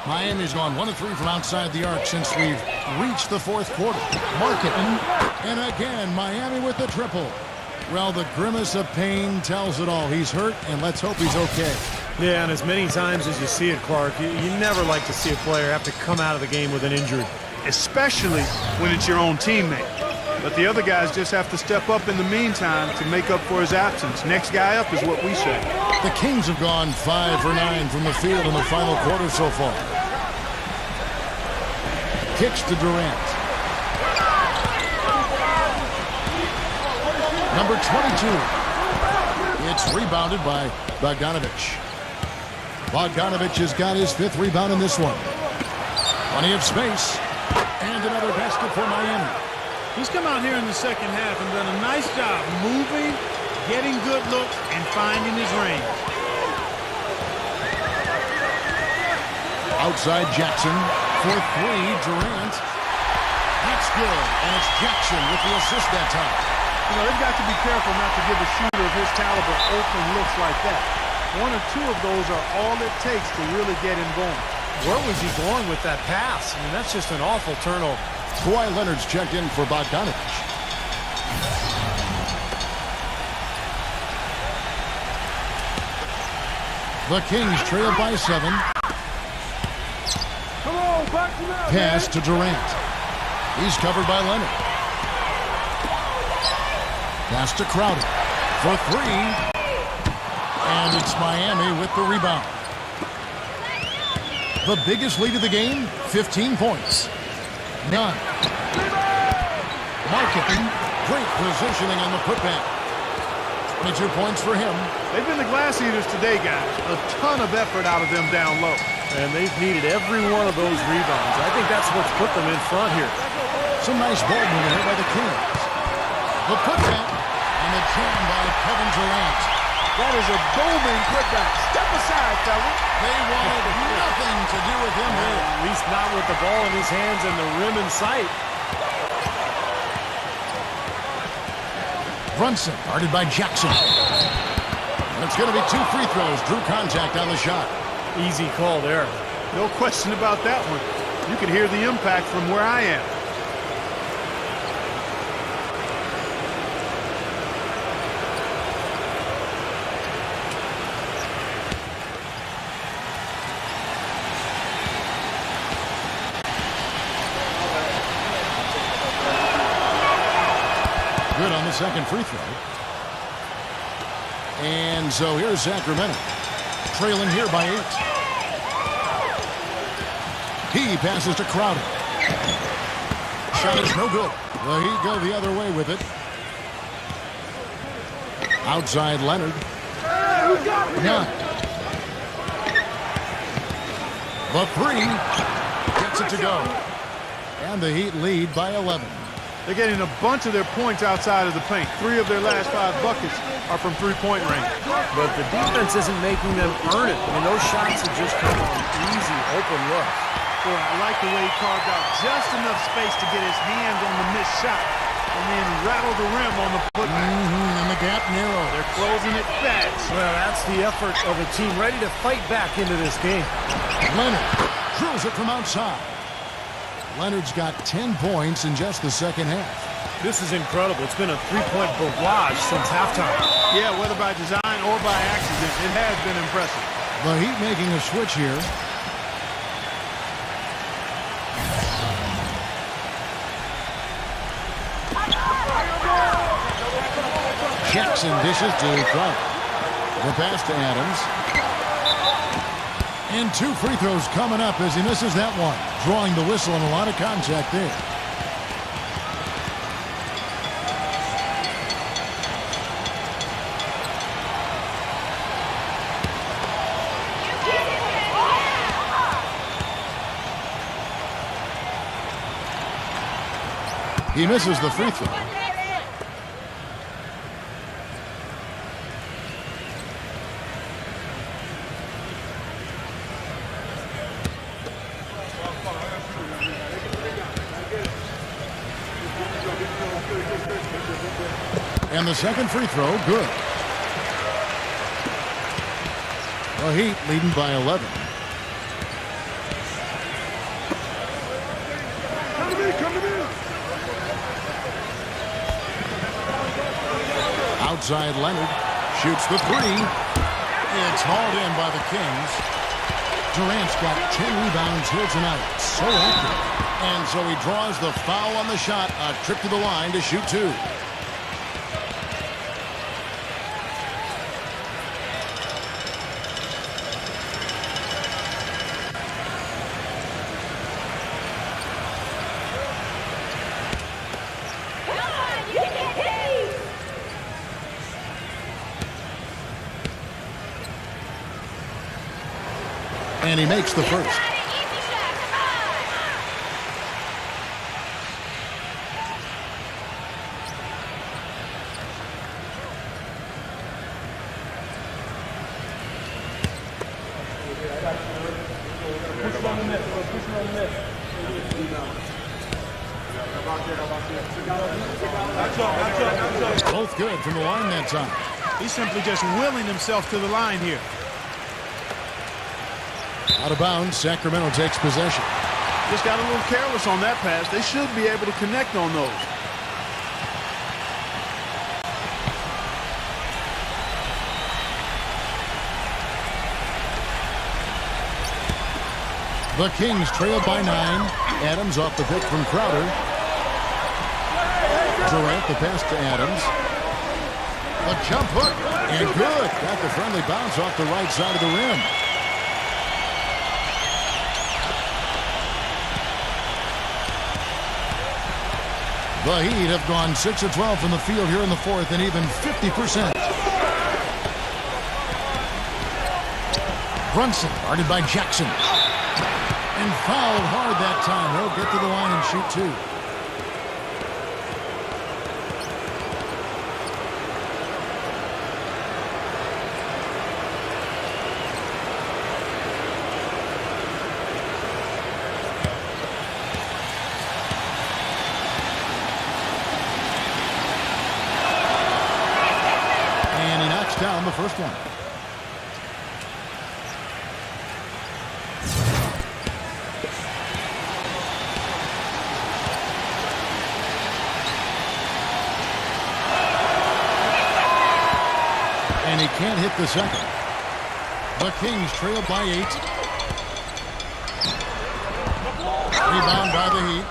Miami's gone 1 of 3 from outside the arc since we've reached the fourth quarter. Marketing. And again, Miami with the triple. Well, the grimace of pain tells it all. He's hurt, and let's hope he's okay. Yeah, and as many times as you see it, Clark, you never like to see a player have to come out of the game with an injury. Especially when it's your own teammate. But the other guys just have to step up in the meantime to make up for his absence. Next guy up is what we say. The Kings have gone 5 for 9 from the field in the final quarter so far. Kicks to Durant. Number 22. It's rebounded by Bogdanovich. Bogdanovich has got his 5th rebound in this one. Plenty of space. And another basket for Miami. He's come out here in the second half and done a nice job moving, getting good looks, and finding his range. Outside Jackson for 3, Durant. That's good, and it's Jackson with the assist that time. You know, they've got to be careful not to give a shooter of his caliber open looks like that. 1 or 2 of those are all it takes to really get him going. Where was he going with that pass? I mean, that's just an awful turnover. Kawhi Leonard's checked in for Bogdanovich. The Kings trail by 7. Pass to Durant. He's covered by Leonard. Pass to Crowder for 3. And it's Miami with the rebound. The biggest lead of the game, 15 points. None. Marketing. Great positioning on the putback. 22 points for him. They've been the glass eaters today, guys. A ton of effort out of them down low. And they've needed every one of those rebounds. I think that's what's put them in front here. Some nice ball movement here by the Kings. The putback and the jam by Kevin Durant. That is a booming putback. Step aside, fellas. They wanted nothing to do with him here. At least not with the ball in his hands and the rim in sight. Brunson guarded by Jackson. And it's going to be 2 free throws. Drew contact on the shot. Easy call there. No question about that one. You can hear the impact from where I am. Good on the second free throw. And so here's Sacramento, trailing here by 8. He passes to Crowder. Shot is no good. The Heat go the other way with it. Outside Leonard. None. The 3 gets it to go. And the Heat lead by 11. They're getting a bunch of their points outside of the paint. 3 of their last 5 buckets are from three-point range. But the defense isn't making them earn it. I mean, those shots have just come on easy, open looks. Boy, I like the way he carved out just enough space to get his hands on the missed shot and then rattle the rim on the putback. And the gap narrow. They're closing it fast. Well, that's the effort of a team ready to fight back into this game. Leonard drills it from outside. Leonard's got 10 points in just the second half. This is incredible. It's been a 3-point barrage since halftime. Yeah, whether by design or by accident, it has been impressive. The Heat making a switch here. Jackson dishes to Clark. The pass to Adams. And 2 free throws coming up as he misses that one. Drawing the whistle and a lot of contact there. He misses the free throw. And the second free throw, good. The Heat leading by 11. Outside Leonard shoots the 3. It's hauled in by the Kings. Durant's got 10 rebounds here tonight. So active. And so he draws the foul on the shot. A trip to the line to shoot 2. And he makes the first. Both good from the line that time. He's simply just willing himself to the line here. Out of bounds, Sacramento takes possession. Just got a little careless on that pass. They should be able to connect on those. The Kings trail by 9. Adams off the pick from Crowder. Durant, the pass to Adams. A jump hook, and good. Got the friendly bounce off the right side of the rim. The Heat have gone 6 of 12 from the field here in the fourth, and even 50%. Brunson, guarded by Jackson. And fouled hard that time. He'll get to the line and shoot two. And he knocks down the first one. And he can't hit the second. The Kings trail by 8. Rebound by the Heat.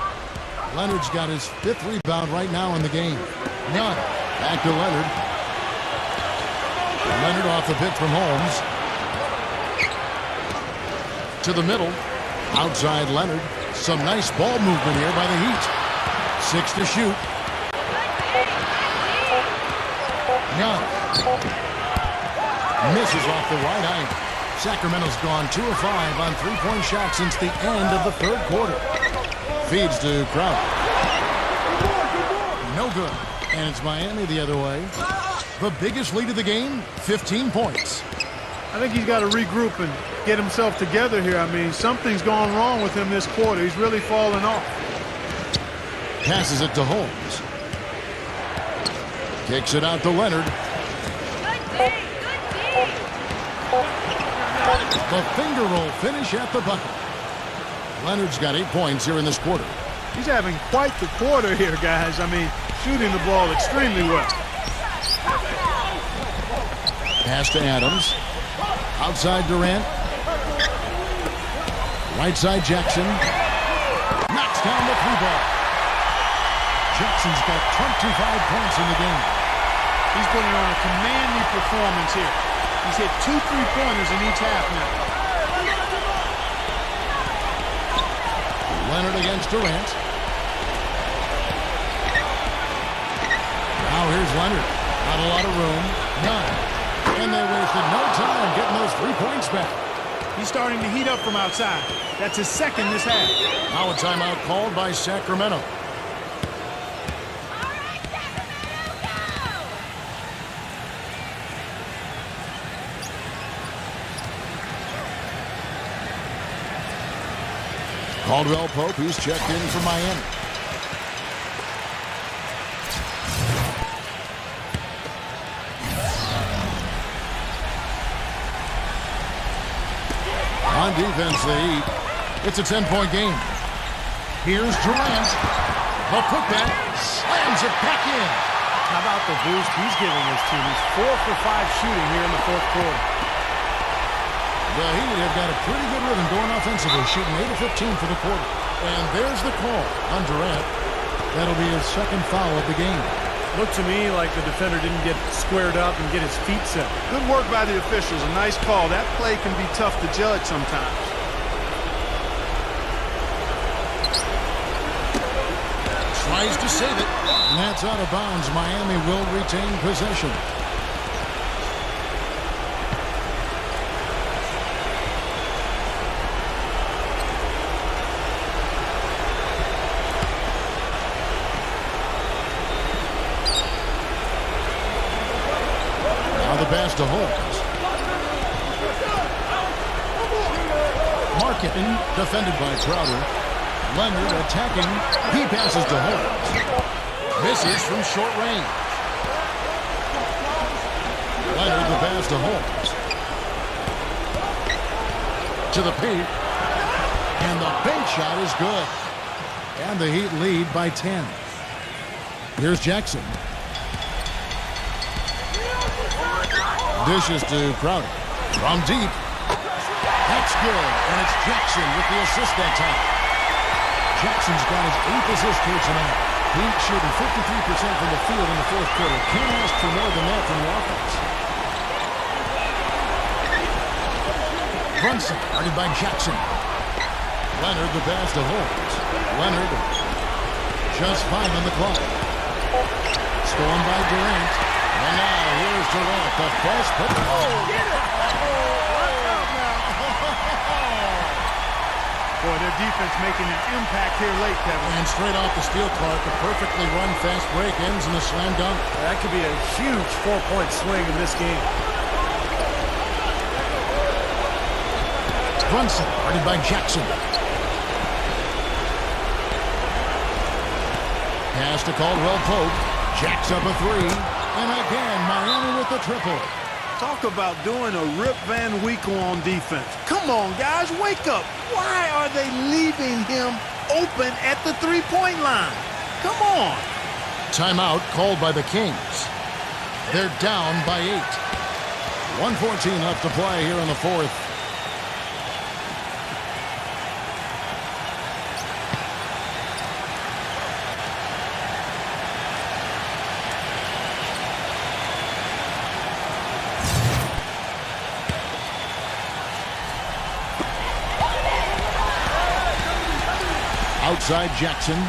Leonard's got his 5th rebound right now in the game. None. Back to Leonard. Leonard off the pick from Holmes. To the middle. Outside Leonard. Some nice ball movement here by the Heat. 6 to shoot. None. Misses off the right eye. Sacramento's gone 2 of 5 on three-point shots since the end of the third quarter. Feeds to Crowder. No good. And it's Miami the other way. The biggest lead of the game, 15 points. I think he's got to regroup and get himself together here. I mean, something's gone wrong with him this quarter. He's really fallen off. Passes it to Holmes. Kicks it out to Leonard. The finger roll finish at the bucket. Leonard's got 8 points here in this quarter. He's having quite the quarter here, guys. I mean, shooting the ball extremely well. Pass to Adams. Outside Durant. Right side Jackson. Knocks down the 3-ball. Jackson's got 25 points in the game. He's putting on a commanding performance here. He's hit 2 3-pointers in each half now. Leonard against Durant. Now here's Leonard. Not a lot of room. None. And they wasted no time getting those 3 points back. He's starting to heat up from outside. That's his second this half. Now a timeout called by Sacramento. Caldwell Pope, he's checked in for Miami. On defense, the Heat. It's a 10-point game. Here's Durant. The putback slams it back in. How about the boost he's giving his team? He's 4 for 5 shooting here in the fourth quarter. The Heat have got a pretty good rhythm going offensively, shooting 8 of 15 for the quarter. And there's the call on Durant. That'll be his second foul of the game. Looked to me like the defender didn't get squared up and get his feet set. Good work by the officials. A nice call. That play can be tough to judge sometimes. Tries to save it. And that's out of bounds. Miami will retain possession. pass to Holmes. Markin, defended by Crowder. Leonard attacking. He passes to Holmes. Misses from short range. Leonard the pass to Holmes. To the paint. And the bank shot is good. And the Heat lead by 10. Here's Jackson. Dishes to Crowder. From deep. That's good. And it's Jackson with the assist that time. Jackson's got his 8th assist here tonight. Heat shooting 53% from the field in the fourth quarter. Can't ask for more than that from the offense. Brunson, guarded by Jackson. Leonard the pass to Holmes. Leonard, just 5 on the clock. Stormed by Durant. And now here's Durant, the first pick. Oh, get it! Boy, their defense making an impact here late, Kevin. And straight off the steal, Clark, a perfectly run fast break ends in a slam dunk. That could be a huge 4-point swing in this game. Brunson, guarded by Jackson. Pass to Caldwell Pope. Jacks up a 3. And again, Miami with the triple. Talk about doing a Rip Van Winkle on defense. Come on, guys, wake up. Why are they leaving him open at the three-point line? Come on. Timeout called by the Kings. They're down by 8. 1:14 left to play here in the fourth. Outside Jackson.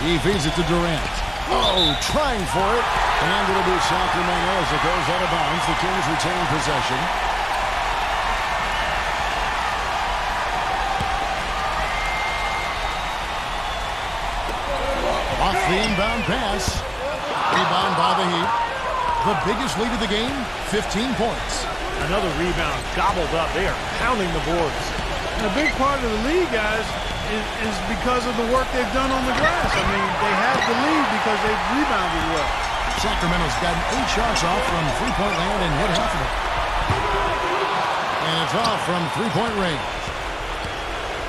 He feeds it to Durant. Oh, trying for it. And it'll be Sacramento as it goes out of bounds. The Kings retain possession. Off the inbound pass. Rebound by the Heat. The biggest lead of the game, 15 points. Another rebound gobbled up. They are pounding the boards. And a big part of the lead, guys, is because of the work they've done on the glass. I mean, they have the lead because they've rebounded well. Sacramento's gotten 8 shots off from three-point land and hit half of it. And it's off from three-point range.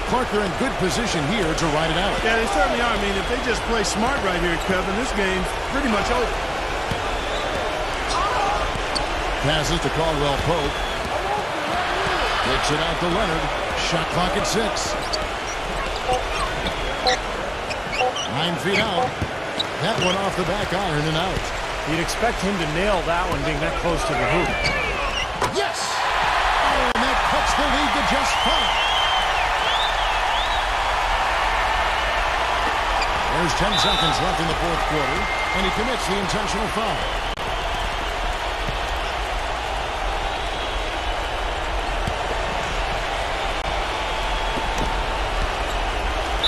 Clark, they're in good position here to ride it out. Yeah, they certainly are. I mean, if they just play smart right here, Kevin, this game's pretty much over. Passes to Caldwell Pope. Kicks it out to Leonard. Shot clock at 6. 9 feet out. That one off the back iron and out. You'd expect him to nail that one being that close to the hoop. Yes! Oh, and that cuts the lead to just 5. There's 10 seconds left in the fourth quarter, and he commits the intentional foul.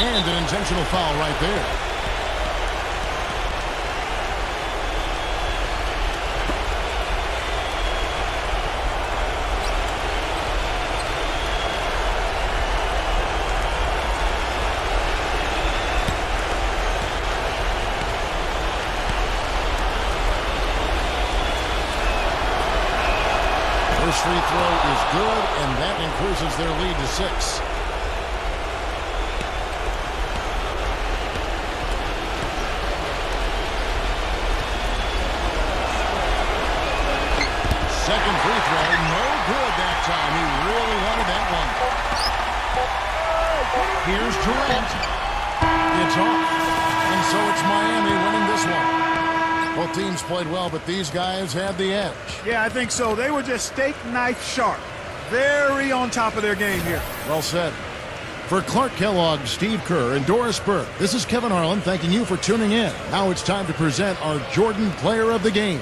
And an intentional foul right there. First free throw is good, and that increases their lead to 6. Second free throw, no good that time. He really wanted that one. Here's Durant. It's off. And so it's Miami winning this one. Both teams played well, but these guys had the edge. Yeah, I think so. They were just steak knife sharp. Very on top of their game here. Well said. For Clark Kellogg, Steve Kerr, and Doris Burke, this is Kevin Harlan thanking you for tuning in. Now it's time to present our Jordan Player of the Game.